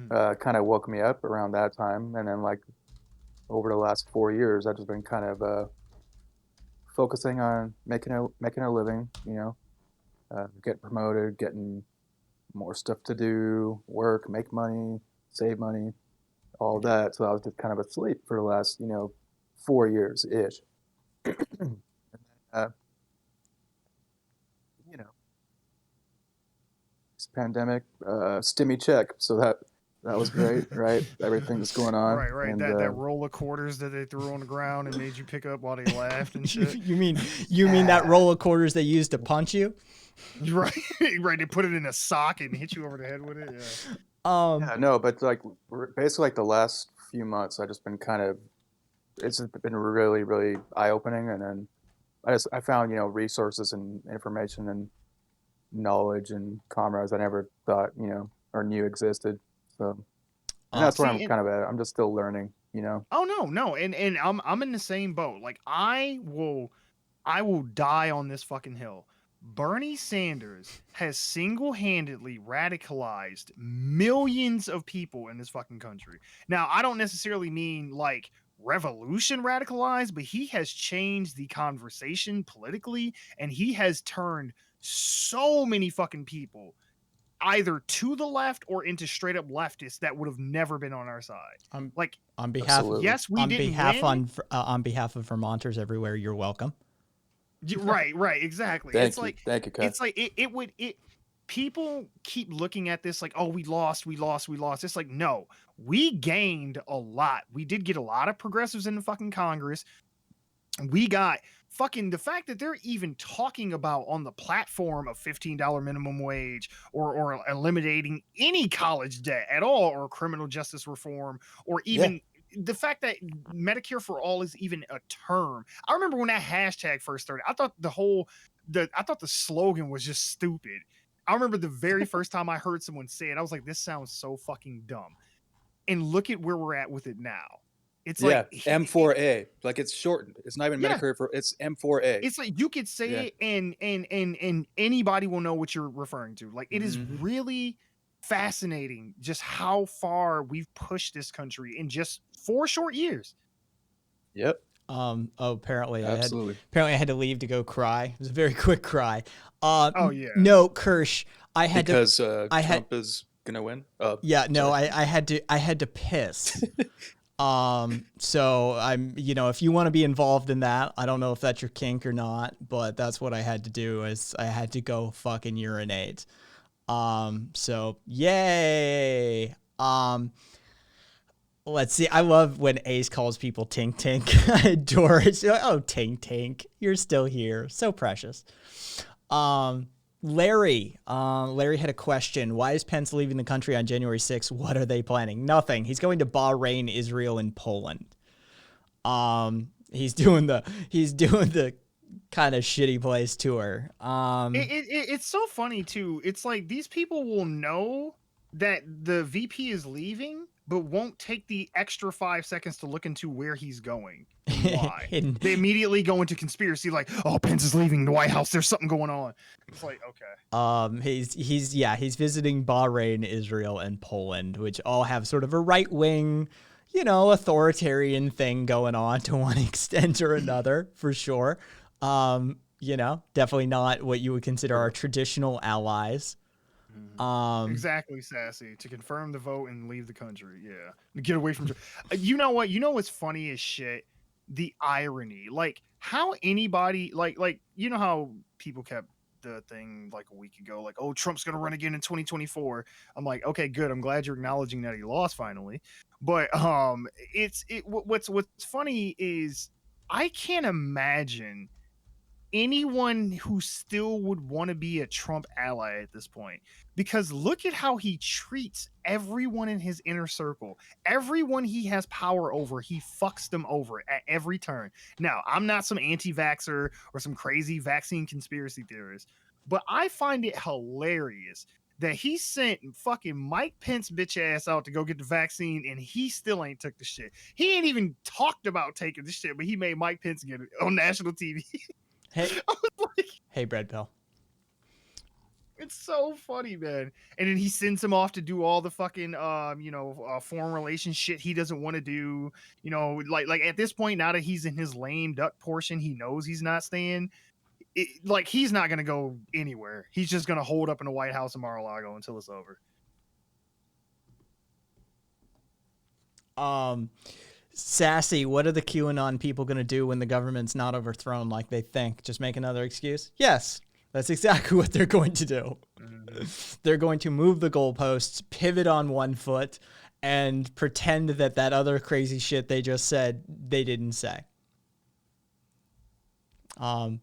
kind of woke me up around that time. And then like over the last 4 years, I've just been kind of, focusing on making a living, getting promoted, getting more stuff to do, work, make money, save money, all that. So I was just kind of asleep for the last, 4 years ish. This pandemic, stimmy check. So that was great, right? Everything that's going on. Right. And, that roll of quarters that they threw on the ground and made you pick up while they laughed and shit. You mean that roll of quarters they used to punch you? Right. They put it in a sock and hit you over the head with it. Yeah. Yeah, no, but like basically like the last few months, I've just been it's been really, really eye opening. And then I found, resources and information and knowledge and comrades I never thought, or knew existed. So and that's where I'm kind of at. I'm just still learning, Oh no. And I'm in the same boat. Like I will die on this fucking hill. Bernie Sanders has single-handedly radicalized millions of people in this fucking country. Now, I don't necessarily mean like revolution radicalized, but he has changed the conversation politically, and he has turned so many fucking people either to the left or into straight up leftists that would have never been on our side. On behalf of Vermonters everywhere, you're welcome. Right, exactly. Thank you, Kat. It's like people keep looking at this like, oh, we lost. It's like, no, we gained a lot. We did get a lot of progressives in the fucking Congress. We got fucking the fact that they're even talking about on the platform of $15 minimum wage or eliminating any college debt at all, or criminal justice reform, or even the fact that Medicare for all is even a term. I remember when that hashtag first started. I thought the slogan was just stupid. I remember the very first time I heard someone say it, I was like, this sounds so fucking dumb. And look at where we're at with it now. It's like M4A, like it's shortened. It's not even Medicare for, it's M4A. It's like you could say it and anybody will know what you're referring to. Like it is really fascinating just how far we've pushed this country in just 4 short years. Yep. Apparently Absolutely. I had to leave to go cry. It was a very quick cry. Oh yeah. No, Kirsch, I had because to Trump is gonna win. Yeah, no, I had to piss. So I'm, if you want to be involved in that, I don't know if that's your kink or not, but that's what I had to do is I had to go fucking urinate. So yay. Let's see. I love when Ace calls people Tink Tink. I adore it. Oh, Tink Tink, you're still here. So precious. Larry had a question. Why is Pence leaving the country on January 6th? What are they planning? Nothing. He's going to Bahrain, Israel, and Poland. He's doing the kind of shitty place tour. It's so funny too. It's like these people will know that the VP is leaving, but won't take the extra 5 seconds to look into where he's going. Why? They immediately go into conspiracy, like, oh, Pence is leaving the White House. There's something going on. It's like, okay. He's visiting Bahrain, Israel, and Poland, which all have sort of a right wing, authoritarian thing going on to one extent or another, for sure. Definitely not what you would consider our traditional allies. Exactly, Sassy. To confirm the vote and leave the country. Yeah. Get away from. You know what? You know what's funny as shit? The irony. Like how anybody like how people kept the thing like a week ago, like, oh, Trump's gonna run again in 2024. I'm like, okay, good. I'm glad you're acknowledging that he lost finally. But what's funny is I can't imagine anyone who still would want to be a Trump ally at this point, because look at how he treats everyone in his inner circle. Everyone he has power over, he fucks them over at every turn. Now, I'm not some anti-vaxxer or some crazy vaccine conspiracy theorist, but I find it hilarious that he sent fucking Mike Pence bitch ass out to go get the vaccine and he still ain't took the shit. He ain't even talked about taking the shit, but he made Mike Pence get it on national TV. Hey, hey, Bread Pill. It's so funny, man. And then he sends him off to do all the fucking, foreign relations shit he doesn't want to do. Like at this point, now that he's in his lame duck portion, he knows he's not staying. He's not going to go anywhere. He's just going to hold up in the White House in Mar-a-Lago until it's over. Sassy, what are the QAnon people going to do when the government's not overthrown like they think? Just make another excuse? Yes, that's exactly what they're going to do. They're going to move the goalposts, pivot on one foot, and pretend that other crazy shit they just said they didn't say. God,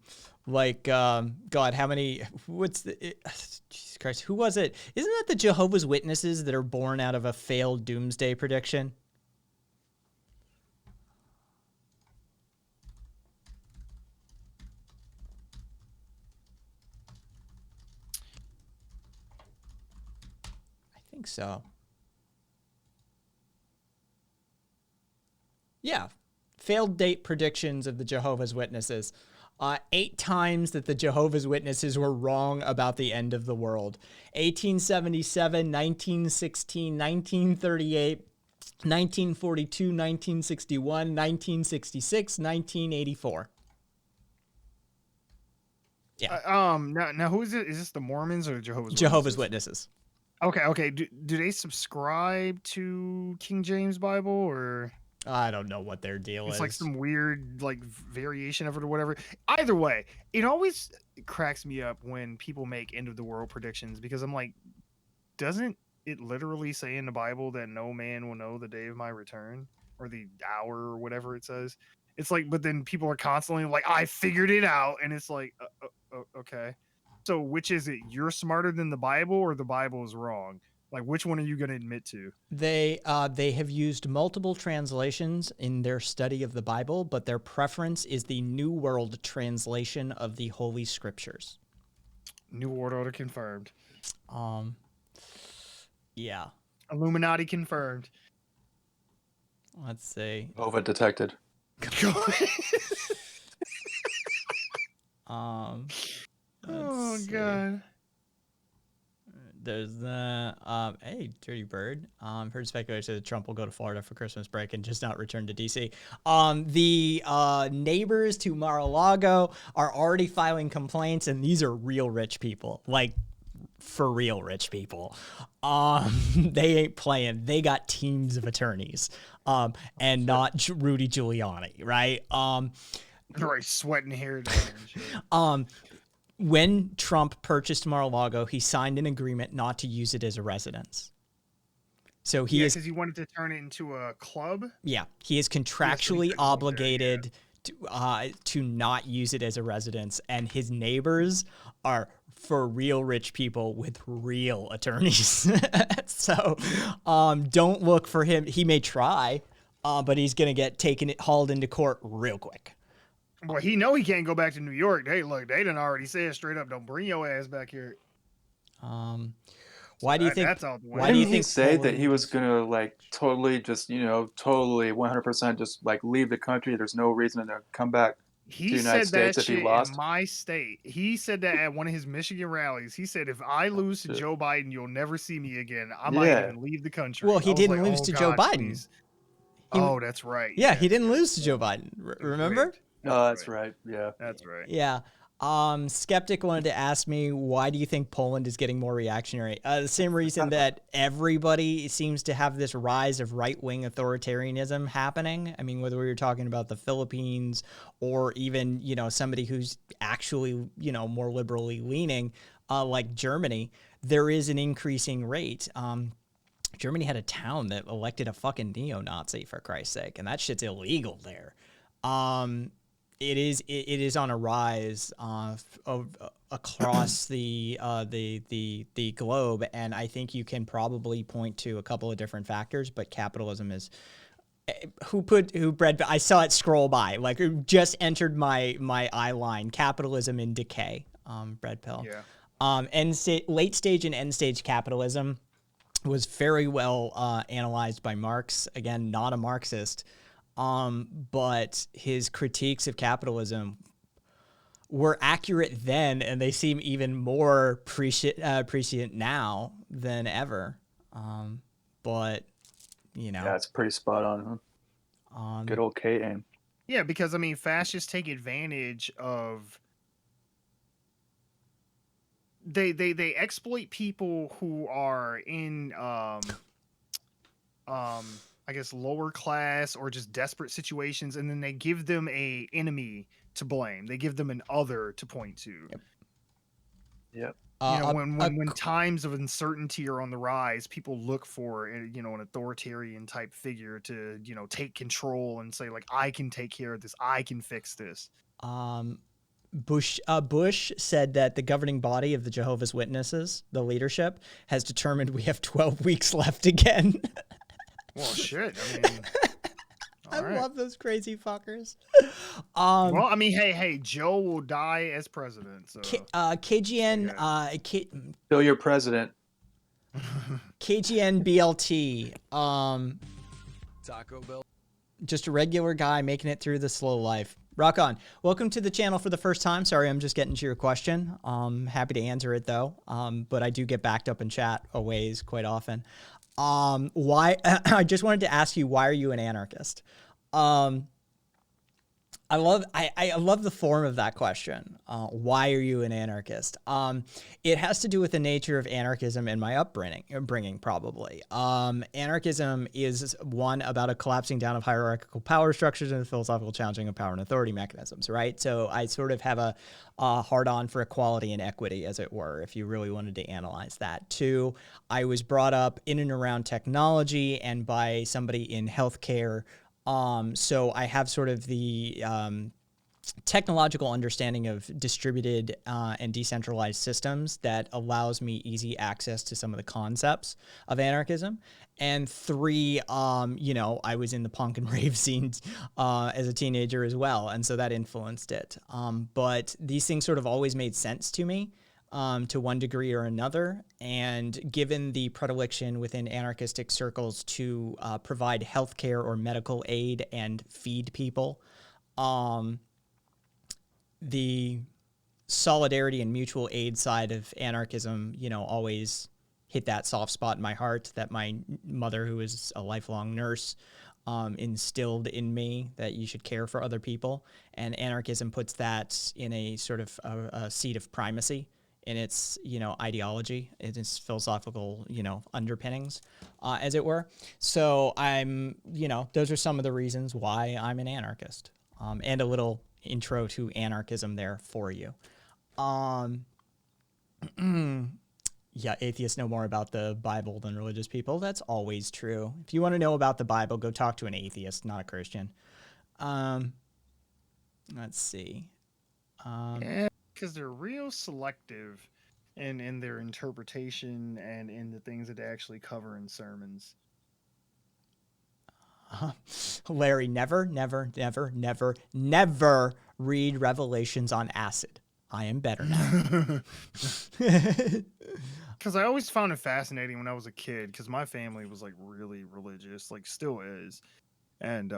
how many, Jesus Christ, who was it? Isn't that the Jehovah's Witnesses that are born out of a failed doomsday prediction? I think so. Yeah. Failed date predictions of the Jehovah's Witnesses. 8 times that the Jehovah's Witnesses were wrong about the end of the world. 1877, 1916, 1938, 1942, 1961, 1966, 1984. Yeah. Now who is it? Is this the Mormons or Jehovah's Witnesses? Okay. Do they subscribe to King James Bible or? I don't know what their deal is. It's like some weird variation of it or whatever. Either way, it always cracks me up when people make end of the world predictions, because I'm like, doesn't it literally say in the Bible that no man will know the day of my return or the hour or whatever it says? It's like, but then people are constantly like, I figured it out. And it's like, okay. So which is it? You're smarter than the Bible or the Bible is wrong? Like, which one are you going to admit to? They have used multiple translations in their study of the Bible, but their preference is the New World translation of the Holy Scriptures. New World Order confirmed. Yeah. Illuminati confirmed. Let's see. Over detected. Oh let's see. God. There's the hey, Dirty Bird. Heard speculation that Trump will go to Florida for Christmas break and just not return to DC. The neighbors to Mar-a-Lago are already filing complaints, and these are real rich people, like for real rich people. They ain't playing. They got teams of attorneys, and not Rudy Giuliani, right? Right, sweating hair down and shit. When Trump purchased Mar-a-Lago, he signed an agreement not to use it as a residence. So he is because he wanted to turn it into a club. Yeah, he is contractually obligated to not use it as a residence, and his neighbors are for real rich people with real attorneys. So don't look for him. He may try, but he's gonna get hauled into court real quick. Well, he know he can't go back to New York. Hey, look, they done already said straight up, don't bring your ass back here. Why do you think? That's out the way. Why do you Didn't think he say that he was gonna like totally just totally 100% just like leave the country? There's no reason to come back to the He United said that States if shit he lost. in my state. He said that at one of his Michigan rallies. He said, if I lose to shit. Joe Biden, you'll never see me again. I might Yeah. even leave the country. Well, I he was didn't like, lose oh, to Joe God, Biden. please. He- Oh, that's right. Yeah, he didn't lose to Joe Biden. Remember? Oh, that's right. Yeah. That's right. Yeah. Skeptic wanted to ask me, why do you think Poland is getting more reactionary? The same reason that everybody seems to have this rise of right-wing authoritarianism happening. I mean, whether we were talking about the Philippines or even, somebody who's actually, more liberally leaning, like Germany, there is an increasing rate. Germany had a town that elected a fucking neo-Nazi, for Christ's sake, and that shit's illegal there. It is on a rise across the globe, and I think you can probably point to a couple of different factors, but capitalism is I saw it scroll by, like it just entered my eye line. Capitalism in decay. Bread pill. Yeah. Late stage and end stage capitalism was very well analyzed by Marx. Again, not a Marxist. But his critiques of capitalism were accurate then, and they seem even more prescient now than ever. But yeah, it's pretty spot on. Huh? Good old K-aim. Yeah, because I mean, fascists take advantage of. They exploit people who are in I guess lower class or just desperate situations, and then they give them a enemy to blame. They give them an other to point to. Yep. When times of uncertainty are on the rise, people look for an authoritarian type figure to take control and say, like, I can take care of this, I can fix this. Bush said that the governing body of the Jehovah's Witnesses, the leadership, has determined we have 12 weeks left again. Well, shit. I mean, I love those crazy fuckers. Well, I mean, hey, Joe will die as president. So. KGN, Still your president. KGN BLT. Taco Bell. Just a regular guy making it through the slow life. Rock on. Welcome to the channel for the first time. Sorry, I'm just getting to your question. Happy to answer it though. But I do get backed up in chat a ways quite often. Why? I just wanted to ask you, why are you an anarchist? I love the form of that question. Why are you an anarchist? It has to do with the nature of anarchism in my upbringing, probably. Anarchism is one about a collapsing down of hierarchical power structures and the philosophical challenging of power and authority mechanisms, right? So I sort of have a hard-on for equality and equity, as it were, if you really wanted to analyze that. Two, I was brought up in and around technology and by somebody in healthcare. So I have sort of the technological understanding of distributed and decentralized systems that allows me easy access to some of the concepts of anarchism. And 3, you know, I was in the punk and rave scenes as a teenager as well, and so that influenced it. But these things sort of always made sense to me to one degree or another, and given the predilection within anarchistic circles to provide healthcare or medical aid and feed people, the solidarity and mutual aid side of anarchism, you know, always hit that soft spot in my heart that my mother, who is a lifelong nurse, instilled in me, that you should care for other people. And anarchism puts that in a sort of a seat of primacy in its, you know, ideology, in its philosophical, you know, underpinnings, as it were. So I'm, you know, those are some of the reasons why I'm an anarchist, and a little intro to anarchism there for you. Yeah, atheists know more about the Bible than religious people. That's always true. If you want to know about the Bible, go talk to an atheist, not a Christian. Let's see. Yeah, because they're real selective in their interpretation and in the things that they actually cover in sermons. Larry, never read Revelations on acid. I am better now. Because I always found it fascinating when I was a kid, because my family was like really religious, like still is. And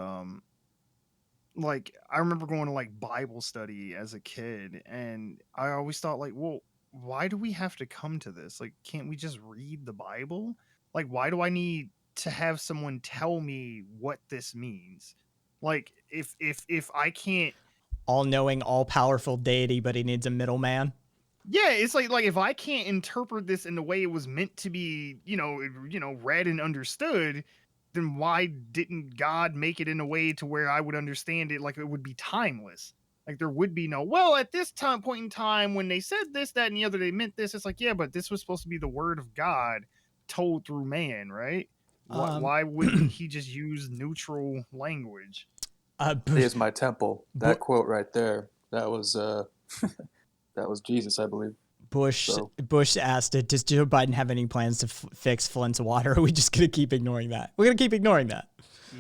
like I remember going to like Bible study as a kid, and I always thought like, well, why do we have to come to this? Like, can't we just read the Bible? Like, why do I need to have someone tell me what this means? Like, if I can't, all-knowing, all-powerful deity, but he needs a middleman. yeah, it's like if I can't interpret this in the way it was meant to be, you know, read and understood, then why didn't God make it in a way to where I would understand it like it would be timeless? Like there would be no, well, at this point in time when they said this, that, and the other, they meant this. It's like, yeah, but this was supposed to be the word of God told through man, right? Why wouldn't he just use neutral language? Here's my temple. That quote right there. That was that was Jesus, I believe. Bush asked it, does Joe Biden have any plans to fix Flint's water? Or are we just going to keep ignoring that? We're going to keep ignoring that.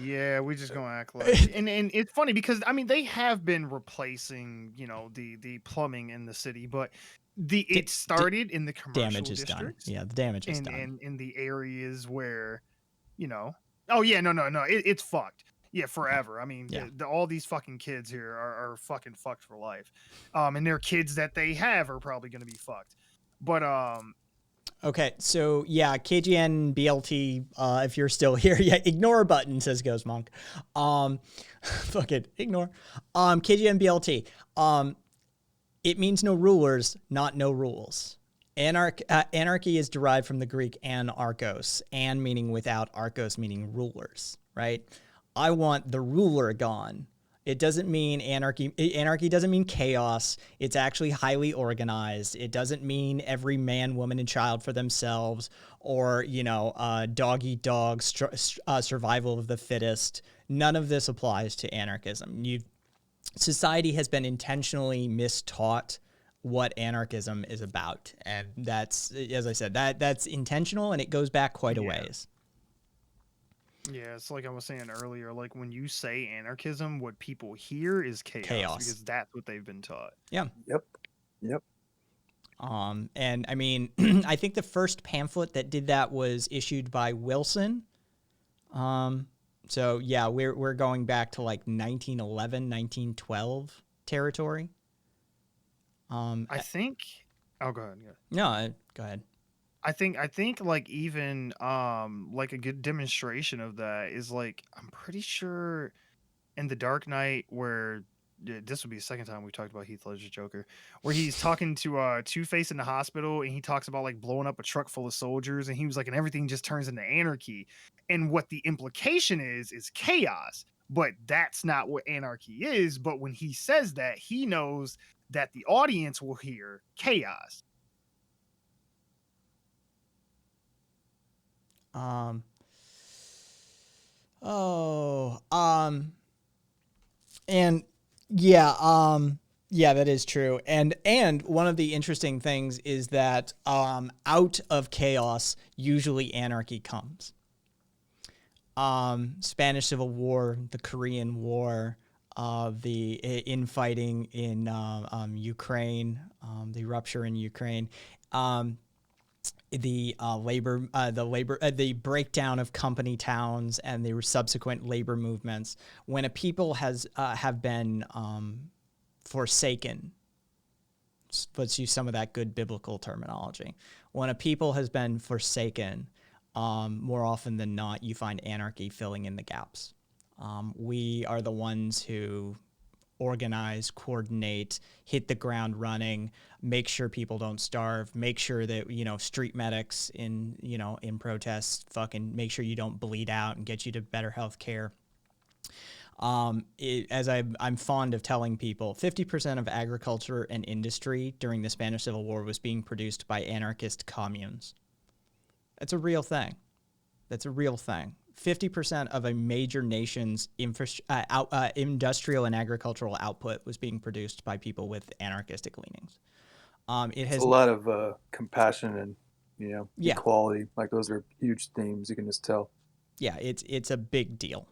Yeah, we just gonna act like, and it's funny because I mean they have been replacing, you know, the plumbing in the city, but it started in the commercial damage is districts. done. Yeah, the damage is done. And in the areas where, you know, oh yeah, no, it's fucked. Yeah, forever. I mean, Yeah. all these fucking kids here are fucking fucked for life, and their kids that they have are probably gonna be fucked. But Okay, so yeah, KGN BLT, if you're still here, yeah, ignore a button, says Ghost Monk. Fuck it, ignore. KGN BLT, it means no rulers, not no rules. Anarchy is derived from the Greek anarchos, an meaning without, archos meaning rulers, right? I want the ruler gone. It doesn't mean anarchy. Anarchy doesn't mean chaos. It's actually highly organized. It doesn't mean every man, woman, and child for themselves, or, you know, dog eat dog, survival of the fittest. None of this applies to anarchism. Society has been intentionally mistaught what anarchism is about, and that's, as I said, that's intentional, and it goes back quite a ways. yeah, it's like I was saying earlier, like when you say anarchism, what people hear is chaos. Because that's what they've been taught. Yeah. Yep. And I mean, I think the first pamphlet that did that was issued by Wilson. So yeah, we're going back to like 1911, 1912 territory. I think. Oh, go ahead. Yeah. No, go ahead. I think like even like a good demonstration of that is like I'm pretty sure in The Dark Knight, where this would be the second time we talked about Heath Ledger's Joker, where he's talking to Two-Face in the hospital, and he talks about like blowing up a truck full of soldiers, and he was like, and everything just turns into anarchy, and what the implication is chaos, but that's not what anarchy is. But when he says that, he knows that the audience will hear chaos. And Yeah, that is true. And one of the interesting things is that out of chaos, usually anarchy comes. Spanish Civil War, the Korean War, the infighting in Ukraine, the rupture in Ukraine, the breakdown of company towns and the subsequent labor movements. When a people have been forsaken, let's use some of that good biblical terminology. When a people has been forsaken, more often than not, you find anarchy filling in the gaps. We are the ones who organize, coordinate, hit the ground running, make sure people don't starve, make sure that, street medics in protests fucking make sure you don't bleed out and get you to better health care. As I'm fond of telling people, 50% of agriculture and industry during the Spanish Civil War was being produced by anarchist communes. That's a real thing. 50% of a major nation's industrial and agricultural output was being produced by people with anarchistic leanings. It has a lot of compassion and equality. Like those are huge themes. You can just tell. Yeah, it's a big deal.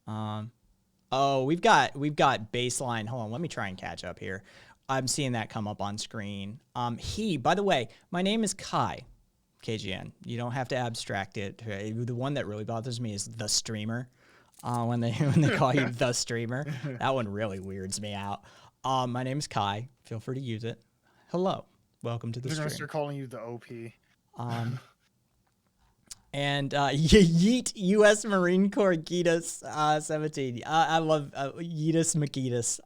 We've got baseline. Hold on, let me try and catch up here. I'm seeing that come up on screen. By the way, my name is Kai. KGN. You don't have to abstract it. The one that really bothers me is the streamer. When they call you the streamer, that one really weirds me out. My name is Kai. Feel free to use it. Hello, welcome to the stream. They're gonna start calling you the OP. And Yeet U.S. Marine Corps Gitas 17. I love Yeetus McGeetus.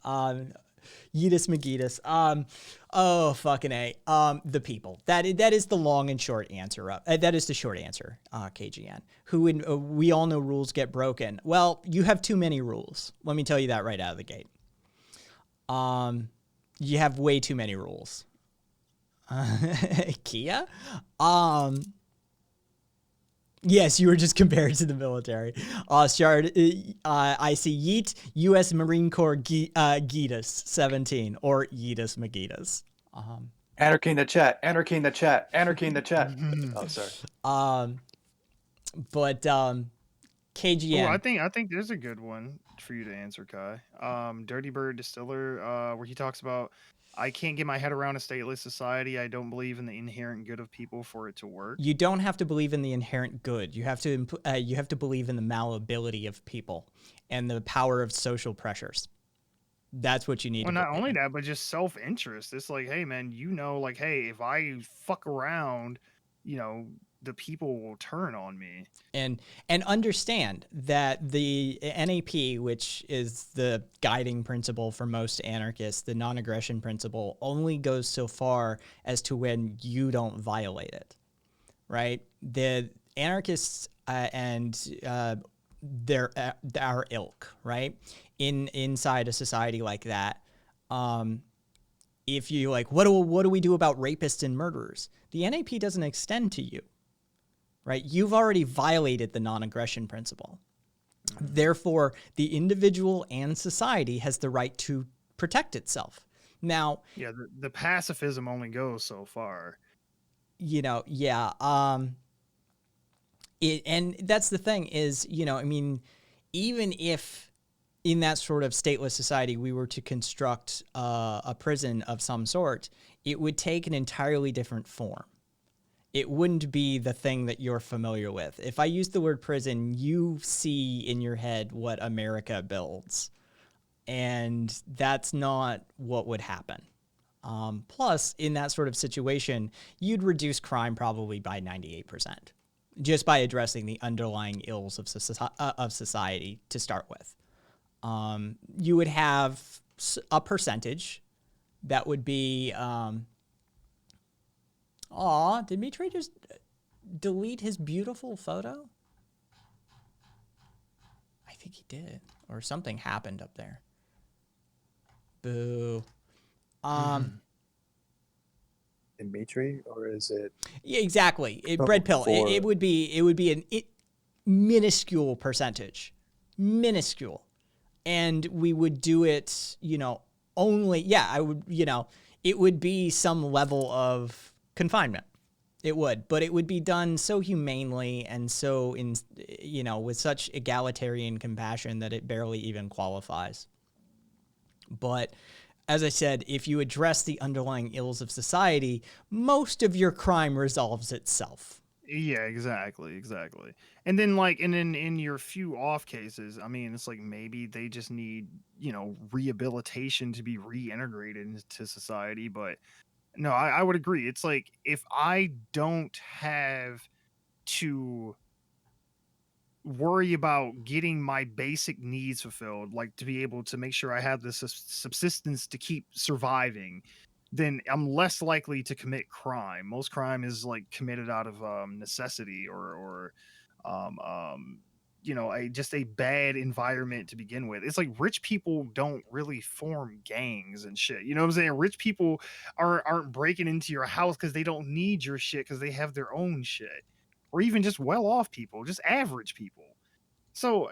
Yeetus McGeetus. Oh, fucking A. The people. That is the long and short answer. That is the short answer, KGN. We all know rules get broken. Well, you have too many rules. Let me tell you that right out of the gate. You have way too many rules. Kia? Yes, you were just compared to the military. Shard, I see Yeet, U.S. Marine Corps Geetus 17, or Yeetus McGeetus. Anarchy in the chat. Anarchy in the chat. Anarchy in the chat. Oh, sorry. But KGN. Oh, I think there's a good one for you to answer, Kai. Dirty Bird Distiller, where he talks about, I can't get my head around a stateless society. I don't believe in the inherent good of people for it to work. You don't have to believe in the inherent good. You have to believe in the malleability of people and the power of social pressures. That's what you need. Well, not only that, but just self-interest. It's like, hey, man, like, hey, if I fuck around, the people will turn on me. And understand that the NAP, which is the guiding principle for most anarchists, the non-aggression principle, only goes so far as to when you don't violate it, right? The anarchists and our ilk, right? Inside a society like that, if you like, what do we do about rapists and murderers? The NAP doesn't extend to you. Right? You've already violated the non-aggression principle. Therefore, the individual and society has the right to protect itself. Now, yeah, the pacifism only goes so far. And that's the thing is, even if in that sort of stateless society we were to construct a prison of some sort, it would take an entirely different form. It wouldn't be the thing that you're familiar with. If I use the word prison, you see in your head what America builds. And that's not what would happen. Plus, in that sort of situation, you'd reduce crime probably by 98%, just by addressing the underlying ills of society to start with. You would have a percentage that would be... Aw, did Mitri just delete his beautiful photo? I think he did. Or something happened up there. Boo. Mitri, or is it? Yeah, exactly. Bread pill. It would be an minuscule percentage. Minuscule And we would do it, only, it would be some level of confinement. It would, but it would be done so humanely and so with such egalitarian compassion that it barely even qualifies. But as I said, if you address the underlying ills of society, most of your crime resolves itself. Yeah, exactly. And then in your few off cases, I mean, it's like maybe they just need, rehabilitation to be reintegrated into society. But no, I would agree. It's like if I don't have to worry about getting my basic needs fulfilled, like to be able to make sure I have the subsistence to keep surviving, then I'm less likely to commit crime. Most crime is like committed out of necessity or just a bad environment to begin with. It's like rich people don't really form gangs and shit. You know what I'm saying? Rich people aren't breaking into your house because they don't need your shit because they have their own shit. Or even just well-off people, just average people. So,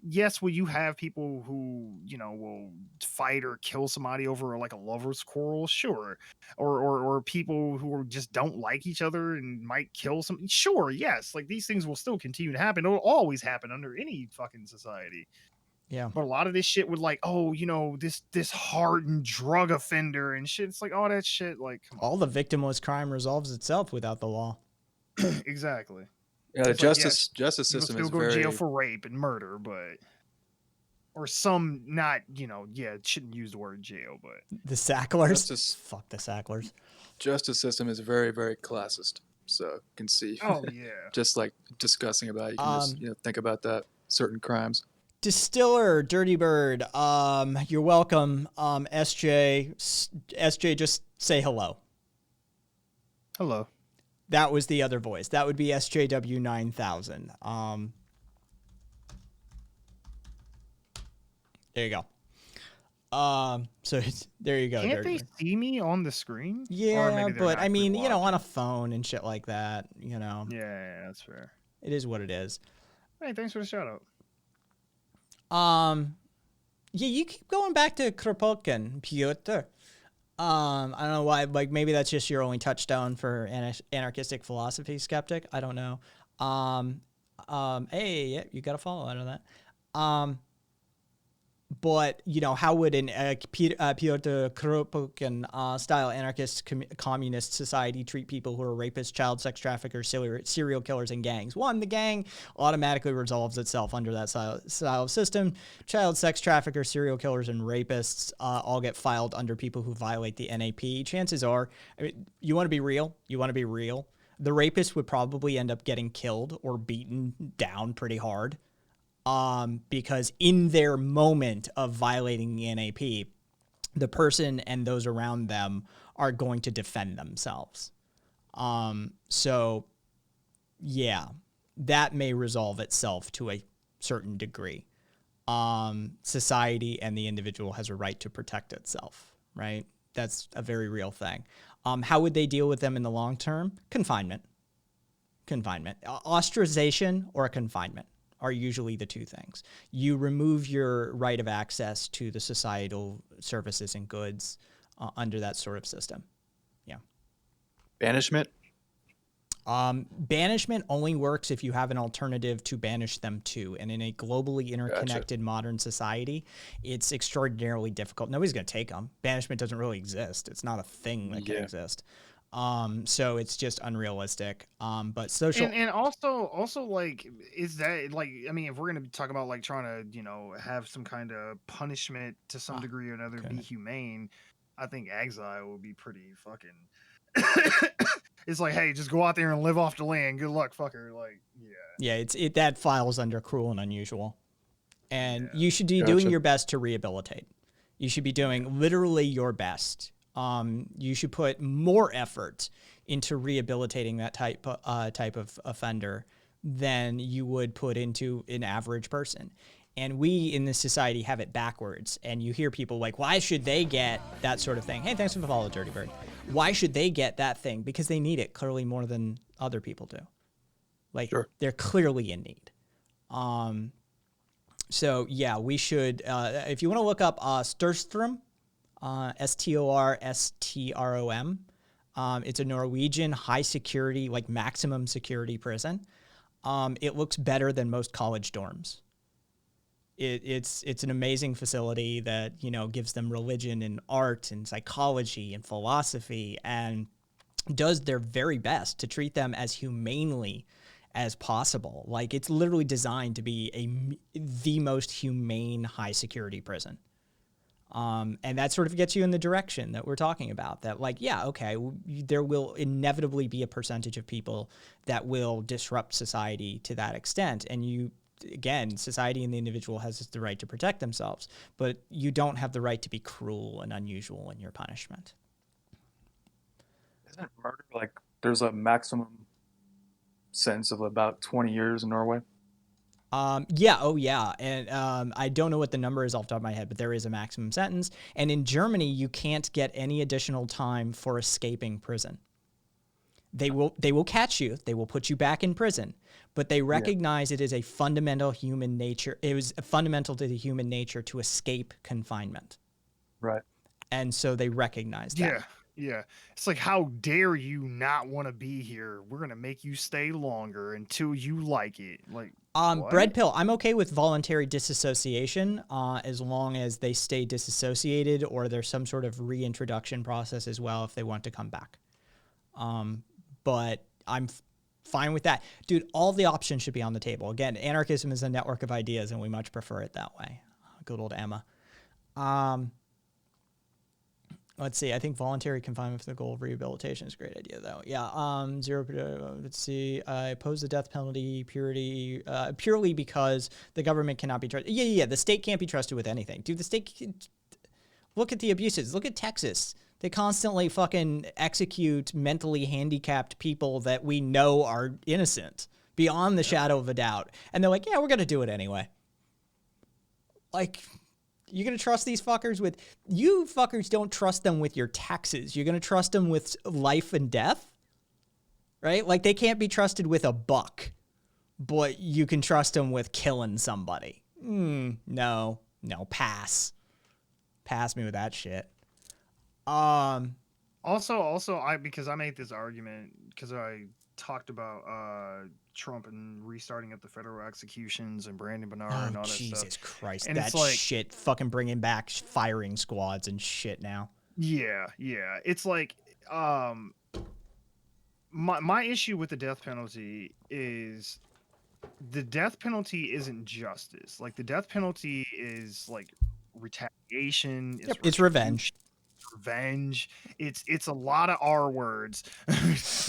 yes, will you have people who, will fight or kill somebody over like a lover's quarrel? Sure. Or people who just don't like each other and might kill some. Sure, yes. Like these things will still continue to happen. It'll always happen under any fucking society. Yeah. But a lot of this shit would like, this hardened drug offender and shit. It's like all that shit. Like all the victimless crime resolves itself without the law. Exactly. Yeah, the It's justice yes, system you'll is still go to very jail for rape and murder, or some not, shouldn't use the word jail, but the Sacklers. Justice, fuck the Sacklers. Justice system is very, very classist. So you can see. Oh yeah. Just like discussing about it, you can just think about that certain crimes. Distiller, Dirty Bird, you're welcome. SJ, just say hello. Hello. That was the other voice. That would be SJW9000. There you go. So there you go. Can't they see me on the screen? Yeah, but I mean, on a phone and shit like that, Yeah, that's fair. It is what it is. Hey, thanks for the shout out. Yeah, you keep going back to Kropotkin, Pyotr. I don't know why, like maybe that's just your only touchstone for anarchistic philosophy, skeptic. I don't know. Hey, yeah, you got to follow out of that. But, how would an Pyotr Kropotkin style anarchist communist society treat people who are rapists, child sex traffickers, serial killers, and gangs? One, the gang automatically resolves itself under that style of system. Child sex traffickers, serial killers, and rapists all get filed under people who violate the NAP. Chances are, you want to be real? The rapist would probably end up getting killed or beaten down pretty hard. Because in their moment of violating the NAP, the person and those around them are going to defend themselves. So yeah, that may resolve itself to a certain degree. Society and the individual has a right to protect itself, right? That's a very real thing. How would they deal with them in the long term? Confinement. Ostracization or a confinement are usually the two things. You remove your right of access to the societal services and goods under that sort of system. Yeah. Banishment? Banishment only works if you have an alternative to banish them to. And in a globally interconnected modern society, it's extraordinarily difficult. Nobody's going to take them. Banishment doesn't really exist. It's not a thing that can exist. So it's just unrealistic. But social and also like, is that like, I mean, if we're going to talk about like trying to, have some kind of punishment to some degree or another, be humane, I think exile would be pretty fucking, it's like, hey, just go out there and live off the land. Good luck, fucker. Like, yeah. Yeah, that files under cruel and unusual. And you should be doing your best to rehabilitate. You should be doing literally your best. You should put more effort into rehabilitating that type of offender than you would put into an average person. And we in this society have it backwards. And you hear people like, why should they get that sort of thing? Hey, thanks for the follow, Dirty Bird. Why should they get that thing? Because they need it clearly more than other people do. Like, they're clearly in need. So yeah, we should. If you want to look up Storstrom, Storstrom. It's a Norwegian high security, like maximum security prison. It looks better than most college dorms. It's an amazing facility that, you know, gives them religion and art and psychology and philosophy, and does their very best to treat them as humanely as possible. Like, it's literally designed to be the most humane high security prison. And that sort of gets you in the direction that we're talking about, that like, yeah, okay, there will inevitably be a percentage of people that will disrupt society to that extent. And again, society and the individual has the right to protect themselves, but you don't have the right to be cruel and unusual in your punishment. Isn't murder like there's a maximum sentence of about 20 years in Norway? Yeah, oh yeah, and I don't know what the number is off the top of my head, but there is a maximum sentence. And in Germany, you can't get any additional time for escaping prison. They will catch you, they will put you back in prison, but they recognize it is a fundamental human nature. It was fundamental to the human nature to escape confinement. Right. And so they recognize that. Yeah. It's like, how dare you not want to be here? We're gonna make you stay longer until you like it. Like, Bread Pill, I'm okay with voluntary disassociation as long as they stay disassociated, or there's some sort of reintroduction process as well if they want to come back. But I'm fine with that. Dude, all the options should be on the table. Again, anarchism is a network of ideas, and we much prefer it that way. Good old Emma. Let's see. I think voluntary confinement for the goal of rehabilitation is a great idea, though. Yeah. Let's see. I oppose the death penalty purely because the government cannot be trusted. Yeah. The state can't be trusted with anything. Dude, the state. Look at the abuses. Look at Texas. They constantly fucking execute mentally handicapped people that we know are innocent beyond the shadow of a doubt, and they're like, "Yeah, we're gonna do it anyway." Like. You're going to trust these fuckers with... You fuckers don't trust them with your taxes. You're going to trust them with life and death? Right? Like, they can't be trusted with a buck, but you can trust them with killing somebody. No, pass. Pass me with that shit. Also, because I made this argument, because I talked about Trump and restarting up the federal executions and Brandon Bernard and all that stuff. Jesus Christ, and that it's like, shit, fucking bringing back firing squads and shit now. Yeah. It's like, my issue with the death penalty is the death penalty isn't justice. Like, the death penalty is like retaliation. It's revenge. It's a lot of R words,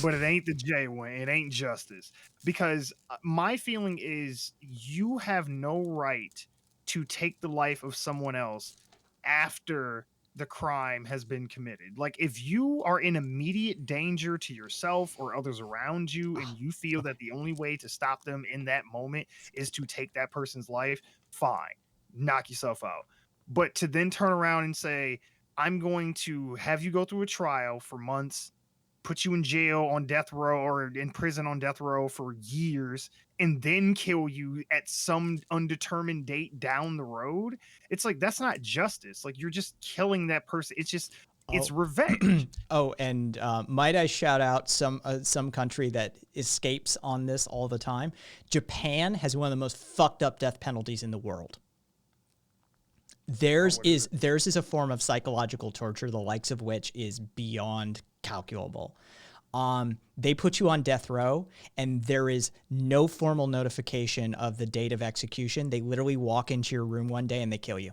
but it ain't the J one. It ain't justice. Because my feeling is you have no right to take the life of someone else after the crime has been committed. Like, if you are in immediate danger to yourself or others around you, and you feel that the only way to stop them in that moment is to take that person's life, fine, knock yourself out. But to then turn around and say, I'm going to have you go through a trial for months, put you in jail on death row or in prison on death row for years, and then kill you at some undetermined date down the road. It's like, that's not justice. Like, you're just killing that person. It's revenge. And might I shout out some country that escapes on this all the time? Japan has one of the most fucked up death penalties in the world. Theirs is a form of psychological torture, the likes of which is beyond calculable. They put you on death row, and there is no formal notification of the date of execution. They literally walk into your room one day and they kill you.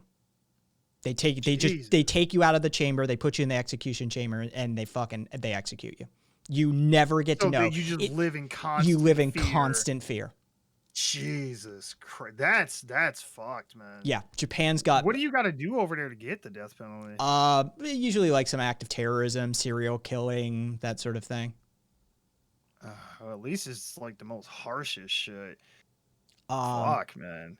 They take you out of the chamber, they put you in the execution chamber, and they execute you. You never get to know. You just live in constant fear. You live in fear. Constant fear. Jesus Christ, that's fucked, man. Yeah, Japan's got. What do you got to do over there to get the death penalty? Usually like some act of terrorism, serial killing, that sort of thing. Well, at least it's like the most harshest shit. Fuck, man.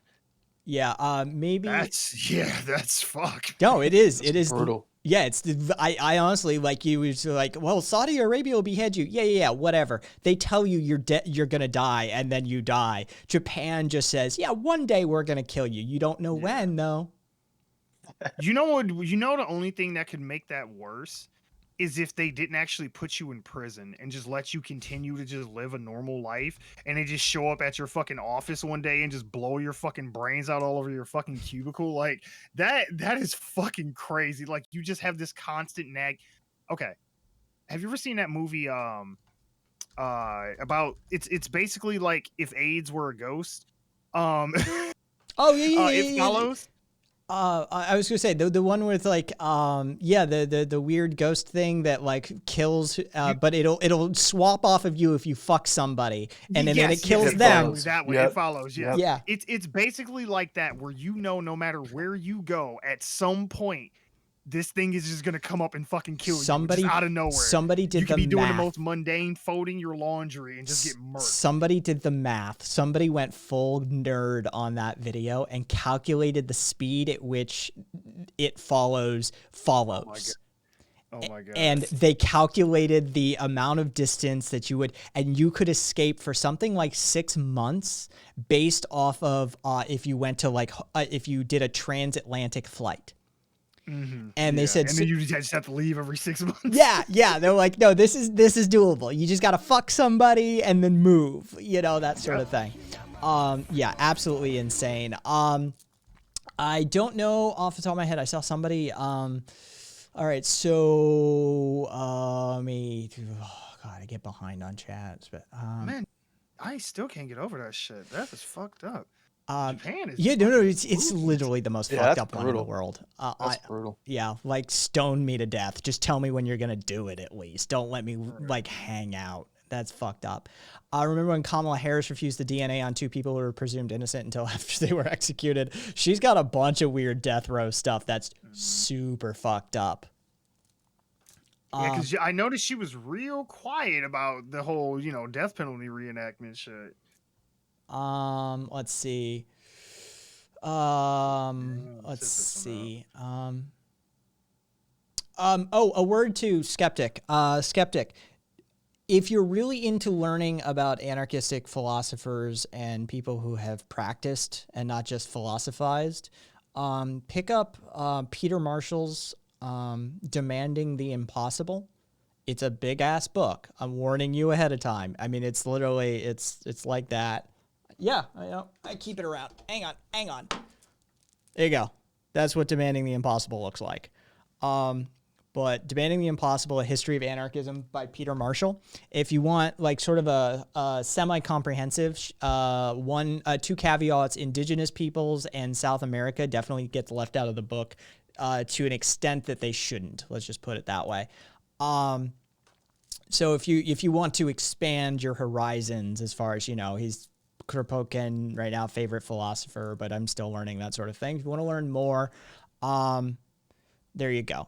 Yeah, maybe. That's fucked. No, it is. It is brutal. Yeah, I honestly, like, you was like, well, Saudi Arabia will behead you. Yeah, whatever. They tell you you're gonna die, and then you die. Japan just says, yeah, one day we're gonna kill you. You don't know when, though. You know what? You know the only thing that could make that worse is if they didn't actually put you in prison and just let you continue to just live a normal life, and they just show up at your fucking office one day and just blow your fucking brains out all over your fucking cubicle. Like that is fucking crazy. Like you just have this constant nag. Okay. Have you ever seen that movie about it's basically like if AIDS were a ghost? Oh yeah, It Follows. I was gonna say the one with like the weird ghost thing that like kills, but it'll swap off of you if you fuck somebody, and then it kills them. That way it follows. Yeah, yeah. It's basically like that, where no matter where you go, at some point, this thing is just gonna come up and fucking kill you just out of nowhere. Somebody did you could the be doing math. the most mundane, folding your laundry, and just get murdered. Somebody did the math. Somebody went full nerd on that video and calculated the speed at which it follows. Oh my god. And they calculated the amount of distance that you could escape for something like 6 months based off of if you went to if you did a transatlantic flight. Mm-hmm. And they said, and then you just have to leave every 6 months. Yeah. They're like, no, this is doable. You just got to fuck somebody and then move, that sort of thing. Yeah, absolutely insane. I don't know off the top of my head. I saw somebody, all right. So, I get behind on chats, but, man, I still can't get over that shit. That is fucked up. Japan is it's literally the most fucked up one in the world. That's brutal. Yeah, like stone me to death. Just tell me when you're gonna do it at least. Don't let me like hang out. That's fucked up. I remember when Kamala Harris refused the DNA on 2 people who were presumed innocent until after they were executed. She's got a bunch of weird death row stuff that's super fucked up. Yeah, because I noticed she was real quiet about the whole, death penalty reenactment shit. Let's see. Let's see. A word to Skeptic. Skeptic, if you're really into learning about anarchistic philosophers and people who have practiced and not just philosophized, pick up Peter Marshall's Demanding the Impossible. It's a big ass book. I'm warning you ahead of time. I mean, it's literally, it's like that. Yeah, I keep it around. Hang on. There you go. That's what Demanding the Impossible looks like. But Demanding the Impossible, A History of Anarchism by Peter Marshall. If you want like sort of a semi-comprehensive, 2 caveats, indigenous peoples and South America definitely gets left out of the book to an extent that they shouldn't. Let's just put it that way. So if you want to expand your horizons as far as, he's Kropotkin right now, favorite philosopher, but I'm still learning that sort of thing. If you want to learn more, there you go.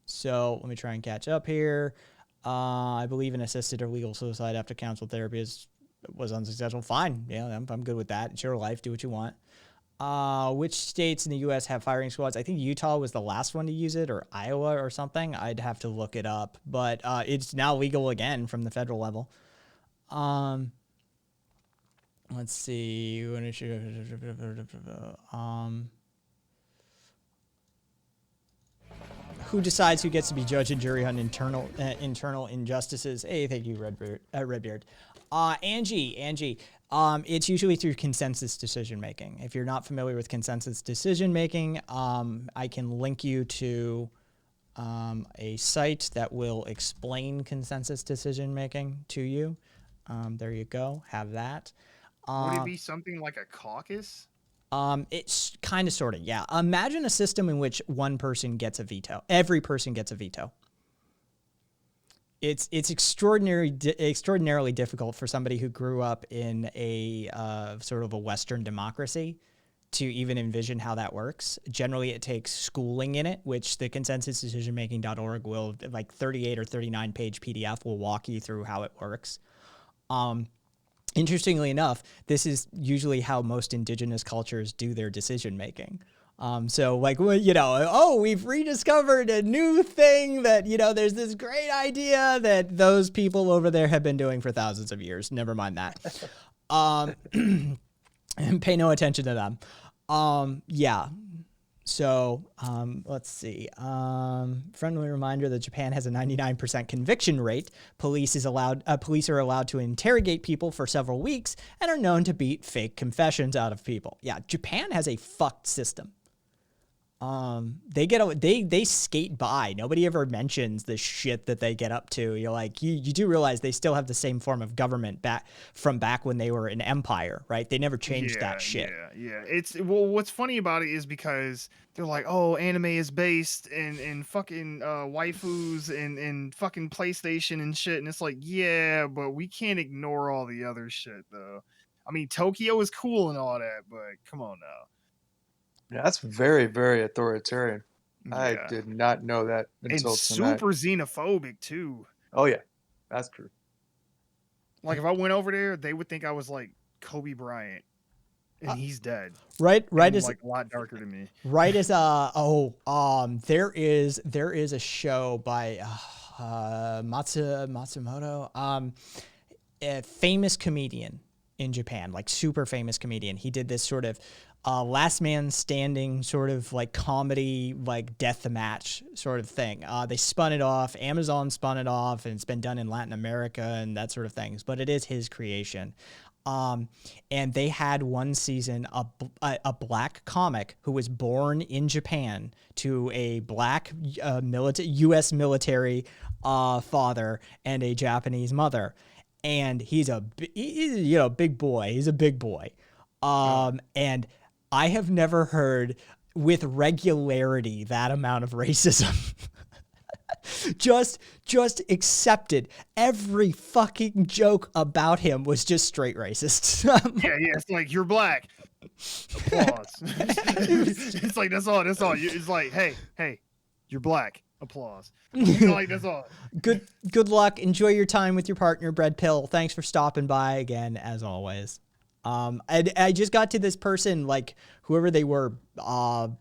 So let me try and catch up here. I believe in assisted or legal suicide after counsel therapy was unsuccessful. Fine. Yeah, I'm good with that. It's your life. Do what you want. Which states in the U.S. have firing squads? I think Utah was the last one to use it, or Iowa or something. I'd have to look it up, but it's now legal again from the federal level. Let's see. Who decides who gets to be judge and jury on internal injustices? Hey, thank you, Redbeard. Angie. It's usually through consensus decision making. If you're not familiar with consensus decision making, I can link you to a site that will explain consensus decision making to you. There you go. Have that. Would it be something like a caucus? It's kind of sort of, yeah. Imagine a system in which one person gets a veto. Every person gets a veto. It's extraordinarily difficult for somebody who grew up in a sort of a Western democracy to even envision how that works. Generally, it takes schooling in it, which the consensusdecisionmaking.org will, like 38 or 39 page PDF will walk you through how it works. Interestingly enough, this is usually how most indigenous cultures do their decision making. So like, we've rediscovered a new thing that, there's this great idea that those people over there have been doing for thousands of years. Never mind that. And pay no attention to them. Yeah. So, let's see. Friendly reminder that Japan has a 99% conviction rate. Police are allowed to interrogate people for several weeks and are known to beat fake confessions out of people. Yeah, Japan has a fucked system. They skate by. Nobody ever mentions the shit that they get up to. You're like, you do realize they still have the same form of government back when they were an empire, right? They never changed that shit. Yeah. What's funny about it is because they're like, oh, anime is based in fucking waifus and fucking PlayStation and shit, and it's like, yeah, but we can't ignore all the other shit though. I mean, Tokyo is cool and all that, but come on now. Yeah, that's very, very authoritarian. I did not know that until and tonight. Super xenophobic too. Oh yeah, that's true. Like if I went over there, they would think I was like Kobe Bryant, and he's dead. Right and is like a lot darker than me. Right as there is a show by Matsumoto, a famous comedian in Japan, like super famous comedian. He did this sort of last man standing sort of like comedy, like death match sort of thing. They spun it off. Amazon spun it off, and it's been done in Latin America and that sort of things. But it is his creation. And they had one season a black comic who was born in Japan to a black U.S. military father and a Japanese mother. And he's big boy. He's a big boy. And I have never heard with regularity that amount of racism. just accepted. Every fucking joke about him was just straight racist. Yeah, it's like, you're black. Applause. it's like, that's all. It's like, hey, you're black. Applause. Like, that's all. Good luck. Enjoy your time with your partner, Bread Pill. Thanks for stopping by again, as always. I just got to this person, like whoever they were, Billong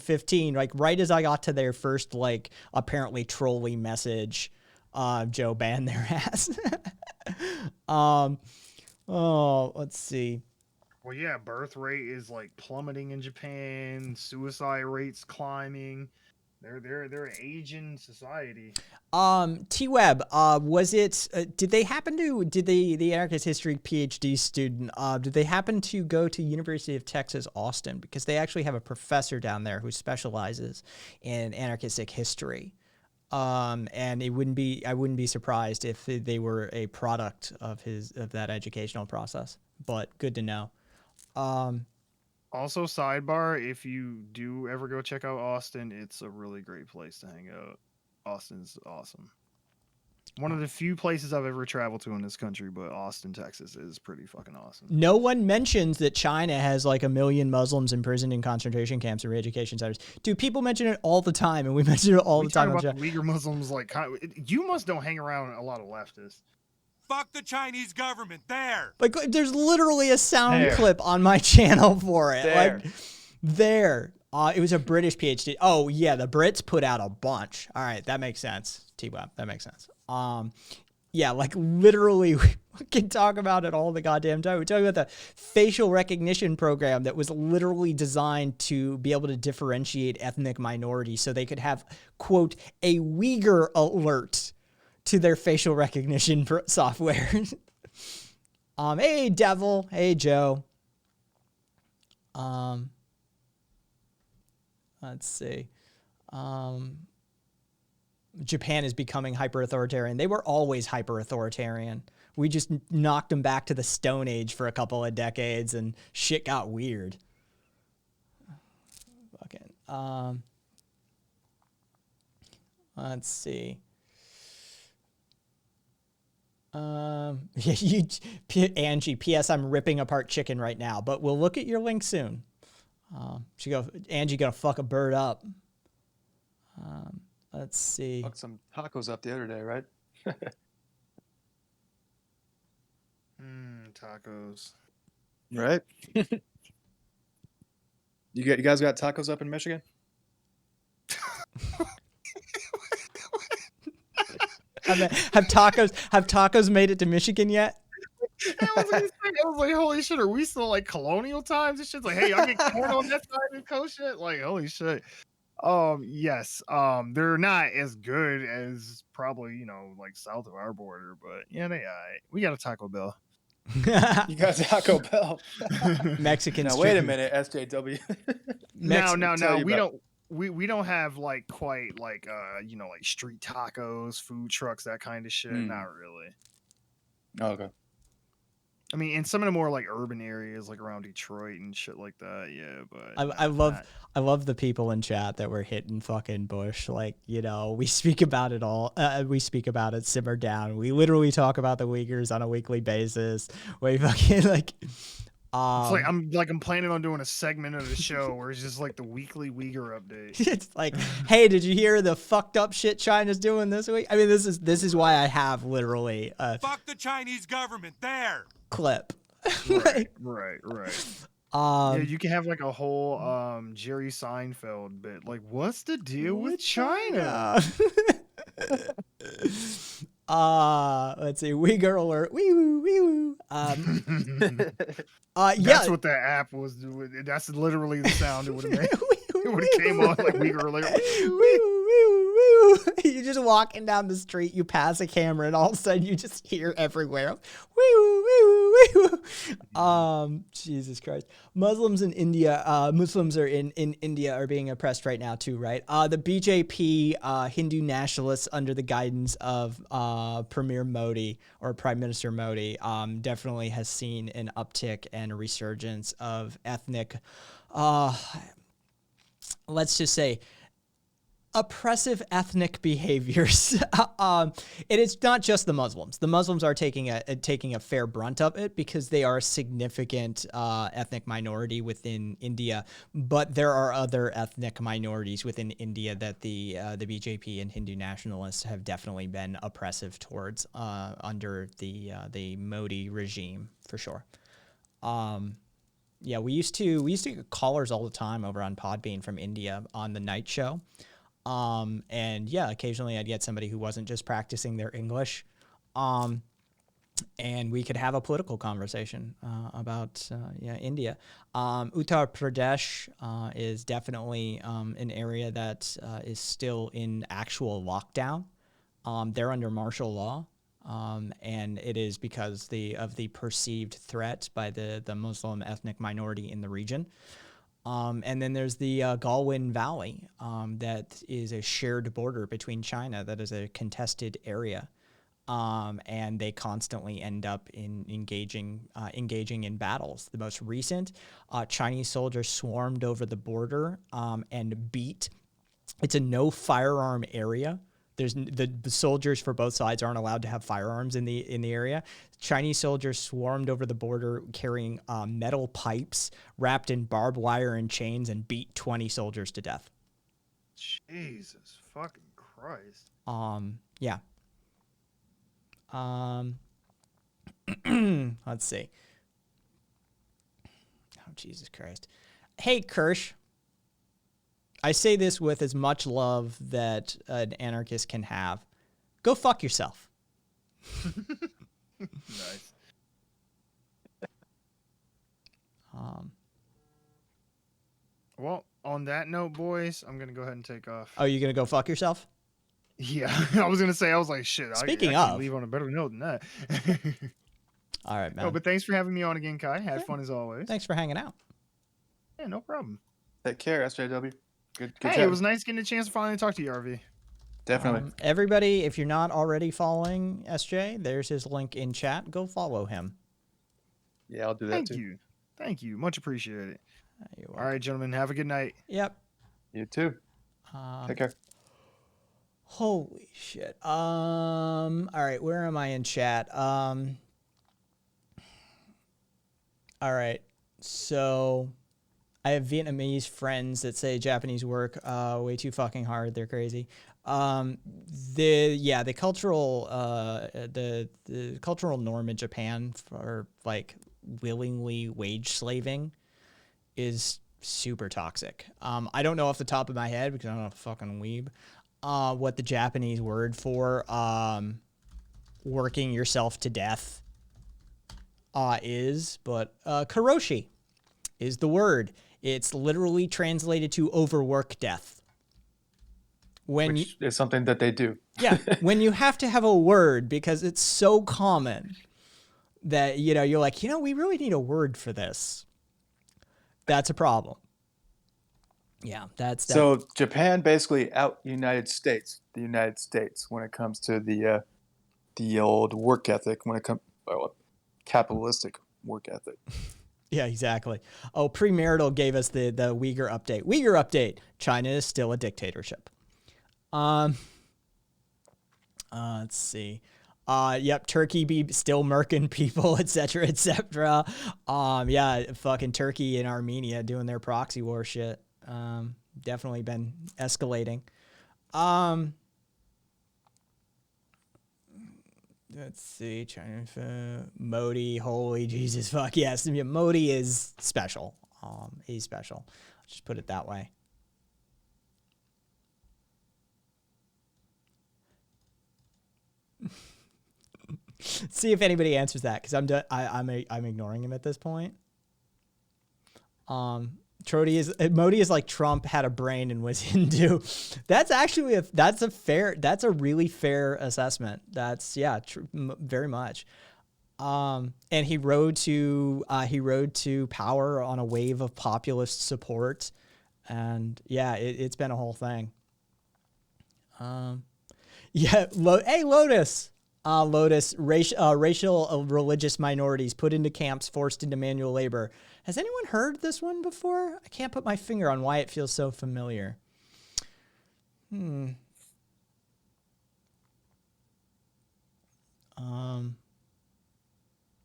15, like right as I got to their first, like apparently trolly message, Joe banned their ass. Let's see. Well, yeah, birth rate is like plummeting in Japan. Suicide rates climbing. They're an aging society. T-Web, was it, did the Anarchist History PhD student, did they happen to go to University of Texas, Austin? Because they actually have a professor down there who specializes in anarchistic history. And I wouldn't be surprised if they were a product of that educational process, but good to know. Also, sidebar, if you do ever go check out Austin, it's a really great place to hang out. Austin's awesome. One of the few places I've ever traveled to in this country, but Austin, Texas is pretty fucking awesome. No one mentions that China has like 1 million Muslims imprisoned in concentration camps and re-education centers. Dude, people mention it all the time, and we mention it all the time. About the Uyghur Muslims, like, you must don't hang around a lot of leftists. Fuck the Chinese government. There. Like, there's literally a sound clip on my channel for it. There. It was a British PhD. Oh yeah, the Brits put out a bunch. All right, that makes sense. T-Web, that makes sense. Yeah, like literally, we can talk about it all the goddamn time. We're talking about the facial recognition program that was literally designed to be able to differentiate ethnic minorities, so they could have, quote, a Uyghur alert to their facial recognition software. Hey Devil, hey Joe. Let's see. Japan is becoming hyper-authoritarian. They were always hyper-authoritarian. We just knocked them back to the Stone Age for a couple of decades, and shit got weird. Fucking. Let's see. Angie, P.S. I'm ripping apart chicken right now, but we'll look at your link soon. Angie gonna fuck a bird up. Let's see. Fucked some tacos up the other day, right? Tacos. Right? You guys got tacos up in Michigan? Have tacos made it to Michigan yet? I was like, holy shit, are we still like colonial times? This shit's like, hey, y'all get corn on that side of the coast shit? Like, holy shit. Yes. They're not as good as probably, like south of our border, but yeah, we got a Taco Bell. You got Taco Bell. Mexicans. Now wait a minute, SJW. No, we don't have like quite like like street tacos, food trucks, that kind of shit. Not really. Oh, okay. I mean, in some of the more like urban areas, like around Detroit and shit like that, yeah. But I love the people in chat that were hitting fucking Bush. Like, we speak about it all. We speak about it. Simmer down. We literally talk about the Uyghurs on a weekly basis. We fucking like. It's like I'm planning on doing a segment of the show where it's just like the weekly Uyghur update. It's like, hey, did you hear the fucked up shit China's doing this week? I mean, this is why I have literally fuck the Chinese government there. Clip. Right. Yeah, you can have like a whole Jerry Seinfeld bit. Like, what's the deal with China? Let's see. Uyghur alert. Wee woo, wee woo. That's yeah. what that app was doing. That's literally the sound it would have made. It would have came on like Uyghur alert. You're just walking down the street, you pass a camera, and all of a sudden you just hear everywhere. Wee woo, wee woo, wee woo. Jesus Christ. Muslims in India, Muslims are in India are being oppressed right now too, right? The BJP, Hindu nationalists under the guidance of Premier Modi or Prime Minister Modi, definitely has seen an uptick and a resurgence of ethnic, let's just say, oppressive ethnic behaviors. It is not just the Muslims. The Muslims are taking a fair brunt of it because they are a significant ethnic minority within India. But there are other ethnic minorities within India that the BJP and Hindu nationalists have definitely been oppressive towards under the Modi regime for sure. Yeah, we used to get callers all the time over on Podbean from India on the night show. And yeah, occasionally I'd get somebody who wasn't just practicing their English. And we could have a political conversation about India. Uttar Pradesh is definitely an area that is still in actual lockdown. They're under martial law. And it is because of the perceived threat by the Muslim ethnic minority in the region. And then there's the Galwan Valley that is a shared border between China that is a contested area. And they constantly end up engaging in battles. The most recent, Chinese soldiers swarmed over the border and beat. It's a no firearm area. There's the soldiers for both sides aren't allowed to have firearms in the area. Chinese soldiers swarmed over the border carrying metal pipes wrapped in barbed wire and chains and beat 20 soldiers to death. Jesus fucking Christ. Yeah. Let's see. Oh, Jesus Christ. Hey, Kirsch. I say this with as much love that an anarchist can have. Go fuck yourself. Nice. Well, on that note, boys, I'm gonna go ahead and take off. Oh, you gonna go fuck yourself? Yeah, I was like, shit. Speaking I of, can leave on a better note than that. All right, man. Oh, but thanks for having me on again, Kai. Had fun as always. Thanks for hanging out. Yeah, no problem. Take care, SJW. Good Hey, job. it was nice getting a chance to finally talk to you, RV. Definitely. Everybody, if you're not already following SJ, there's his link in chat. Go follow him. Yeah, I'll do that too. Thank you. Much appreciated. All right, gentlemen. Have a good night. Yep. You too. Take care. Holy shit. All right, where am I in chat? All right. So I have Vietnamese friends that say Japanese work way too fucking hard. They're crazy. The cultural the cultural norm in Japan for like willingly wage slaving is super toxic. I don't know off the top of my head because I'm not a fucking weeb. What the Japanese word for working yourself to death is, but karoshi is the word. It's literally translated to overwork death. Which is something that they do. Yeah, when you have to have a word because it's so common that, you know, you're like, you know, we really need a word for this. That's a problem. Yeah, that's so Japan basically out the United States when it comes to the old work ethic, when it comes capitalistic work ethic. Yeah, exactly. Oh, Premarital gave us the Uyghur update. Uyghur update. China is still a dictatorship. Let's see. Yep, Turkey be still murking people, etc., etc. Yeah, fucking Turkey and Armenia doing their proxy war shit. Definitely been escalating. Let's see, China, Modi, holy Jesus fuck, yes, Modi is special. He's special. Let's just put it that way. See if anybody answers that, because I'm ignoring him at this point. Modi is like Trump had a brain and was Hindu. That's actually that's a really fair assessment. That's very much. And he rode to power on a wave of populist support, and yeah, it's been a whole thing. Hey, Lotus. Racial religious minorities put into camps, forced into manual labor. Has anyone heard this one before? I can't put my finger on why it feels so familiar.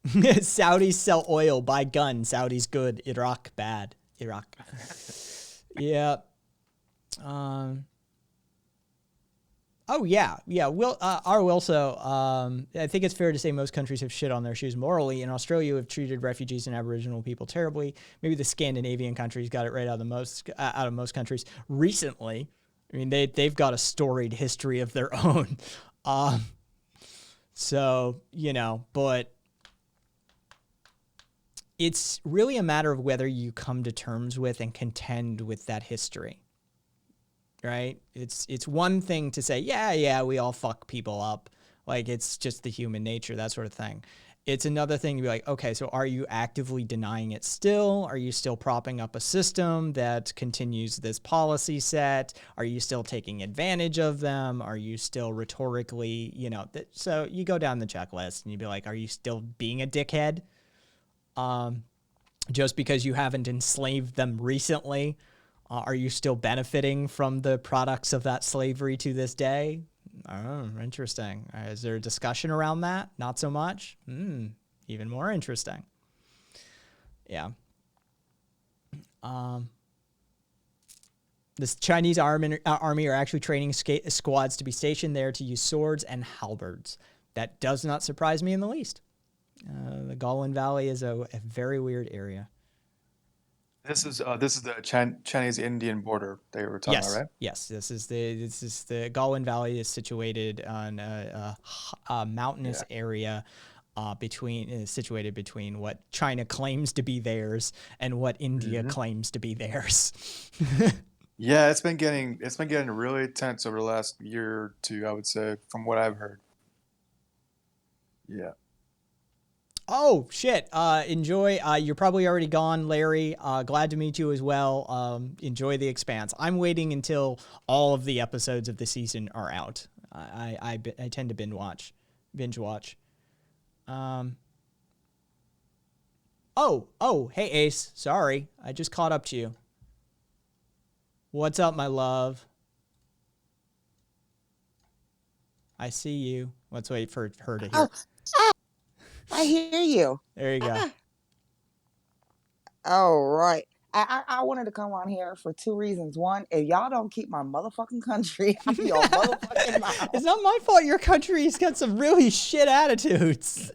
Saudis sell oil, buy gun. Saudis good, Iraq bad. Iraq. Yeah. Oh yeah. I think it's fair to say most countries have shit on their shoes morally. In Australia, have treated refugees and Aboriginal people terribly. Maybe the Scandinavian countries got it right out of most countries recently. I mean, they've got a storied history of their own. So you know, but it's really a matter of whether you come to terms with and contend with that history. Right? It's one thing to say, yeah, we all fuck people up. Like, it's just the human nature, that sort of thing. It's another thing to be like, okay, so are you actively denying it still? Are you still propping up a system that continues this policy set? Are you still taking advantage of them? Are you still rhetorically, you know, so you go down the checklist and you'd be like, are you still being a dickhead? Just because you haven't enslaved them recently? Are you still benefiting from the products of that slavery to this day? Oh, interesting. Is there a discussion around that? Not so much? Even more interesting. Yeah. This Chinese army are actually training squads to be stationed there to use swords and halberds. That does not surprise me in the least. The Golden Valley is a very weird area. This is the Chinese-Indian border they were talking about, right? Yes, this is the Golden Valley is situated on a mountainous area situated between what China claims to be theirs and what India claims to be theirs. Yeah, it's been getting really tense over the last year or two, I would say, from what I've heard. Yeah. Oh, shit. Enjoy. You're probably already gone, Larry. Glad to meet you as well. Enjoy The Expanse. I'm waiting until all of the episodes of the season are out. I tend to binge watch. Oh, hey, Ace. Sorry. I just caught up to you. What's up, my love? I see you. Let's wait for her to hear. I hear you. There you go. All right. I wanted to come on here for two reasons. One, if y'all don't keep my motherfucking country out of your motherfucking mouth. It's not my fault your country's got some really shit attitudes.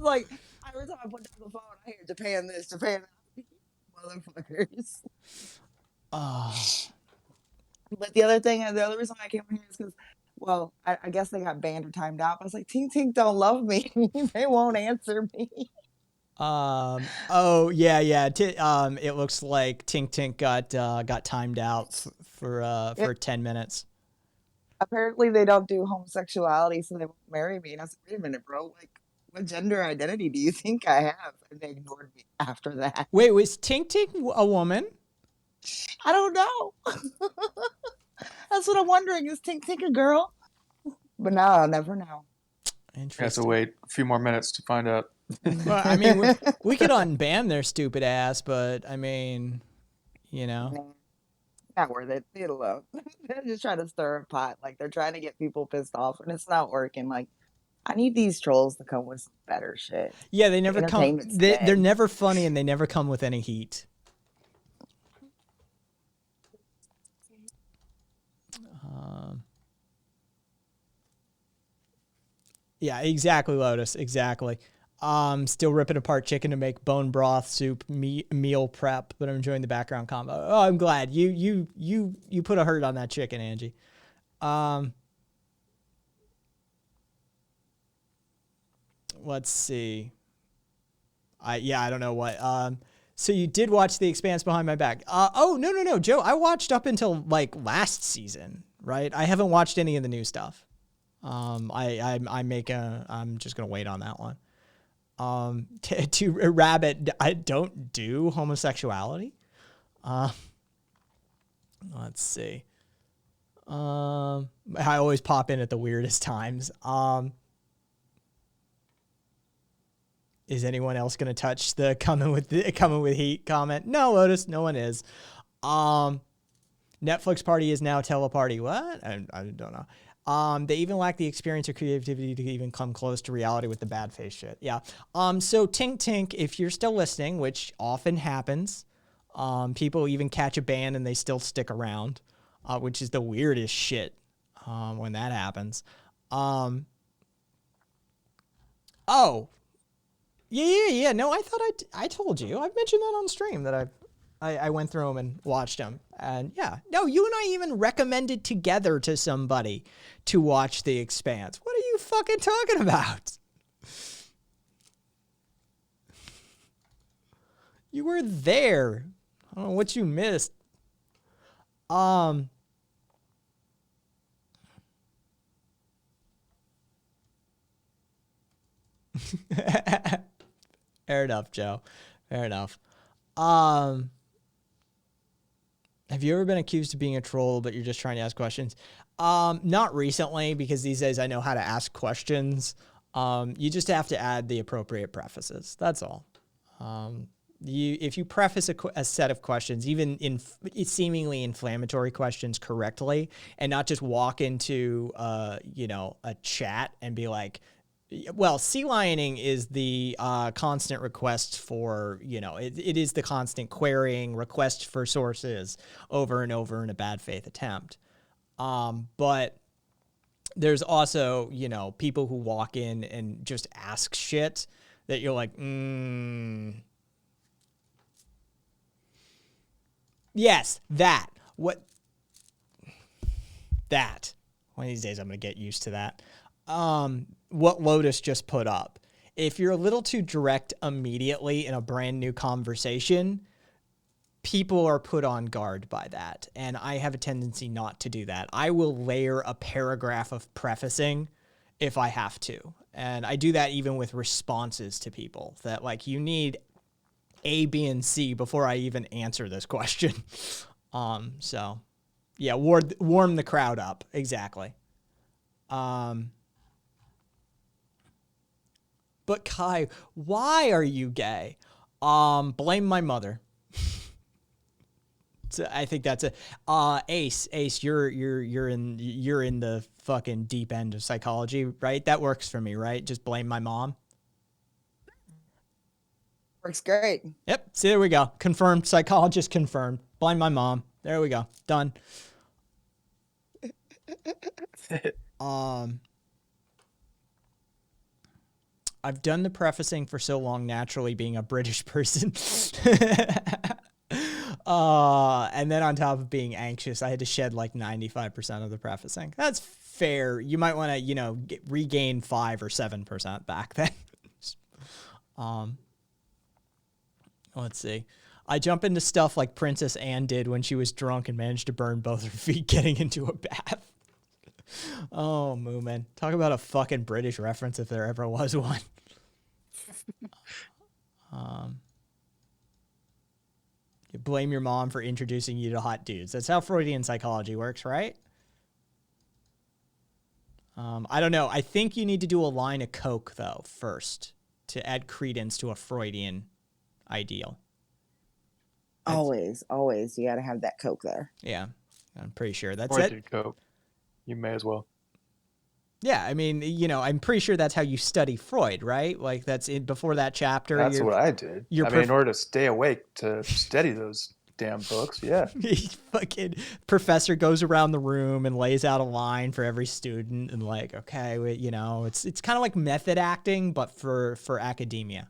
Like, every time I put down the phone, I hear Japan this, Japan that. motherfuckers. Oh. But the other reason I came here is because, well, I guess they got banned or timed out. I was like, Tink Tink don't love me. They won't answer me. Oh yeah. It looks like Tink Tink got timed out for 10 minutes. Apparently they don't do homosexuality, so they won't marry me. And I was like, wait a minute, bro. Like, what gender identity do you think I have? And they ignored me after that. Wait, was Tink Tink a woman? I don't know. That's what I'm wondering. Is Tink Tink a girl? But now I'll never know. You have to wait a few more minutes to find out. Well, I mean, we could unban their stupid ass, but I mean, you know. Not worth it. Leave it alone. They're just trying to stir a pot. Like, they're trying to get people pissed off, and it's not working. Like, I need these trolls to come with some better shit. Yeah, they never come. Entertainment's They're dead. never funny, and they never come with any heat. Yeah, exactly, Lotus. Exactly. Still ripping apart chicken to make bone broth soup meal prep, but I'm enjoying the background combo. Oh, I'm glad you put a hurt on that chicken, Angie. Let's see. I don't know what. So you did watch The Expanse behind my back. Oh, no, Joe. I watched up until like last season, right? I haven't watched any of the new stuff. I'm just gonna wait on that one. To Rabbit, I don't do homosexuality. Let's see. I always pop in at the weirdest times. Is anyone else gonna touch the coming with heat comment? No, Lotus, no one is. Netflix party is now teleparty. What? I don't know. They even lack the experience or creativity to even come close to reality with the bad face shit. Yeah. So Tink Tink, if you're still listening, which often happens, people even catch a band and they still stick around, which is the weirdest shit, when that happens. Oh. Yeah. No, I thought I told you. I've mentioned that on stream that I went through them and watched them. And yeah, no, you and I even recommended together to somebody to watch The Expanse. What are you fucking talking about? You were there. I don't know what you missed. Fair enough, Joe. Fair enough. Have you ever been accused of being a troll, but you're just trying to ask questions? Not recently, because these days I know how to ask questions. You just have to add the appropriate prefaces. That's all. If you preface a set of questions, even in seemingly inflammatory questions correctly, and not just walk into a chat and be like, well, sea lioning is the constant request for, it is the constant querying request for sources over and over in a bad faith attempt. But there's also, people who walk in and just ask shit that you're like, yes, that. What? That. One of these days I'm going to get used to that. What Lotus just put up. If you're a little too direct immediately in a brand new conversation, people are put on guard by that. And I have a tendency not to do that. I will layer a paragraph of prefacing if I have to. And I do that even with responses to people that like, you need A, B, and C before I even answer this question. So yeah, warm the crowd up. Exactly. But Kai, why are you gay? Blame my mother. So I think that's a Ace, you're in the fucking deep end of psychology, right? That works for me, right? Just blame my mom. Works great. Yep. See, there we go. Confirmed. Psychologist confirmed. Blame my mom. There we go. Done. I've done the prefacing for so long, naturally being a British person. And then on top of being anxious, I had to shed like 95% of the prefacing. That's fair. You might want to, regain 5 or 7% back then. Let's see. I jump into stuff like Princess Anne did when she was drunk and managed to burn both her feet getting into a bath. Oh, Moomin. Talk about a fucking British reference if there ever was one. You blame your mom for introducing you to hot dudes. That's how Freudian psychology works, right? I don't know. I think you need to do a line of coke, though, first to add credence to a Freudian ideal. Always. You got to have that coke there. Yeah, I'm pretty sure that's Or it. do coke. You may as well. Yeah, I mean, I'm pretty sure that's how you study Freud, right? Like that's it before that chapter. That's what I did. I mean, in order to stay awake to study those damn books, yeah. Fucking professor goes around the room and lays out a line for every student and like, okay, it's kind of like method acting, but for academia.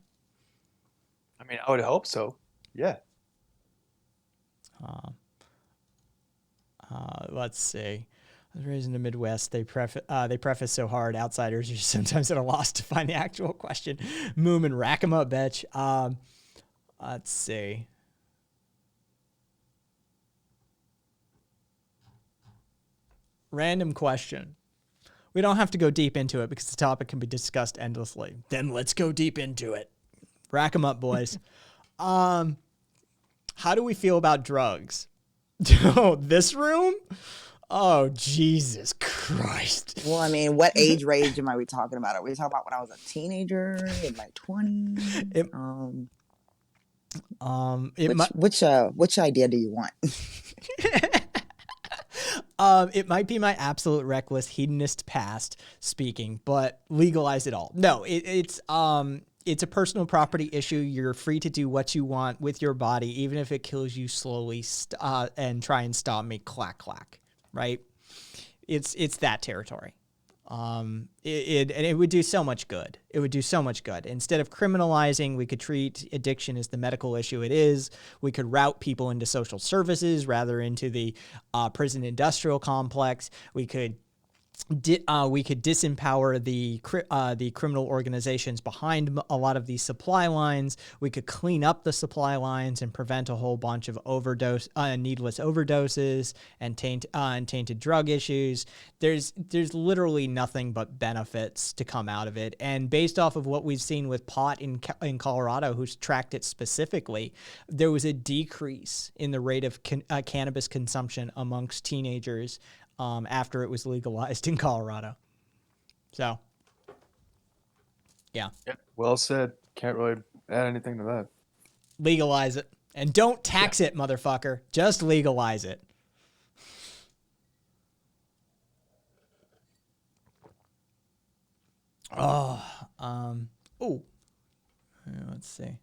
I mean, I would hope so. Yeah. Let's see. I was raised in the Midwest. They preface so hard. Outsiders are sometimes at a loss to find the actual question. Moomin, rack 'em up, bitch. Let's see. Random question. We don't have to go deep into it because the topic can be discussed endlessly. Then let's go deep into it. Rack 'em up, boys. How do we feel about drugs? Oh, this room? Oh, Jesus Christ. Well, I mean, what age range am we talking about? Are we talking about when I was a teenager, in my 20s? Which idea do you want? It might be my absolute reckless hedonist past speaking, but legalize it all. No, it's a personal property issue. You're free to do what you want with your body, even if it kills you slowly, and try and stop me. Clack, clack. Right? It's that territory. It would do so much good. It would do so much good. Instead of criminalizing, we could treat addiction as the medical issue it is. We could route people into social services rather into the prison industrial complex. We could disempower the criminal organizations behind a lot of these supply lines. We could clean up the supply lines and prevent a whole bunch of needless overdoses and tainted drug issues. There's literally nothing but benefits to come out of it. And based off of what we've seen with pot in Colorado, who's tracked it specifically, there was a decrease in the rate of cannabis consumption amongst teenagers after it was legalized in Colorado. So, yeah. Yep. Well said. Can't really add anything to that. Legalize it. And don't tax it, motherfucker. Just legalize it. Let's see.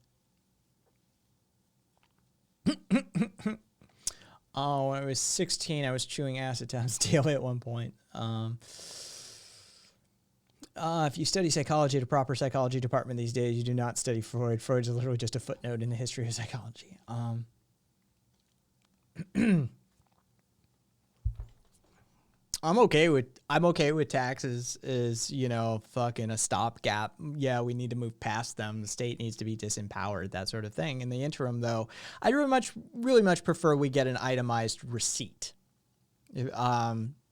Oh, when I was 16, I was chewing acetone daily at one point. If you study psychology at a proper psychology department these days, you do not study Freud. Freud's literally just a footnote in the history of psychology. I'm okay with taxes as, fucking a stopgap. Yeah, we need to move past them. The state needs to be disempowered, that sort of thing. In the interim, though, I'd really much prefer we get an itemized receipt.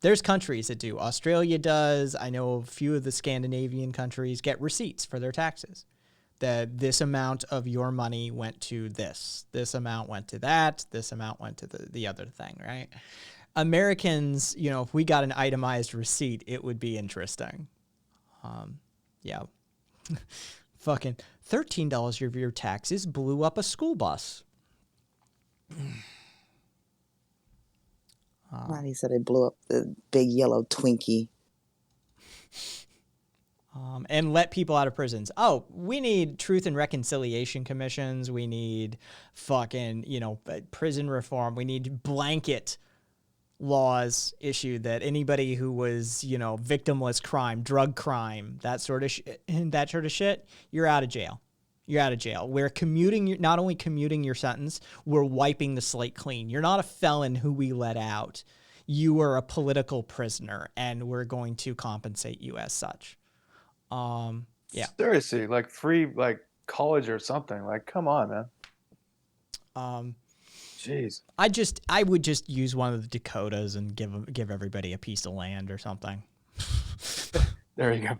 There's countries that do. Australia does. I know a few of the Scandinavian countries get receipts for their taxes. That this amount of your money went to this. This amount went to that. This amount went to the other thing, right? Americans, if we got an itemized receipt, it would be interesting. Yeah. Fucking $13 of your taxes blew up a school bus. He said it blew up the big yellow Twinkie. And let people out of prisons. Oh, we need truth and reconciliation commissions. We need fucking, prison reform. We need blanket laws issued that anybody who was, victimless crime, drug crime, that sort of shit, you're out of jail. You're out of jail. We're not only commuting your sentence, we're wiping the slate clean. You're not a felon who we let out. You are a political prisoner, and we're going to compensate you as such. Yeah. Seriously, like free like college or something. Like, come on, man. Jeez. I would just use one of the Dakotas and give everybody a piece of land or something. There you go.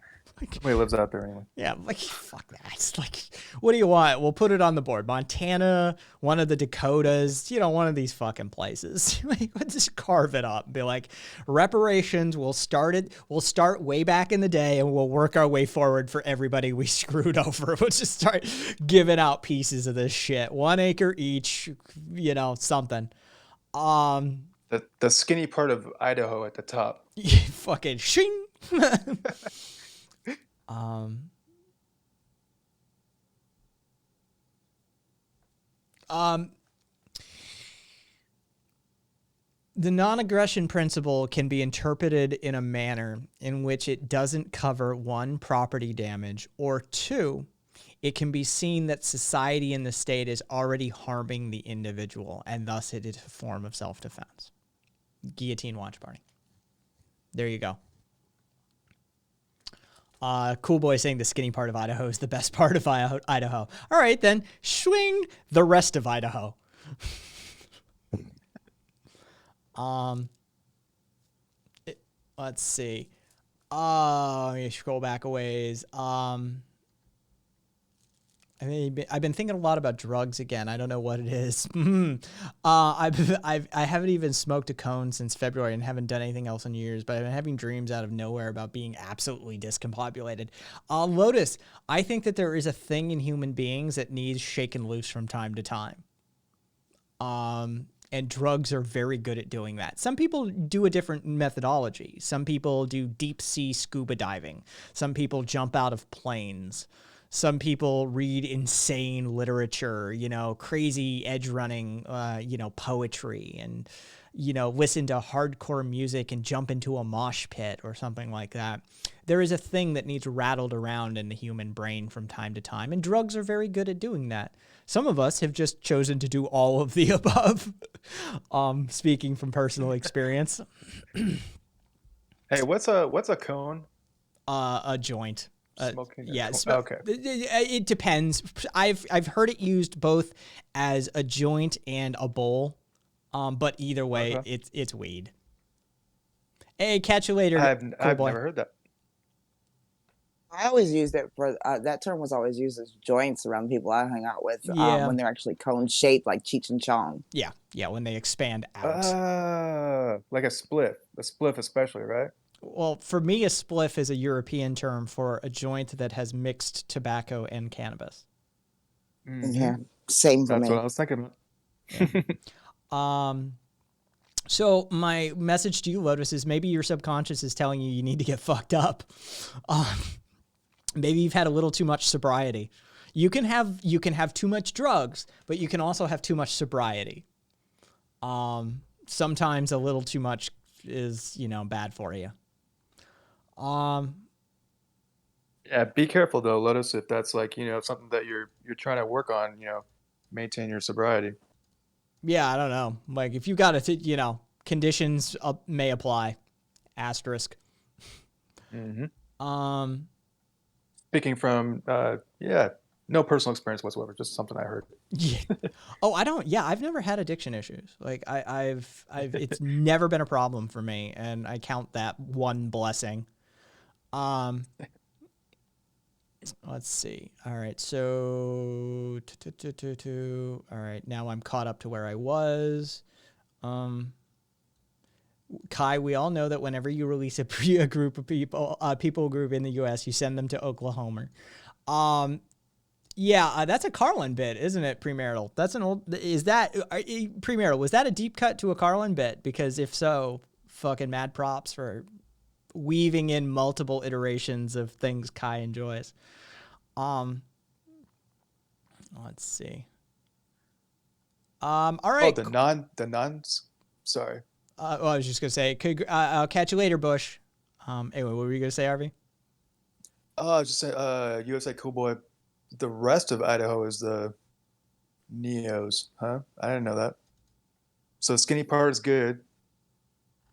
Somebody lives out there anyway. Yeah, like fuck that. It's like, what do you want? We'll put it on the board. Montana, one of the Dakotas, one of these fucking places. Like, let's just carve it up and be like, reparations. We'll start way back in the day, and we'll work our way forward for everybody we screwed over. We'll just start giving out pieces of this shit, 1 acre each. Something. The skinny part of Idaho at the top. Fucking shing. The non-aggression principle can be interpreted in a manner in which it doesn't cover 1, property damage, or 2, it can be seen that society and the state is already harming the individual, and thus it is a form of self-defense. Guillotine watch party. There you go. Cool Boy saying the skinny part of Idaho is the best part of Idaho. All right, then swing the rest of Idaho. Let's see. Let me scroll back a ways. I've been thinking a lot about drugs again. I don't know what it is. I haven't even smoked a cone since February and haven't done anything else in years, but I've been having dreams out of nowhere about being absolutely discombobulated. Lotus, I think that there is a thing in human beings that needs shaken loose from time to time. And drugs are very good at doing that. Some people do a different methodology. Some people do deep sea scuba diving. Some people jump out of planes. Some people read insane literature, crazy edge running, poetry, and, listen to hardcore music and jump into a mosh pit or something like that. There is a thing that needs rattled around in the human brain from time to time, and drugs are very good at doing that. Some of us have just chosen to do all of the above, speaking from personal experience. Hey, what's a cone? A joint. Smoking. Yeah. Okay. It depends. I've heard it used both as a joint and a bowl, but either way, it's weed. Hey, catch you later. I've never heard that. I always used it for that term was always used as joints around people I hung out with when they're actually cone shaped, like Cheech and Chong. Yeah, when they expand out. Like a spliff especially, right? Well, for me, a spliff is a European term for a joint that has mixed tobacco and cannabis. Mm-hmm. Yeah, same for me. That's what I was thinking about. So my message to you, Lotus, is maybe your subconscious is telling you need to get fucked up. Maybe you've had a little too much sobriety. You can have too much drugs, but you can also have too much sobriety. Sometimes a little too much is, bad for you. Yeah, be careful though, Lotus, if that's like, something that you're trying to work on, maintain your sobriety. Yeah, I don't know. Like if you got to, conditions may apply. Asterisk. Mm-hmm. Speaking from, no personal experience whatsoever, just something I heard. Yeah. Oh, I've never had addiction issues. Like I've it's never been a problem for me, and I count that one blessing. Let's see. All right. So, all right. Now I'm caught up to where I was. Kai, we all know that whenever you release a group of people group in the U.S., you send them to Oklahoma. Yeah, that's a Carlin bit, isn't it, Premarital? That's an old... Is that... Premarital, was that a deep cut to a Carlin bit? Because if so, fucking mad props for weaving in multiple iterations of things Kai enjoys. Let's see. All right. Oh, the nuns? Sorry. I was just going to say, I'll catch you later, Bush. Anyway, what were you going to say, Harvey? Oh, I was just saying, USA Cool Boy the rest of Idaho is the Neos, huh? I didn't know that. So skinny part is good,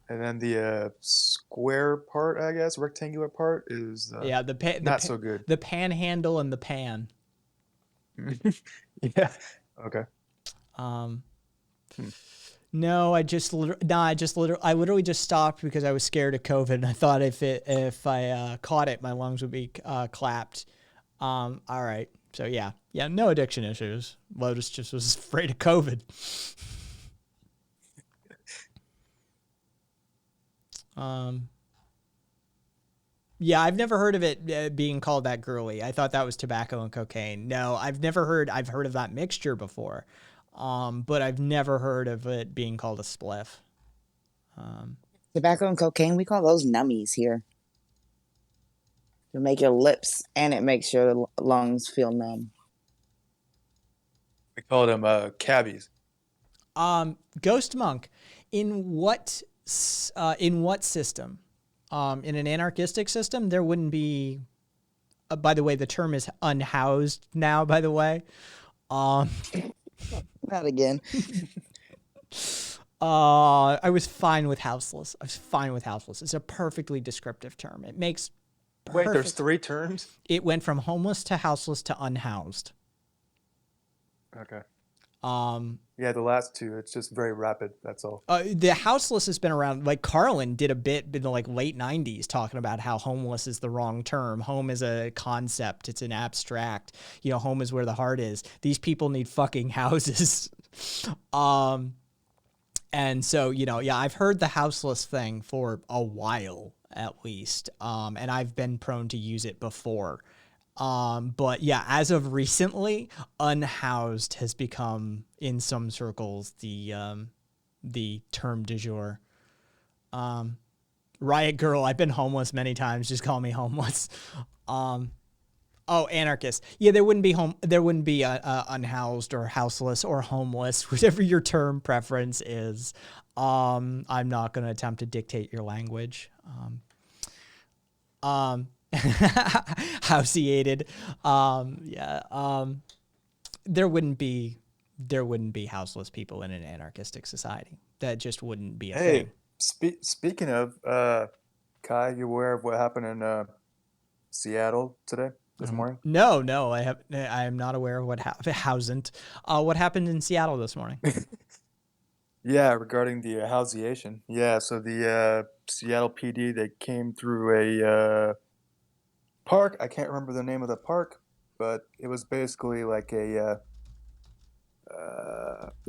and then the square part, I guess, rectangular part is Yeah, not so good. The panhandle and the pan. Yeah. Okay. No, I literally just stopped because I was scared of COVID, and I thought if I caught it, my lungs would be clapped. All right. So yeah, no addiction issues. Lotus just was afraid of COVID. Yeah, I've never heard of it being called that girly. I thought that was tobacco and cocaine. No, I've heard of that mixture before. But I've never heard of it being called a spliff. Tobacco and cocaine, we call those nummies here. To make your lips, and it makes your lungs feel numb. We call them cabbies. Ghost Monk, in what system? In an anarchistic system, there wouldn't be. By the way, the term is unhoused now. By the way, not again. I was fine with houseless. It's a perfectly descriptive term. It makes. Wait, there's 3 terms? It went from homeless to houseless to unhoused. Okay. Yeah, the last 2, it's just very rapid. That's all. The houseless has been around. Like Carlin did a bit in the late 90s talking about how homeless is the wrong term. Home is a concept. It's an abstract. Home is where the heart is. These people need fucking houses. And so, I've heard the houseless thing for a while at least. And I've been prone to use it before. But yeah, as of recently, unhoused has become in some circles the term du jour. Riot Girl, I've been homeless many times. Just call me homeless. Anarchist. Yeah, there wouldn't be unhoused or houseless or homeless, whichever your term preference is. I'm not going to attempt to dictate your language. Houseated. There wouldn't be houseless people in an anarchistic society. That just wouldn't be a thing. Speaking of, Kai, you aware of what happened in Seattle this morning? No, I am not aware of what happened in Seattle this morning. Yeah, regarding the houseation. Yeah, so the Seattle PD, they came through a park. I can't remember the name of the park, but it was basically like a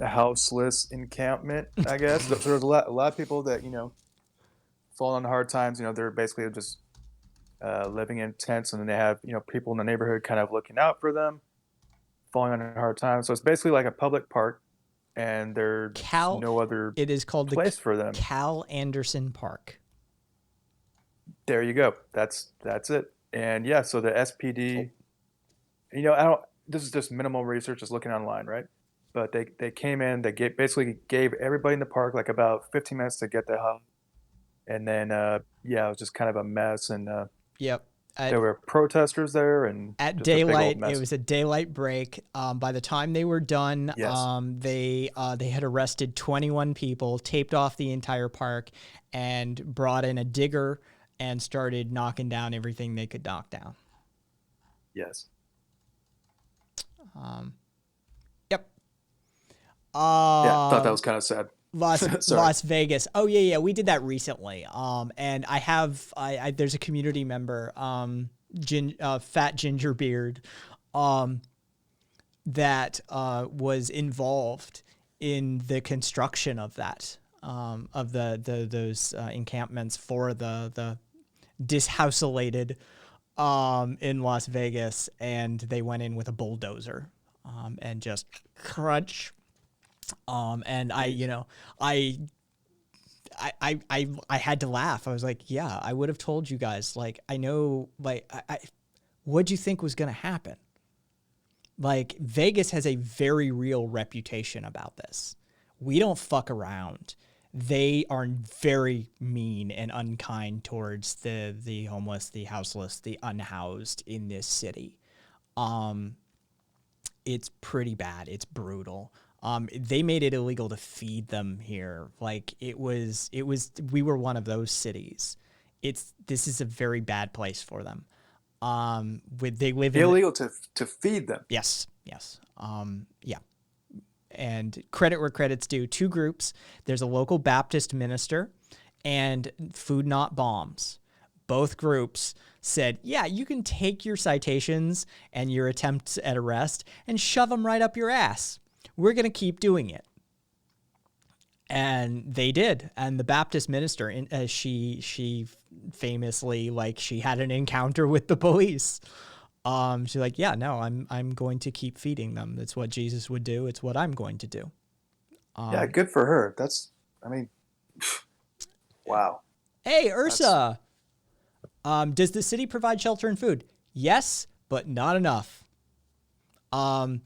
houseless encampment, I guess. So there's a lot of people that fall on hard times. They're basically just living in tents, and then they have people in the neighborhood kind of looking out for them, falling on hard times. So it's basically like a public park, and there's no other. It is called place for them. Cal Anderson Park. There you go. That's it. And yeah, so the SPD, this is just minimal research, just looking online, right? But they came in, they basically gave everybody in the park like about 15 minutes to get the hub. And then, it was just kind of a mess. And yep. There were protesters there, and at daylight, it was a daylight break. By the time they were done, Yes. They had arrested 21 people, taped off the entire park, and brought in a digger and started knocking down everything they could knock down. Yes. Yep. Yeah, I thought that was kind of sad. Las Vegas. Oh yeah, we did that recently. And I have there's a community member, Fat Gingerbeard, that was involved in the construction of that, of those encampments for the dishouselated in Las Vegas, and they went in with a bulldozer and just crunch. And I had to laugh. I was like, yeah, I would have told you guys, like, I know, like, what'd you think was going to happen? Like, Vegas has a very real reputation about this. We don't fuck around. They are very mean and unkind towards the homeless, the houseless, the unhoused in this city. It's pretty bad. It's brutal. They made it illegal to feed them here. Like we were one of those cities. This is a very bad place for them. They live illegal to feed them. Yes. Yeah. And credit where credit's due. 2 groups. There's a local Baptist minister and Food Not Bombs. Both groups said, yeah, you can take your citations and your attempts at arrest and shove them right up your ass. We're going to keep doing it. And they did. And the Baptist minister, she famously, like, she had an encounter with the police. She's like, yeah, no, I'm going to keep feeding them. That's what Jesus would do. It's what I'm going to do. Yeah, good for her. Wow. Hey, Ursa. Does the city provide shelter and food? Yes, but not enough. And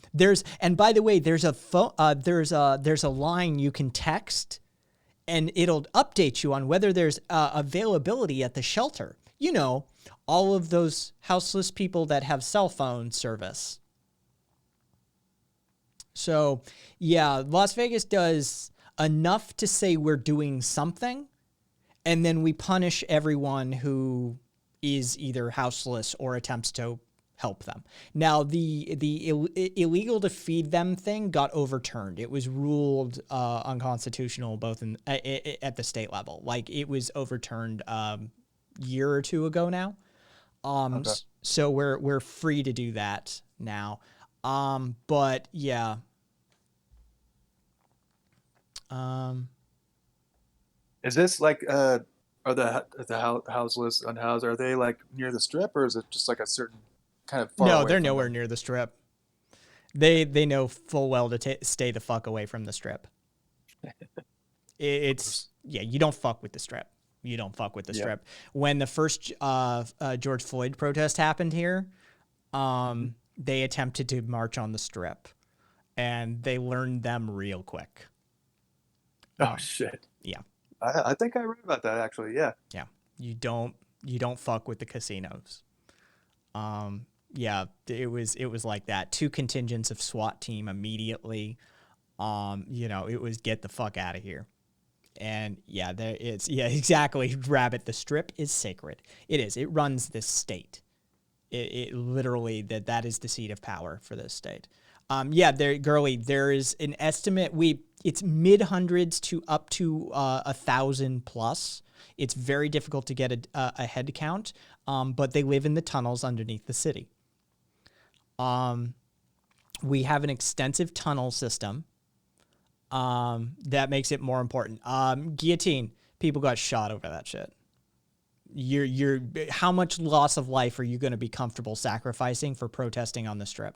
by the way, there's a line you can text, and it'll update you on whether there's availability at the shelter. You know, all of those houseless people that have cell phone service. So, yeah, Las Vegas does enough to say we're doing something, and then we punish everyone who is either houseless or attempts to help them. Now, the illegal to feed them thing got overturned. It was ruled unconstitutional both at the state level. Like, it was overturned year or 2 ago now. Okay. So we're free to do that now. But yeah. Is this like are the houseless, unhoused, are they like near the strip, or is it just like a certain kind of far No, away they're from nowhere them? near the strip. They know full well to stay the fuck away from the strip. You don't fuck with the strip. You don't fuck with the strip. When the first George Floyd protest happened here, they attempted to march on the strip, and they learned them real quick. Oh shit. Yeah. I think I read about that actually. Yeah. Yeah. You don't fuck with the casinos. Yeah, it was like that. 2 contingents of SWAT team immediately. It was get the fuck out of here. And yeah, exactly. Rabbit, the strip is sacred. It is. It runs this state. It literally that is the seat of power for this state. There is an estimate. It's mid-hundreds to up to 1,000 plus. It's very difficult to get a head count, but they live in the tunnels underneath the city. We have an extensive tunnel system that makes it more important. Guillotine, people got shot over that shit. How much loss of life are you going to be comfortable sacrificing for protesting on the strip?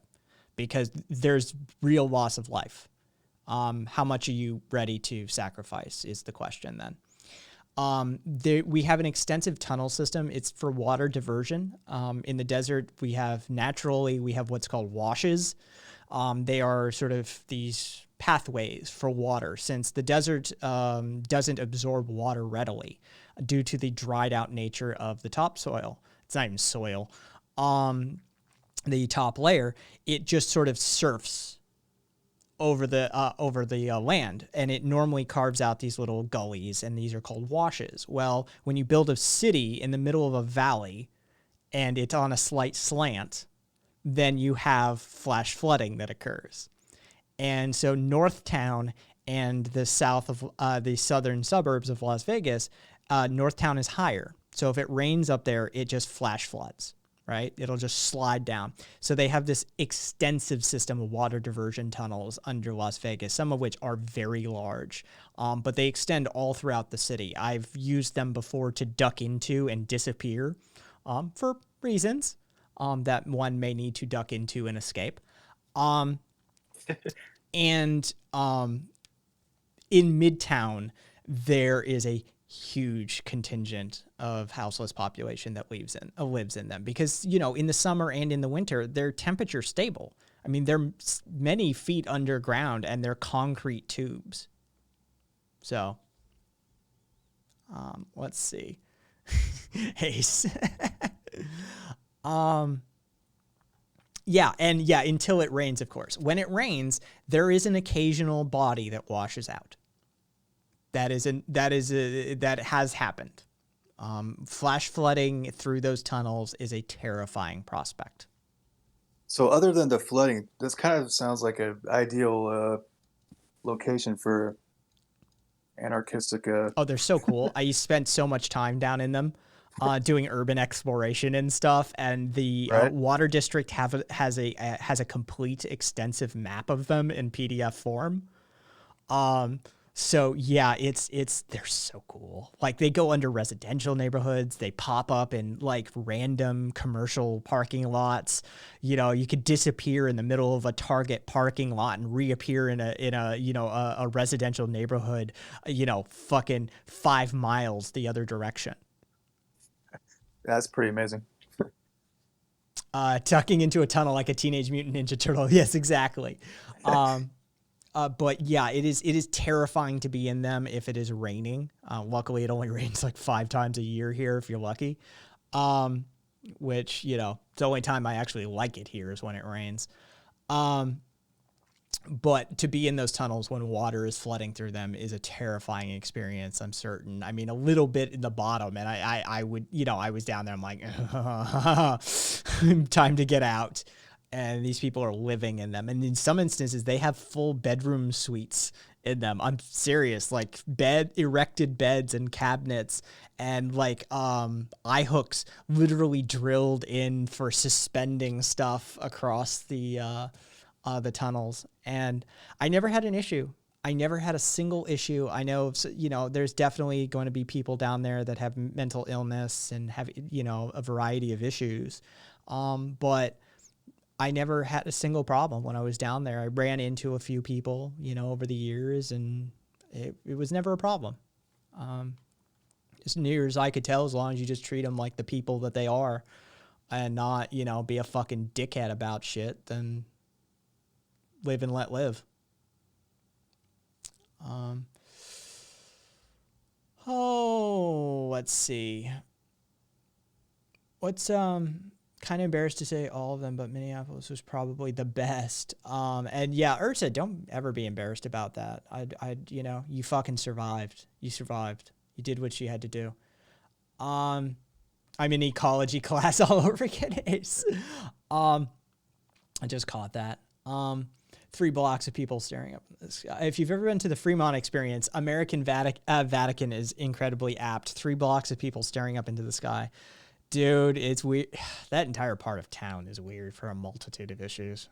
Because there's real loss of life. How much are you ready to sacrifice is the question then. We have an extensive tunnel system. It's for water diversion. In the desert, we have what's called washes. They are sort of these pathways for water, since the desert doesn't absorb water readily due to the dried out nature of the topsoil. It's not even soil. The top layer, it just sort of surfs over the land, and it normally carves out these little gullies, and these are called washes. Well, when you build a city in the middle of a valley and it's on a slight slant, then you have flash flooding that occurs. And so Northtown and the southern suburbs of Las Vegas, Northtown is higher. So if it rains up there, it just flash floods. Right? It'll just slide down. So they have this extensive system of water diversion tunnels under Las Vegas, some of which are very large, but they extend all throughout the city. I've used them before to duck into and disappear for reasons that one may need to duck into and escape. And in Midtown, there is a huge contingent of houseless population that lives in them, because in the summer and in the winter they're temperature stable. I mean, they're many feet underground and they're concrete tubes. So let's see. Ace. Yeah, and yeah, until it rains, of course. When it rains, there is an occasional body that washes out. That has happened. Flash flooding through those tunnels is a terrifying prospect. So other than the flooding, this kind of sounds like an ideal location for anarchistic. Oh, they're so cool. I spent so much time down in them. Doing urban exploration and stuff, and the water district has a complete extensive map of them in PDF form. So yeah, they're so cool. Like they go under residential neighborhoods, they pop up in like random commercial parking lots. You know, you could disappear in the middle of a Target parking lot and reappear in a residential neighborhood, fucking 5 miles the other direction. That's pretty amazing. Tucking into a tunnel like a Teenage Mutant Ninja Turtle. Yes, exactly. But yeah, it is terrifying to be in them if it is raining. Luckily, it only rains like 5 times a year here if you're lucky. Which, the only time I actually like it here is when it rains. But to be in those tunnels when water is flooding through them is a terrifying experience, I'm certain. I mean, a little bit in the bottom, and I would, I was down there, I'm like, time to get out. And these people are living in them. And in some instances, they have full bedroom suites in them. I'm serious, like erected beds and cabinets and like eye hooks literally drilled in for suspending stuff across the tunnels. And I never had an issue. I never had a single issue. I know, there's definitely going to be people down there that have mental illness and have, a variety of issues. But I never had a single problem when I was down there. I ran into a few people, over the years, and it was never a problem. As near as I could tell, as long as you just treat them like the people that they are and not, be a fucking dickhead about shit, then live and let live. Let's see. What's kind of embarrassed to say all of them, but Minneapolis was probably the best. And yeah, Ursa, don't ever be embarrassed about that. You fucking survived. You survived. You did what you had to do. I'm in ecology class all over again. I just caught that. 3 blocks of people staring up at the sky. If you've ever been to the Fremont Experience, American Vatican is incredibly apt. 3 blocks of people staring up into the sky. Dude, it's weird. That entire part of town is weird for a multitude of issues.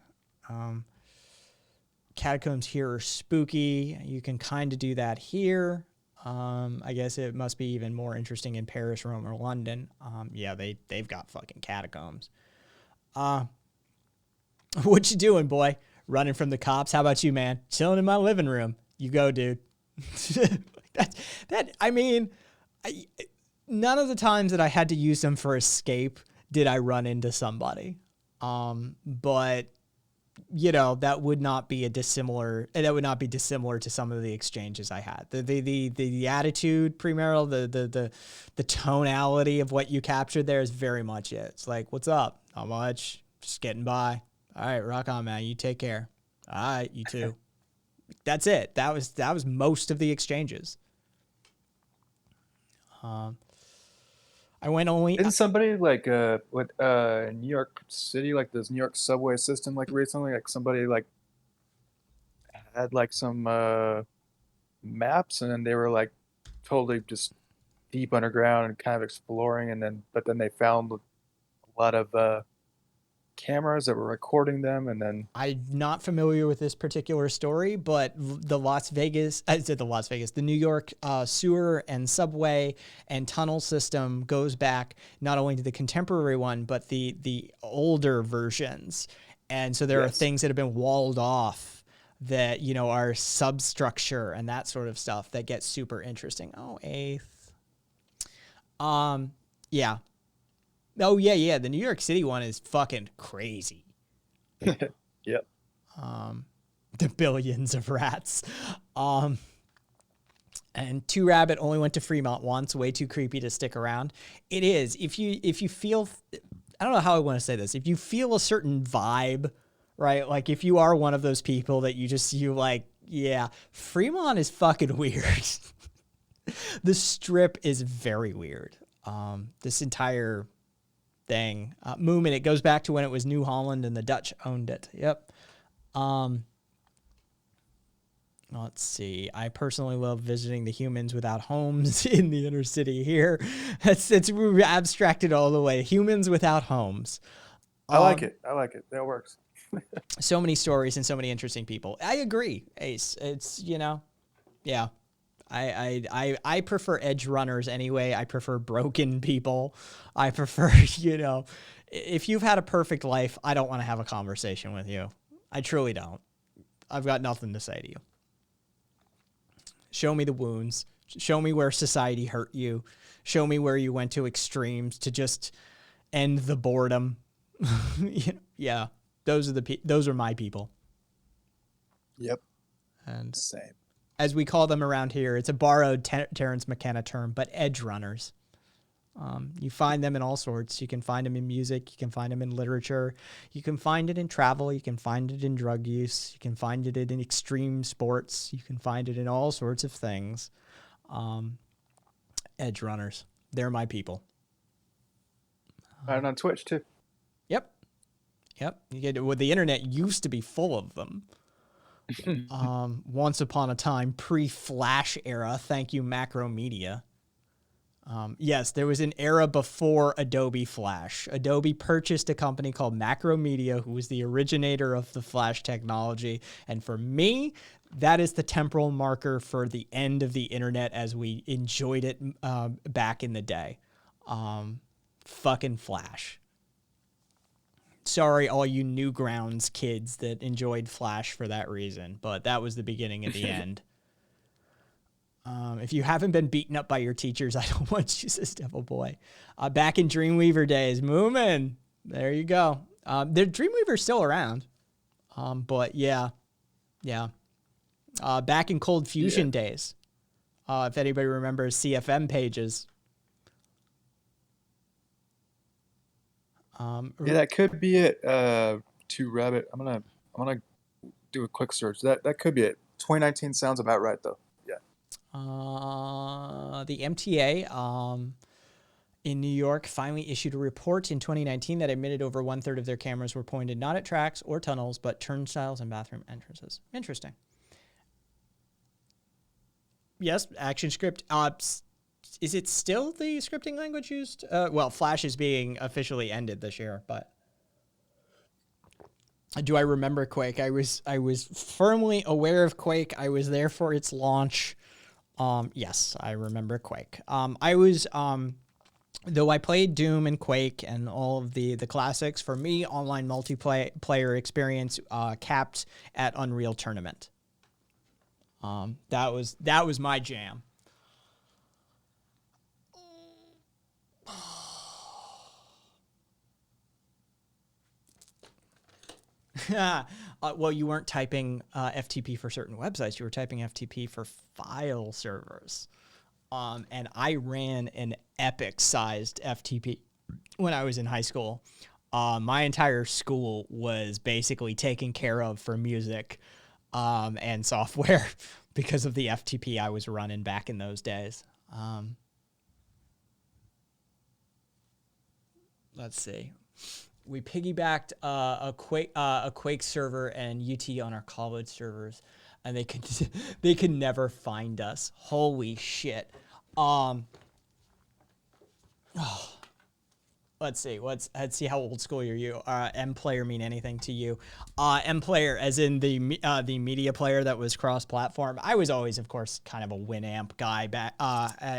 Catacombs here are spooky. You can kind of do that here. I guess it must be even more interesting in Paris, Rome, or London. Yeah, they've got fucking catacombs. What you doing, boy? Running from the cops? How about you, man? Chilling in my living room. You go, dude. None of the times that I had to use them for escape did I run into somebody. But that would not be dissimilar to some of the exchanges I had. The attitude premarital, the tonality of what you captured there is very much it. It's like, what's up? Not much. Just getting by. All right, rock on, man. You take care. All right, you too. That's it. That was most of the exchanges. I went only. Isn't somebody like with New York City, like this New York subway system, like recently, like somebody like had like some maps, and then they were like totally just deep underground and kind of exploring, and then they found a lot of cameras that were recording them, and then I'm not familiar with this particular story, but the New York sewer and subway and tunnel system goes back not only to the contemporary one, but the older versions. And so there are things that have been walled off that, are substructure and that sort of stuff that gets super interesting. Oh, 8th. Yeah. Oh, yeah. The New York City one is fucking crazy. Yep. The billions of rats. And 2 Rabbit only went to Fremont once. Way too creepy to stick around. It is. If you feel... I don't know how I want to say this. If you feel a certain vibe, right? Like if you are one of those people that you like, yeah, Fremont is fucking weird. The Strip is very weird. This entire thing, movement, it goes back to when it was New Holland and the Dutch owned it. Yep. Let's see. I personally love visiting the humans without homes in the inner city here. It's abstracted all the way. Humans without homes. I like it. I like it. That works. So many stories and so many interesting people. I agree, Ace. It's, yeah. I prefer edge runners anyway. I prefer broken people. I prefer, if you've had a perfect life, I don't want to have a conversation with you. I truly don't. I've got nothing to say to you. Show me the wounds. Show me where society hurt you. Show me where you went to extremes to just end the boredom. Yeah, those are my people. Yep. And same. As we call them around here, it's a borrowed Terrence McKenna term, but edge runners. You find them in all sorts. You can find them in music. You can find them in literature. You can find it in travel. You can find it in drug use. You can find it in extreme sports. You can find it in all sorts of things. Edge runners. They're my people. And on Twitch too. Yep. The internet used to be full of them. Once upon a time, pre-Flash era. Thank you, Macromedia. Yes, there was an era before Adobe Flash. Adobe purchased a company called Macromedia, who was the originator of the Flash technology. And for me, that is the temporal marker for the end of the internet as we enjoyed it back in the day. Fucking Flash. Sorry, all you Newgrounds kids that enjoyed Flash for that reason, but that was the beginning of the end. If you haven't been beaten up by your teachers, I don't want you, says Devil Boy. Back in Dreamweaver days, Moomin. There you go. The Dreamweaver's still around. But yeah. Back in Cold Fusion days. If anybody remembers CFM pages. Yeah, that could be it. To Rabbit, I'm gonna do a quick search. That could be it. 2019 sounds about right though. Yeah. The MTA in New York finally issued a report in 2019 that admitted over 1/3 of their cameras were pointed not at tracks or tunnels, but turnstiles and bathroom entrances. Interesting. Yes, ActionScript. Is it still the scripting language used? Well, Flash is being officially ended this year, but do I remember Quake? I was firmly aware of Quake. I was there for its launch. Yes, I remember Quake. I was though I played Doom and Quake and all of the classics. For me, online multiplayer experience capped at Unreal Tournament. That was my jam. Well, you weren't typing FTP for certain websites. You were typing FTP for file servers. And I ran an epic-sized FTP when I was in high school. My entire school was basically taken care of for music and software because of the FTP I was running back in those days. Let's see. We piggybacked a Quake server and UT on our college servers, and they could never find us. Holy shit. Let's see how old school you. M-Player mean anything to you? M-Player, as in the media player that was cross-platform. I was always, of course, kind of a Winamp guy back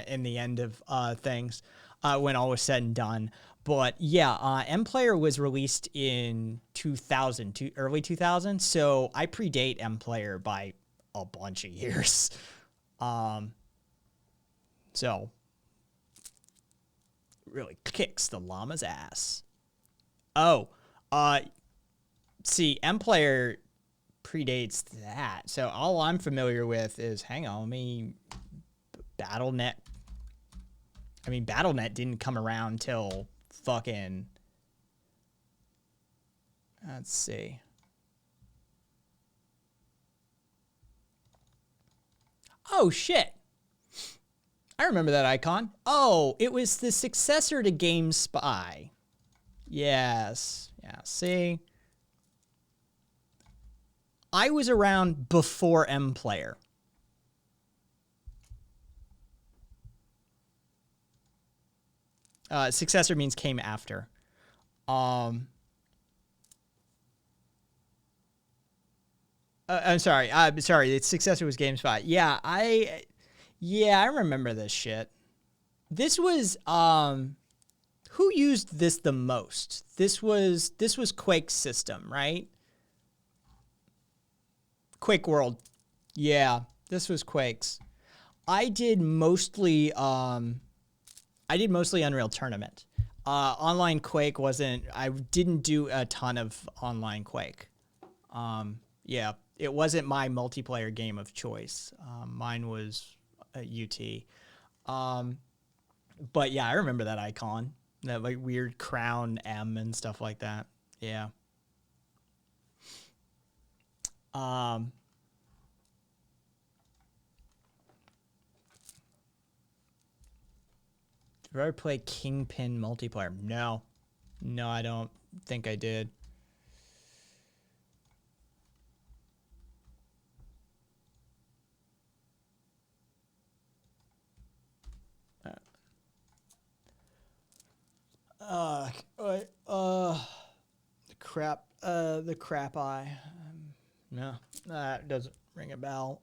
in the end of things when all was said and done. But yeah, M-Player was released in 2000, early 2000, so I predate M-Player by a bunch of years. So really kicks the llama's ass. Oh, see, M-Player predates that. So all I'm familiar with is, hang on, BattleNet. I mean, BattleNet didn't come around till fucking Let's see. Oh, shit. I remember that icon. Oh, it was the successor to GameSpy. Yes. Yeah, see? I was around before MPlayer. Successor means came after. I'm sorry. The successor was GameSpy. Yeah, I remember this shit. This was who used this the most? This was Quake's system, right? Quake World. Yeah, this was Quake's. I did mostly Unreal Tournament. Online Quake wasn't. I didn't do a ton of online Quake. Yeah, it wasn't my multiplayer game of choice. Mine was UT. But yeah, I remember that icon, that like weird crown M and stuff like that. Yeah. Did I ever play Kingpin multiplayer? No, I don't think I did. The crap eye. No, that doesn't ring a bell.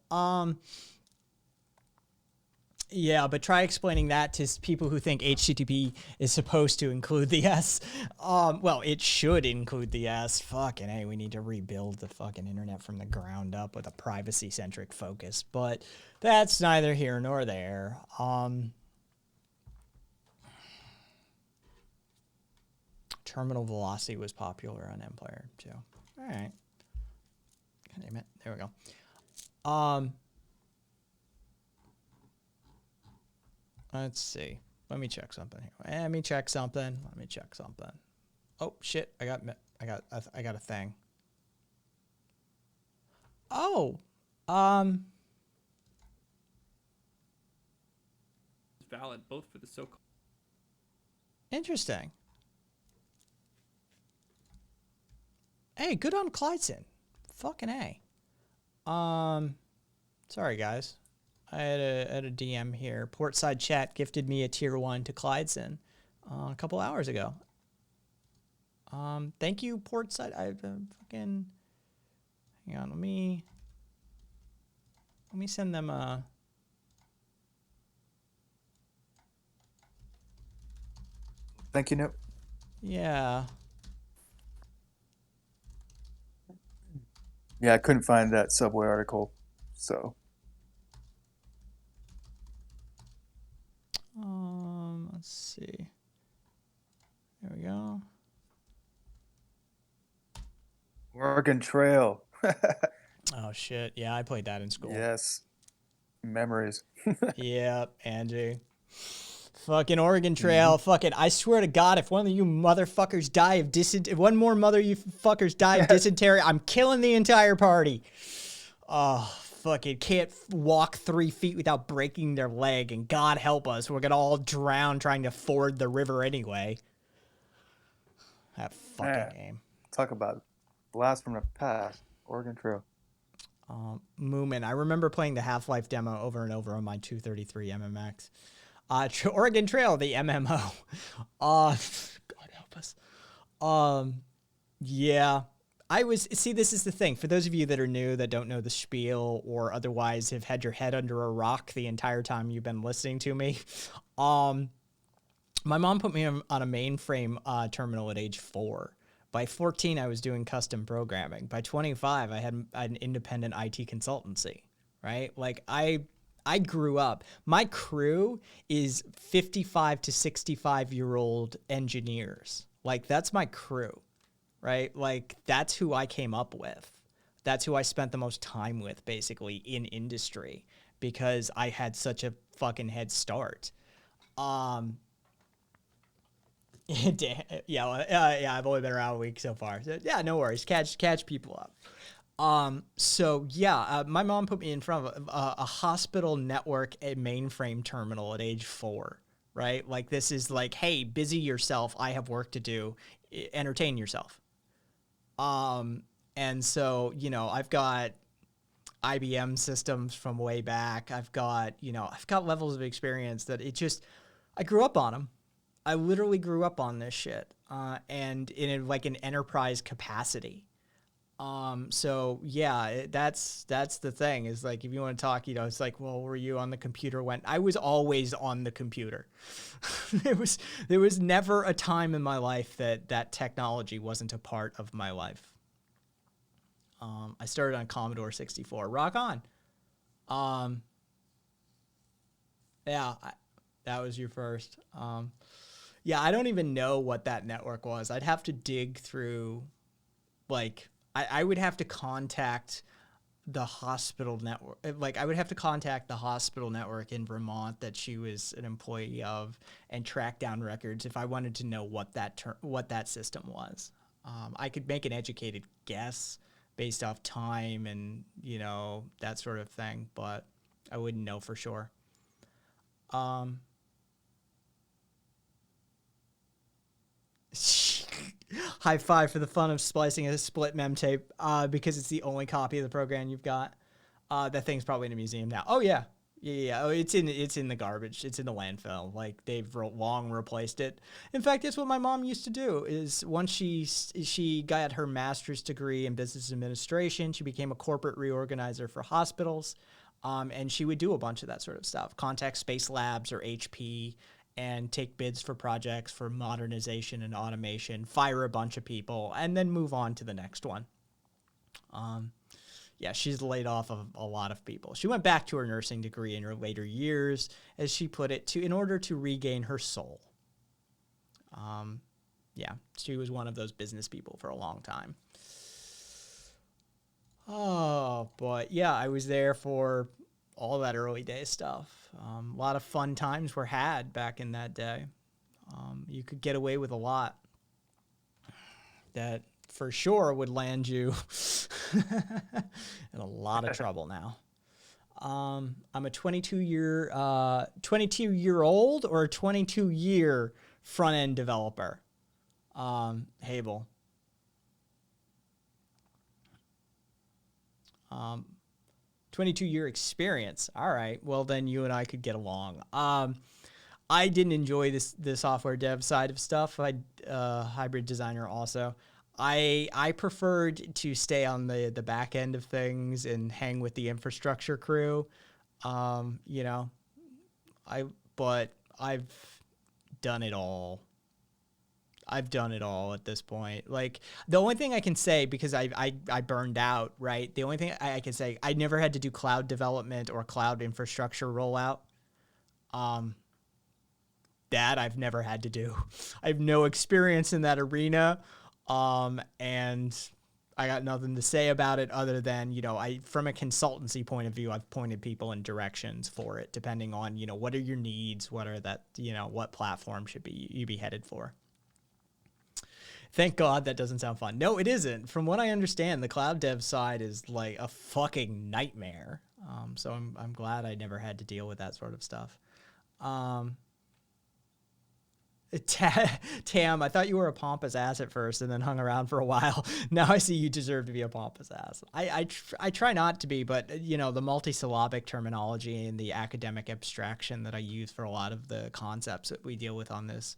Yeah, but try explaining that to people who think HTTP is supposed to include the S. Well, it should include the S. Fucking hey, we need to rebuild the fucking internet from the ground up with a privacy-centric focus. But that's neither here nor there. Terminal velocity was popular on MPlayer too. All right. God damn it. There we go. Let's see. Let me check something here. Let me check something. Oh shit! I got a thing. Oh. It's valid both for the so-called. Interesting. Hey, good on Clydeson. Fucking A. Sorry guys. I had a DM here. Portside Chat gifted me a tier 1 to Clydeson a couple hours ago. Thank you, Portside. I've fucking hang on. Let me send them a. Thank you, Nope. Yeah. Yeah, I couldn't find that Subway article, so. Let's see. There we go. Oregon Trail. Oh shit! Yeah, I played that in school. Yes. Memories. Yep, Angie. Fucking Oregon Trail. Fucking, I swear to God, if one of you motherfuckers die of dysentery, if one more mother you fuckers die of dysentery, I'm killing the entire party. Oh, fucking can't walk 3 feet without breaking their leg, and God help us, we're gonna all drown trying to ford the river anyway. That fucking game. Talk about blast from the past. Oregon Trail. Moomin. I remember playing the Half-Life demo over and over on my 233 MMX. Oregon Trail, the MMO. God help us. Yeah. See, this is the thing. For those of you that are new, that don't know the spiel, or otherwise have had your head under a rock the entire time you've been listening to me, my mom put me on a mainframe terminal at age 4. By 14, I was doing custom programming. By 25, I had an independent IT consultancy, right? Like, I grew up. My crew is 55 to 65-year-old engineers. Like, that's my crew, right? Like, that's who I came up with. That's who I spent the most time with, basically, in industry, because I had such a fucking head start. Yeah, I've only been around a week so far. So, yeah, no worries. Catch people up. So yeah, my mom put me in front of a hospital network a mainframe terminal at age 4, right? Like this is like, hey, busy yourself. I have work to do. Entertain yourself. And so, you know, I've got IBM systems from way back. I've got levels of experience that I grew up on them. I literally grew up on this shit, and in like an enterprise capacity. So yeah, that's the thing is like, if you want to talk, you know, it's like, well, were you on the computer when I was always on the computer? There was never a time in my life that technology wasn't a part of my life. I started on Commodore 64. Rock on. Yeah, that was your first. Yeah, I don't even know what that network was. I'd have to dig through, like, I would have to contact the hospital network. Like, I would have to contact the hospital network in Vermont that she was an employee of and track down records if I wanted to know what that system was. I could make an educated guess based off time and, you know, that sort of thing, but I wouldn't know for sure. High five for the fun of splicing a split mem tape because it's the only copy of the program you've got. That thing's probably in a museum now. Oh yeah. Oh, it's in the garbage. It's in the landfill. Like, they've long replaced it. In fact, that's what my mom used to do. Is once she got her master's degree in business administration, she became a corporate reorganizer for hospitals, and she would do a bunch of that sort of stuff. Contact Space Labs or HP and take bids for projects for modernization and automation, fire a bunch of people, and then move on to the next one. Yeah, she's laid off of a lot of people. She went back to her nursing degree in her later years, as she put it, in order to regain her soul. Yeah, she was one of those business people for a long time. Oh, but yeah, I was there for all that early day stuff. A lot of fun times were had back in that day. You could get away with a lot that for sure would land you in a lot of trouble now. I'm a 22-year-old or a 22-year front-end developer. Hable. 22-year experience. All right. Well, then you and I could get along. I didn't enjoy the software dev side of stuff. I hybrid designer also. I preferred to stay on the back end of things and hang with the infrastructure crew. You know, but I've done it all. I've done it all at this point. Like, the only thing I can say, because I burned out, right? The only thing I can say, I never had to do cloud development or cloud infrastructure rollout. That I've never had to do. I have no experience in that arena. And I got nothing to say about it other than, you know, from a consultancy point of view, I've pointed people in directions for it, depending on, you know, what are your needs? What are what platform should you be headed for? Thank God that doesn't sound fun. No, it isn't. From what I understand, the cloud dev side is like a fucking nightmare. So I'm glad I never had to deal with that sort of stuff. Tam, I thought you were a pompous ass at first and then hung around for a while. Now I see you deserve to be a pompous ass. I try not to be, but, you know, the multisyllabic terminology and the academic abstraction that I use for a lot of the concepts that we deal with on this,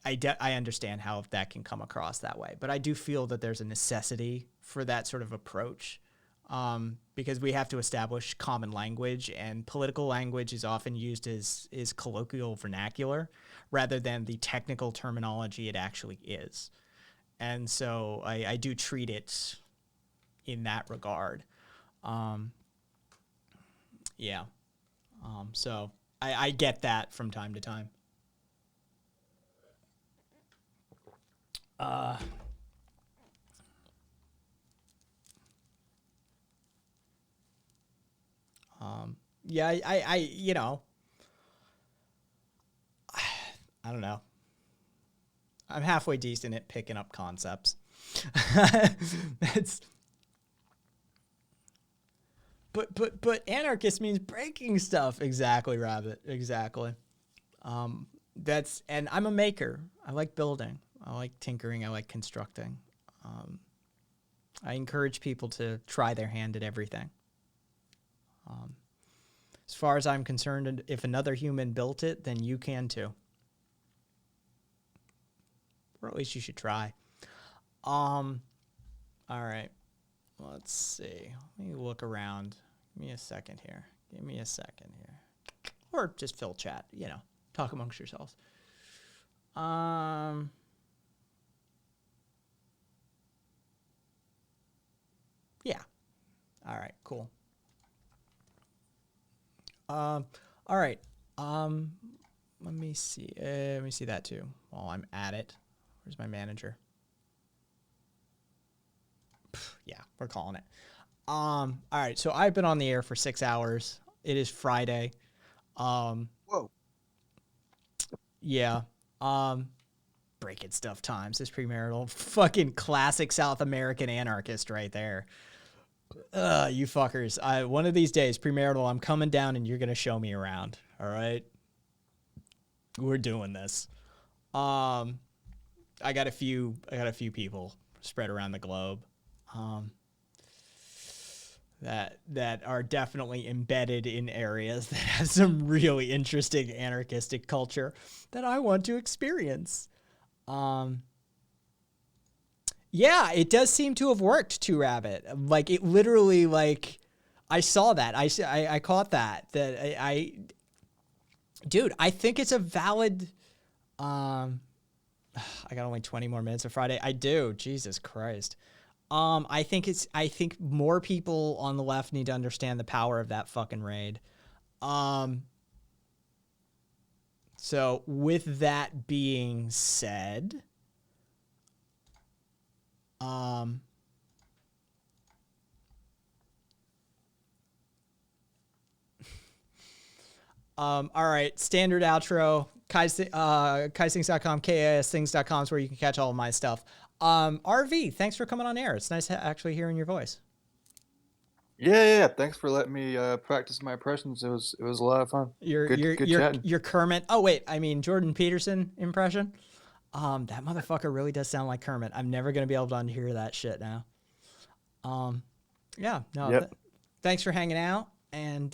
I understand how that can come across that way. But I do feel that there's a necessity for that sort of approach, because we have to establish common language, and political language is often used as colloquial vernacular rather than the technical terminology it actually is. And so I do treat it in that regard. Yeah. So I get that from time to time. Yeah, I you know, I don't know. I'm halfway decent at picking up concepts. That's. But anarchist means breaking stuff. Exactly, Rabbit. Exactly. And I'm a maker. I like building. I like tinkering. I like constructing. I encourage people to try their hand at everything. As far as I'm concerned, if another human built it, then you can too. Or at least you should try. All right. Let's see. Let me look around. Give me a second here. Or just fill chat, talk amongst yourselves. Yeah. All right, cool. All right. Let me see. Let me see that too while I'm at it. Where's my manager? Yeah, we're calling it. All right, so I've been on the air for 6 hours. It is Friday. Whoa. Yeah. Breaking stuff times. This premarital fucking classic South American anarchist right there. You fuckers. One of these days, premarital, I'm coming down and you're gonna show me around. All right. We're doing this. I got a few people spread around the globe. That are definitely embedded in areas that have some really interesting anarchistic culture that I want to experience. Yeah, it does seem to have worked, 2Rabbit. Like, it literally, like, I saw that. I caught that. Dude, I think it's a valid, I got only 20 more minutes of Friday. I do. Jesus Christ. I think more people on the left need to understand the power of that fucking raid. So with that being said, all right, standard outro, kaisthings.com, KASthings.com is where you can catch all of my stuff. RV, thanks for coming on air. It's nice actually hearing your voice. Yeah. Thanks for letting me practice my impressions. It was a lot of fun. Good chatting. Your Kermit. Oh wait, I mean Jordan Peterson impression. That motherfucker really does sound like Kermit. I'm never gonna be able to unhear that shit now. Yeah. No. Yep. Thanks for hanging out. And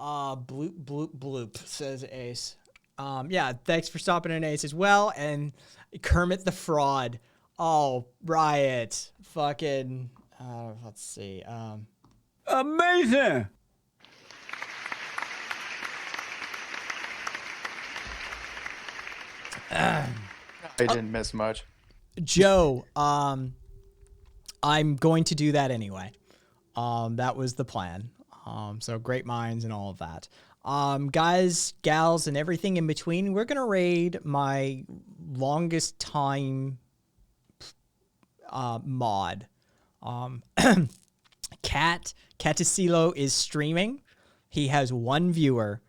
bloop says Ace. Yeah. Thanks for stopping in, Ace, as well. And Kermit the Fraud. Oh, Riot. Fucking. Let's see. Amazing. I didn't miss much. Joe, I'm going to do that anyway. That was the plan. So great minds and all of that. Guys, gals, and everything in between, we're going to raid my longest time mod. Catasilo is streaming. He has 1 viewer,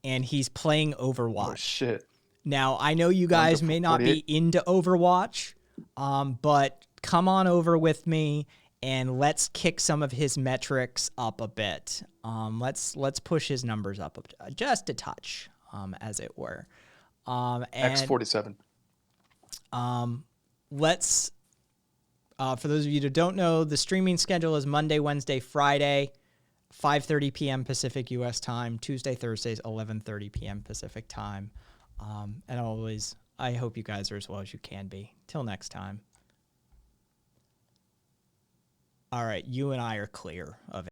and he's playing Overwatch. Oh, shit. Now, I know you guys may not be into Overwatch, but come on over with me and let's kick some of his metrics up a bit. Let's push his numbers up just a touch, as it were. X47. Let's. For those of you that don't know, the streaming schedule is Monday, Wednesday, Friday, 5:30 p.m. Pacific U.S. time. Tuesday, Thursdays, 11:30 p.m. Pacific time. And always, I hope you guys are as well as you can be. Till next time. All right, you and I are clear of